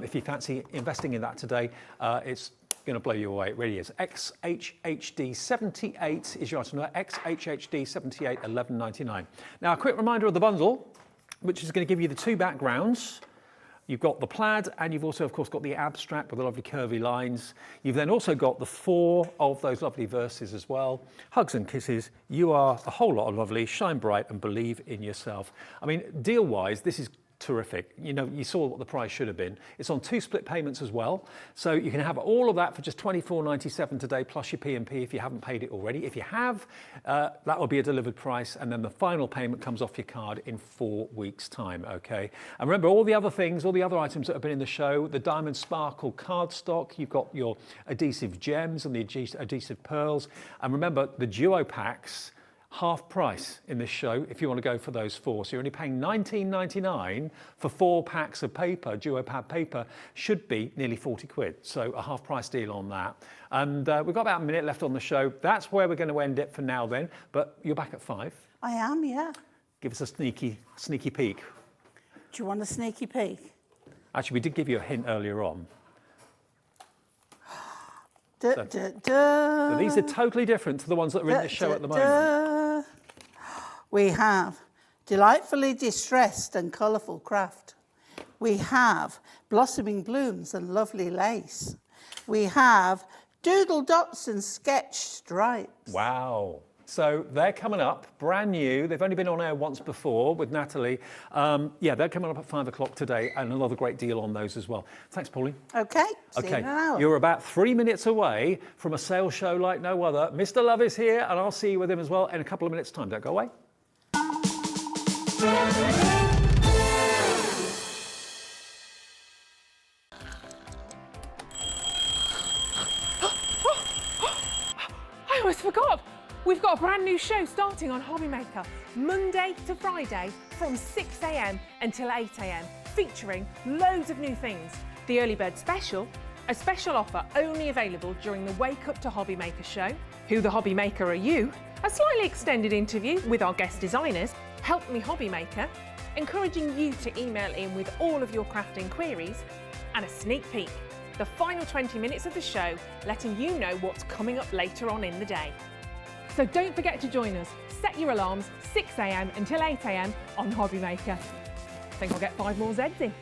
If you fancy investing in that today, it's going to blow you away. It really is. XHHD 78 is your item number. XHHD 78, £11.99. Now, a quick reminder of the bundle, which is going to give you the 2 backgrounds. You've got the plaid, and you've also, of course, got the abstract with the lovely curvy lines. You've then also got the 4 of those lovely verses as well. Hugs and kisses. You are a whole lot of lovely. Shine bright and believe in yourself. I mean, deal-wise, this is terrific. You know, you saw what the price should have been. It's on 2 split payments as well. So you can have all of that for just £24.97 today, plus your P&P if you haven't paid it already. If you have, that will be a delivered price, and then the final payment comes off your card in 4 weeks' time, okay? And remember, all the other things, all the other items that have been in the show, the Diamond Sparkle cardstock, you've got your adhesive gems and the adhesive pearls. And remember, the duo packs, half price in this show if you want to go for those 4. So you're only paying £19.99 for 4 packs of paper. Duo pad paper should be nearly 40 quid. So a half price deal on that. And we've got about a minute left on the show. That's where we're going to end it for now then. But you're back at 5. I am, yeah. Give us a sneaky peek. Do you want a sneaky peek? Actually, we did give you a hint earlier on. So these are totally different to the ones that are in the show at the moment. We have delightfully distressed and colourful craft. We have blossoming blooms and lovely lace. We have doodle dots and sketch stripes. Wow. So they're coming up, brand new. They've only been on air once before with Natalie. Yeah, they're coming up at 5 o'clock today, and another great deal on those as well. Thanks, Pauline. Okay, see you Okay, in an hour. you're about 3 minutes away from a sales show like no other. Mr. Love is here, and I'll see you with him as well in a couple of minutes' time. Don't go away. I almost forgot. We've got a brand new show starting on Hobbymaker, Monday to Friday from 6 a.m. until 8 a.m, featuring loads of new things. The Early Bird Special, a special offer only available during the Wake Up to Hobbymaker show. Who the Hobbymaker Are You? A slightly extended interview with our guest designers, Help Me Hobbymaker, encouraging you to email in with all of your crafting queries, and a sneak peek, the final 20 minutes of the show, letting you know what's coming up later on in the day. So don't forget to join us. Set your alarms 6 a.m. until 8 a.m. on Hobbymaker. I think I'll get 5 more Zs in.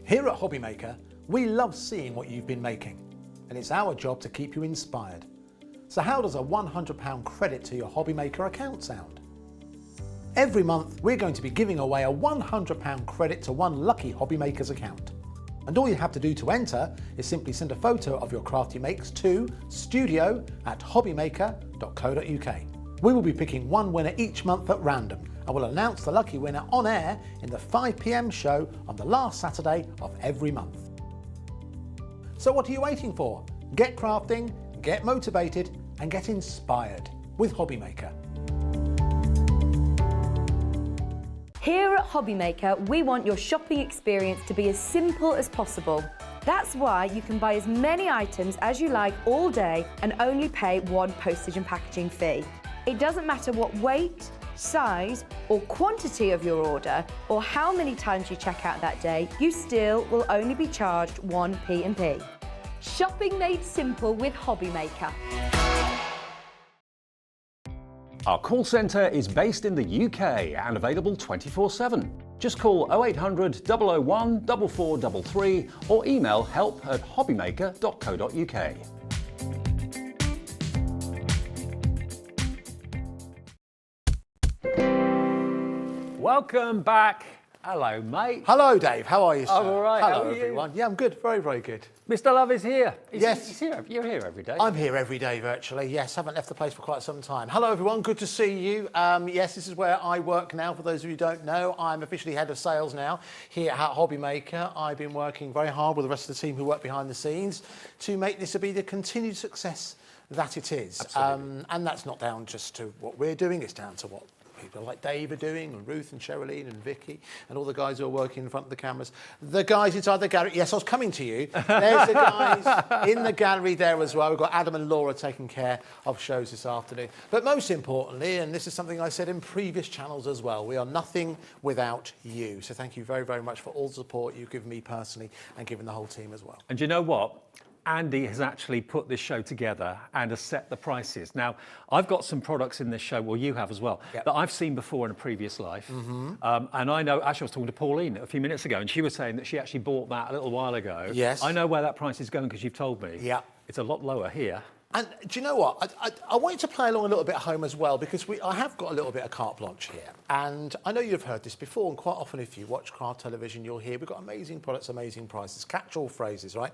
Here at Hobbymaker, We love seeing what you've been making, and it's our job to keep you inspired. So how does a £100 credit to your Hobbymaker account sound? Every month, we're going to be giving away a £100 credit to one lucky Hobbymaker's account. And all you have to do to enter is simply send a photo of your craft you makes to studio@hobbymaker.co.uk. We will be picking one winner each month at random, and we'll announce the lucky winner on air in the 5 PM show on the last Saturday of every month. So what are you waiting for? Get crafting, get motivated, and get inspired with Hobbymaker. Here at Hobbymaker, we want your shopping experience to be as simple as possible. That's why you can buy as many items as you like all day and only pay one postage and packaging fee. It doesn't matter what weight, size or quantity of your order or how many times you check out that day, you still will only be charged one P&P. Shopping made simple with Hobbymaker. Our call centre is based in the UK and available 24/7. Just call 0800 001 4433 or email help@hobbymaker.co.uk. Welcome back. Hello, mate. Hello, Dave. How are you, sir? I'm all right. Hello, How are you? everyone. Yeah, I'm good. Very, very good. Mr. Love is here. Yes. He's here. You're here every day. I'm here every day virtually, yes. Haven't left the place for quite some time. Hello everyone, good to see you. Yes, this is where I work now. For those of you who don't know, I'm officially head of sales now here at Hobbymaker. I've been working very hard with the rest of the team who work behind the scenes to make this be the continued success that it is. And that's not down just to what we're doing, it's down to what people like Dave are doing, and Ruth and Sherilyn and Vicky and all the guys who are working in front of the cameras. The guys inside the gallery, yes, I was coming to you. There's the guys in the gallery there as well. We've got Adam and Laura taking care of shows this afternoon. But most importantly, and this is something I said in previous channels as well, we are nothing without you. So thank you very, very much for all the support you've given me personally and given the whole team as well. And you know what? Andy has actually put this show together and has set the prices. Now, I've got some products in this show, well, you have as well, that I've seen before in a previous life. And I know, actually, I was talking to Pauline a few minutes ago, and she was saying that she actually bought that a little while ago. Yes. I know where that price is going because you've told me. Yeah. It's a lot lower here. And do you know what? I want you to play along a little bit at home as well, because I have got a little bit of carte blanche here. And I know you've heard this before, and quite often if you watch craft television, you'll hear we've got amazing products, amazing prices, catch-all phrases, right?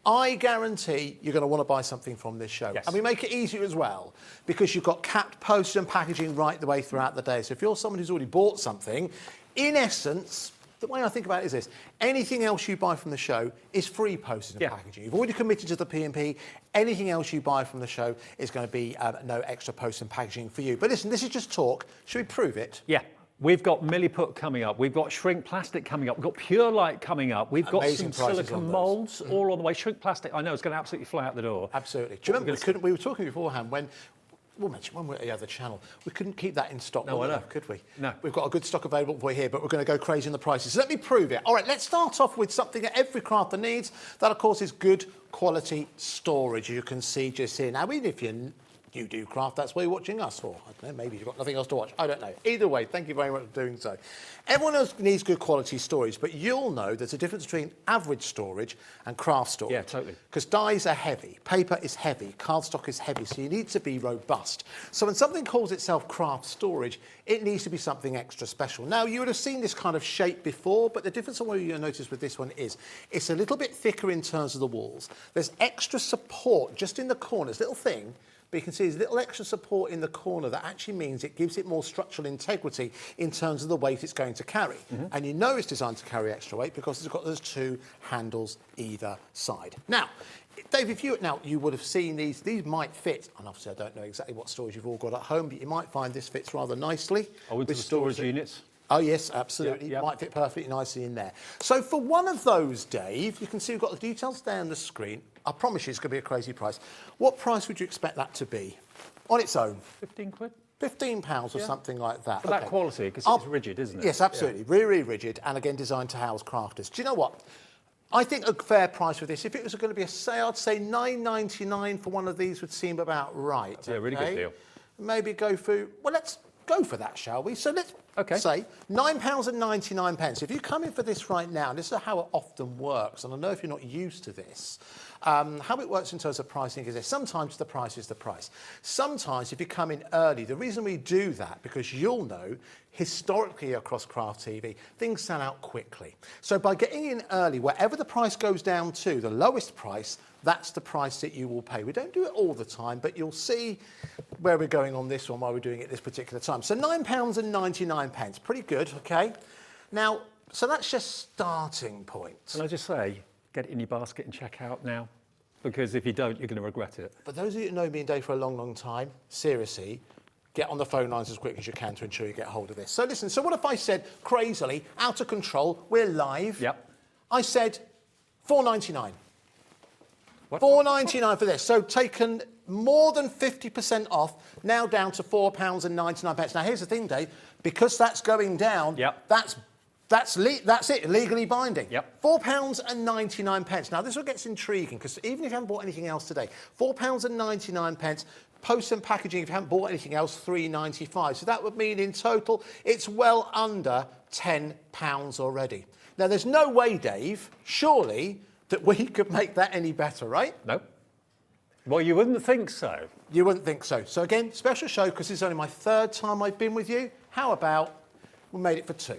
I guarantee you're going to want to buy something from this show. Yes. And we make it easier as well, because you've got capped postage and packaging right the way throughout the day. So if you're someone who's already bought something, in essence, the way I think about it is this: anything else you buy from the show is free postage and packaging. You've already committed to the P&P. Anything else you buy from the show is going to be no extra postage and packaging for you. But listen, this is just talk. Should we prove it? Yeah. We've got milliput coming up. We've got shrink plastic coming up. We've got pure light coming up. We've got Amazing some prices silicone on those. molds all on the way. Shrink plastic, I know, it's going to absolutely fly out the door. Absolutely. Do you remember, we were talking beforehand when we were at the other channel, we couldn't keep that in stock, No, I know. could we? No. We've got a good stock available for you here, but we're going to go crazy on the prices. So let me prove it. All right, let's start off with something that every crafter needs. That, of course, is good quality storage. You can see just here. Now, even if you do craft, that's why you're watching us, or I don't know, maybe you've got nothing else to watch. I don't know. Either way, thank you very much for doing so. Everyone else needs good quality storage, but you'll know there's a difference between average storage and craft storage. Yeah, totally. Because dies are heavy, paper is heavy, cardstock is heavy, so you need to be robust. So when something calls itself craft storage, it needs to be something extra special. Now, you would have seen this kind of shape before, but the difference on what you'll notice with this one is it's a little bit thicker in terms of the walls. There's extra support just in the corners, little thing. But you can see there's a little extra support in the corner that actually means it gives it more structural integrity in terms of the weight it's going to carry. And you know it's designed to carry extra weight because it's got those two handles either side. Now, Dave, you would have seen these might fit, and obviously I don't know exactly what storage you've all got at home, but you might find this fits rather nicely. Oh, into the storage units? Oh, yes, absolutely. Yep. Might fit perfectly nicely in there. So for one of those, Dave, you can see we've got the details there on the screen. I promise you it's going to be a crazy price. What price would you expect that to be on its own? 15 quid? £15 or something like that. For that quality, because it's rigid, isn't it? Yes, absolutely. Really, really rigid, and again, designed to house crafters. Do you know what? I think a fair price for this, if it was going to be a sale, I'd say $9.99 for one of these would seem about right. Yeah, really good deal. Maybe go for, well, let's go for that, shall we? So let's say £9.99. If you come in for this right now, and this is how it often works, and I know if you're not used to this, how it works in terms of pricing is this. Sometimes the price is the price. Sometimes if you come in early, the reason we do that, because you'll know, historically across Craft TV, things sell out quickly. So by getting in early, wherever the price goes down to, the lowest price, that's the price that you will pay. We don't do it all the time, but you'll see where we're going on this one, why we're doing it this particular time. So £9.99, pretty good, okay? Now, so that's just starting point. Can I just say, get it in your basket and check out now, because if you don't, you're going to regret it. For those of you that know me and Dave for a long, long time, seriously, get on the phone lines as quick as you can to ensure you get hold of this. So listen, so what if I said, crazily, out of control, we're live. Yep. I said £4.99. £4.99 for this. So taken more than 50% off, now down to £4.99. Now here's the thing, Dave, because that's going down, that's it, legally binding. Yep. £4.99. Now this is what gets intriguing, because even if you haven't bought anything else today, £4.99, post and packaging, if you haven't bought anything else, £3.95. So that would mean in total, it's well under £10 already. Now there's no way, Dave, surely, that we could make that any better, right? No. Well, you wouldn't think so. You wouldn't think so. So again, special show, because it's only my 3rd time I've been with you. How about we made it for 2?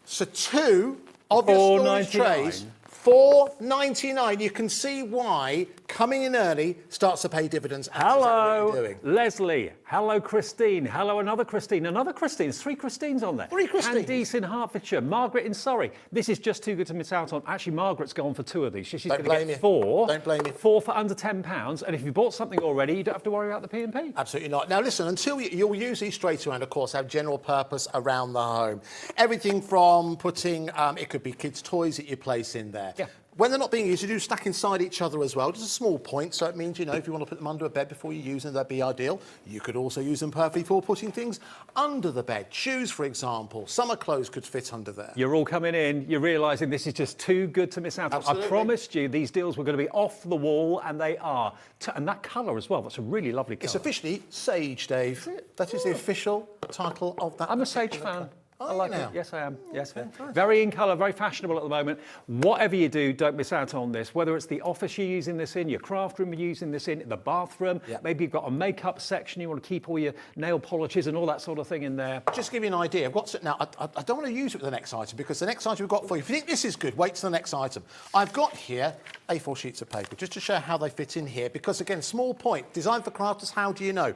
So 2 of your storage trays, £4.99. You can see why coming in early starts to pay dividends. Hello, what you're doing. Leslie. Hello, Christine. Hello, another Christine. Another Christine. There's 3 Christines on there. 3 Christines. Candice in Hertfordshire. Margaret in Surrey. This is just too good to miss out on. Actually, Margaret's gone for 2 of these. She's going to get 4. Don't blame me. 4 for under £10. And if you bought something already, you don't have to worry about the P&P. Absolutely not. Now listen, until you'll use these straight around, of course, have general purpose around the home. Everything from putting, it could be kids' toys that you place in there. Yeah. When they're not being used, you do stack inside each other as well. Just a small point, so it means, you know, if you want to put them under a bed before you use them, that'd be ideal. You could also use them perfectly for putting things under the bed. Shoes, for example. Summer clothes could fit under there. You're all coming in, you're realising this is just too good to miss out on. Absolutely. I promised you these deals were going to be off the wall, and they are. And that colour as well, that's a really lovely colour. It's officially Sage, Dave. That is the official title of that. I'm a Sage fan. I like it. now? Yes, I am. Yes, very in colour, very fashionable at the moment. Whatever you do, don't miss out on this. Whether it's the office you're using this in, your craft room you're using this in, the bathroom, maybe you've got a makeup section, you want to keep all your nail polishes and all that sort of thing in there. Just to give you an idea, I've got to, now I don't want to use it with the next item, because the next item we've got for you, if you think this is good, wait till the next item. I've got here A4 sheets of paper, just to show how they fit in here, because again, small point, designed for crafters, how do you know?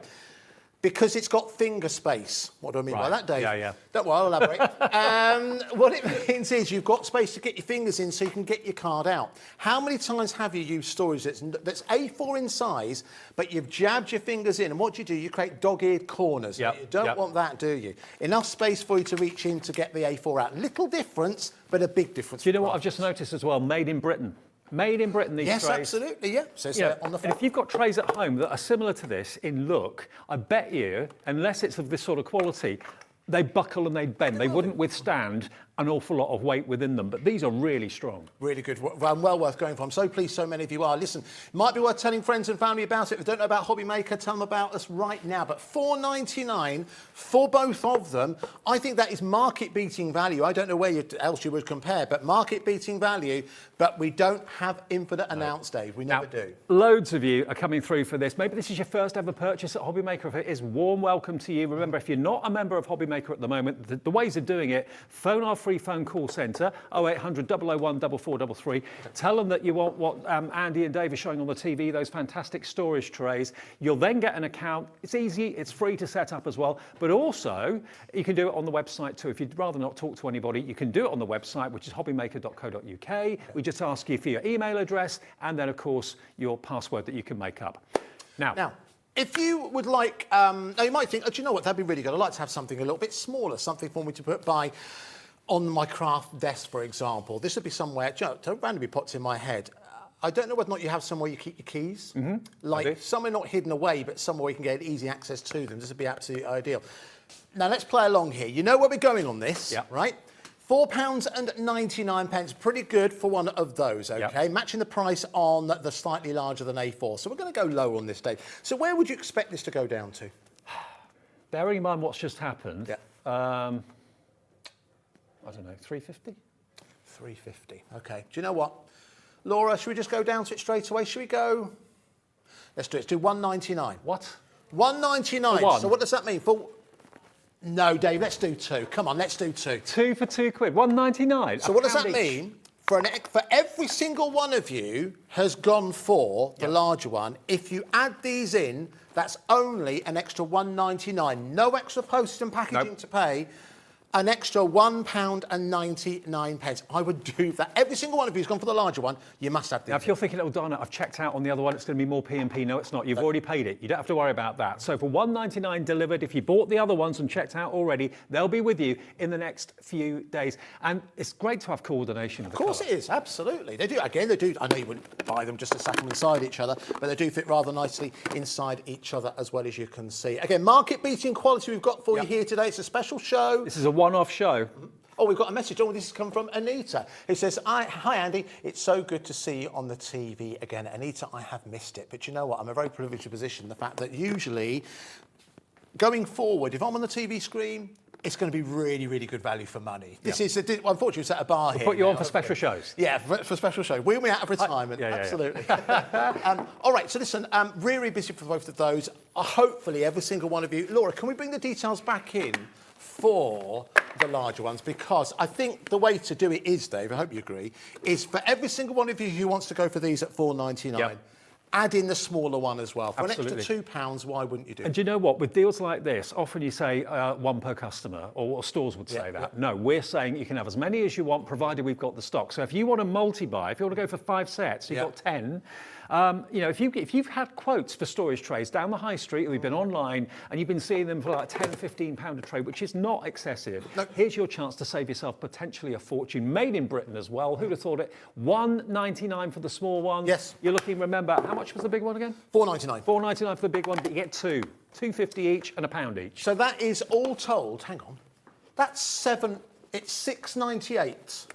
Because it's got finger space. What do I mean by that, Dave? Yeah. Don't worry, I'll elaborate. What it means is you've got space to get your fingers in so you can get your card out. How many times have you used storage that's A4 in size, but you've jabbed your fingers in, and what do? You create dog-eared corners. Yep. You don't want that, do you? Enough space for you to reach in to get the A4 out. Little difference, but a big difference. Do you know what I've just noticed as well? Made in Britain. Made in Britain, these trays. Yes, absolutely, yeah. Says on the front. If you've got trays at home that are similar to this in look, I bet you, unless it's of this sort of quality, they buckle and they bend. They wouldn't withstand an awful lot of weight within them, but these are really strong. Really good, well worth going for. I'm so pleased so many of you are. Listen, might be worth telling friends and family about it. If they don't know about Hobby Maker, tell them about us right now. But £4.99 for both of them, I think that is market-beating value. I don't know where else you would compare, but market-beating value. But we don't have infinite amounts, Dave. We never do. Loads of you are coming through for this. Maybe this is your first ever purchase at Hobby Maker. If it is, warm welcome to you. Remember, if you're not a member of Hobby Maker at the moment, the ways of doing it, phone our free phone call centre, 0800 001 4433. Tell them that you want what Andy and Dave are showing on the TV, those fantastic storage trays. You'll then get an account. It's easy, it's free to set up as well. But also, you can do it on the website too. If you'd rather not talk to anybody, you can do it on the website, which is hobbymaker.co.uk. We just ask you for your email address and then, of course, your password that you can make up. Now, if you would like, now you might think, oh, do you know what, that'd be really good. I'd like to have something a little bit smaller, something for me to put by on my craft desk, for example. This would be somewhere, do you know, don't randomly pops in my head. I don't know whether or not you have somewhere you keep your keys. Like somewhere not hidden away, but somewhere you can get easy access to them. This would be absolutely ideal. Now, let's play along here. You know where we're going on this, right? £4.99, pretty good for one of those, okay? Matching the price on the slightly larger than A4. So we're going to go lower on this, Dave. So where would you expect this to go down to? bearing in mind what's just happened, Yeah. I don't know, 350? 350. Okay. Do you know what? Laura, should we just go down to it straight away? Should we go? Let's do it. Let's do 199. What? 199. For one? So what does that mean? No, Dave, let's do 2. Come on, let's do 2. 2 for £2, 199. So what does that mean? For every single one of you has gone for the larger one. If you add these in, that's only an extra £1.99. No extra postage and packaging to pay. An extra £1.99. I would do that. Every single one of you who's gone for the larger one, you must have this. Now, if you're thinking, oh, darn it, I've checked out on the other one, it's going to be more P&P. No, it's not. You've already paid it. You don't have to worry about that. So for $1.99 delivered, if you bought the other ones and checked out already, they'll be with you in the next few days. And it's great to have coordination. Of course it is, absolutely. They do, again, they do. I know you wouldn't buy them just to stack them inside each other, but they do fit rather nicely inside each other, as well as you can see. Again, market-beating quality we've got for you here today. It's a special show. This is a one-off show. Oh, we've got a message. Oh, this has come from Anita. It says, hi, Andy. It's so good to see you on the TV again. Anita, I have missed it. But you know what? I'm in a very privileged position. The fact that usually, going forward, if I'm on the TV screen, it's going to be really, really good value for money. This is, unfortunately, we set a bar here. Put you on for special shows. Yeah, for special shows. We'll be out of retirement. Absolutely. All right, so listen, really busy for both of those. Hopefully, every single one of you. Laura, can we bring the details back in for the larger ones? Because I think the way to do it is, Dave, I hope you agree, is for every single one of you who wants to go for these at $4.99, add in the smaller one as well. For an extra £2, why wouldn't you do it? And do you know what? With deals like this, often you say 1 per customer, or stores would say that. No, we're saying you can have as many as you want, provided we've got the stock. So if you want to multi-buy, if you want to go for 5 sets, you've got 10. You know, if you've had quotes for storage trays down the high street, or you've been online and you've been seeing them for like £10, £15 a tray, which is not excessive, here's your chance to save yourself potentially a fortune. Made in Britain as well. Who'd have thought it? $1.99 for the small one. Yes. You're looking. Remember, how much was the big one again? $4.99. $4.99 for the big one, but you get 2. £2.50 each and £1 each. So that is all told. Hang on. That's It's $6.98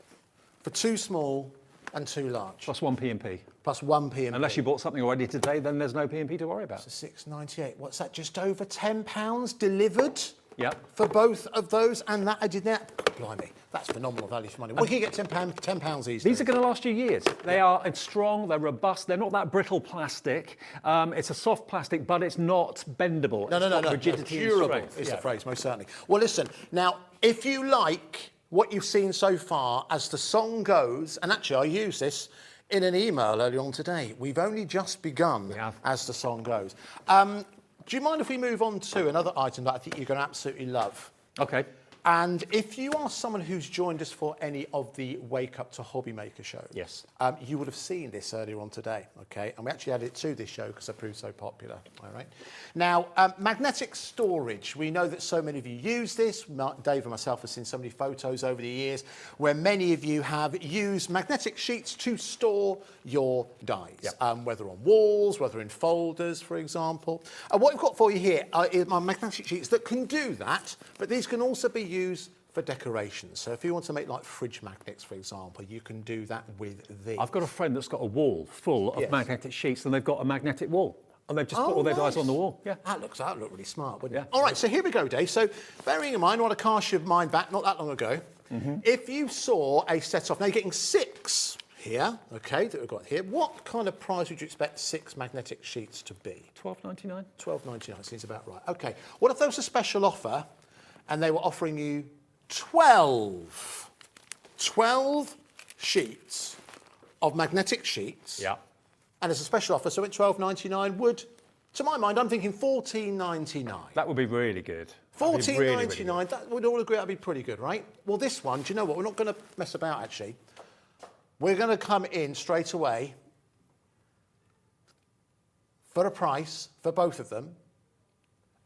for 2 small and 2 large. Plus 1 P&P. Plus 1 P&P. Unless you bought something already today, then there's no P&P to worry about. So £6.98. What's that? Just over £10 delivered? Yep. For both of those, and that I did that. Blimey, that's phenomenal value for money. We can get £10 these days. These are going to last you years. They are strong, they're robust, they're not that brittle plastic. It's a soft plastic, but it's not bendable. No. Rigidity and durable strength. is the phrase, most certainly. Well, listen, now, if you like what you've seen so far as the song goes, and actually I use this in an email earlier on today, we've only just begun as the song goes. Do you mind if we move on to another item that I think you're going to absolutely love? Okay. And if you are someone who's joined us for any of the Wake Up to Hobby Maker shows, you would have seen this earlier on today, okay? And we actually added it to this show because it proved so popular, all right? Now, magnetic storage. We know that so many of you use this. Dave and myself have seen so many photos over the years where many of you have used magnetic sheets to store your dies, whether on walls, whether in folders, for example. And what we've got for you here are my magnetic sheets that can do that, but these can also be used for decorations. So if you want to make like fridge magnets, for example, you can do that with these. I've got a friend that's got a wall full of magnetic sheets, and they've got a magnetic wall. And they've just put all their dies on the wall. Yeah. That look really smart, wouldn't it? All right, so here we go, Dave. So bearing in mind, I want to cast your mind back not that long ago. If you saw a set of, now you're getting 6 here, okay, that we've got here. What kind of price would you expect 6 magnetic sheets to be? $12.99. $12.99 seems about right. Okay. What if there was a special offer and they were offering you 12 sheets of magnetic sheets? Yeah. And as a special offer, so at $12.99 would, to my mind, I'm thinking $14.99. That would be really good. $14.99, really that would all agree that'd be pretty good, right? Well, this one, do you know what? We're not going to mess about, actually. We're going to come in straight away for a price for both of them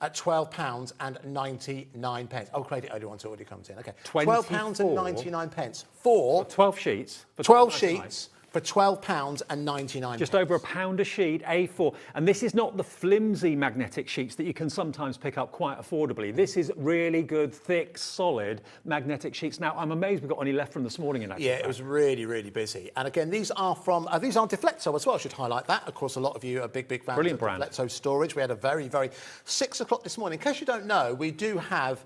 at £12.99. Oh, credit only once it already comes in. Okay. £12.99 for 12 sheets. For 12 sheets for £12.99. Just over £1 a sheet, A4. And this is not the flimsy magnetic sheets that you can sometimes pick up quite affordably. This is really good, thick, solid magnetic sheets. Now, I'm amazed we've got any left from this morning in actual Yeah, fact. it was really, really busy. And again, these are from, these are Deflecto as well, I should highlight that. Of course, a lot of you are big fans Brilliant of brand. Deflecto storage. We had a very, 6 o'clock this morning. In case you don't know, we do have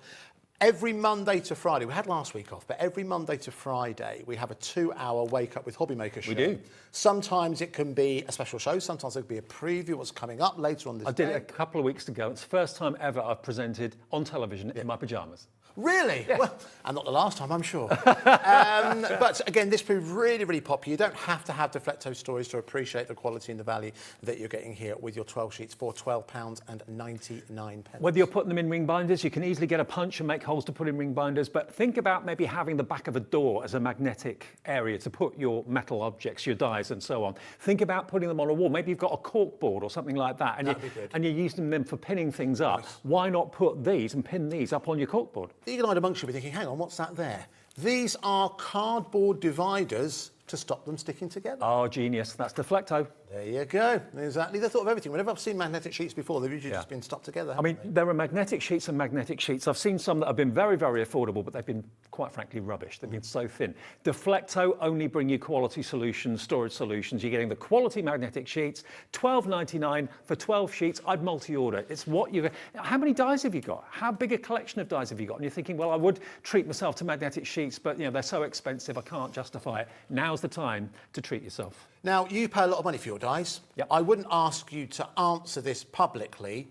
every Monday to Friday, we had last week off, but every Monday to Friday, we have a 2-hour Wake Up with Hobbymaker show. We do. Sometimes it can be a special show, sometimes it can be a preview of what's coming up later on this I did day. it a couple of weeks ago. It's the first time ever I've presented on television in my pyjamas. Really? Yeah. Well, and not the last time, I'm sure. But again, this proved really, really popular. You don't have to have Deflecto stories to appreciate the quality and the value that you're getting here with your 12 sheets for £12.99. Whether you're putting them in ring binders, you can easily get a punch and make holes to put in ring binders, but think about maybe having the back of a door as a magnetic area to put your metal objects, your dies and so on. Think about putting them on a wall. Maybe you've got a cork board or something like that, and, you're using them for pinning things up. Nice. Why not put these and pin these up on your cork board? The eagle-eyed amongst you will be thinking, hang on, what's that there? These are cardboard dividers to stop them sticking together. Oh, genius. That's Deflecto. There you go. Exactly. They thought of everything. Whenever I've seen magnetic sheets before, they've usually just been stuck together. I mean, there are magnetic sheets and magnetic sheets. I've seen some that have been very, very affordable, but they've been, quite frankly, rubbish. They've been so thin. Deflecto only bring you quality solutions, storage solutions. You're getting the quality magnetic sheets, £12.99 for 12 sheets. I'd multi-order. It's what you... How many dies have you got? How big a collection of dies have you got? And you're thinking, well, I would treat myself to magnetic sheets, but, they're so expensive, I can't justify it. Now's the time to treat yourself. Now, you pay a lot of money for your dies. Yep. I wouldn't ask you to answer this publicly,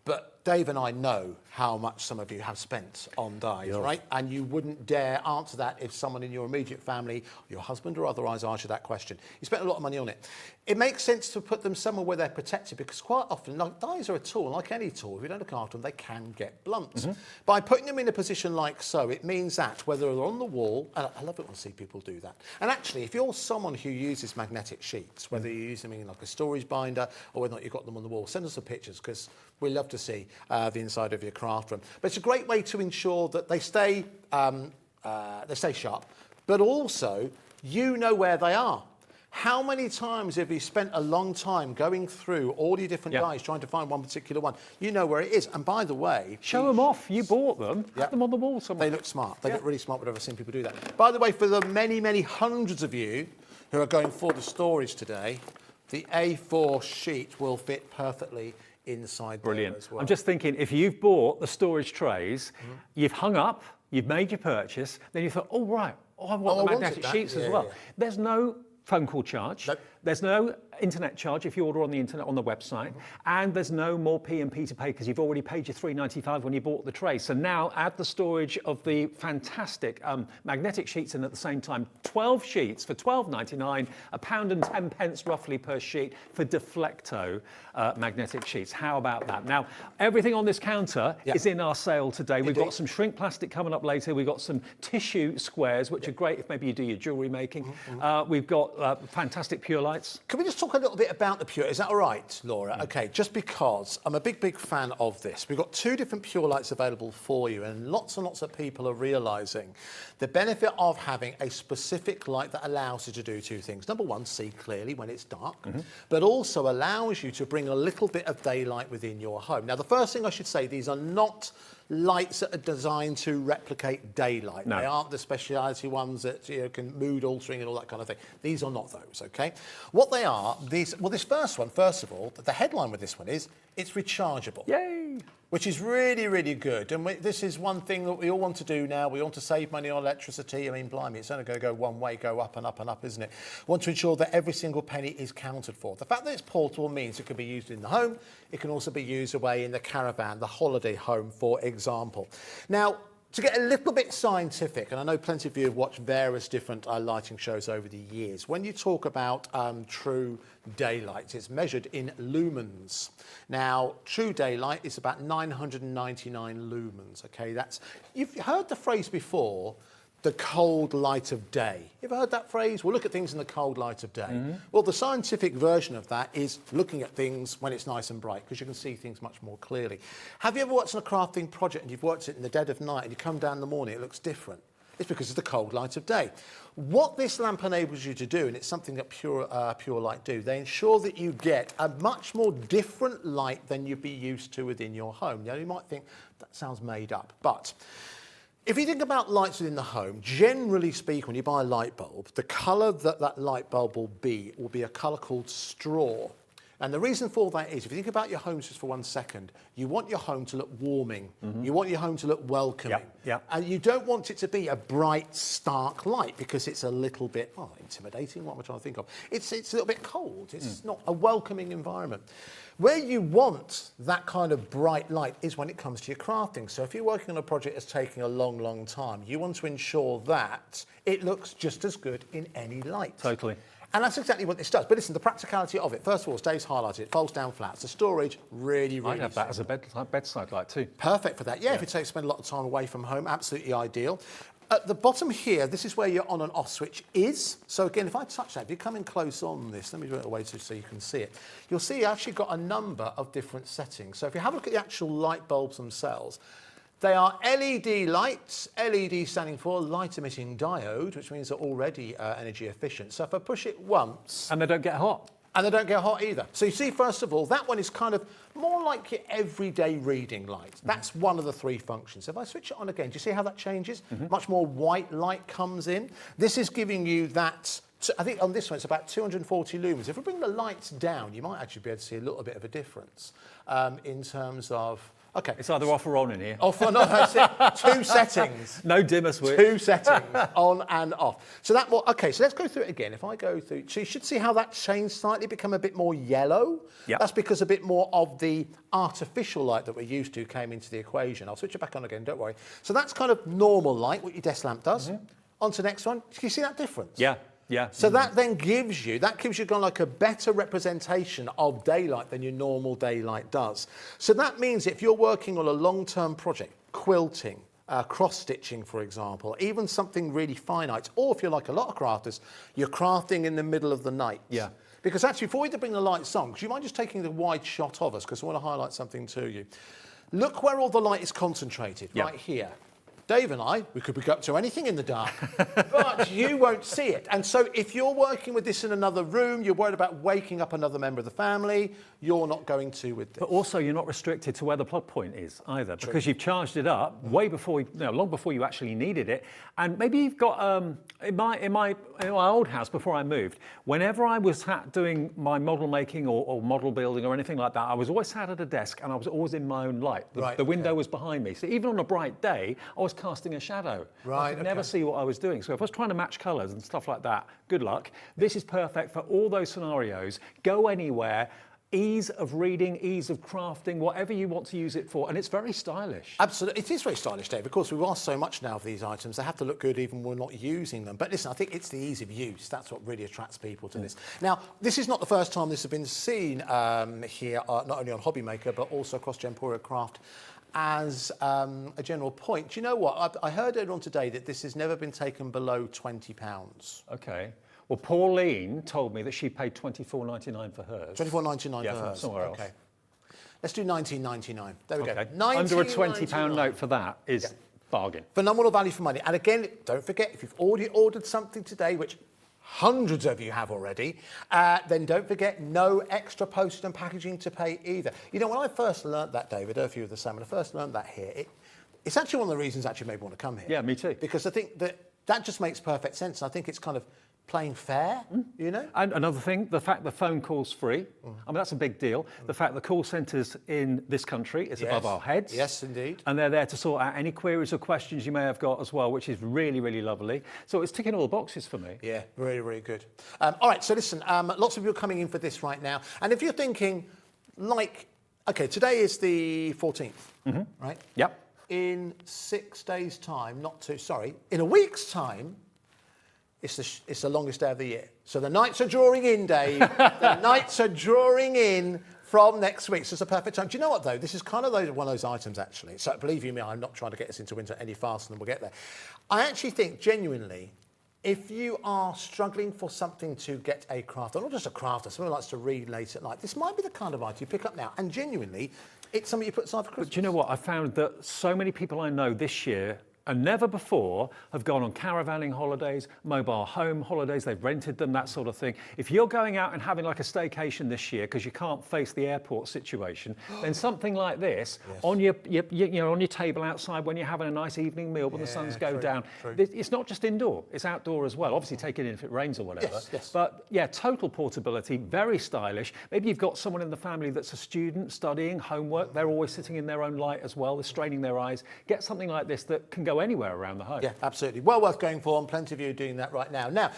but Dave and I know how much some of you have spent on dies, right? And you wouldn't dare answer that if someone in your immediate family, your husband or otherwise, asked you that question. You spent a lot of money on it. It makes sense to put them somewhere where they're protected, because quite often, like, dies are a tool, like any tool. If you don't look after them, they can get blunt. By putting them in a position like so, it means that whether they're on the wall, and I love it when I see people do that. And actually, if you're someone who uses magnetic sheets, whether you use them in like a storage binder or whether or not you've got them on the wall, send us some pictures, because we love to see the inside of your craft room. But it's a great way to ensure that they stay sharp, but also you know where they are. How many times have you spent a long time going through all your different dies trying to find one particular one? You know where it is. And by the way... Show them off. You bought them. Have them on the wall somewhere. They look smart. They look really smart whenever I've seen people do that. By the way, for the many, many hundreds of you who are going for the storage today, the A4 sheet will fit perfectly inside there as well. I'm just thinking, if you've bought the storage trays, you've hung up, you've made your purchase, then you thought, oh, right, I want the magnetic sheets as well. There's no phone call charge. Nope. There's no internet charge if you order on the internet on the website, and there's no more P&P to pay because you've already paid your £3.95 when you bought the tray. So now add the storage of the fantastic magnetic sheets in at the same time. 12 sheets for £12.99, £1.10 roughly per sheet for Deflecto magnetic sheets. How about that? Now, everything on this counter is in our sale today. We've got some shrink plastic coming up later. We've got some tissue squares, which are great if maybe you do your jewellery making. We've got fantastic pure lights. Can we just talk a little bit about the Pure? Is that all right, Laura? Okay, just because I'm a big fan of this. We've got 2 different Pure lights available for you, and lots of people are realising the benefit of having a specific light that allows you to do 2 things. Number 1, see clearly when it's dark, but also allows you to bring a little bit of daylight within your home. Now, the first thing I should say, these are not lights that are designed to replicate daylight. No. They aren't the speciality ones that can mood altering and all that kind of thing. These are not those, okay? What they are, this first one, first of all, the headline with this one is, it's rechargeable. Yay! Which is really, really good. And this is one thing that we all want to do now. We want to save money on electricity. I mean, blimey, it's only going to go one way, go up and up and up, isn't it? We want to ensure that every single penny is counted for. The fact that it's portable means it can be used in the home. It can also be used away in the caravan, the holiday home, for example. Now, to get a little bit scientific, and I know plenty of you have watched various different lighting shows over the years, when you talk about true daylight, it's measured in lumens. Now, true daylight is about 999 lumens, okay? You've heard the phrase before, the cold light of day. You ever heard that phrase? We'll look at things in the cold light of day. Well, the scientific version of that is looking at things when it's nice and bright, because you can see things much more clearly. Have you ever worked on a crafting project and you've worked it in the dead of night and you come down in the morning, it looks different? It's because of the cold light of day. What this lamp enables you to do, and it's something that Pure Light do, they ensure that you get a much more different light than you'd be used to within your home. You might think, that sounds made up, but if you think about lights within the home, generally speaking, when you buy a light bulb, the colour that that light bulb will be a colour called straw. And the reason for that is, if you think about your homes just for 1 second, you want your home to look warming. You want your home to look welcoming. And you don't want it to be a bright, stark light because it's a little bit, intimidating. What am I trying to think of? It's a little bit cold. It's not a welcoming environment. Where you want that kind of bright light is when it comes to your crafting. So if you're working on a project that's taking a long, long time, you want to ensure that it looks just as good in any light. Totally. And that's exactly what this does. But listen, the practicality of it, first of all, Dave's highlighted, it folds down flat. The storage, really, really I have that as a bedside light too. Perfect for that. Yeah, if you spend a lot of time away from home, absolutely ideal. At the bottom here, this is where your on and off switch is. So again, if I touch that, if you come in close on this, let me do it away so you can see it. You'll see you actually got a number of different settings. So if you have a look at the actual light bulbs themselves, they are LED lights, LED standing for light emitting diode, which means they're already energy efficient. So if I push it once... And they don't get hot. And they don't get hot either. So you see, first of all, that one is kind of more like your everyday reading light. That's one of the three functions. If I switch it on again, do you see how that changes? Much more white light comes in. This is giving you that, I think on this one it's about 240 lumens. If we bring the lights down, you might actually be able to see a little bit of a difference in terms of... Okay. It's either off or on in here. Off or on, that's it. Two settings. No dimmer switch. Two settings, on and off. So that more, okay, so let's go through it again. If I go through, so you should see how that changed slightly, become a bit more yellow. Yep. That's because a bit more of the artificial light that we're used to came into the equation. I'll switch it back on again, don't worry. So that's kind of normal light, what your desk lamp does. On to the next one. Can you see that difference? Yeah. Yeah. So that then gives you kind of like a better representation of daylight than your normal daylight does. So that means if you're working on a long-term project, quilting, cross-stitching, for example, even something really finite, or if you're like a lot of crafters, you're crafting in the middle of the night. Yeah. Because actually, before we bring the lights on, do you mind just taking the wide shot of us, because I want to highlight something to you. Look where all the light is concentrated, right here. Dave and I, we could be up to anything in the dark, but you won't see it. And so if you're working with this in another room, you're worried about waking up another member of the family, you're not going to with this. But also you're not restricted to where the plug point is either, because you've charged it up way before, long before you actually needed it. And maybe you've got, in my old house before I moved, whenever I was doing my model making or model building or anything like that, I was always sat at a desk and I was always in my own light. The window was behind me. So even on a bright day, I was casting a shadow. I could never see what I was doing. So if I was trying to match colours and stuff like that, good luck. This is perfect for all those scenarios. Go anywhere. Ease of reading, ease of crafting, whatever you want to use it for, and it's very stylish. Absolutely, it is very stylish, Dave. Of course, we've asked so much now of these items, they have to look good even when we're not using them. But listen, I think it's the ease of use. That's what really attracts people to this. Now, this is not the first time this has been seen here, not only on Hobby Maker, but also across Papercraft as a general point. Do you know what? I heard earlier on today that this has never been taken below £20. Okay. Well, Pauline told me that she paid $24.99 for hers. $24.99 yeah, for hers. Somewhere else. Okay. Let's do $19.99. There we go. Under a £20 note for that is bargain. Phenomenal value for money. And again, don't forget, if you've already ordered something today, which hundreds of you have already, then don't forget, no extra postage and packaging to pay either. You know, when I first learnt that, David, a few of the same, when I first learnt that here, it's actually one of the reasons I actually made me want to come here. Yeah, me too. Because I think that just makes perfect sense. And I think it's kind of playing fair, you know? And another thing, the fact the phone call's free, I mean, that's a big deal. The fact the call centres in this country is above our heads. Yes, indeed. And they're there to sort out any queries or questions you may have got as well, which is really, really lovely. So it's ticking all the boxes for me. Yeah, really, really good. All right, so listen, lots of you are coming in for this right now. And if you're thinking, like, okay, today is the 14th, right? Yep. In 6 days' time, in a week's time, it's the longest day of the year. So the nights are drawing in, Dave. The nights are drawing in from next week. So it's a perfect time. Do you know what, though? This is kind of one of those items, actually. So believe you me, I'm not trying to get us into winter any faster than we'll get there. I actually think, genuinely, if you are struggling for something to get a crafter, or not just a crafter, someone who likes to read late at night, this might be the kind of item you pick up now. And genuinely, it's something you put aside for Christmas. But do you know what? I found that so many people I know this year and never before have gone on caravanning holidays, mobile home holidays, they've rented them, that sort of thing. If you're going out and having like a staycation this year because you can't face the airport situation, then something like this on your on your table outside when you're having a nice evening meal when the sun's go down. It's not just indoor, it's outdoor as well. Obviously take it in if it rains or whatever. But yeah, total portability, very stylish. Maybe you've got someone in the family that's a student studying homework, they're always sitting in their own light as well, they're straining their eyes. Get something like this that can go anywhere around the home. Yeah, absolutely. Well worth going for, and plenty of you are doing that right now. Now,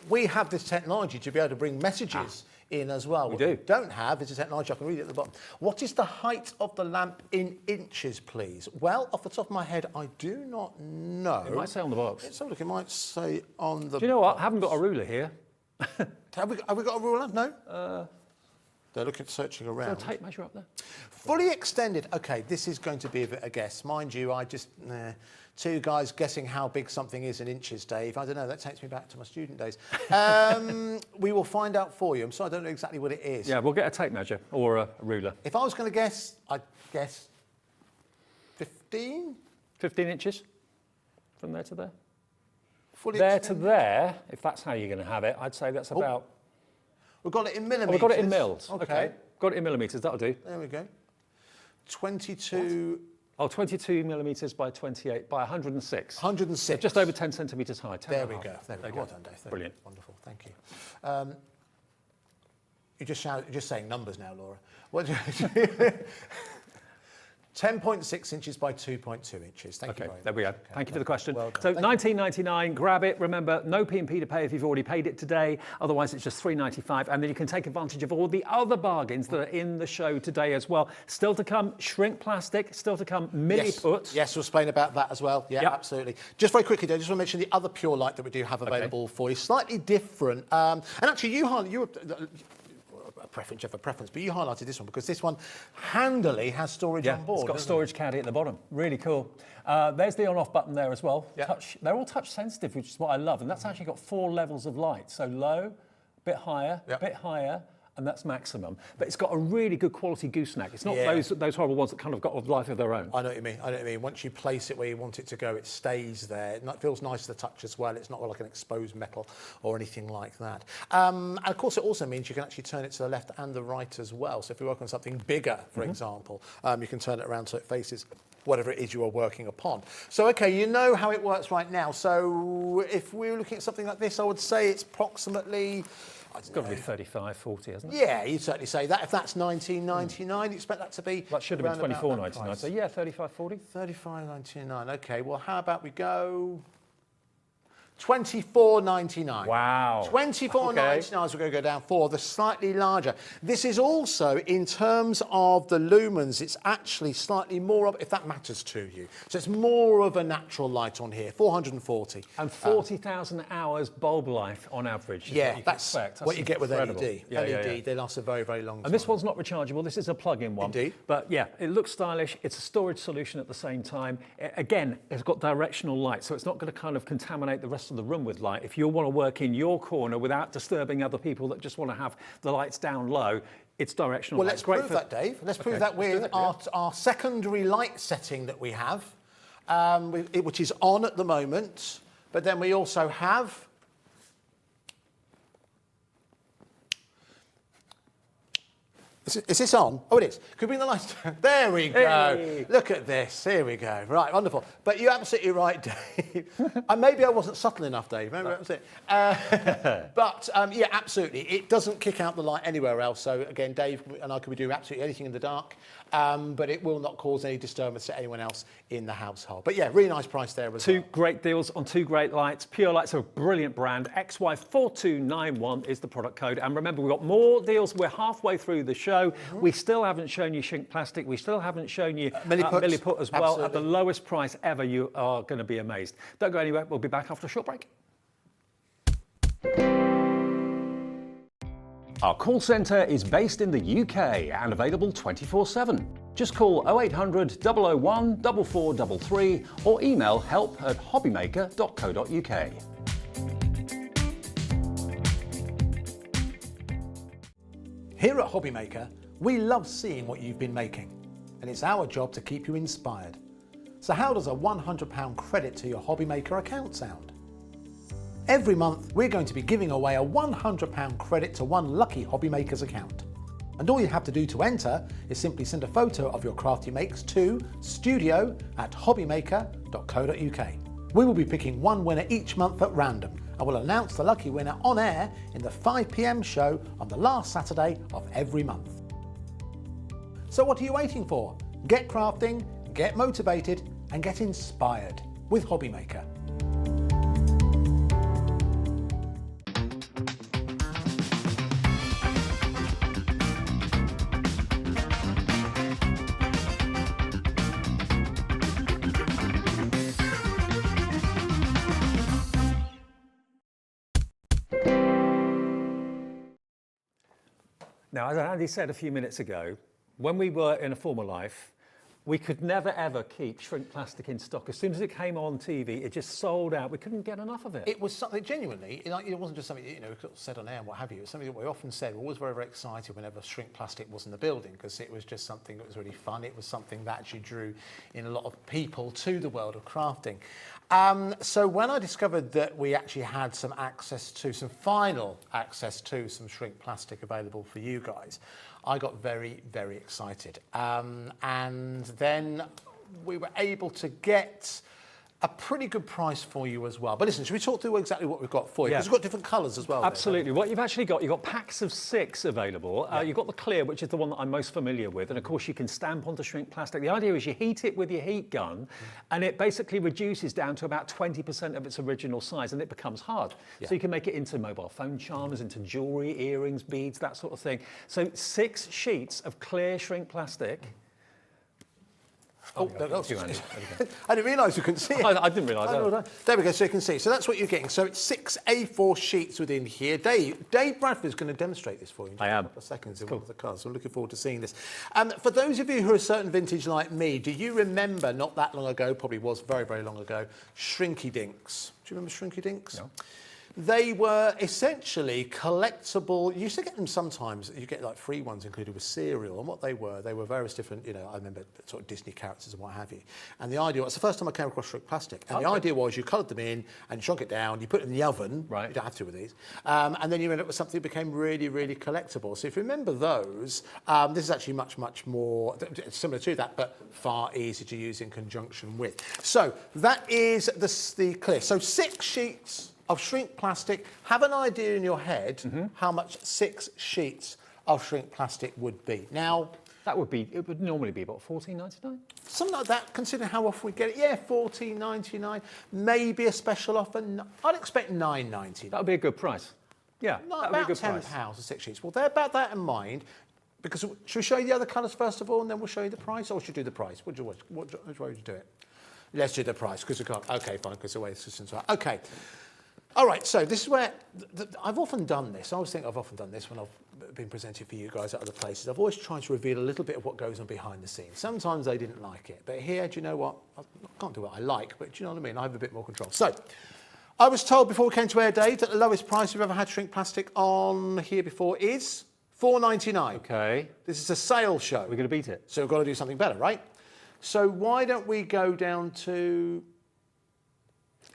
we have this technology to be able to bring messages in as well. What we don't have is a technology, I can read it at the bottom. What is the height of the lamp in inches, please? Well, off the top of my head, I do not know. It might say on the box. Let's have a look, it might say on the Do you know what? I haven't got a ruler here. have we got a ruler? No? They're searching around. Is there a tape measure up there? Fully extended. Okay, this is going to be a guess. Mind you, two guys guessing how big something is in inches, Dave. I don't know, that takes me back to my student days. We will find out for you. I'm sorry, I don't know exactly what it is. Yeah, we'll get a tape measure or a ruler. If I was going to guess, I'd guess 15? 15 inches from there to there? Fully there extended. to there, if that's how you're going to have it, I'd say that's about... We've got it in millimetres. We've got it in mils. Okay. Got it in millimetres, that'll do. There we go. 22... Oh, 22 millimetres by 28 by 106. 106. So just over 10 centimetres high. There we go. There we go. Well done, Dave. Brilliant. Wonderful. Thank you. You're just saying numbers now, Laura. What? 10.6 inches by 2.2 inches. Thank you very much. There we go. Okay, Thank you for the question. Well done. So $19.99, grab it. Remember, no P&P to pay if you've already paid it today. Otherwise, it's just $3.95. And then you can take advantage of all the other bargains that are in the show today as well. Still to come, shrink plastic. Still to come, milliput. Yes, we'll explain about that as well. Yeah, absolutely. Just very quickly, Dave, just want to mention the other pure light that we do have available for you. Slightly different. And actually, you were... preference, you have a preference, but you highlighted this one because this one handily has storage on board. It's got a storage caddy at the bottom. Really cool. There's the on-off button there as well. Touch. They're all touch sensitive, which is what I love, and that's actually got 4 levels of light. So low, bit higher, and that's maximum. But it's got a really good quality gooseneck. It's not those horrible ones that kind of got a life of their own. I know what you mean. I know what you mean. Once you place it where you want it to go, it stays there. It feels nice to the touch as well. It's not like an exposed metal or anything like that. And of course, it also means you can actually turn it to the left and the right as well. So if you work on something bigger, for example, you can turn it around so it faces whatever it is you are working upon. So, okay, you know how it works right now. So if we're looking at something like this, I would say it's approximately... It's got to be 35, 40, hasn't it? Yeah, you'd certainly say that. If that's $19.99, you expect that to be... That should have been $24.99. So yeah, 35, 40. $35.99. Okay, well, how about we go... $24.99. Wow. $24.99 is we're going to go down for the slightly larger. This is also, in terms of the lumens, it's actually slightly more of, if that matters to you. So it's more of a natural light on here, 440. And 40,000 hours bulb life on average. Yeah, that's what you get with LED. Yeah, LED, they last a very, very long time. And this one's not rechargeable. This is a plug-in one. Indeed. But yeah, it looks stylish. It's a storage solution at the same time. Again, it's got directional light, so it's not going to kind of contaminate the rest of the room with light. If you want to work in your corner without disturbing other people that just want to have the lights down low, it's directional light. Well, let's prove that, Dave. Let's prove that with our secondary light setting that we have, which is on at the moment. But then we also have... Is this on? Oh, it is. Could we bring the lights down? There we go. Hey. Look at this. Here we go. Right, wonderful. But you're absolutely right, Dave. Maybe I wasn't subtle enough, Dave. Maybe that was it. But, yeah, absolutely. It doesn't kick out the light anywhere else. So, again, Dave and I could do absolutely anything in the dark, but it will not cause any disturbance to anyone else in the household. But, yeah, really nice price there as well. 2 great deals on 2 great lights. Pure Lights are a brilliant brand. XY4291 is the product code. And remember, we've got more deals. We're halfway through the show. We still haven't shown you shrink plastic. We still haven't shown you milliput as well. At the lowest price ever. You are going to be amazed. Don't go anywhere. We'll be back after a short break. Our call centre is based in the UK and available 24/7. Just call 0800 001 4433 or email help@hobbymaker.co.uk. Here at Hobbymaker, we love seeing what you've been making, and it's our job to keep you inspired. So how does a £100 credit to your Hobbymaker account sound? Every month, we're going to be giving away a £100 credit to one lucky Hobbymaker's account. And all you have to do to enter is simply send a photo of your craft you makes to studio@hobbymaker.co.uk. We will be picking one winner each month at random, and we'll announce the lucky winner on air in the 5 PM show on the last Saturday of every month. So what are you waiting for? Get crafting, get motivated, and get inspired with Hobbymaker. Now, as Andy said a few minutes ago, when we were in a former life, we could never ever keep shrink plastic in stock. As soon as it came on TV, it just sold out. We couldn't get enough of it. It was something genuinely, like, it wasn't just something, you know, said on air and what have you. It was something that we often said. We were always very, very excited whenever shrink plastic was in the building, because it was just something that was really fun. It was something that actually drew in a lot of people to the world of crafting. So when I discovered that we actually had some final access to some shrink plastic available for you guys, I got very, very excited. And then we were able to get a pretty good price for you as well. But listen, should we talk through exactly what we've got for you? Yeah. Because we've got different colours as well. Absolutely. What you've actually got, you've got packs of 6 available. Yeah. You've got the clear, which is the one that I'm most familiar with. And of course, you can stamp onto shrink plastic. The idea is you heat it with your heat gun, and it basically reduces down to about 20% of its original size, and it becomes hard. Yeah. So you can make it into mobile phone charmers, into jewellery, earrings, beads, that sort of thing. So 6 sheets of clear shrink plastic. Oh, there goes. I didn't realise you couldn't see it. I didn't realise that. There we go, so you can see. So that's what you're getting. So it's 6 A4 sheets within here. Dave Bradford is going to demonstrate this for you in I am. a couple of seconds in one of the cars. So I'm looking forward to seeing this. For those of you who are a certain vintage like me, do you remember, not that long ago, probably was very, very long ago, Shrinky Dinks? Do you remember Shrinky Dinks? No. They were essentially collectible. You used to get them sometimes. You get like free ones included with cereal. And what they were various different, you know, I remember sort of Disney characters and what have you. And the idea was, it's the first time I came across shrink plastic. And the idea was you coloured them in and shrunk it down. You put it in the oven. Right. You don't have to with these. And then you end up with something that became really, really collectible. So if you remember those, this is actually much, much more similar to that, but far easier to use in conjunction with. So that is the clear. So 6 sheets of shrink plastic. Have an idea in your head how much 6 sheets of shrink plastic would be. Now, it would normally be about £14.99. Something like that, considering how often we get it. Yeah, £14.99. Maybe a special offer. I'd expect £9.99. That would be a good price. Yeah, that would be a good price. £10 for 6 sheets. Well, bear that in mind, because should we show you the other colours first of all, and then we'll show you the price, or should we do the price? Which way would you do it? Let's do the price, because we can't. Okay, fine, because the way the system's right. Okay. All right, so this is where I've often done this. I always think I've often done this when I've been presenting for you guys at other places. I've always tried to reveal a little bit of what goes on behind the scenes. Sometimes they didn't like it, but here, do you know what? I can't do what I like, but do you know what I mean? I have a bit more control. So, I was told before we came to air, Dave, that the lowest price we've ever had shrink plastic on here before is £4.99. Okay. This is a sale show. We're going to beat it. So we've got to do something better, right? So why don't we go down to...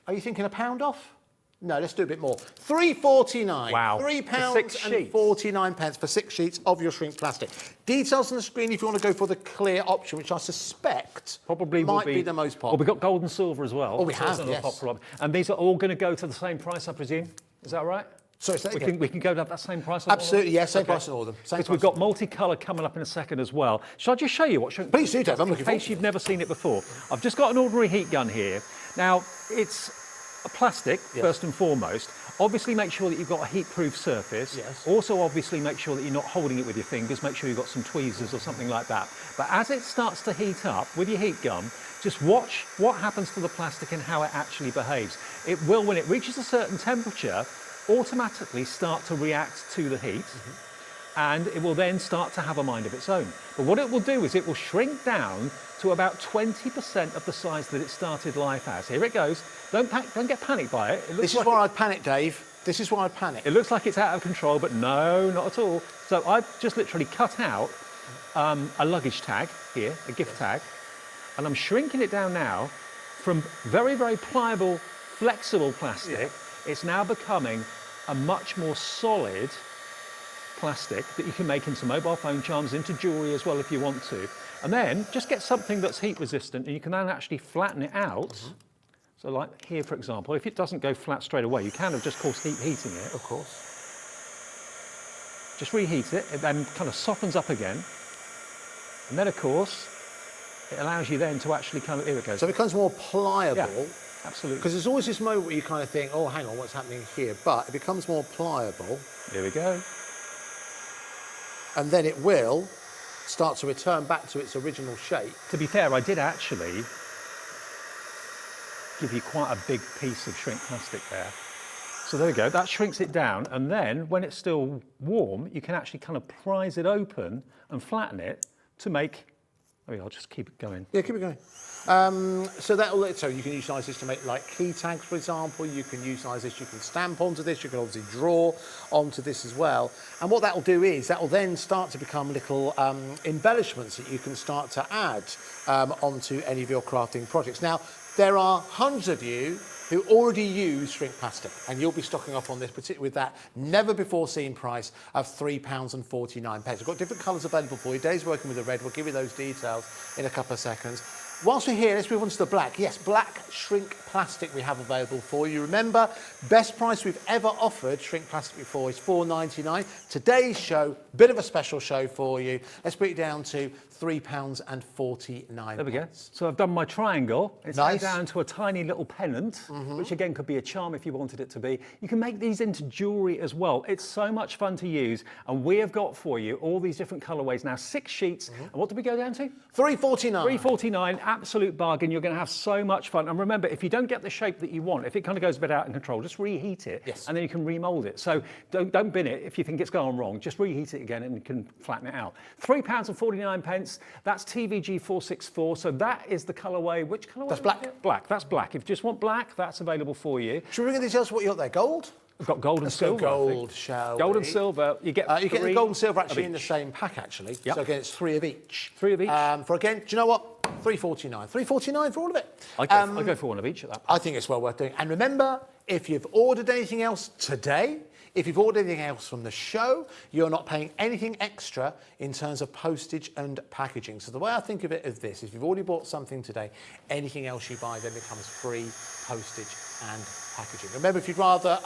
Are you thinking £1 off? No, let's do a bit more. £3.49. Wow. £3.49 for 6 sheets of your shrink plastic. Details on the screen if you want to go for the clear option, which I suspect probably might be the most popular. Well, we've got gold and silver as well. Oh, we have, yes. And these are all going to go to the same price, I presume. Is that right? Sorry, say that again. We can go to that same price on Absolutely, yes, same price on all of them. Because we've got multicolour coming up in a second as well. Shall I just show you what shrink... Please do, Dave, I'm looking forward. In case you've never seen it before. I've just got an ordinary heat gun here. Now, it's a plastic, first and foremost. Obviously, make sure that you've got a heat-proof surface. Yes. Also, obviously, make sure that you're not holding it with your fingers. Make sure you've got some tweezers or something like that. But as it starts to heat up with your heat gun, just watch what happens to the plastic and how it actually behaves. It will, when it reaches a certain temperature, automatically start to react to the heat. And it will then start to have a mind of its own. But what it will do is it will shrink down to about 20% of the size that it started life as. Here it goes. Don't get panicked by it. This is where I'd panic, Dave. This is where I'd panic. It looks like it's out of control, but no, not at all. So I've just literally cut out a luggage tag here, a gift tag. and I'm shrinking it down now from very, very pliable, flexible plastic. It's now becoming a much more solid plastic that you can make into mobile phone charms, into jewellery as well if you want to. And then just get something that's heat resistant, and you can then actually flatten it out. So like here, for example, if it doesn't go flat straight away, you can have just, of course, heating it. Of course. Just reheat it, it then kind of softens up again. And then, of course, it allows you then to actually kind of, here it goes. So it becomes more pliable. Yeah, absolutely. Because there's always this moment where you kind of think, oh, hang on, what's happening here? But it becomes more pliable. Here we go. And then it will start to return back to its original shape. To be fair, I did actually give you quite a big piece of shrink plastic there. So there we go, that shrinks it down, and then when it's still warm, you can actually kind of prise it open and flatten it to make, I'll just keep it going. Yeah, keep it going. So you can utilise this to make like key tags, for example. You can utilise this, you can stamp onto this, you can obviously draw onto this as well. And what that will do is that will then start to become little embellishments that you can start to add onto any of your crafting projects. Now, there are hundreds of you who already use shrink plastic, and you'll be stocking up on this, particularly with that never before seen price of £3.49. We've got different colours available for you. Dave's working with the red. We'll give you those details in a couple of seconds. Whilst we're here, let's move on to the black. Yes, black shrink plastic we have available for you. Remember, best price we've ever offered shrink plastic before is £4.99. Today's show, bit of a special show for you. Let's bring it down to £3.49. There we go. So I've done my triangle. It's now Nice. down to a tiny little pennant, which again could be a charm if you wanted it to be. You can make these into jewellery as well. It's so much fun to use, and we have got for you all these different colourways now, 6 sheets. And what did we go down to? £3.49. £3.49, absolute bargain. You're going to have so much fun. And remember, if you don't get the shape that you want, if it kind of goes a bit out of control, just reheat it, and then you can remould it. So don't bin it if you think it's gone wrong. Just reheat it again and you can flatten it out. £3.49. That's TVG 464. So that is the colourway. Which colourway? That's black. Black. That's black. If you just want black, that's available for you. Should we bring the details of what you got there? Gold? We've got gold and silver. Gold, shall Gold we? and silver. You get you get the three gold and silver of actually in the each. same pack, actually. Yep. So again, it's 3 of each. 3 of each. For again, do you know what? £3.49. £3.49 for all of it. I go for one of each at that point. I think it's well worth doing. And remember, if you've ordered anything else today, if you've ordered anything else from the show, you're not paying anything extra in terms of postage and packaging. So the way I think of it is this: if you've already bought something today, anything else you buy then becomes free postage and packaging. Remember, if you'd rather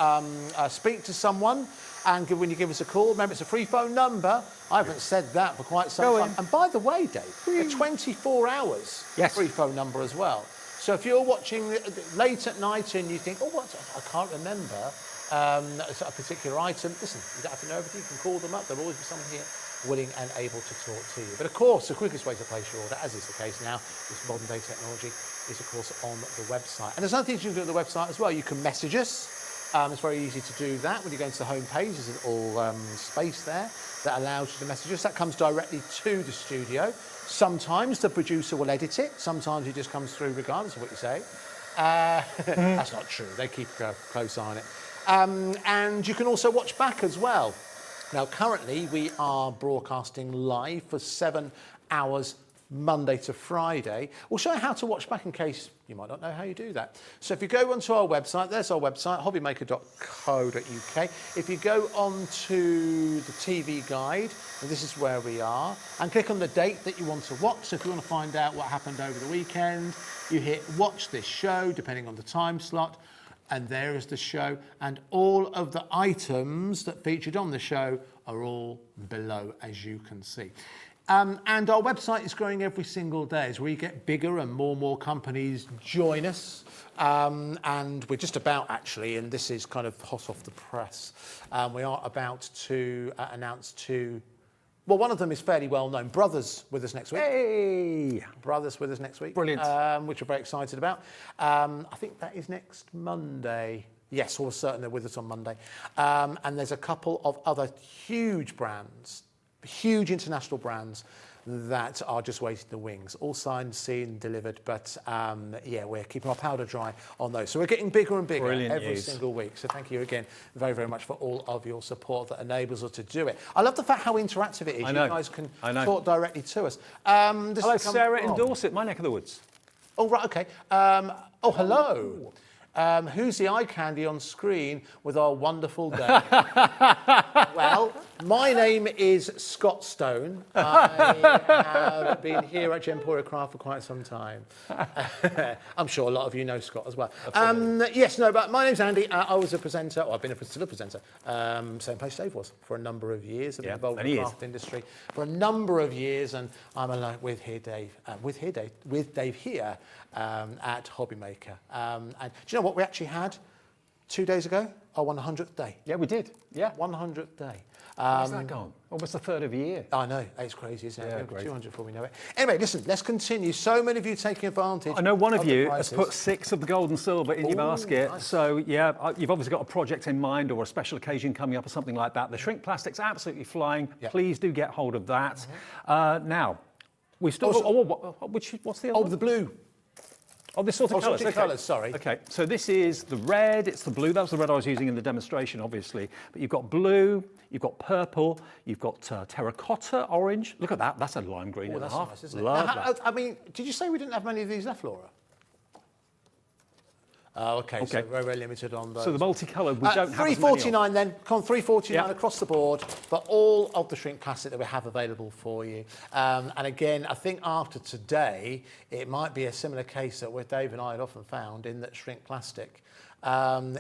speak to someone, and when you give us a call, remember it's a free phone number. I haven't said that for quite some time. And by the way, Dave, a 24 hours free phone number as well. So if you're watching late at night and you think, oh, what? I can't remember a particular item, listen, you don't have to know everything. You can call them up. There'll always be someone here willing and able to talk to you. But of course, the quickest way to place your order, as is the case now, with modern day technology, is of course on the website. And there's other things you can do on the website as well. You can message us. It's very easy to do that. When you go into the home page, there's a little space there that allows you to message us. That comes directly to the studio. Sometimes the producer will edit it. Sometimes it just comes through regardless of what you say. That's not true. They keep a close eye on it. And you can also watch back as well. Now, currently, we are broadcasting live for 7 hours Monday to Friday. We'll show you how to watch back in case you might not know how you do that. So if you go onto our website, there's our website, hobbymaker.co.uk. If you go onto the TV guide, and this is where we are, and click on the date that you want to watch. So if you want to find out what happened over the weekend, you hit watch this show, depending on the time slot, and there is the show. And all of the items that featured on the show are all below, as you can see. And our website is growing every single day as we get bigger and more companies join us. And we're just about, actually, and this is kind of hot off the press, we are about to announce two. Well, one of them is fairly well known. Brothers with us next week. Hey! Brothers with us next week. Brilliant. Which we're very excited about. I think that is next Monday. Yes, we're certain they're with us on Monday. And there's a couple of other huge brands, huge international brands that are just waiting in the wings. All signed, seen, delivered, but yeah, we're keeping our powder dry on those. So we're getting bigger and bigger every single week. So thank you again very, very much for all of your support that enables us to do it. I love the fact how interactive it is. You guys can talk directly to us. Hello, Sarah in Dorset, my neck of the woods. Oh, right, okay. Oh, hello. Who's the eye candy on screen with our wonderful day? Well, my name is Scott Stone. I have been here at Papercraft for quite some time. I'm sure a lot of you know Scott as well. Yes, no, but my name's Andy. I was a presenter, or I've been still a presenter, same place Dave was for a number of years. I've been involved in the craft industry for a number of years, and I'm alone with Dave here at Hobbymaker. And do you know what we actually had 2 days ago? Our 100th day. Yeah, we did. Yeah. 100th day. Where's that gone? Almost a third of a year. I know, it's crazy, isn't it? Yeah, great. 200 before we know it. Anyway, listen, let's continue. So many of you taking advantage. I know one of you has put 6 of the gold and silver in your basket. Nice. So, yeah, you've obviously got a project in mind or a special occasion coming up or something like that. The shrink plastic's absolutely flying. Yep. Please do get hold of that. Now, we've still got... what's the other one? The blue. Oh, this sort of colours. Okay. Colours, sorry. Okay, so this is the red, it's the blue. That was the red I was using in the demonstration, obviously. But you've got blue, you've got purple, you've got terracotta, orange. Look at that, that's a lime green and a half. Nice, isn't it? Love that. I mean, did you say we didn't have many of these left, Laura? Oh, okay, so very, very limited on those. So the multicoloured, we don't have as many $3.49 then, $3.49 across the board for all of the shrink plastic that we have available for you. And again, I think after today, it might be a similar case that where Dave and I had often found in that shrink plastic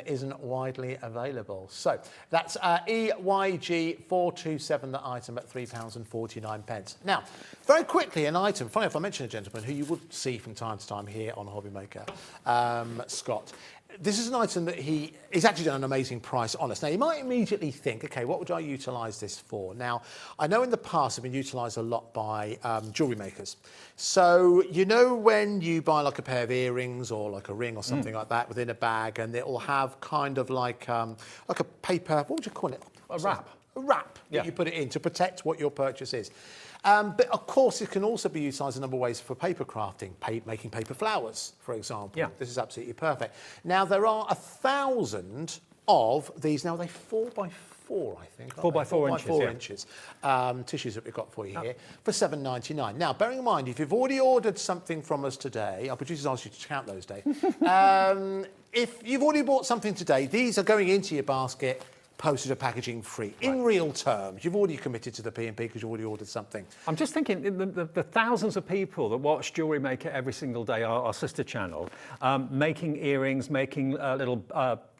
isn't widely available. So that's EYG 427, the item at £3.49. Now, very quickly, an item, funny if I mention a gentleman who you would see from time to time here on Hobbymaker, Scott. This is an item that he's actually done an amazing price on us. Now, you might immediately think, okay, what would I utilise this for? Now, I know in the past it's been utilised a lot by jewellery makers. So, you know when you buy like a pair of earrings or like a ring or something like that within a bag, and it will have kind of like a paper, what would you call it? A wrap. A wrap that you put it in to protect what your purchase is. But of course, it can also be utilised in a number of ways for paper crafting, making paper flowers, for example. Yeah. This is absolutely perfect. Now, there are 1,000 of these. Now, they're 4x4, I think. 4x4 inches. 4 inches. Tissues that we've got for you here for $7.99. Now, bearing in mind, if you've already ordered something from us today, our producers asked you to count those, Dave. If you've already bought something today, these are going into your basket. Postage and packaging free. In real terms, you've already committed to the P&P because you've already ordered something. I'm just thinking, the thousands of people that watch Jewellery Maker every single day, our sister channel, making earrings, making little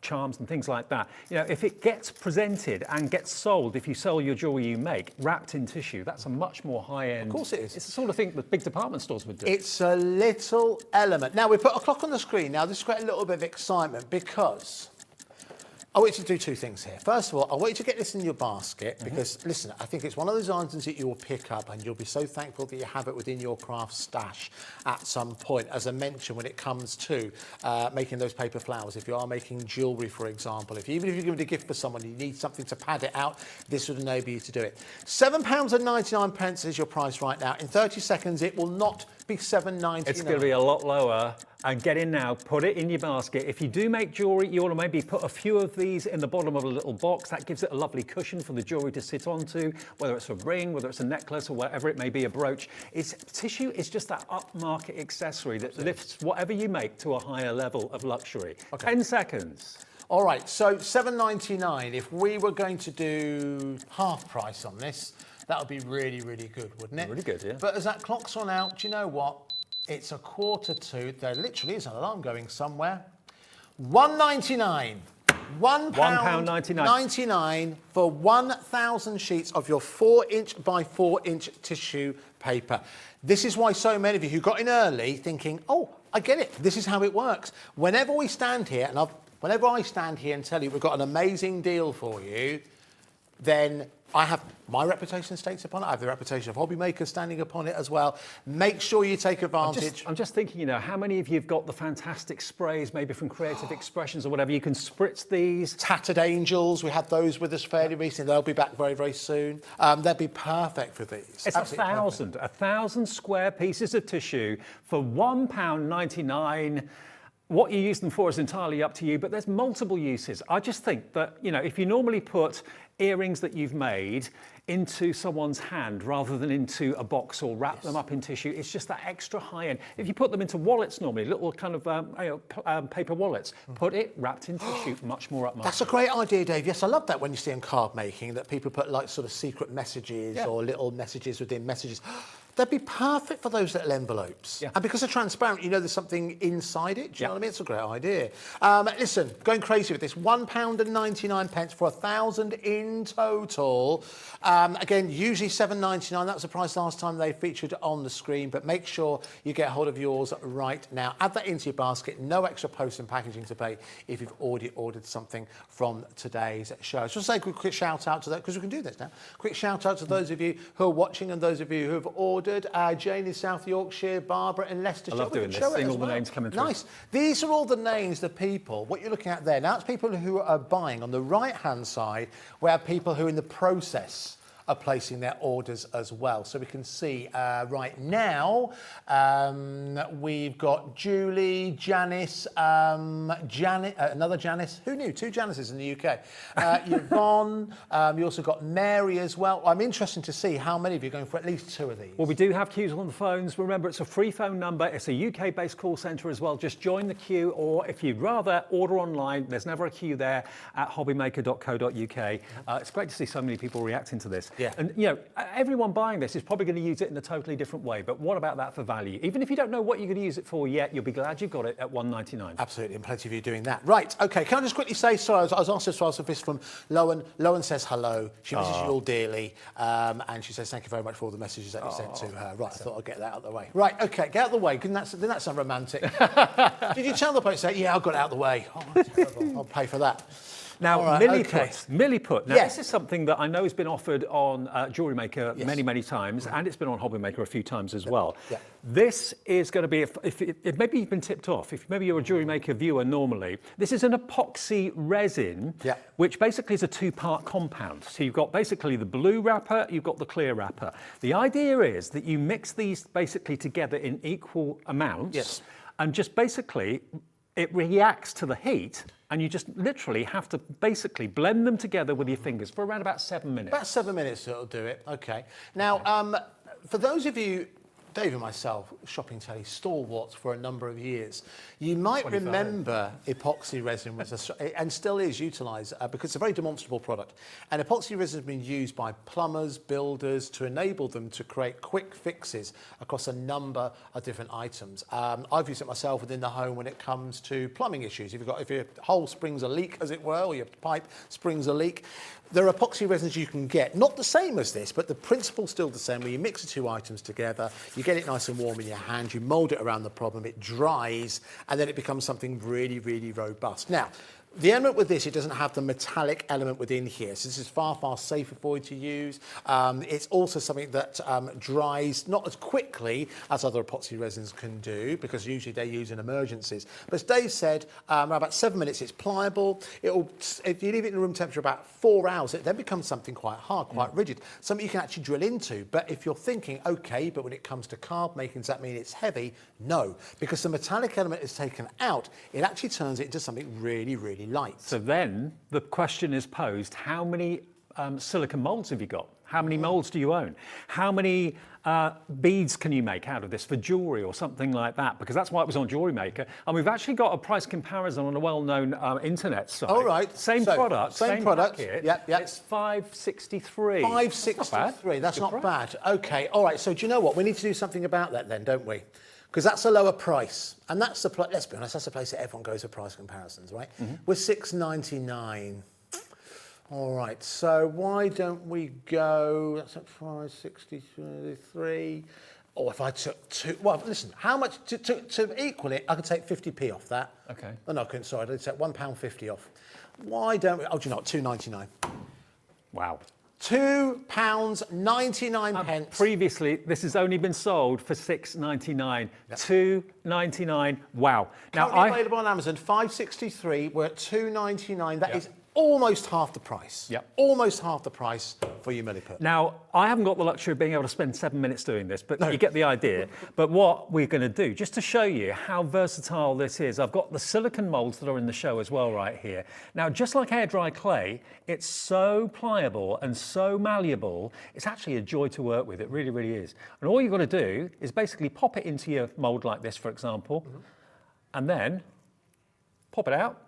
charms and things like that. You know, if it gets presented and gets sold, if you sell your jewellery you make, wrapped in tissue, that's a much more high-end... Of course it is. It's the sort of thing that big department stores would do. It's a little element. Now, we put a clock on the screen. Now, this has got a little bit of excitement because... I want you to do 2 things here. First of all, I want you to get this in your basket because, listen, I think it's one of those items that you will pick up and you'll be so thankful that you have it within your craft stash at some point. As I mentioned, when it comes to making those paper flowers, if you are making jewellery, for example, even if you're giving it a gift for someone, you need something to pad it out, this would enable you to do it. £7.99 is your price right now. In 30 seconds, it will not be $7.99. It's going to be a lot lower. And get in now, put it in your basket. If you do make jewellery, you want to maybe put a few of these in the bottom of a little box. That gives it a lovely cushion for the jewellery to sit onto, whether it's a ring, whether it's a necklace, or whatever it may be, a brooch. Tissue is just that upmarket accessory that lifts whatever you make to a higher level of luxury. 10 seconds. All right, so $7.99. If we were going to do half price on this, that would be really, really good, wouldn't it? Really good, yeah. But as that clock's run out, do you know what? It's £1:45. There literally is an alarm going somewhere. £1.99. £1.99 for 1,000 sheets of your 4-inch by 4-inch tissue paper. This is why so many of you who got in early thinking, oh, I get it. This is how it works. Whenever I stand here and tell you we've got an amazing deal for you, then I have my reputation states upon it. I have the reputation of hobby makers standing upon it as well. Make sure you take advantage. I'm just thinking, you know, how many of you have got the fantastic sprays, maybe from Creative Expressions or whatever? You can spritz these. Tattered Angels, we had those with us fairly recently. They'll be back very, very soon. They'll be perfect for these. It's Absolutely a thousand square pieces of tissue for £1.99. What you use them for is entirely up to you, but there's multiple uses. I just think that, you know, if you normally put earrings that you've made into someone's hand rather than into a box or wrap them up in tissue, it's just that extra high end. If you put them into wallets normally, little kind of paper wallets, put it wrapped in tissue, much more upmarket. That's a great idea, Dave. Yes, I love that when you see in card making that people put like sort of secret messages or little messages within messages. They'd be perfect for those little envelopes. And because they're transparent, you know there's something inside it. Do you know what I mean? It's a great idea. Listen, going crazy with this. £1.99 for 1,000 in total. Again, usually £7.99. That was the price last time they featured on the screen, but make sure you get hold of yours right now. Add that into your basket. No extra post and packaging to pay if you've already ordered something from today's show. So just say a quick shout out to that, because we can do this now. Quick shout out to those of you who are watching and those of you who have ordered. Jane in South Yorkshire, Barbara in Leicestershire. I love doing this, seeing all the names coming through. Nice. These are all the names, the people, what you're looking at there. Now, it's people who are buying. On the right-hand side, we have people who are in the process are placing their orders as well. So we can see right now, we've got Julie, Janice, another Janice. Who knew? 2 Janices in the UK. Yvonne, you also got Mary as well. I'm interested to see how many of you are going for at least 2 of these. Well, we do have queues on the phones. Remember, it's a free phone number. It's a UK-based call centre as well. Just join the queue, or if you'd rather, order online. There's never a queue there at hobbymaker.co.uk. It's great to see so many people reacting to this. Yeah. And, you know, everyone buying this is probably going to use it in a totally different way. But what about that for value? Even if you don't know what you're going to use it for yet, you'll be glad you've got it at £1.99. Absolutely, and plenty of you doing that. Right, OK, can I just quickly say, sorry, I was asked as well, so this from Lowen. Lowen says hello. She misses you all dearly. And she says thank you very much for all the messages that you sent to her. Right, I thought I'd get that out of the way. Right, OK, get out of the way. Didn't that sound romantic? Did you tell the person, yeah, I got it out of the way? Oh, terrible. I'll pay for that. Now, right, Milliput. Now, this is something that I know has been offered on Jewellery Maker many, many times, and it's been on Hobby Maker a few times as well. This is going to be, if maybe you've been tipped off, if maybe you're a Jewellery Maker viewer normally, this is an epoxy resin, which basically is a 2-part compound. So you've got basically the blue wrapper, you've got the clear wrapper. The idea is that you mix these basically together in equal amounts, and just basically it reacts to the heat, and you just literally have to basically blend them together with your fingers for around about 7 minutes. About 7 minutes it'll do it, OK. Now, for those of you, Dave and myself, shopping telly stalwarts for a number of years, you might remember epoxy resin was and still is utilised because it's a very demonstrable product. And epoxy resin has been used by plumbers, builders to enable them to create quick fixes across a number of different items. I've used it myself within the home when it if your hole springs a leak, as it were, or your pipe springs a leak. There are epoxy resins you can get, not the same as this, but the principle's still the same, where you mix the 2 items together, you get it nice and warm in your hand, you mould it around the problem, it dries, and then it becomes something really, really robust. Now, the element with this, it doesn't have the metallic element within here, so this is far, far safer for you to use. It's also something that dries not as quickly as other epoxy resins can do, because usually they're used in emergencies. But as Dave said, about 7 minutes, it's pliable. If you leave it in room temperature about 4 hours, it then becomes something quite hard, quite rigid, something you can actually drill into. But if you're thinking, OK, but when it comes to card making, does that mean it's heavy? No, because the metallic element is taken out, it actually turns it into something really, really light. So then the question is posed, how many silicone moulds have you got? How many moulds do you own? How many beads can you make out of this for jewellery or something like that? Because that's why it was on Jewellery Maker. And we've actually got a price comparison on a well-known internet site. All right. Same product. Packet. Yep. It's $5.63. $5.63. That's not bad. OK. All right. So do you know what? We need to do something about that then, don't we? Because that's a lower price. And that's the place, let's be honest, that's the place that everyone goes for price comparisons, right? We're $6.99. All right, so why don't we go, that's at $5.63. Or if I took 2, well, listen, how much, to equal it, I could take 50p off that. OK. Oh, no, I couldn't, sorry, I'd take £1.50 off. Why don't we, oh, do you know what, $2.99. Wow. £2.99. Previously, this has only been sold for £6.99. £2.99. Wow. Currently available on Amazon, $5.63. We're at $2.99. That is almost half the price. Yep. Almost half the price for your milliput. Now, I haven't got the luxury of being able to spend 7 minutes doing this, but you get the idea. But what we're going to do, just to show you how versatile this is, I've got the silicone molds that are in the show as well right here. Now, just like air dry clay, it's so pliable and so malleable, it's actually a joy to work with. It really, really is. And all you've got to do is basically pop it into your mold like this, for example, and then pop it out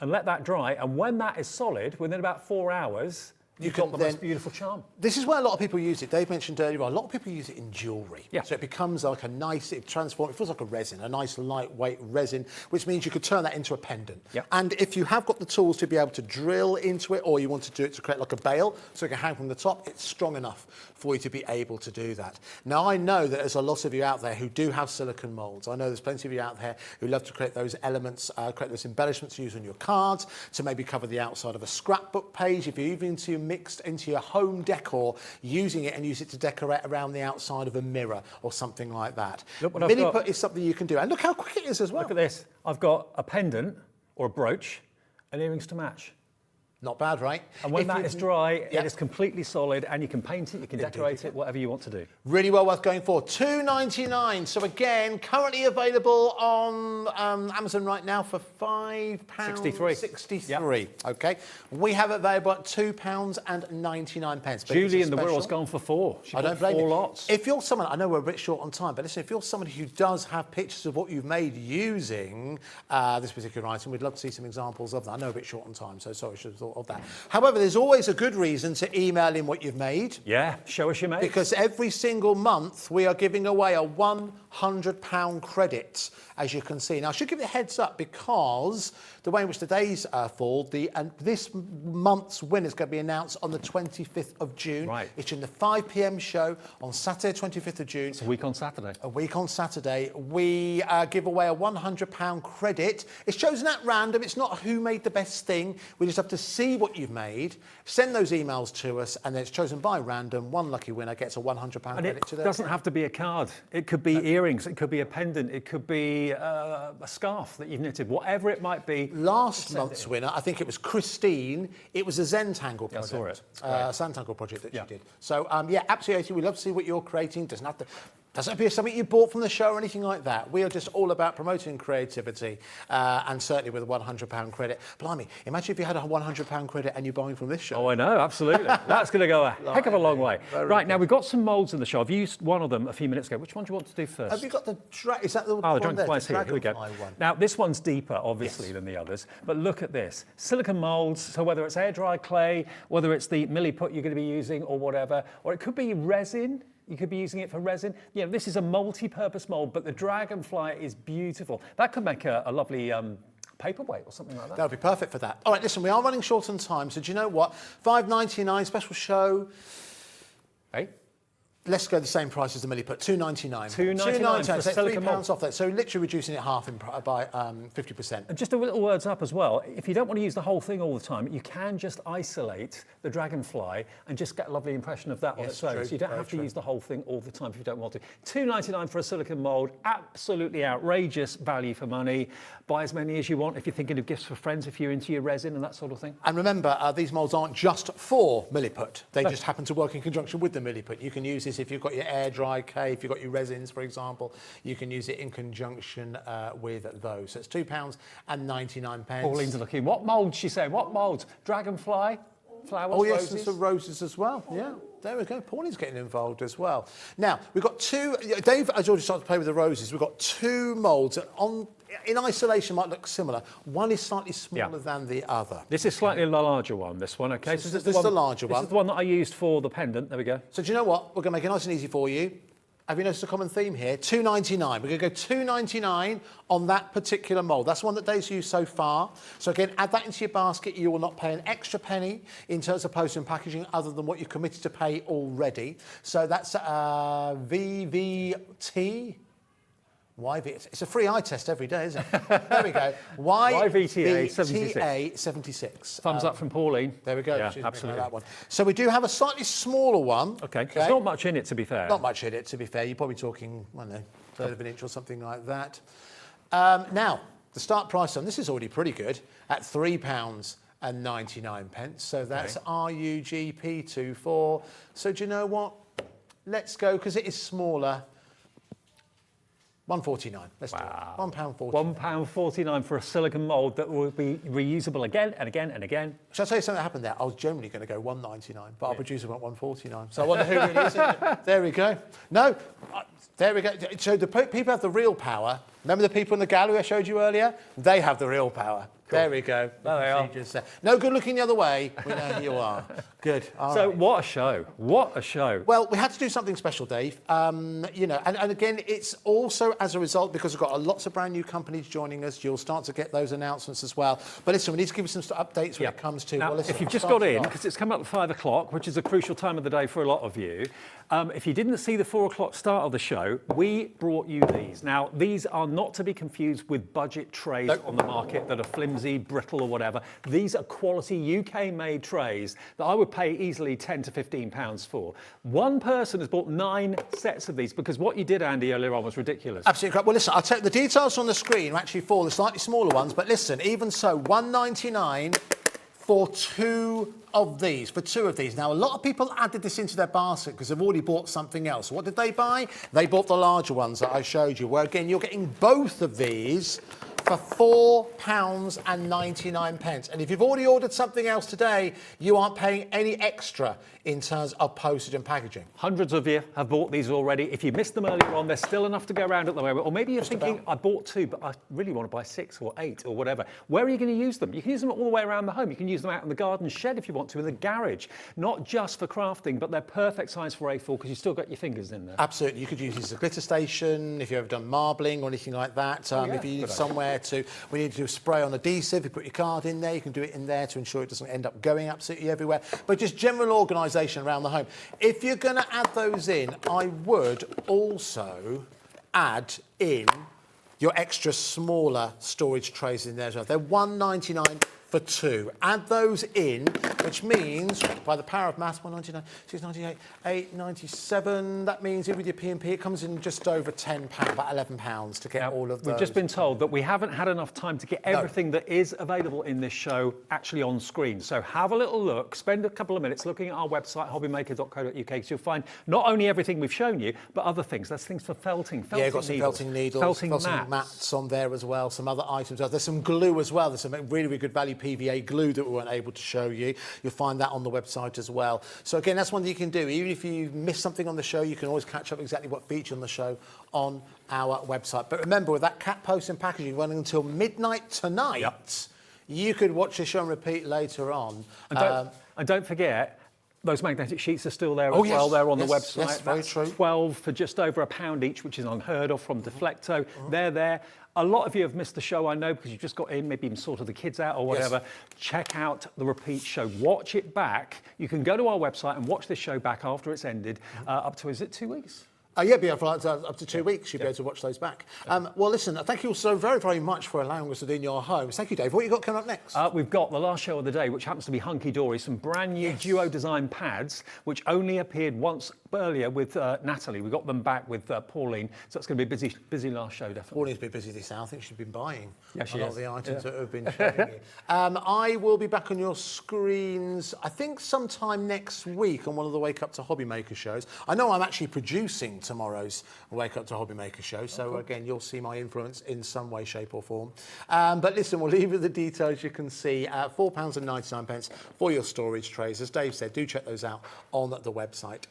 and let that dry. And when that is solid, within about 4 hours, you've got the most beautiful charm. This is where a lot of people use it. Dave mentioned earlier on, a lot of people use it in jewellery. Yeah. So it becomes like a nice, it transforms, it feels like a resin, a nice lightweight resin, which means you could turn that into a pendant. Yep. And if you have got the tools to be able to drill into it, or you want to do it to create like a bail, so it can hang from the top, it's strong enough for you to be able to do that. Now, I know that there's a lot of you out there who do have silicone moulds. I know there's plenty of you out there who love to create those elements, create those embellishments to use on your cards, to maybe cover the outside of a scrapbook page, if you're even into your home decor, using it and use it to decorate around the outside of a mirror or something like that. Look what I've got. Milliput is something you can do. And look how quick it is as well. Look at this. I've got a pendant or a brooch and earrings to match. Not bad, right? And when that is dry, Yeah. it is completely solid, and you can paint it, you can decorate it, whatever you want to do. Really well worth going for. $2.99. So again, currently available on Amazon right now for £5.63. Okay. We have it available at £2.99. Julie in the world's gone for 4. She I don't bought blame 4 you. lots. If you're someone, I know we're a bit short on time, but listen, if you're somebody who does have pictures of what you've made using this particular item, we'd love to see some examples of that. I know we're a bit short on time, so sorry, I should have thought of that. However, there's always a good reason to email in what you've made. Yeah, show us your mate. Because every single month we are giving away a £100 credit, as you can see. Now, I should give you a heads up because the way in which the days fall, this month's winner is going to be announced on the 25th of June. Right. It's in the 5 p.m. show on Saturday, 25th of June. It's a week on Saturday. A week on Saturday. We give away a £100 credit. It's chosen at random. It's not who made the best thing. We just have to see what you've made, send those emails to us, and then it's chosen by random. One lucky winner gets a £100 credit to It their doesn't have to be a card. It could be earrings. It could be a pendant. It could be a scarf that you've knitted. Whatever it might be. Last month's winner, I think it was Christine. It was a Sanntangle project. I saw it. Sanntangle project that she did. So, yeah, absolutely. We love to see what you're creating. Doesn't have to be something you bought from the show or anything like that. We are just all about promoting creativity, and certainly with a £100 credit. Blimey, imagine if you had a £100 credit and you're buying from this show. Oh, I know, absolutely. That's going to go a heck of a long way. Very Now we've got some moulds in the show. I've used one of them a few minutes ago. Which one do you want to do first? Have you got the is that the the one there? dragonfly's The here. Here we go. dragonfly one. Now, this one's deeper, obviously, than the others. But look at this. Silicone moulds, so whether it's air-dry clay, whether it's the milliput you're going to be using or whatever, or it could be resin. You could be using it for resin. You know, this is a multi-purpose mould, but the dragonfly is beautiful. That could make a lovely paperweight or something like that. That would be perfect for that. All right, listen, we are running short on time, so do you know what? $5.99 special show. Hey? Let's go the same price as the milliput, $2.99. $2.99 for so silicone £3 mould. off that. So literally reducing it half by 50%. And just a little words up as well. If you don't want to use the whole thing all the time, you can just isolate the dragonfly and just get a lovely impression of that on its own. true, So you don't very have to true. use the whole thing all the time if you don't want to. $2.99 for a silicone mould, absolutely outrageous value for money. Buy as many as you want if you're thinking of gifts for friends, if you're into your resin and that sort of thing. And remember, these moulds aren't just for milliput. They just happen to work in conjunction with the milliput. You can use this if you've got your air-dry clay, if you've got your resins, for example. You can use it in conjunction with those. So it's £2.99. Pauline's looking. What moulds, she said? What moulds? Dragonfly? Flowers, Oh, yes, roses? and some roses as well. Yeah, there we go. Pauline's getting involved as well. Now, we've got two... Dave has already started to play with the roses. We've got two moulds that in isolation might look similar. One is slightly smaller than the other. This is slightly the larger one, this one, okay? So this is the larger one. This is the one that I used for the pendant. There we go. So do you know what? We're going to make it nice and easy for you. Have you noticed a common theme here? $2.99. We're going to go $2.99 on that particular mould. That's the one that Dave's used so far. So again, add that into your basket. You will not pay an extra penny in terms of postage and packaging other than what you've committed to pay already. So that's VVT It's a free eye test every day, isn't it? There we go. YVTA 76. Thumbs up from Pauline. There we go. Yeah, She's absolutely. that one. So we do have a slightly smaller one. Okay. There's not much in it, to be fair. Not much in it, to be fair. You're probably talking, I don't know, third of an inch or something like that. Now, the start price on this is already pretty good at £3.99. So that's RUGP24. So do you know what? Let's go, because it is smaller. £1.49. Let's do it. £1.49. £1.49 for a silicone mould that will be reusable again and again and again. Shall I tell you something that happened there? I was generally going to go £1.99, but our producer went £1.49. So I wonder who really is it. There we go. No, there we go. So the people have the real power. Remember the people in the gallery I showed you earlier? They have the real power. Cool. There we go. There they are. No good looking the other way. We know who you are. Good. All so right. what a show. What a show. Well, we had to do something special, Dave. You know, and again, it's also as a result, because we've got lots of brand new companies joining us. You'll start to get those announcements as well. But listen, we need to give you some updates when it comes to... Now, well, listen, if you've just got in, because it's come up at 5 o'clock, which is a crucial time of the day for a lot of you, if you didn't see the 4 o'clock start of the show, we brought you these. Now, these are not to be confused with budget trays on the market that are flimsy, brittle or whatever. These are quality UK-made trays that I would pay easily £10 to £15 for. One person has bought 9 sets of these, because what you did, Andy, earlier on was ridiculous. Absolutely correct. Well, listen, I'll take the details on the screen are actually for the slightly smaller ones, but listen, even so, £1.99 for 2 of these, Now, a lot of people added this into their basket because they've already bought something else. What did they buy? They bought the larger ones that I showed you, where, again, you're getting both of these for £4.99. And if you've already ordered something else today, you aren't paying any extra in terms of postage and packaging. Hundreds of you have bought these already. If you missed them earlier on, there's still enough to go around at the moment. Or maybe you're thinking, I bought 2, but I really want to buy 6 or 8 or whatever. Where are you going to use them? You can use them all the way around the home. You can use them out in the garden shed if you want to, in the garage. Not just for crafting, but they're perfect size for A4 because you've still got your fingers in there. Absolutely. You could use these as a glitter station if you've ever done marbling or anything like that. If you need somewhere we need to do a spray on adhesive, you put your card in there, you can do it in there to ensure it doesn't end up going absolutely everywhere. But just general organisation around the home. If you're going to add those in, I would also add in your extra smaller storage trays in there as well. They're £1.99 for 2. Add those in, which means, by the power of maths, 1.99, 6.98, 8.97. That means with your P&P, it comes in just over £10, about £11 to get all of those. We've just been told that we haven't had enough time to get everything that is available in this show actually on screen. So have a little look, spend a couple of minutes looking at our website, hobbymaker.co.uk, because you'll find not only everything we've shown you, but other things. There's things for felting Yeah, you've got some felting needles, felting mats on there as well, some other items. There's some glue as well. There's some really, really good value PVA glue that we weren't able to show you. You'll find that on the website as well. So again, that's one that you can do. Even if you miss something on the show, you can always catch up exactly what featured on the show on our website. But remember, with that cat post and packaging running until midnight tonight, you could watch the show and repeat later on. And don't forget, those magnetic sheets are still there as well. They're on the website. Yes, very true. 12 for just over £1 each, which is unheard of from Deflecto. They're there. A lot of you have missed the show, I know, because you've just got in, maybe even sorted the kids out or whatever. Yes. Check out the repeat show. Watch it back. You can go to our website and watch this show back after it's ended, up to, is it 2 weeks? Yeah, for up to 2 weeks, you'll be able to watch those back. Well, listen, thank you so very, very much for allowing us to do in your homes. Thank you, Dave. What have you got coming up next? We've got the last show of the day, which happens to be Hunkydory, some brand new duo design pads, which only appeared once earlier with Natalie. We got them back with Pauline, so it's going to be a busy last show, definitely. Pauline's been busy this hour. I think she's been buying a lot of the items that have been showing you. I will be back on your screens, I think sometime next week on one of the Wake Up to Hobby Maker shows. I know I'm actually producing tomorrow's Wake Up to Hobby Maker show, so again, you'll see my influence in some way, shape or form. But listen, we'll leave you the details. You can see £4.99 for your storage trays. As Dave said, do check those out on the website.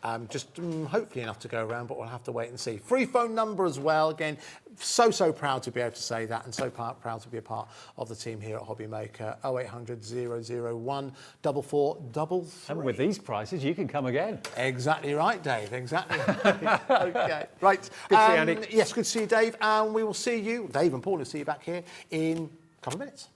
Hopefully enough to go around, but we'll have to wait and see. Free phone number as well. Again, so proud to be able to say that, and so proud to be a part of the team here at Hobby Maker. 0800 001 4433. And with these prices, you can come again. Exactly right, Dave. Exactly right. Okay, right. Good to see you, Andy. Yes, good to see you, Dave. And we will see you, Dave and Paul, will see you back here in a couple of minutes.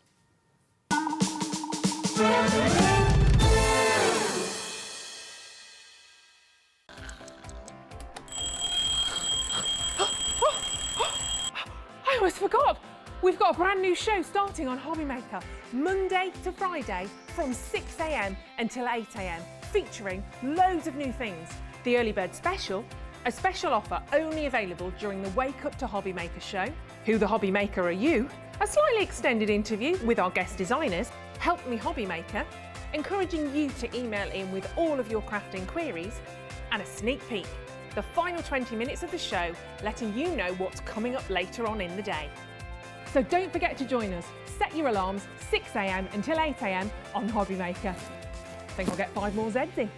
forgot! We've got a brand new show starting on Hobbymaker, Monday to Friday from 6 a.m. until 8 a.m, featuring loads of new things. The Early Bird Special, a special offer only available during the Wake Up to Hobbymaker show. Who the Hobbymaker Are You? A slightly extended interview with our guest designers, Help Me Hobbymaker, encouraging you to email in with all of your crafting queries, and a sneak peek, the final 20 minutes of the show, letting you know what's coming up later on in the day. So don't forget to join us. Set your alarms 6 a.m. until 8 a.m. on Hobbymaker. I think I'll get 5 more Zeds in.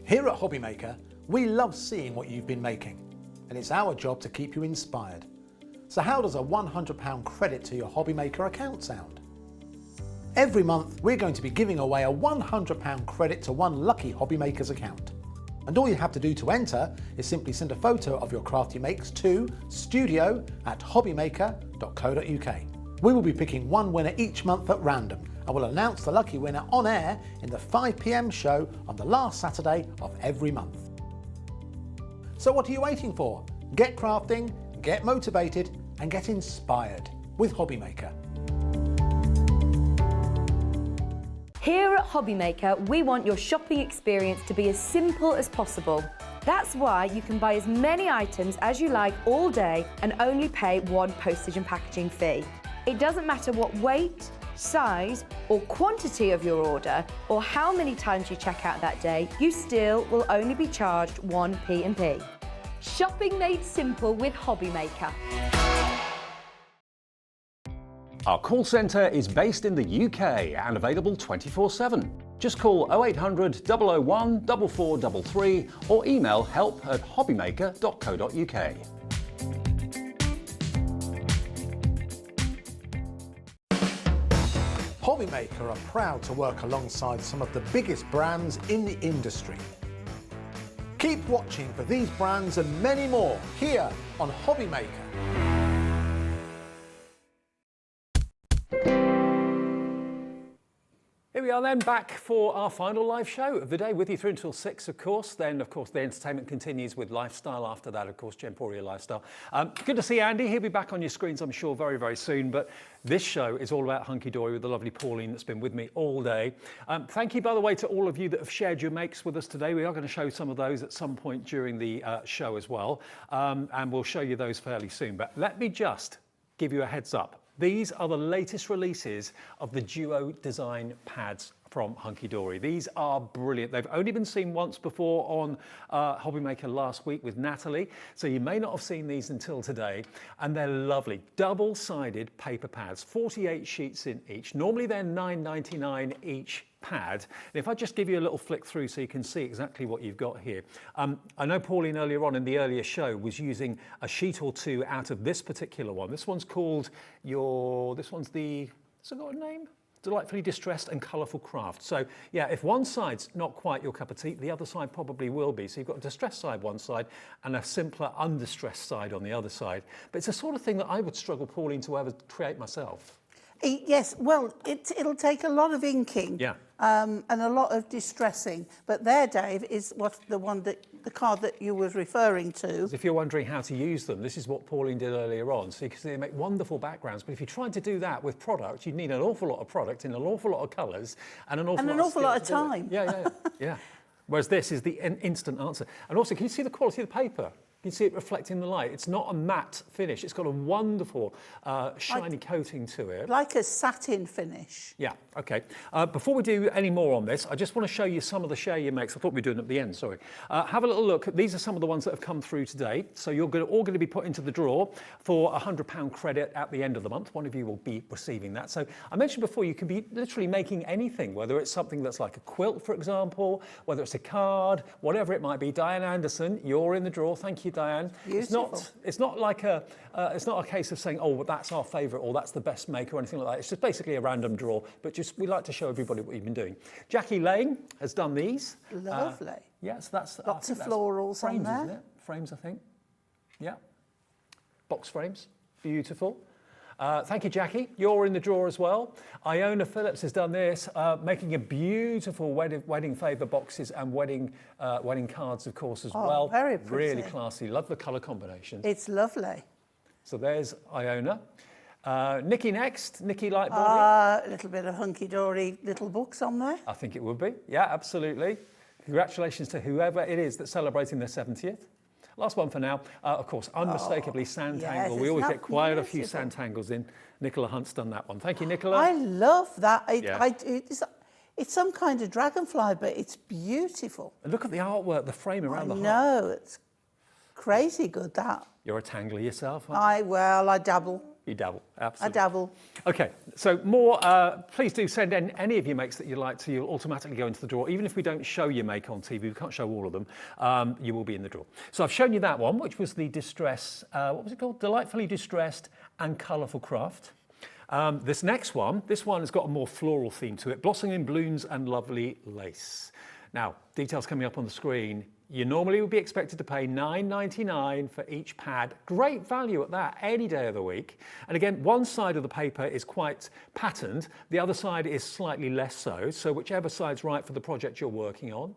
Here at Hobbymaker, we love seeing what you've been making, and it's our job to keep you inspired. So how does a £100 credit to your Hobbymaker account sound? Every month, we're going to be giving away a £100 credit to one lucky Hobbymaker's account. And all you have to do to enter is simply send a photo of your craft you makes to studio@hobbymaker.co.uk. We will be picking one winner each month at random, and we'll announce the lucky winner on air in the 5 p.m. show on the last Saturday of every month. So what are you waiting for? Get crafting, get motivated, and get inspired with Hobbymaker. Here at Hobbymaker, we want your shopping experience to be as simple as possible. That's why you can buy as many items as you like all day and only pay one postage and packaging fee. It doesn't matter what weight, size or quantity of your order or how many times you check out that day, you still will only be charged one P&P. Shopping made simple with Hobbymaker. Our call centre is based in the UK and available 24/7. Just call 0800 001 4433 or email help@hobbymaker.co.uk. Hobbymaker are proud to work alongside some of the biggest brands in the industry. Keep watching for these brands and many more here on Hobbymaker. Here we are then, back for our final live show of the day, with you through until 6, of course. Then, of course, the entertainment continues with lifestyle after that, of course, Gemporia Lifestyle. Good to see Andy. He'll be back on your screens, I'm sure, very, very soon. But this show is all about Hunkydory with the lovely Pauline that's been with me all day. Thank you, by the way, to all of you that have shared your makes with us today. We are going to show some of those at some point during the show as well. And we'll show you those fairly soon. But let me just give you a heads up. These are the latest releases of the Duo Design pads from Hunkydory. These are brilliant. They've only been seen once before on Hobbymaker last week with Natalie, so you may not have seen these until today. And they're lovely, double-sided paper pads, 48 sheets in each. Normally they're $9.99 each pad. And if I just give you a little flick through so you can see exactly what you've got here. I know Pauline earlier on in the earlier show was using a sheet or two out of this particular one. This one's called this one's the, has it got a name? delightfully distressed and colourful craft. So yeah, if one side's not quite your cup of tea, the other side probably will be. So you've got a distressed side one side and a simpler undistressed side on the other side. But it's the sort of thing that I would struggle, Pauline, to ever create myself. Yes, well, it'll take a lot of inking, Yeah. and a lot of distressing. But there, Dave, is what the card that you were referring to. If you're wondering how to use them, this is what Pauline did earlier on. So you can see they make wonderful backgrounds. But if you tried to do that with product, you'd need an awful lot of product in an awful lot of colours and an awful lot of time. Yeah. Whereas this is the instant answer. And also, can you see the quality of the paper? You can see it reflecting the light. It's not a matte finish. It's got a wonderful shiny coating to it. Like a satin finish. Yeah, okay. Before we do any more on this, I just want to show you some of the share you makes. I thought we were doing it at the end, sorry. Have a little look. These are some of the ones that have come through today. So you're all going to be put into the draw for a £100 credit at the end of the month. One of you will be receiving that. So I mentioned before, you can be literally making anything, whether it's something that's like a quilt, for example, whether it's a card, whatever it might be. Diane Anderson, you're in the draw. Thank you, Diane. Beautiful. It's not like it's not a case of saying, oh, well, that's our favourite or that's the best maker or anything like that. It's just basically a random draw, but just we like to show everybody what you've been doing. Jackie Lane has done these. Lovely. Yes, that's lots of florals frames, on there. Isn't it? Frames, I think. Yeah. Box frames. Beautiful. Thank you, Jackie. You're in the draw as well. Iona Phillips has done this, making a beautiful wedding favour boxes and wedding cards, of course, as well. Very pretty. Really classy. Love the colour combination. It's lovely. So there's Iona. Nikki next. Nikki Lightbody. A little bit of hunky-dory little books on there. I think it would be. Yeah, absolutely. Congratulations to whoever it is that's celebrating their 70th. Last one for now. Of course, unmistakably Sanntangle. yes, we always isn't get that quite a few beautiful? Sanntangles in. Nicola Hunt's done that one. Thank you, Nicola. I love that. Yeah. It's some kind of dragonfly, but it's beautiful. And look at the artwork, the frame around the heart. No, it's crazy good, that. You're a tangler yourself, aren't I dabble. you? You dabble, I absolutely. dabble. Okay, so more, please do send in any of your makes that you like to. You'll automatically go into the draw. Even if we don't show your make on TV, we can't show all of them, you will be in the draw. So I've shown you that one, which was the distress, what was it called? Delightfully Distressed and Colourful Craft. This next one, this one has got a more floral theme to it, blossoming blooms and lovely lace. Now, details coming up on the screen. You normally would be expected to pay $9.99 for each pad. Great value at that, any day of the week. And again, one side of the paper is quite patterned, the other side is slightly less so. So whichever side's right for the project you're working on.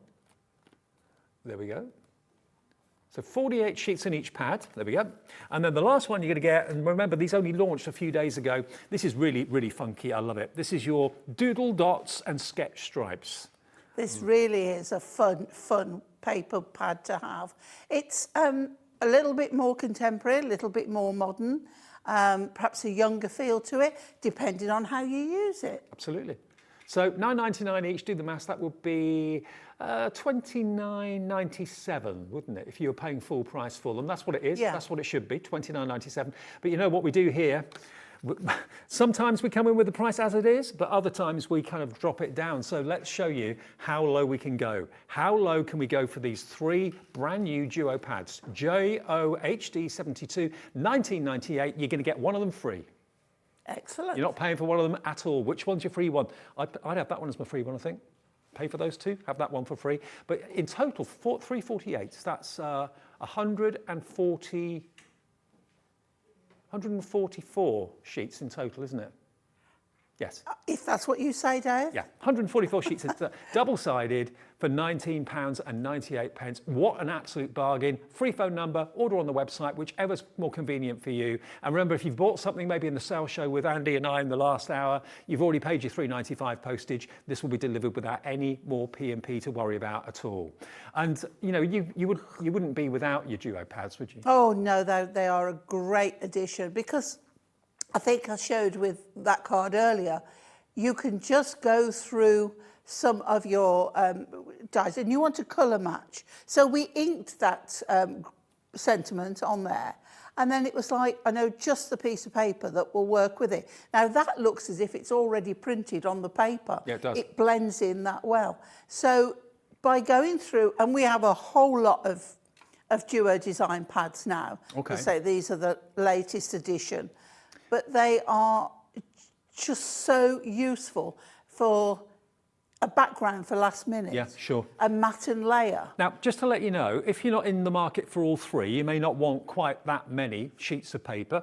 There we go. So 48 sheets in each pad, there we go. And then the last one you're gonna get, and remember these only launched a few days ago. This is really, really funky, I love it. This is your doodle dots and sketch stripes. This really is a fun paper pad to have. It's a little bit more contemporary, a little bit more modern, perhaps a younger feel to it, depending on how you use it. Absolutely. So $9.99 each, do the maths, that would be $29.97, wouldn't it? If you were paying full price for them. That's what it is, That's what it should be, $29.97. But you know what we do here? Sometimes we come in with the price as it is, but other times we kind of drop it down. So let's show you how low we can go. How low can we go for these three brand new Duo pads? JOHD72, 1998. You're going to get one of them free. Excellent. You're not paying for one of them at all. Which one's your free one? I'd have that one as my free one, I think. Pay for those two, have that one for free. But in total, 348. That's 144 sheets in total, isn't it? Yes. If that's what you say, Dave. Yeah, 144 sheets. It's double-sided for £19.98. What an absolute bargain. Free phone number, order on the website, whichever's more convenient for you. And remember, if you've bought something maybe in the sale show with Andy and I in the last hour, you've already paid your $3.95 postage. This will be delivered without any more P&P to worry about at all. And, you know, you wouldn't be without your Duo pads, would you? Oh, no, they are a great addition because I think I showed with that card earlier, you can just go through some of your dies and you want to colour match. So we inked that sentiment on there and then it was like, I know just the piece of paper that will work with it. Now that looks as if it's already printed on the paper. Yeah, it does. It blends in that well. So by going through, and we have a whole lot of Duo design pads now. Okay. I say these are the latest edition. But they are just so useful for a background for last minute. Yeah, sure. A matte and layer. Now, just to let you know, if you're not in the market for all three, you may not want quite that many sheets of paper.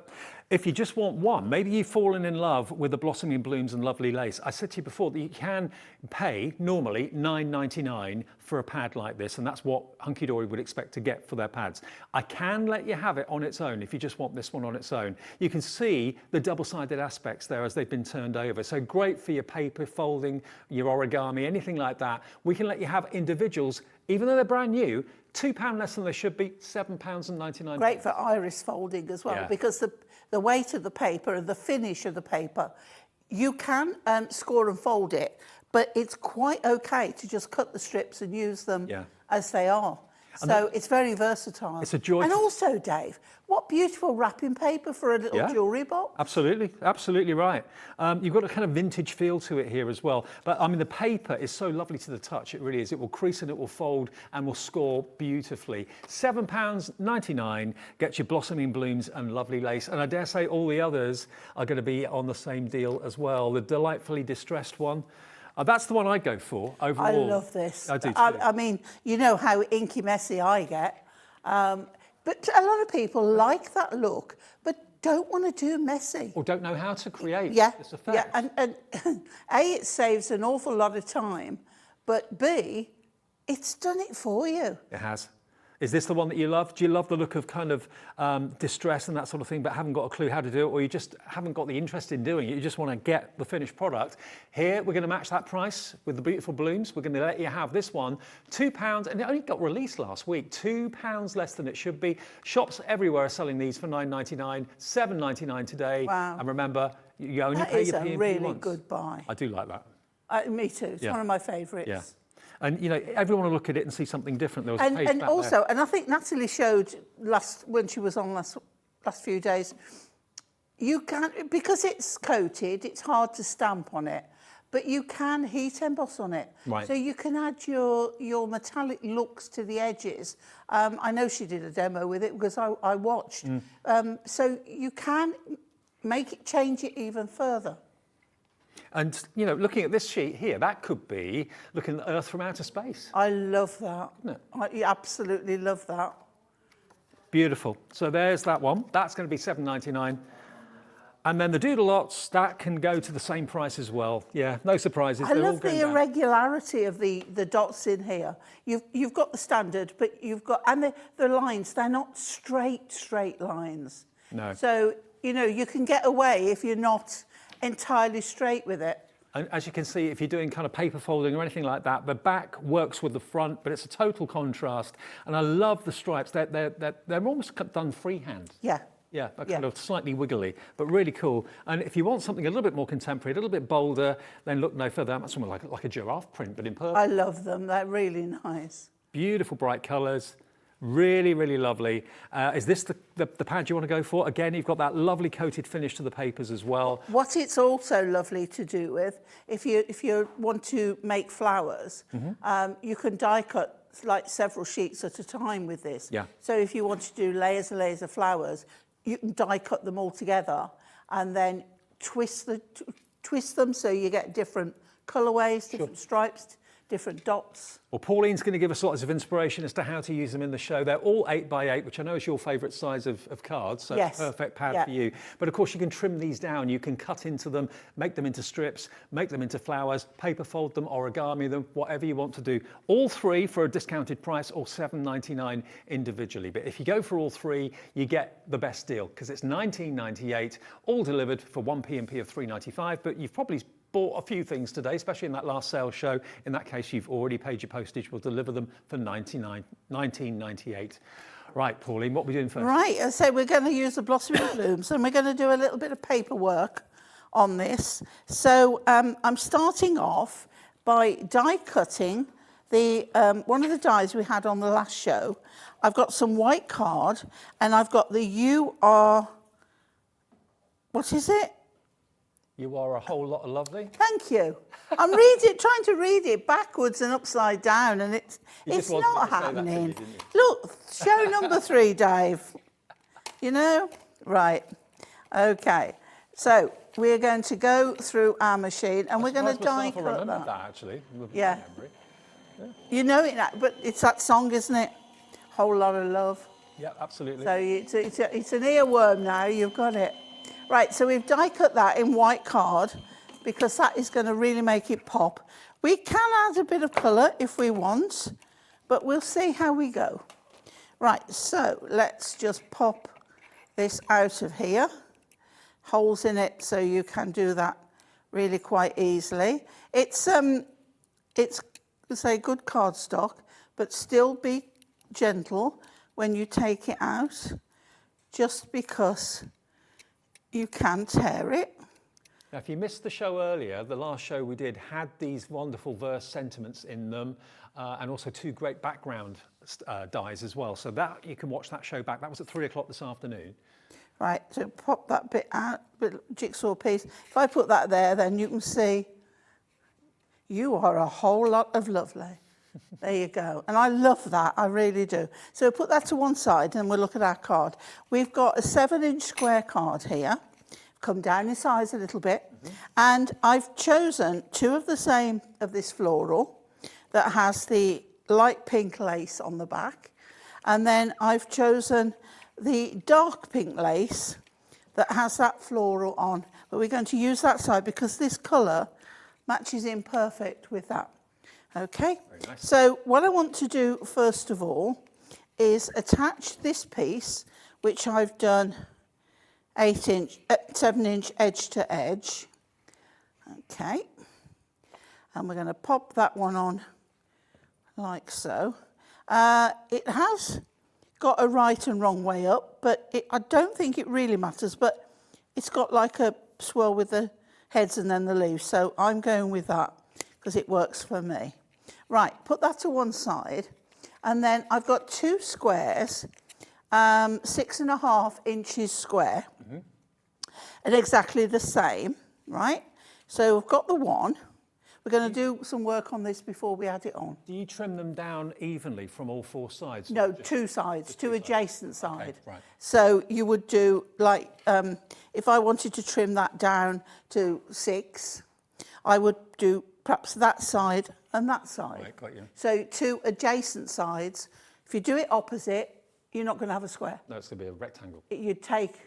If you just want one, maybe you've fallen in love with the blossoming blooms and lovely lace. I said to you before that you can pay normally $9.99 for a pad like this, and that's what Hunkydory would expect to get for their pads. I can let you have it on its own if you just want this one on its own. You can see the double-sided aspects there as they've been turned over. So great for your paper folding, your origami, anything like that. We can let you have individuals, even though they're brand new, £2 less than they should be, £7.99. Great for iris folding as well, because the weight of the paper and the finish of the paper, you can score and fold it, but it's quite okay to just cut the strips and use them as they are. So it's very versatile. It's a joy. And also, Dave, what beautiful wrapping paper for a little jewellery box. Absolutely, absolutely right. You've got a kind of vintage feel to it here as well. But I mean, the paper is so lovely to the touch, it really is. It will crease and it will fold and will score beautifully. £7.99 gets you blossoming blooms and lovely lace. And I dare say all the others are going to be on the same deal as well. The delightfully distressed one. That's the one I go for overall. I love this. I do too. I mean, you know how inky messy I get. But a lot of people like that look, but don't want to do messy. Or don't know how to create this effect. Yeah, and A, it saves an awful lot of time, but B, it's done it for you. It has. Is this the one that you love? Do you love the look of kind of distress and that sort of thing, but haven't got a clue how to do it, or you just haven't got the interest in doing it? You just want to get the finished product. Here, we're going to match that price with the beautiful blooms. We're going to let you have this one, £2, and it only got released last week, £2 less than it should be. Shops everywhere are selling these for $9.99, $7.99 today. Wow. And remember, you only pay your P&P once. That is a really good buy. I do like that. Me too. It's one of my favourites. Yeah. And, you know, everyone will look at it and see something different. There was a page and back also, there. and I think Natalie showed when she was on last few days, you can, because it's coated, it's hard to stamp on it, but you can heat emboss on it. Right. So you can add your metallic looks to the edges. I know she did a demo with it because I watched. So you can change it even further. And, you know, looking at this sheet here, that could be looking at Earth from outer space. I love that. Isn't it? I absolutely love that. Beautiful. So there's that one. That's going to be $7.99. And then the doodle lots, that can go to the same price as well. Yeah, no surprises. I They're all love going the down. irregularity of the dots in here. You've got the standard, but you've got, and the lines, they're not straight lines. No. So, you know, you can get away if you're not entirely straight with it. And as you can see, if you're doing kind of paper folding or anything like that, the back works with the front, but it's a total contrast. And I love the stripes. They're almost done freehand. Yeah. Yeah, they're kind of slightly wiggly, but really cool. And if you want something a little bit more contemporary, a little bit bolder, then look no further. That's something like a giraffe print, but in purple. I love them. They're really nice. Beautiful bright colours. Really, really lovely. Is this the pad you want to go for? Again, you've got that lovely coated finish to the papers as well. What it's also lovely to do with, if you want to make flowers, you can die cut like several sheets at a time with this. Yeah. So if you want to do layers and layers of flowers, you can die cut them all together and then twist them so you get different colourways, different stripes, different dots. Well, Pauline's going to give us lots of inspiration as to how to use them in the show. They're all 8x8, which I know is your favourite size of cards, so it's a perfect pad for you. But of course, you can trim these down. You can cut into them, make them into strips, make them into flowers, paper fold them, origami them, whatever you want to do. All three for a discounted price or $7.99 individually. But if you go for all three, you get the best deal because it's $19.98, all delivered for one P&P of $3.95. But you've probably bought a few things today, especially in that last sales show. In that case, you've already paid your postage. We'll deliver them for $19.98. Right, Pauline, what are we doing first? Right, so we're going to use the blossoming blooms and we're going to do a little bit of paperwork on this. So I'm starting off by die cutting the one of the dies we had on the last show. I've got some white card and I've got the what is it? You are a whole lot of lovely. Thank you. I'm trying to read it backwards and upside down, and it's not happening. Look, show number 3, Dave. You know? Right. Okay. So we're going to go through our machine and we're going to die I cut remembered that. that actually. with Yeah. memory. You know it, but it's that song, isn't it? Whole Lot of Love. Yeah, absolutely. So it's an earworm now, you've got it. Right, so we've die cut that in white card because that is going to really make it pop. We can add a bit of colour if we want, but we'll see how we go. Right, so let's just pop this out of here. Holes in it so you can do that really quite easily. It's say good cardstock, but still be gentle when you take it out, just because you can tear it. Now, if you missed the show earlier, the last show we did had these wonderful verse sentiments in them, and also 2 great background dies as well. So that you can watch that show back. That was at 3 o'clock this afternoon. Right, so pop that bit out, bit jigsaw piece. If I put that there, then you can see you are a whole lot of lovely. There you go. And I love that, I really do. So put that to one side and we'll look at our card. We've got a 7-inch square card here. Come down in size a little bit. And I've chosen 2 of the same of this floral that has the light pink lace on the back. And then I've chosen the dark pink lace that has that floral on. But we're going to use that side because this colour matches in perfect with that. Okay, nice. So what I want to do first of all is attach this piece, which I've done 7-inch edge to edge. Okay, and we're going to pop that one on like so. It has got a right and wrong way up, but I don't think it really matters, but it's got like a swirl with the heads and then the leaves, so I'm going with that because it works for me. Right, put that to one side, and then I've got 2 squares, 6.5 inches square, and exactly the same, right? So we've got the one. We're going to do some work on this before we add it on. Do you trim them down evenly from all 4 sides? No, 2 sides, 2 adjacent sides. Okay, right. So you would do like, if I wanted to trim that down to 6, I would do perhaps that side and that side. Right, got you. So 2 adjacent sides. If you do it opposite, you're not going to have a square. No, it's going to be a rectangle. You'd take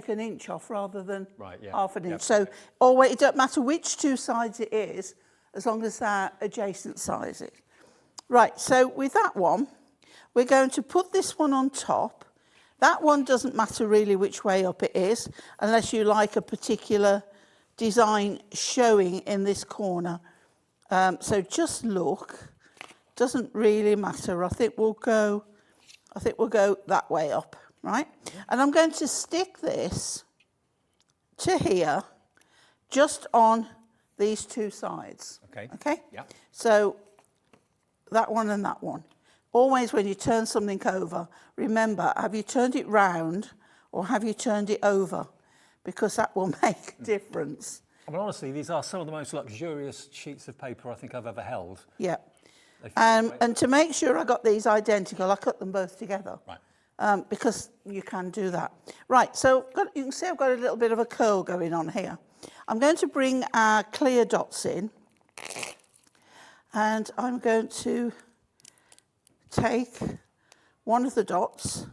an inch off rather than half an inch. Yep. So always, it don't matter which 2 sides it is, as long as they're adjacent sizes. Right, so with that one, we're going to put this one on top. That one doesn't matter really which way up it is, unless you like a particular design showing in this corner. So just look, doesn't really matter. I think we'll go that way up, right? And I'm going to stick this to here, just on these 2 sides. Okay. Okay? Yeah. So that one and that one. Always when you turn something over, remember, have you turned it round or have you turned it over? Because that will make a difference. I mean, honestly, these are some of the most luxurious sheets of paper I think I've ever held. Yeah. And to make sure I got these identical, I cut them both together. Right. Because you can do that. Right, so you can see I've got a little bit of a curl going on here. I'm going to bring our clear dots in, and I'm going to take one of the dots,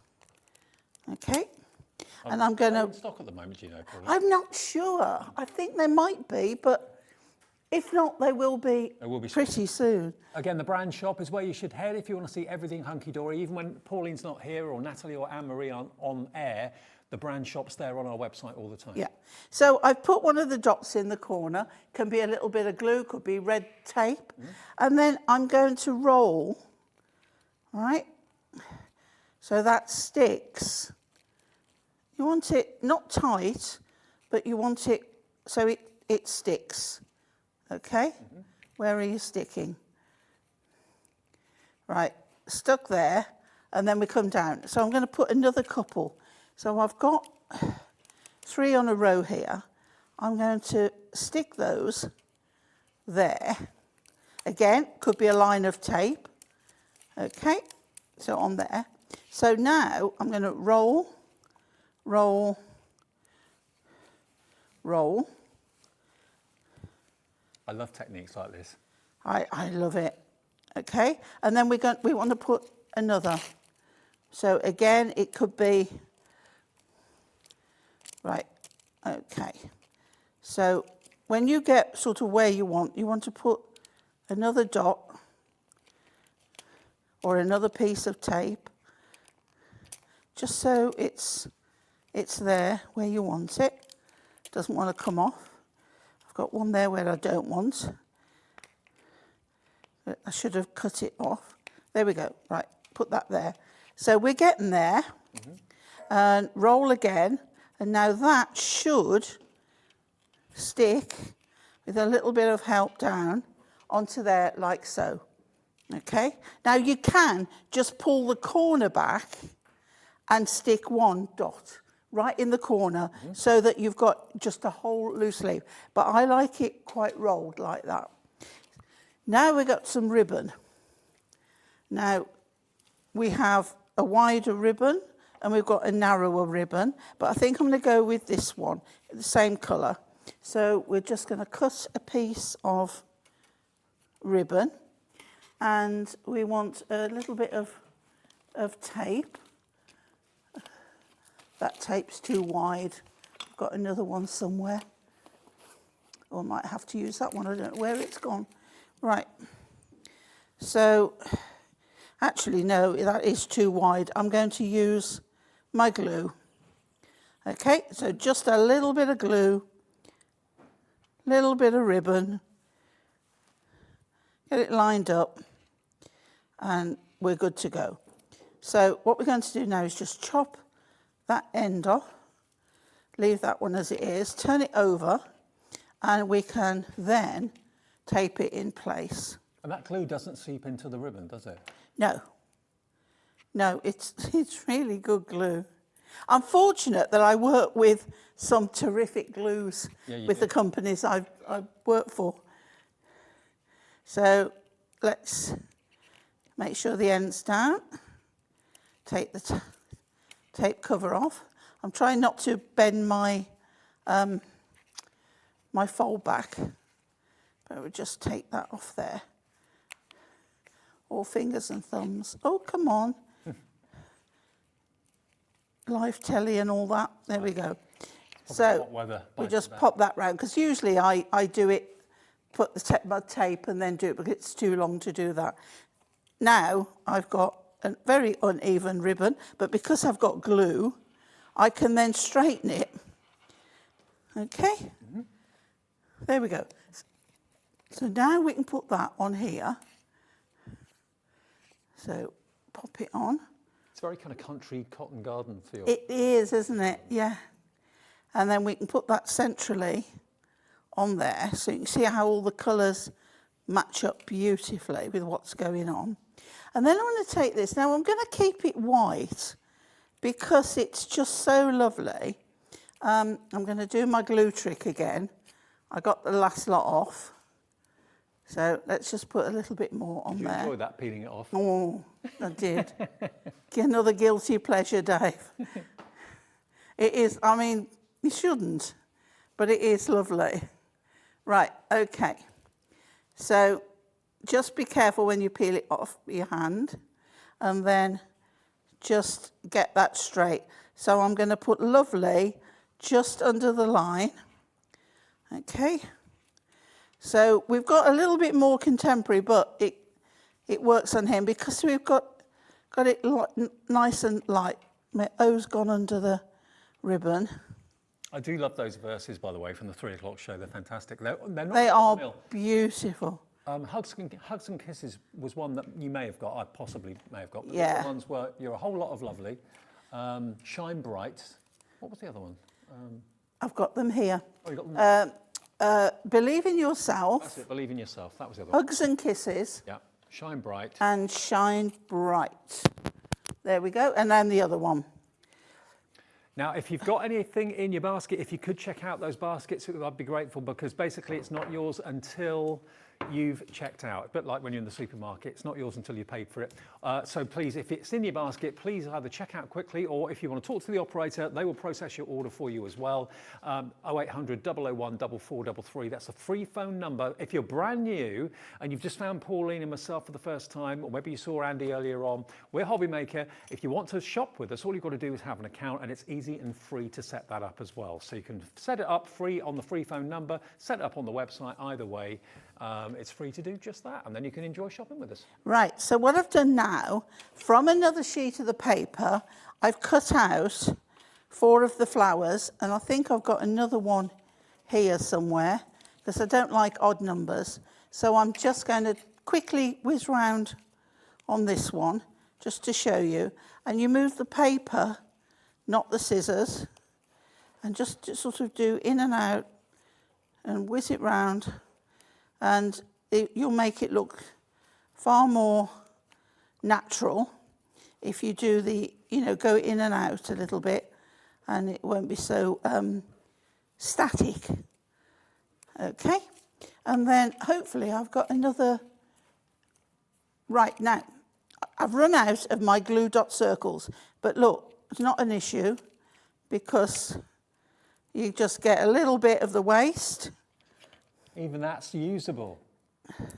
okay, and I'm going to... in stock at the moment, you know, probably. I'm not sure. I think there might be, but if not, they will be pretty soon. Again, the brand shop is where you should head if you want to see everything hunky-dory. Even when Pauline's not here or Natalie or Anne-Marie aren't on air, the brand shop's there on our website all the time. Yeah. So I've put one of the dots in the corner. Can be a little bit of glue, could be red tape. And then I'm going to roll, right? So that sticks. You want it not tight, but you want it so it sticks. Okay? Where are you sticking? Right, stuck there, and then we come down. So I'm going to put another couple. So I've got 3 on a row here. I'm going to stick those there. Again, could be a line of tape. Okay, so on there. So now I'm going to roll, roll, roll. I love techniques like this. I love it. Okay, and then we want to put another. So again, it could be, right, okay. So when you get sort of where you want to put another dot or another piece of tape, just so it's there where you want it. Doesn't want to come off. I've got one there where I don't want. I should have cut it off. There we go. Right, put that there. So we're getting there. And roll again. And now that should stick with a little bit of help down onto there like so. Okay? Now you can just pull the corner back and stick one dot right in the corner so that you've got just a whole loose leaf. But I like it quite rolled like that. Now we've got some ribbon. Now we have a wider ribbon and we've got a narrower ribbon, but I think I'm going to go with this one, the same colour. So we're just going to cut a piece of ribbon and we want a little bit of tape. That tape's too wide. I've got another one somewhere. Or I might have to use that one. I don't know where it's gone. Right. So, actually, no, that is too wide. I'm going to use my glue. Okay, so just a little bit of glue, little bit of ribbon. Get it lined up, and we're good to go. So, what we're going to do now is just chop that end off, leave that one as it is, turn it over, and we can then tape it in place. And that glue doesn't seep into the ribbon, does it? No. No, it's really good glue. I'm fortunate that I work with some terrific glues with the companies I've worked for. So let's make sure the end's down. Take the tape cover off. I'm trying not to bend my my fold back, but we'll just take that off there. All fingers and thumbs. Oh, come on. Live telly and all that. There we go. So we just pop that round, because usually I do it, put the my tape and then do it, because it's too long to do that. Now I've got a very uneven ribbon, but because I've got glue, I can then straighten it. Okay? There we go. So now we can put that on here. So pop it on. It's very kind of country cotton garden feel. It is, isn't it? Yeah. And then we can put that centrally on there, so you can see how all the colours match up beautifully with what's going on. And then I'm going to take this. Now I'm going to keep it white because it's just so lovely. I'm going to do my glue trick again. I got the last lot off. So let's just put a little bit more on there. Did you enjoy that, peeling it off? Oh, I did. Another guilty pleasure, Dave. It is, I mean, you shouldn't, but it is lovely. Right, okay. So just be careful when you peel it off your hand, and then just get that straight. So I'm going to put lovely just under the line. Okay. So we've got a little bit more contemporary, but it works on him because we've got it nice and light. My O's gone under the ribbon. I do love those verses, by the way, from the 3 o'clock show. They're fantastic. They're not They are beautiful. Hugs and Kisses was one that you may have got. I possibly may have got. But yeah. The other ones were You're a Whole Lot of Lovely, Shine Bright. What was the other one? I've got them here. Oh, you got them. Believe in Yourself. That's it, Believe in Yourself. That was the other one. Hugs and Kisses. Yeah, Shine Bright. And Shine Bright. There we go. And then the other one. Now, if you've got anything in your basket, if you could check out those baskets, I'd be grateful, because basically it's not yours until you've checked out. A bit like when you're in the supermarket, it's not yours until you paid for it. So please, if it's in your basket, please either check out quickly, or if you want to talk to the operator, they will process your order for you as well. 0800 001 4433, that's a free phone number. If you're brand new and you've just found Pauline and myself for the first time, or maybe you saw Andy earlier on, we're Hobby Maker. If you want to shop with us, all you've got to do is have an account, and it's easy and free to set that up as well. So you can set it up free on the free phone number, set it up on the website, either way. It's free to do just that, and then you can enjoy shopping with us. Right, so what I've done now, from another sheet of the paper, I've cut out 4 of the flowers, and I think I've got another one here somewhere, because I don't like odd numbers. So I'm just going to quickly whiz round on this one, just to show you. And you move the paper, not the scissors, and just sort of do in and out, and whiz it round, and you'll make it look far more natural if you do the, go in and out a little bit, and it won't be so static. Okay, and then hopefully I've got another. Right, now I've run out of my glue dot circles, but look, it's not an issue, because you just get a little bit of the waste. Even that's usable,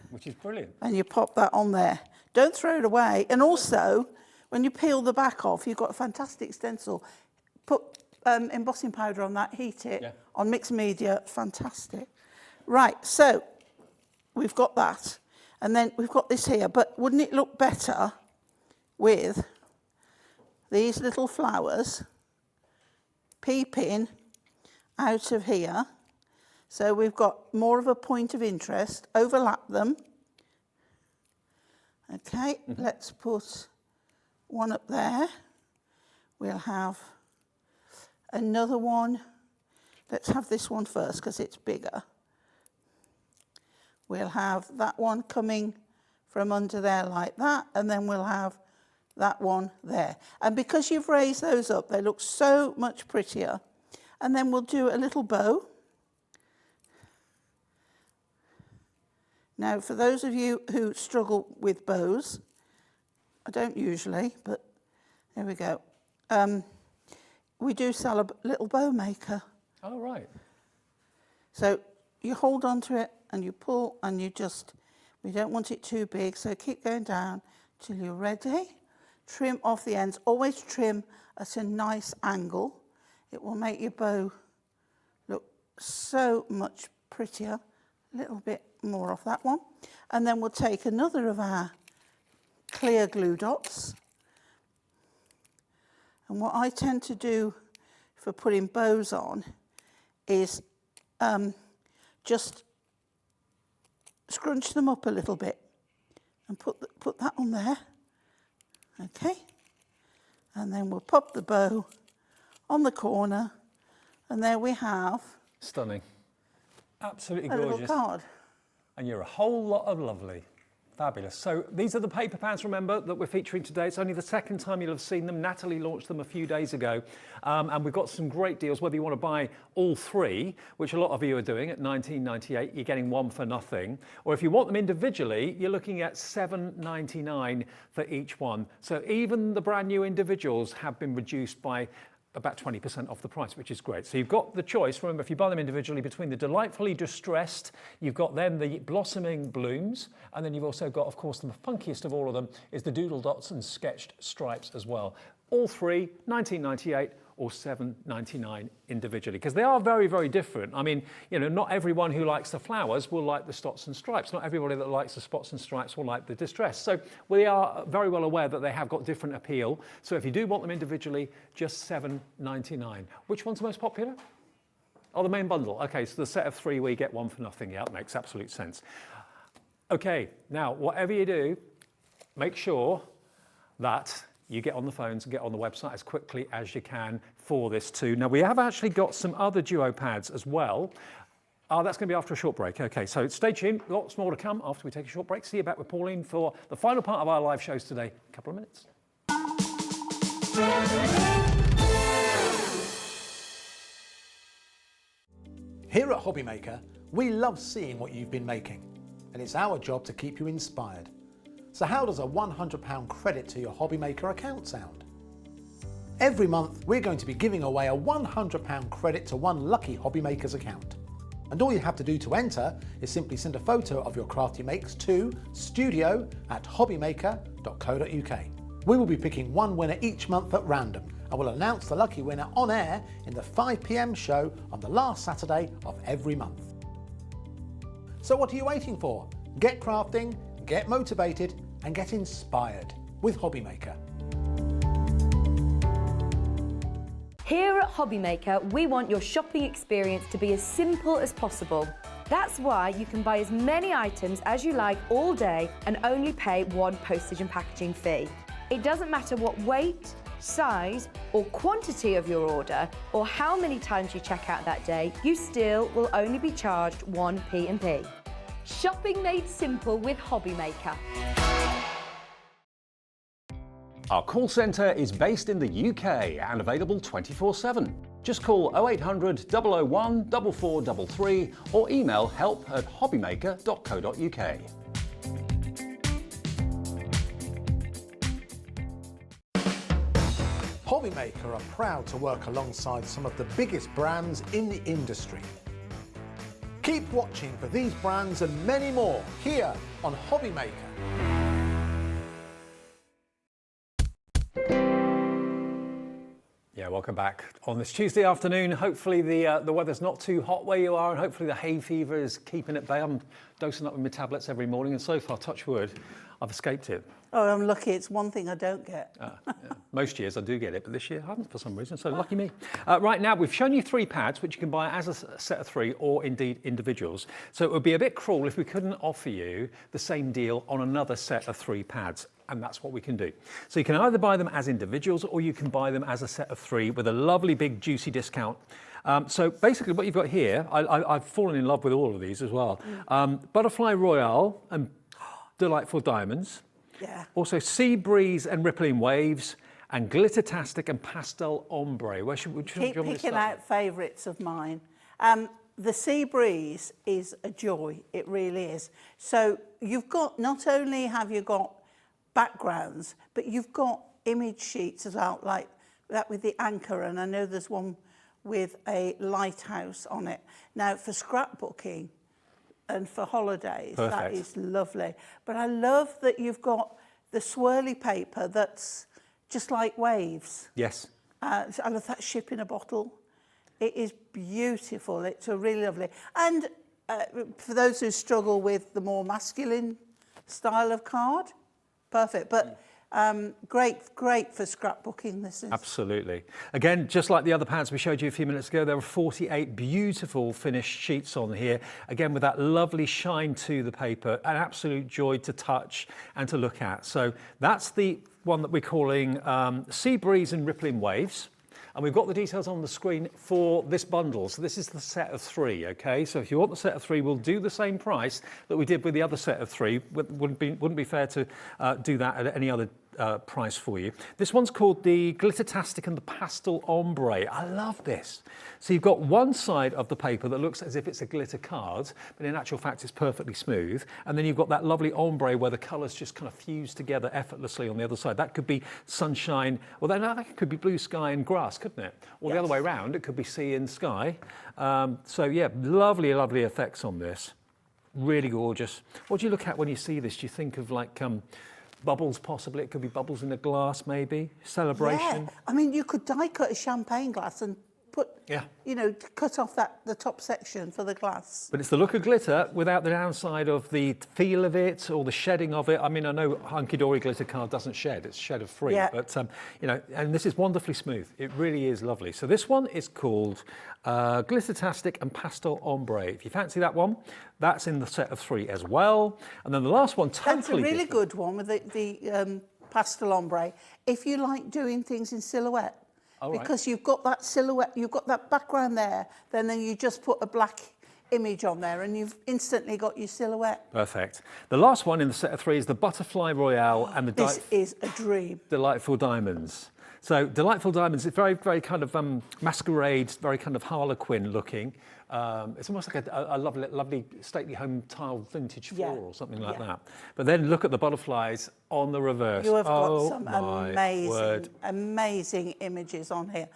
which is brilliant. And you pop that on there. Don't throw it away. And also, when you peel the back off, you've got a fantastic stencil. Put embossing powder on that, heat it on mixed media, fantastic. Right, so we've got that. And then we've got this here, but wouldn't it look better with these little flowers peeping out of here? So we've got more of a point of interest, overlap them. Okay, let's put one up there. We'll have another one. Let's have this one first because it's bigger. We'll have that one coming from under there like that, and then we'll have that one there. And because you've raised those up, they look so much prettier. And then we'll do a little bow. Now, for those of you who struggle with bows, I don't usually, but there we go. We do sell a little bow maker. Oh, right. So you hold on to it and you pull, and we don't want it too big, so keep going down till you're ready. Trim off the ends. Always trim at a nice angle. It will make your bow look so much prettier. A little bit more off that one. And then we'll take another of our clear glue dots. And what I tend to do for putting bows on is just scrunch them up a little bit and put that on there. Okay. And then we'll pop the bow on the corner, and there we have. Stunning. Absolutely a gorgeous. little card. And you're a whole lot of lovely. Fabulous. So these are the paper pads, remember, that we're featuring today. It's only the second time you'll have seen them. Natalie launched them a few days ago. And we've got some great deals, whether you want to buy all 3, which a lot of you are doing at $19.98, you're getting 1 for nothing. Or if you want them individually, you're looking at $7.99 for each one. So even the brand new individuals have been reduced by about 20% off the price, which is great. So you've got the choice, remember, if you buy them individually, between the delightfully distressed, you've got then the blossoming blooms, and then you've also got, of course, the funkiest of all of them is the doodle dots and sketched stripes as well. All 3, $19.98 or $7.99 individually, because they are very, very different. I mean, not everyone who likes the flowers will like the spots and stripes. Not everybody that likes the spots and stripes will like the distress. So we are very well aware that they have got different appeal. So if you do want them individually, just $7.99. Which one's the most popular? Oh, the main bundle. Okay, so the set of 3, we get 1 for nothing. Yeah, that makes absolute sense. Okay, now, whatever you do, make sure that you get on the phones and get on the website as quickly as you can for this too. Now, we have actually got some other duo pads as well. That's going to be after a short break. Okay, so stay tuned. Lots more to come after we take a short break. See you back with Pauline for the final part of our live shows today. A couple of minutes. Here at Hobby Maker, we love seeing what you've been making. and it's our job to keep you inspired. So how does a £100 credit to your Hobbymaker account sound? Every month we're going to be giving away a £100 credit to one lucky Hobbymaker's account. And all you have to do to enter is simply send a photo of your craft you makes to studio@hobbymaker.co.uk. We will be picking one winner each month at random and will announce the lucky winner on air in the 5 PM show on the last Saturday of every month. So what are you waiting for? Get crafting, get motivated and get inspired with Hobbymaker. Here at Hobbymaker, we want your shopping experience to be as simple as possible. That's why you can buy as many items as you like all day and only pay one postage and packaging fee. It doesn't matter what weight, size or quantity of your order or how many times you check out that day, you still will only be charged one P&P. Shopping made simple with Hobbymaker. Our call centre is based in the UK and available 24/7. Just call 0800 001 4433 or email help@hobbymaker.co.uk. Hobbymaker are proud to work alongside some of the biggest brands in the industry. Keep watching for these brands and many more here on Hobbymaker. Yeah, welcome back on this Tuesday afternoon. Hopefully the weather's not too hot where you are and hopefully the hay fever is keeping at bay. I'm dosing up with my tablets every morning and so far, touch wood, I've escaped it. Oh, I'm lucky. It's one thing I don't get. Yeah. Most years I do get it, but this year I haven't for some reason, so lucky me. Right now, we've shown you 3 pads, which you can buy as a set of 3 or indeed individuals. So it would be a bit cruel if we couldn't offer you the same deal on another set of 3 pads. And that's what we can do. So you can either buy them as individuals or you can buy them as a set of 3 with a lovely big juicy discount. So basically what you've got here, I've fallen in love with all of these as well. Butterfly Royale and Delightful Diamonds. Yeah. Also Sea Breeze and Rippling Waves and Glittertastic and Pastel Ombre. Where should Keep picking out favourites of mine. The Sea Breeze is a joy, it really is. So you've got, not only have you got backgrounds, but you've got image sheets as well, like that with the anchor, and I know there's one with a lighthouse on it. Now for scrapbooking and for holidays, perfect. That is lovely. But I love that you've got the swirly paper that's just like waves. Yes. I love that ship in a bottle. It is beautiful. It's a really lovely. And for those who struggle with the more masculine style of card, perfect. But great for scrapbooking, this is. Absolutely. Again, just like the other pads we showed you a few minutes ago, there are 48 beautiful finished sheets on here. Again, with that lovely shine to the paper, an absolute joy to touch and to look at. So that's the one that we're calling Sea Breeze and Rippling Waves. And we've got the details on the screen for this bundle. So this is the set of 3, okay? So if you want the set of 3, we'll do the same price that we did with the other set of 3. Wouldn't be fair to do that at any other price for you. This one's called the Glittertastic and the Pastel Ombre. I love this. So you've got one side of the paper that looks as if it's a glitter card, but in actual fact it's perfectly smooth. And then you've got that lovely ombre where the colours just kind of fuse together effortlessly on the other side. That could be sunshine, well then that could be blue sky and grass, couldn't it? Or yes. The other way around, it could be sea and sky. So yeah, lovely effects on this. Really gorgeous. What do you look at when you see this? Do you think of like bubbles possibly? It could be bubbles in a glass maybe, celebration. Yeah, I mean you could die cut a champagne glass and put, you know, cut off the top section for the glass. But it's the look of glitter without the downside of the feel of it or the shedding of it. I mean, I know Hunkydory glitter card doesn't shed, it's shed of free, but you know, and this is wonderfully smooth. It really is lovely. So this one is called Glittertastic and Pastel Ombre. If you fancy that one, that's in the set of 3 as well. And then the last one, totally That's a really different. good one with the pastel ombre. If you like doing things in silhouette, because you've got that silhouette, you've got that background there, then you just put a black image on there and you've instantly got your silhouette. Perfect. The last one in the set of 3 is the Butterfly Royale and the This is a dream. Delightful Diamonds. So Delightful Diamonds, it's very, very kind of masquerade, very kind of Harlequin looking. It's almost like a lovely, lovely stately home tiled vintage floor or something like that. But then look at the butterflies on the reverse. You have got some amazing images on here.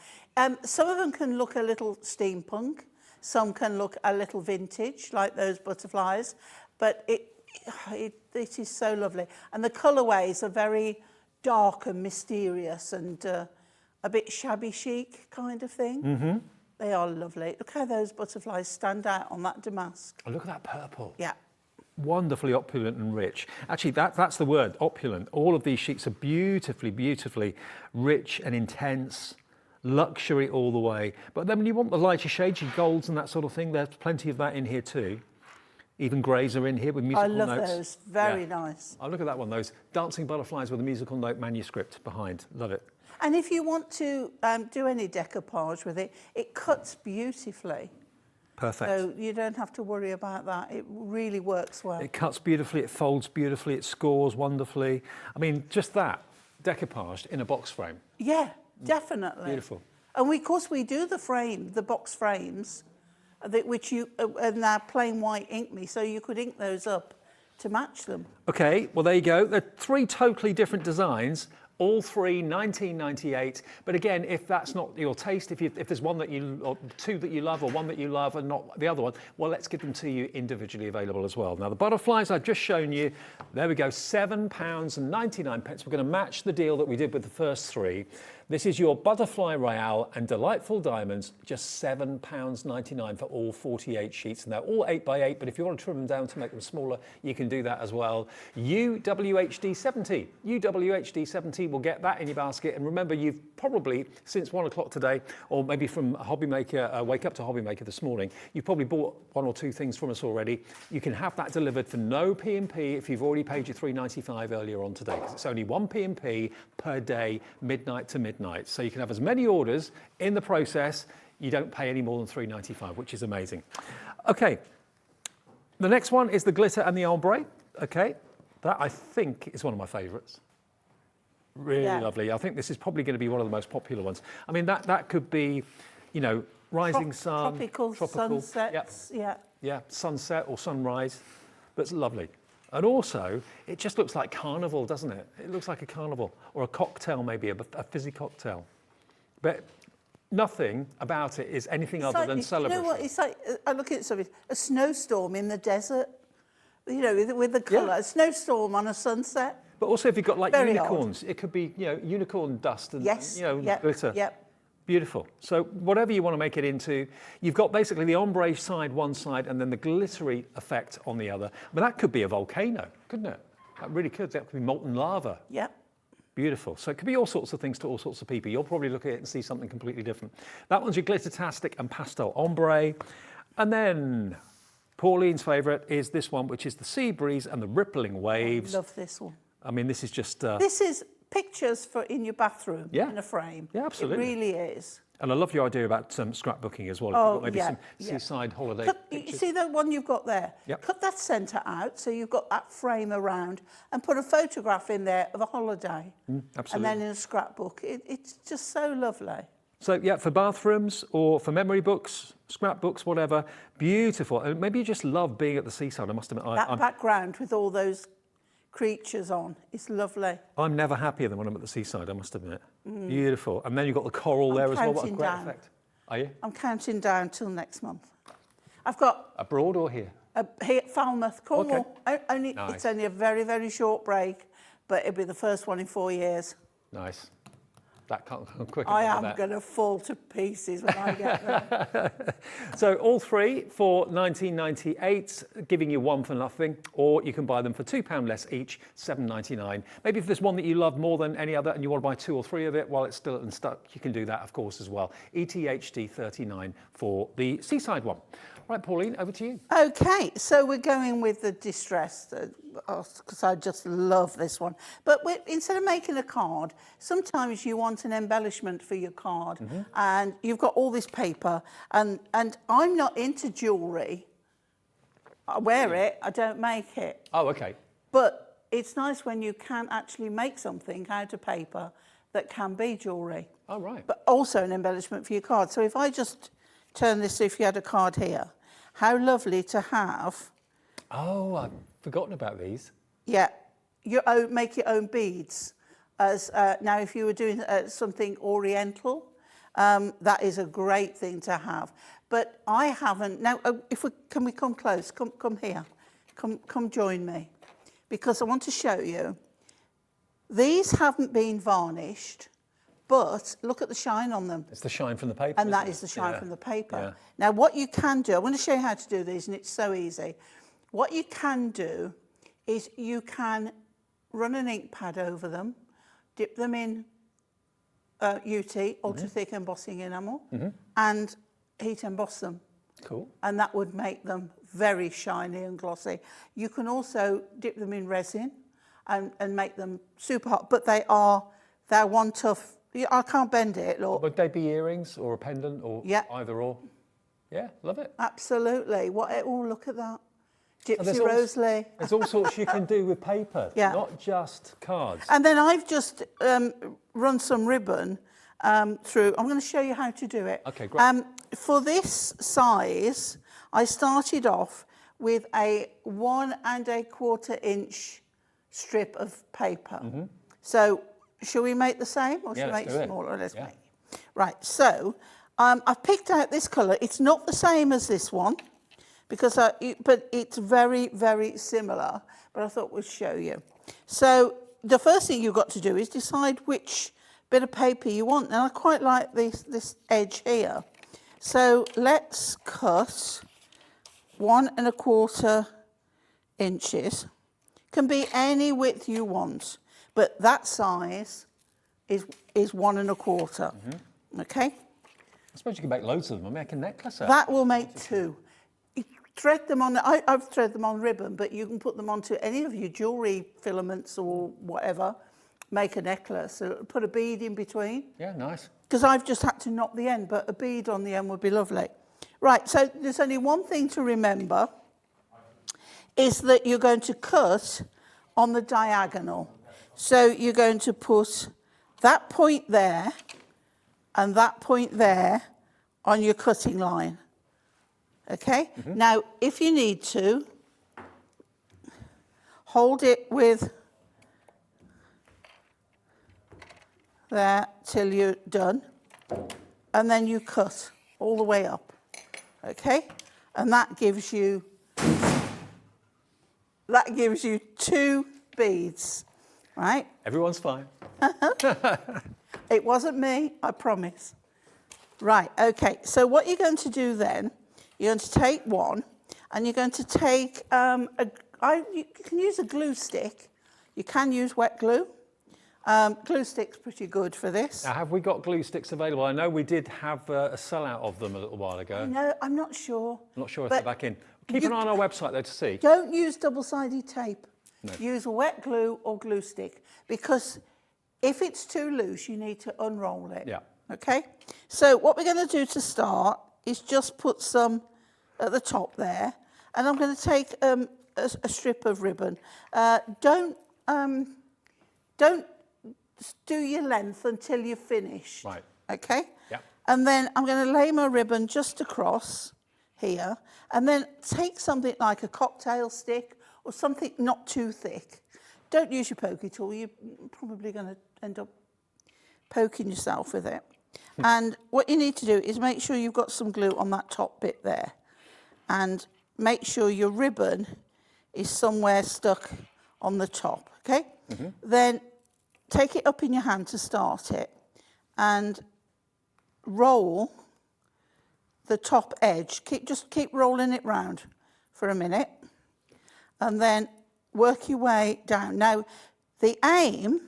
Some of them can look a little steampunk. Some can look a little vintage, like those butterflies. But it is so lovely. And the colourways are very dark and mysterious and a bit shabby chic kind of thing. Mm-hmm. They are lovely. Look how those butterflies stand out on that damask. Oh, look at that purple. Yeah. Wonderfully opulent and rich. Actually, that's the word, opulent. All of these sheets are beautifully, beautifully rich and intense, luxury all the way. But then when you want the lighter shades, your golds and that sort of thing, there's plenty of that in here too. Even greys are in here with musical notes. I love those, very nice. Oh, look at that one, those dancing butterflies with a musical note manuscript behind. Love it. And if you want to do any decoupage with it, it cuts beautifully. Perfect. So you don't have to worry about that. It really works well. It cuts beautifully, it folds beautifully, it scores wonderfully. I mean, just that, decoupaged in a box frame. Yeah, definitely. Beautiful. And of course we do the box frames, which are now plain white ink me, so you could ink those up to match them. Okay, well there you go. They're 3 totally different designs. All 3, 1998. But again, if that's not your taste, if there's one that or 2 that you love, or 1 that you love and not the other one, well, let's give them to you individually available as well. Now, the butterflies I've just shown you, there we go, £7.99. We're going to match the deal that we did with the first 3. This is your Butterfly Royale and Delightful Diamonds, just £7.99 for all 48 sheets. And they're all 8x8, but if you want to trim them down to make them smaller, you can do that as well. UWHD70. UWHD70 will get that in your basket. And remember, you've probably, since 1 o'clock today, or maybe from Hobby Maker, Wake Up to Hobby Maker this morning, you've probably bought 1 or 2 things from us already. You can have that delivered for no P&P if you've already paid your £3.95 earlier on today, because it's only 1 P&P per day, midnight to midnight. So you can have as many orders in the process. You don't pay any more than £3.95, which is amazing. Okay, the next one is the glitter and the ombre. Okay, that I think is one of my favourites. Really lovely. I think this is probably going to be one of the most popular ones. I mean, that could be, you know, rising sun, tropical sunsets. Yeah, sunset or sunrise. That's lovely. And also, it just looks like carnival, doesn't it? It looks like a carnival, or a cocktail maybe, a fizzy cocktail. But nothing about it is anything other than celebratory. You know what? It's like, I look at something, a snowstorm in the desert. You know, with the colour, a snowstorm on a sunset. But also, if you've got like Very unicorns, it could be, you know, unicorn dust and glitter. Yep. Beautiful. So whatever you want to make it into, you've got basically the ombre side one side and then the glittery effect on the other. But that could be a volcano, couldn't it? That really could. That could be molten lava. Yep. Beautiful. So it could be all sorts of things to all sorts of people. You'll probably look at it and see something completely different. That one's your Glittertastic and Pastel Ombre. And then Pauline's favourite is this one, which is the Sea Breeze and the Rippling Waves. I love this one. I mean, this is just... This is pictures for in your bathroom in a frame. Yeah, absolutely. It really is. And I love your idea about scrapbooking as well. If you've got maybe some seaside holiday pictures. You see that one you've got there? Yep. Cut that centre out so you've got that frame around and put a photograph in there of a holiday. Absolutely. And then in a scrapbook. It's just so lovely. So yeah, for bathrooms or for memory books, scrapbooks, whatever, beautiful. And maybe you just love being at the seaside, I must admit. That background with all those creatures on is lovely. I'm never happier than when I'm at the seaside, I must admit. Beautiful. And then you've got the coral there as well. What a great effect. Are you? I'm counting down till next month. I've got... Abroad or here? Here at Falmouth, Cornwall. Okay. It's only a very, very short break, but it'll be the first one in 4 years. Nice. That can't come quick I enough. am going to fall to pieces when I get there. So all 3 for £19.98, giving you 1 for nothing, or you can buy them for £2 less each, £7.99. Maybe if there's one that you love more than any other and you want to buy 2 or 3 of it while it's still in stock, you can do that, of course, as well. ETHD 39 for the seaside one. Right, Pauline, over to you. Okay, so we're going with the distressed, because I just love this one. But instead of making a card, sometimes you want an embellishment for your card, and you've got all this paper, and I'm not into jewellery. I wear it, I don't make it. Oh, okay. But it's nice when you can actually make something out of paper that can be jewellery. Oh, right. But also an embellishment for your card. So if I just turn this, if you had a card here, how lovely to have. Oh, I've forgotten about these. Yeah, your own, make your own beads. As now, if you were doing something oriental, that is a great thing to have. But I haven't. Now, can we come close? Come here. Come join me, because I want to show you. These haven't been varnished, but look at the shine on them. It's the shine from the paper. And that is the shine from the paper. Yeah. Now, what you can do, I want to show you how to do these, and it's so easy. What you can do is you can run an ink pad over them, dip them in UT, ultra thick embossing enamel, and heat emboss them. Cool. And that would make them very shiny and glossy. You can also dip them in resin and make them super hot, but they're one tough. I can't bend it, look. Would they be earrings or a pendant or either or? Yeah, love it. Absolutely. Oh, look at that. Gypsy Oh, Rosalie. There's all sorts you can do with paper, not just cards. And then I've just run some ribbon through. I'm going to show you how to do it. Okay, great. For this size, I started off with a 1 1/4 inch strip of paper. So, shall we make the same, or shall we make it smaller? Let's make it. Right. So, I've picked out this colour. It's not the same as this one, because but it's very, very similar. But I thought we'd show you. So, the first thing you've got to do is decide which bit of paper you want. Now, I quite like this edge here. So let's cut 1 1/4 inches. Can be any width you want, but that size is 1 1/4. Okay. I suppose you can make loads of them. Make a necklace out. That will make 2. You thread them on. I've thread them on ribbon, but you can put them onto any of your jewellery filaments or whatever. Make a necklace. So put a bead in between. Yeah, nice. Because I've just had to knock the end, but a bead on the end would be lovely. Right, so there's only one thing to remember, is that you're going to cut on the diagonal. So you're going to put that point there and that point there on your cutting line. Okay? Now, if you need to, hold it with there till you're done, and then you cut all the way up, okay? And that gives you 2 beads, right? Everyone's fine. It wasn't me, I promise. Right, okay, so what you're going to do then, you're going to take one, and you're going to take, you can use a glue stick, you can use wet glue. Glue stick's pretty good for this. Now, have we got glue sticks available? I know we did have a sellout of them a little while ago. No, I'm not sure. I'm not sure if they're back in. Keep an eye on our website though to see. Don't use double-sided tape. No. Use a wet glue or glue stick, because if it's too loose, you need to unroll it. Yeah. Okay? So what we're going to do to start is just put some at the top there, and I'm going to take a strip of ribbon. Don't do your length until you're finished. Right. Okay? Yeah. And then I'm going to lay my ribbon just across here, and then take something like a cocktail stick or something not too thick. Don't use your pokey tool. You're probably going to end up poking yourself with it. And what you need to do is make sure you've got some glue on that top bit there, and make sure your ribbon is somewhere stuck on the top, okay? Then take it up in your hand to start it, and roll the top edge. Just keep rolling it round for a minute, and then work your way down. Now, the aim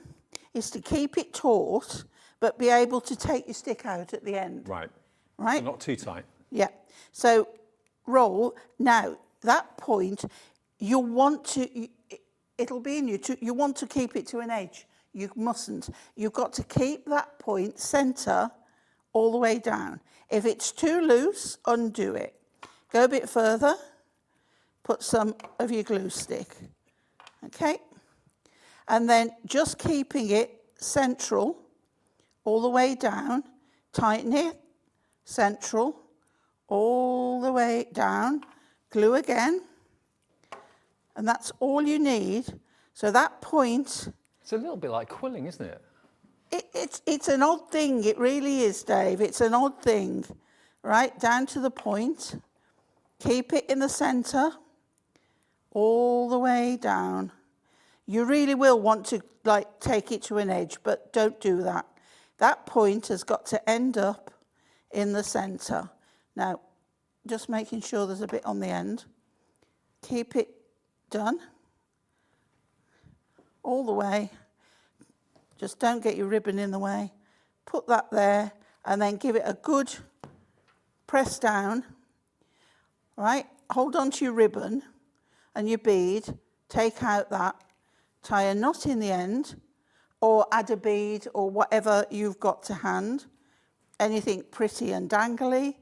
is to keep it taut, but be able to take your stick out at the end. Right. Right? So not too tight. Yeah. So roll. Now, that point, you want to, it'll be in you, you want to keep it to an edge. You mustn't. You've got to keep that point centre all the way down. If it's too loose, undo it. Go a bit further, put some of your glue stick. Okay? And then just keeping it central all the way down, tighten it, central, all the way down, glue again, and that's all you need. So that point... It's a little bit like quilling, isn't it? It's an odd thing, it really is, Dave. It's an odd thing. Right, down to the point. Keep it in the centre, all the way down. You really will want to like take it to an edge, but don't do that. That point has got to end up in the centre. Now, just making sure there's a bit on the end. Keep it done. All the way. Just don't get your ribbon in the way. Put that there and then give it a good press down. Right, hold on to your ribbon and your bead, take out that, tie a knot in the end, or add a bead or whatever you've got to hand. Anything pretty and dangly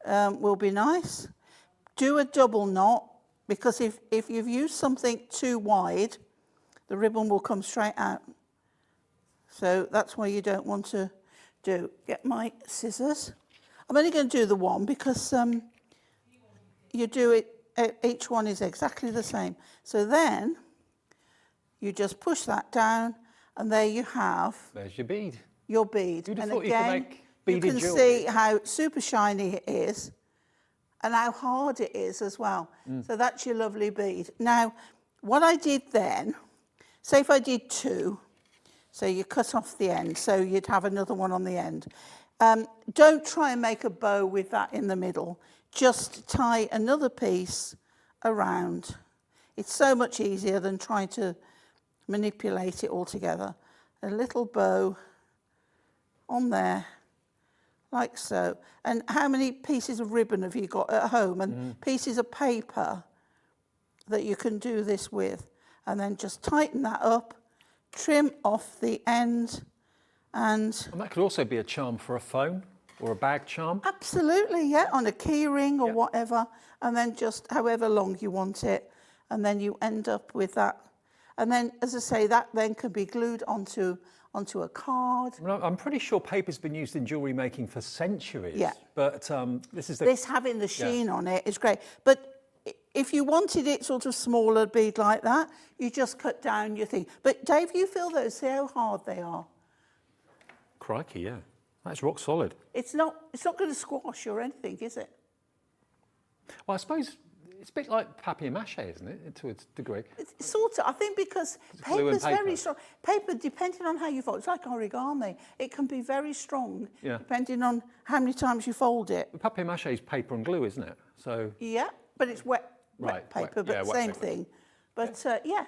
will be nice. Do a double knot, because if you've used something too wide, the ribbon will come straight out. So that's why you don't want to do. Get my scissors. I'm only going to do the one because you do it, each one is exactly the same. So then you just push that down and there you have... There's your bead. Your bead. Who'd have And thought you could again, make you beaded can jewellery? see how super shiny it is and how hard it is as well. So that's your lovely bead. Now, what I did then, say if I did two, so you cut off the end, so you'd have another one on the end. Don't try and make a bow with that in the middle. Just tie another piece around. It's so much easier than trying to manipulate it all together. A little bow on there, like so. And how many pieces of ribbon have you got at home? And pieces of paper that you can do this with. And then just tighten that up, trim off the end, and that could also be a charm for a phone or a bag charm. Absolutely, yeah, on a key ring or whatever, and then just however long you want it, and then you end up with that. And then, as I say, that then can be glued onto a card. Well, I'm pretty sure paper's been used in jewellery making for centuries. Yeah. But this is the... This having the sheen on it is great. But if you wanted it sort of smaller bead like that, you just cut down your thing. But Dave, you feel those, see how hard they are? Crikey, yeah. That's rock solid. It's not going to squash or anything, is it? Well, I suppose it's a bit like papier-mâché, isn't it, to a degree? It's sort of, I think, because paper's very strong. Paper, depending on how you fold, it's like origami. It can be very strong, depending on how many times you fold it. Papier-mâché is paper and glue, isn't it? So yeah, but it's wet paper, but same paper. thing. But yeah.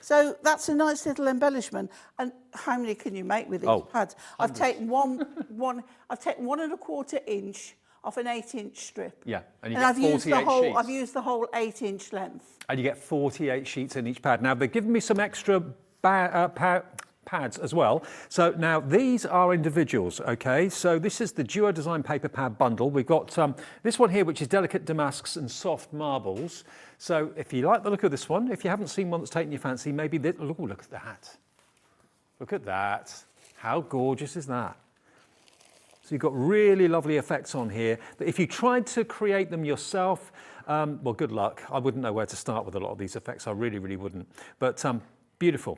So that's a nice little embellishment. And how many can you make with these pads? I've taken I've taken 1 1/4 inch off an 8-inch strip. Yeah, and I've used the whole sheets. I've used the whole 8-inch length. And you get 48 sheets in each pad. Now, they've given me some extra pads as well. So now these are individuals, okay? So this is the Duo Design Paper Pad Bundle. We've got this one here, which is delicate damasks and soft marbles. So if you like the look of this one, if you haven't seen one that's taken your fancy, maybe this, look at that. Look at that. How gorgeous is that? So you've got really lovely effects on here. But if you tried to create them yourself, well, good luck. I wouldn't know where to start with a lot of these effects. I really, really wouldn't. But beautiful.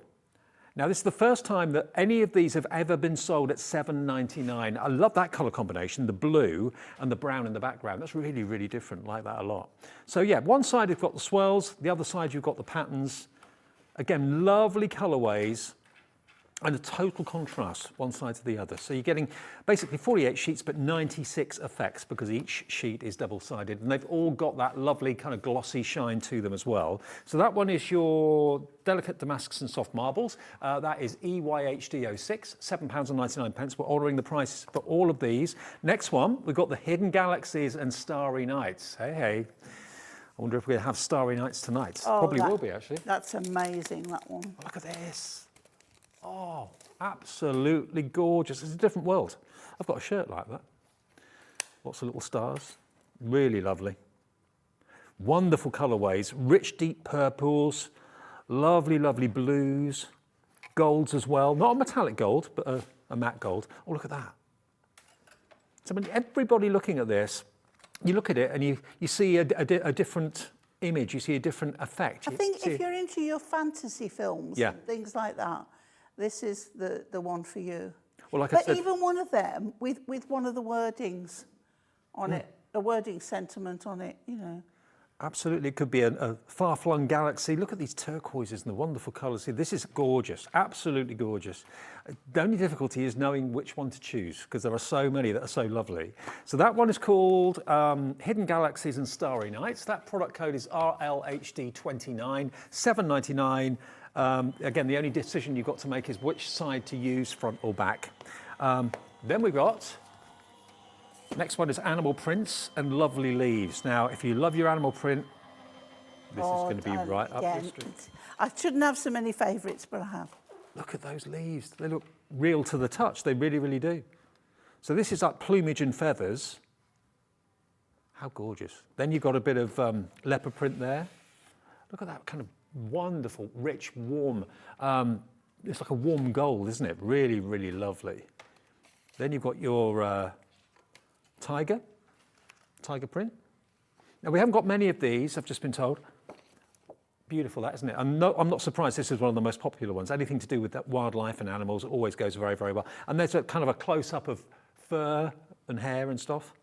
Now, this is the first time that any of these have ever been sold at $7.99. I love that colour combination, the blue and the brown in the background. That's really, really different. I like that a lot. So, yeah, one side you've got the swirls, the other side you've got the patterns. Again, lovely colourways and a total contrast, one side to the other. So you're getting basically 48 sheets, but 96 effects because each sheet is double-sided. And they've all got that lovely kind of glossy shine to them as well. So that one is your delicate damasks and soft marbles. That is EYHD06, £7.99. We're ordering the price for all of these. Next one, we've got the Hidden Galaxies and Starry Nights. Hey, hey. I wonder if we're going to have Starry Nights tonight. Oh, Probably will be, actually. That's amazing, that one. Look at this. Oh, absolutely gorgeous. It's a different world. I've got a shirt like that. Lots of little stars. Really lovely. Wonderful colourways. Rich, deep purples. Lovely, lovely blues. Golds as well. Not a metallic gold, but a matte gold. Oh, look at that. So when everybody looking at this, you look at it and you see a different image, you see a different effect. I think if you're into your fantasy films and things like that, this is the one for you. Well, like but I said, even one of them with one of the wordings on it, a wording sentiment on it, you know. Absolutely, it could be a far-flung galaxy. Look at these turquoises and the wonderful colours here. This is gorgeous, absolutely gorgeous. The only difficulty is knowing which one to choose because there are so many that are so lovely. So that one is called Hidden Galaxies and Starry Nights. That product code is RLHD29, $7.99. Again, the only decision you've got to make is which side to use, front or back. Then we've got next one is animal prints and lovely leaves. Now, if you love your animal print, this is going to be right up your street. I shouldn't have so many favourites, but I have. Look at those leaves. They look real to the touch. They really, really do. So this is like plumage and feathers. How gorgeous. Then you've got a bit of leopard print there. Look at that kind of wonderful, rich, warm. It's like a warm gold, isn't it? Really, really lovely. Then you've got your tiger print. Now we haven't got many of these, I've just been told. Beautiful, that, isn't it? I'm not surprised this is one of the most popular ones. Anything to do with that wildlife and animals always goes very, very well. And there's a kind of a close-up of fur and hair and stuff.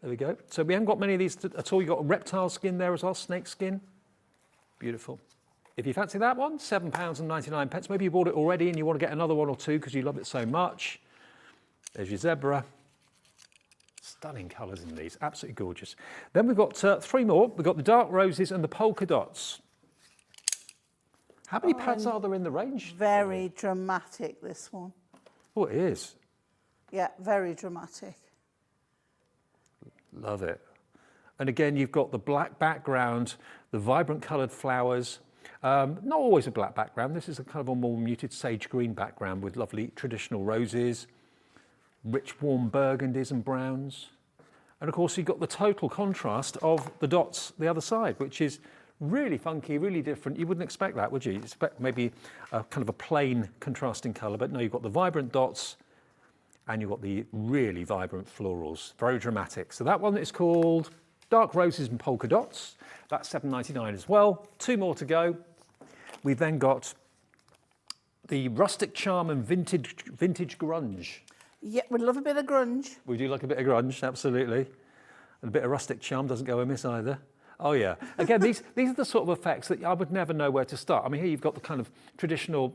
There we go. So we haven't got many of these at all. You've got reptile skin there as well, snake skin. Beautiful. If you fancy that one, £7.99. Maybe you bought it already and you want to get another one or two because you love it so much. There's your zebra. Stunning colours in these, absolutely gorgeous. Then we've got three more. We've got the dark roses and the polka dots. How many pads are there in the range? Very dramatic, this one. Oh, it is. Yeah, very dramatic. Love it. And again, you've got the black background, the vibrant coloured flowers. Not always a black background. This is a kind of a more muted sage green background with lovely traditional roses, rich warm burgundies and browns. And of course you've got the total contrast of the dots the other side, which is really funky, really different. You wouldn't expect that, would you? You'd expect maybe a kind of a plain contrasting colour, but no, you've got the vibrant dots and you've got the really vibrant florals, very dramatic. So that one is called Dark Roses and Polka Dots. That's $7.99 as well. Two more to go. We've then got the Rustic Charm and Vintage Grunge. Yeah, we love a bit of grunge. We do like a bit of grunge, absolutely. And a bit of rustic charm doesn't go amiss either. Oh yeah. Again, these are the sort of effects that I would never know where to start. I mean, here you've got the kind of traditional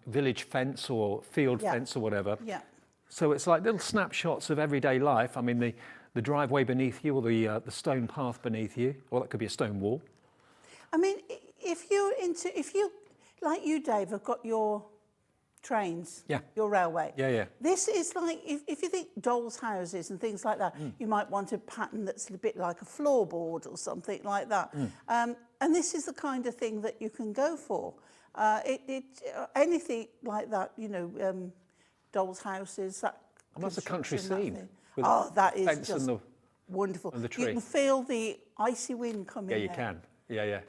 village fence or field fence or whatever. Yeah. So it's like little snapshots of everyday life. I mean, the driveway beneath you or the stone path beneath you, or that could be a stone wall. I mean, if you, like you, Dave, have got your trains, your railway. Yeah. This is like, if you think dolls' houses and things like that, you might want a pattern that's a bit like a floorboard or something like that. And this is the kind of thing that you can go for. Anything like that, you know, dolls' houses, that. And that's a country scene. Oh, that is just wonderful. And the tree. You can feel the icy wind coming. Yeah, you can. Yeah.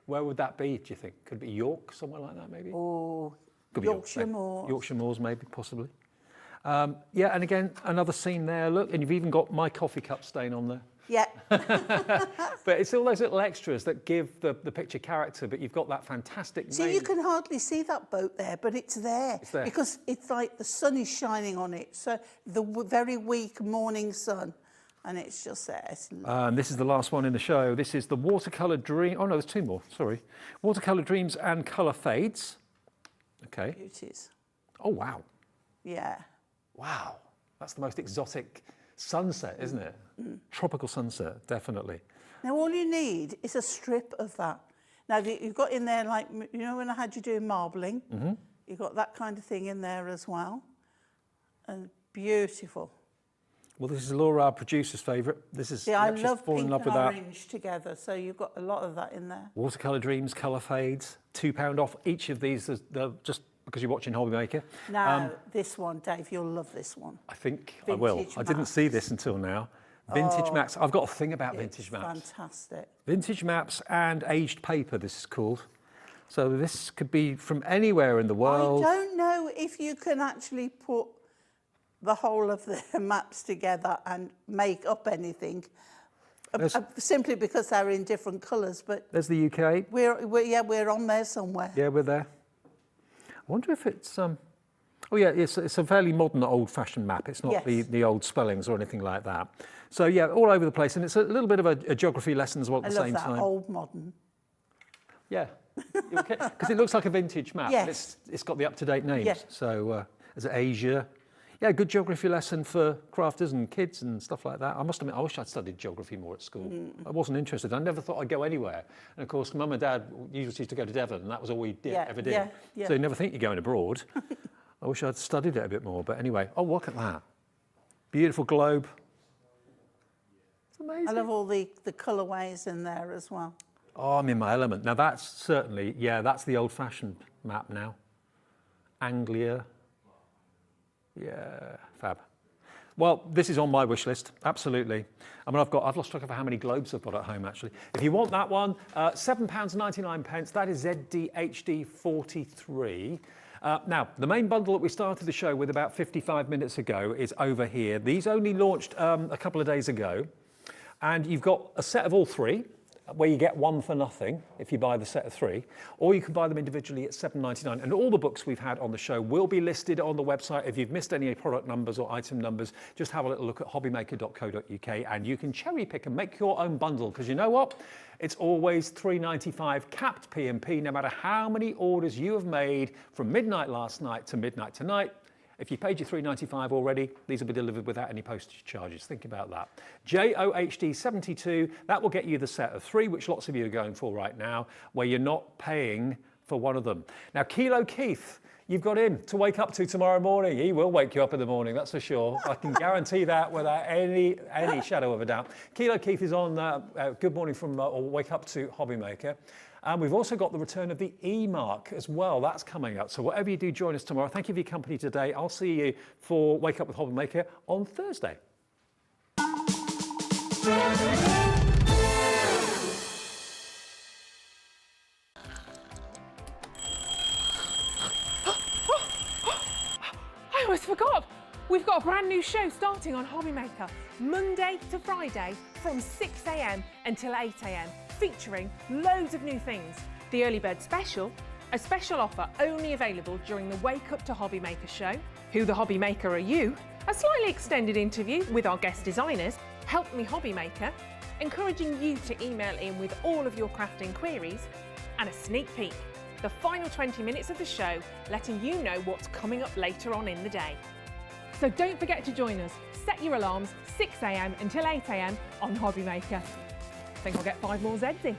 Where would that be, do you think? Could it be York, somewhere like that, maybe? Or could be Yorkshire Moors. Yorkshire Moors, maybe, possibly. Yeah, and again, another scene there, look, and you've even got my coffee cup stain on there. Yeah. But it's all those little extras that give the picture character, but you've got that fantastic So you can hardly see that boat there, but it's there. It's there. Because it's like the sun is shining on it, so the very weak morning sun, and it's just there. It's this is the last one in the show. This is the Watercolour Dream. Oh, no, there's two more, sorry. Watercolour Dreams and Colour Fades. Okay. beauties. Oh, wow. Yeah. Wow. That's the most exotic sunset, isn't it? Tropical sunset, definitely. Now, all you need is a strip of that. Now, you've got in there, like, you know, when I had you doing marbling, you've got that kind of thing in there as well. And beautiful. Well, this is Laura, our producer's favourite. This is, I she's love fallen in pink love and with that. orange together, so you've got a lot of that in there. Watercolour Dreams, Colour Fades, £2 off each of these, just because you're watching Hobby Maker. Now, this one, Dave, you'll love this one. I think I will. Vintage I didn't see this until now. Vintage maps. I've got a thing about vintage maps. Fantastic. Vintage maps and aged paper, this is called. So this could be from anywhere in the world. I don't know if you can actually put the whole of their maps together and make up anything. Simply because they're in different colours, but There's the UK. we're on there somewhere. Yeah, we're there. I wonder if it's oh yeah, it's a fairly modern, old-fashioned map. It's not Yes. the old spellings or anything like that. So yeah, all over the place, and it's a little bit of a geography lesson as well at I the love same that time. old modern. Yeah, because it looks like a vintage map. Yes. But it's got the up-to-date names. Yes. So is it Asia? Yeah, good geography lesson for crafters and kids and stuff like that. I must admit, I wish I'd studied geography more at school. I wasn't interested. I never thought I'd go anywhere. And of course, Mum and Dad usually used to go to Devon, and that was all we ever did. Yeah. So you never think you're going abroad. I wish I'd studied it a bit more. But anyway, oh, look at that. Beautiful globe. It's amazing. I love all the colourways in there as well. Oh, I'm in my element. Now that's certainly, yeah, that's the old-fashioned map now. Anglia. Yeah, fab. Well, this is on my wish list, absolutely. I mean, I've lost track of how many globes I've got at home, actually. If you want that one, £7.99. That is ZD HD 43. Now, the main bundle that we started the show with about 55 minutes ago is over here. These only launched a couple of days ago. And you've got a set of all three, where you get one for nothing if you buy the set of three, or you can buy them individually at £7.99. And all the books we've had on the show will be listed on the website. If you've missed any product numbers or item numbers, just have a little look at hobbymaker.co.uk and you can cherry pick and make your own bundle, because you know what? It's always £3.95 capped P&P, no matter how many orders you have made from midnight last night to midnight tonight. If you paid your £3.95 already, these will be delivered without any postage charges. Think about that. JOHD 72, that will get you the set of three, which lots of you are going for right now, where you're not paying for one of them. Now, Kilo Keith, you've got him to wake up to tomorrow morning. He will wake you up in the morning, that's for sure. I can guarantee that without any shadow of a doubt. Kilo Keith is on Good Morning from, or Wake Up to Hobbymaker. And we've also got the return of the E-Mark as well. That's coming up. So whatever you do, join us tomorrow. Thank you for your company today. I'll see you for Wake Up with Hobbymaker on Thursday. I almost forgot. We've got a brand new show starting on Hobbymaker, Monday to Friday from 6 a.m. until 8 a.m. featuring loads of new things. The Early Bird Special, a special offer only available during the Wake Up to Hobbymaker show. Who the Hobbymaker Are You? A slightly extended interview with our guest designers, Help Me Hobbymaker, encouraging you to email in with all of your crafting queries, and a sneak peek, the final 20 minutes of the show, letting you know what's coming up later on in the day. So don't forget to join us. Set your alarms 6 a.m. until 8 a.m. on Hobbymaker. I think I'll get 5 more Zeds in.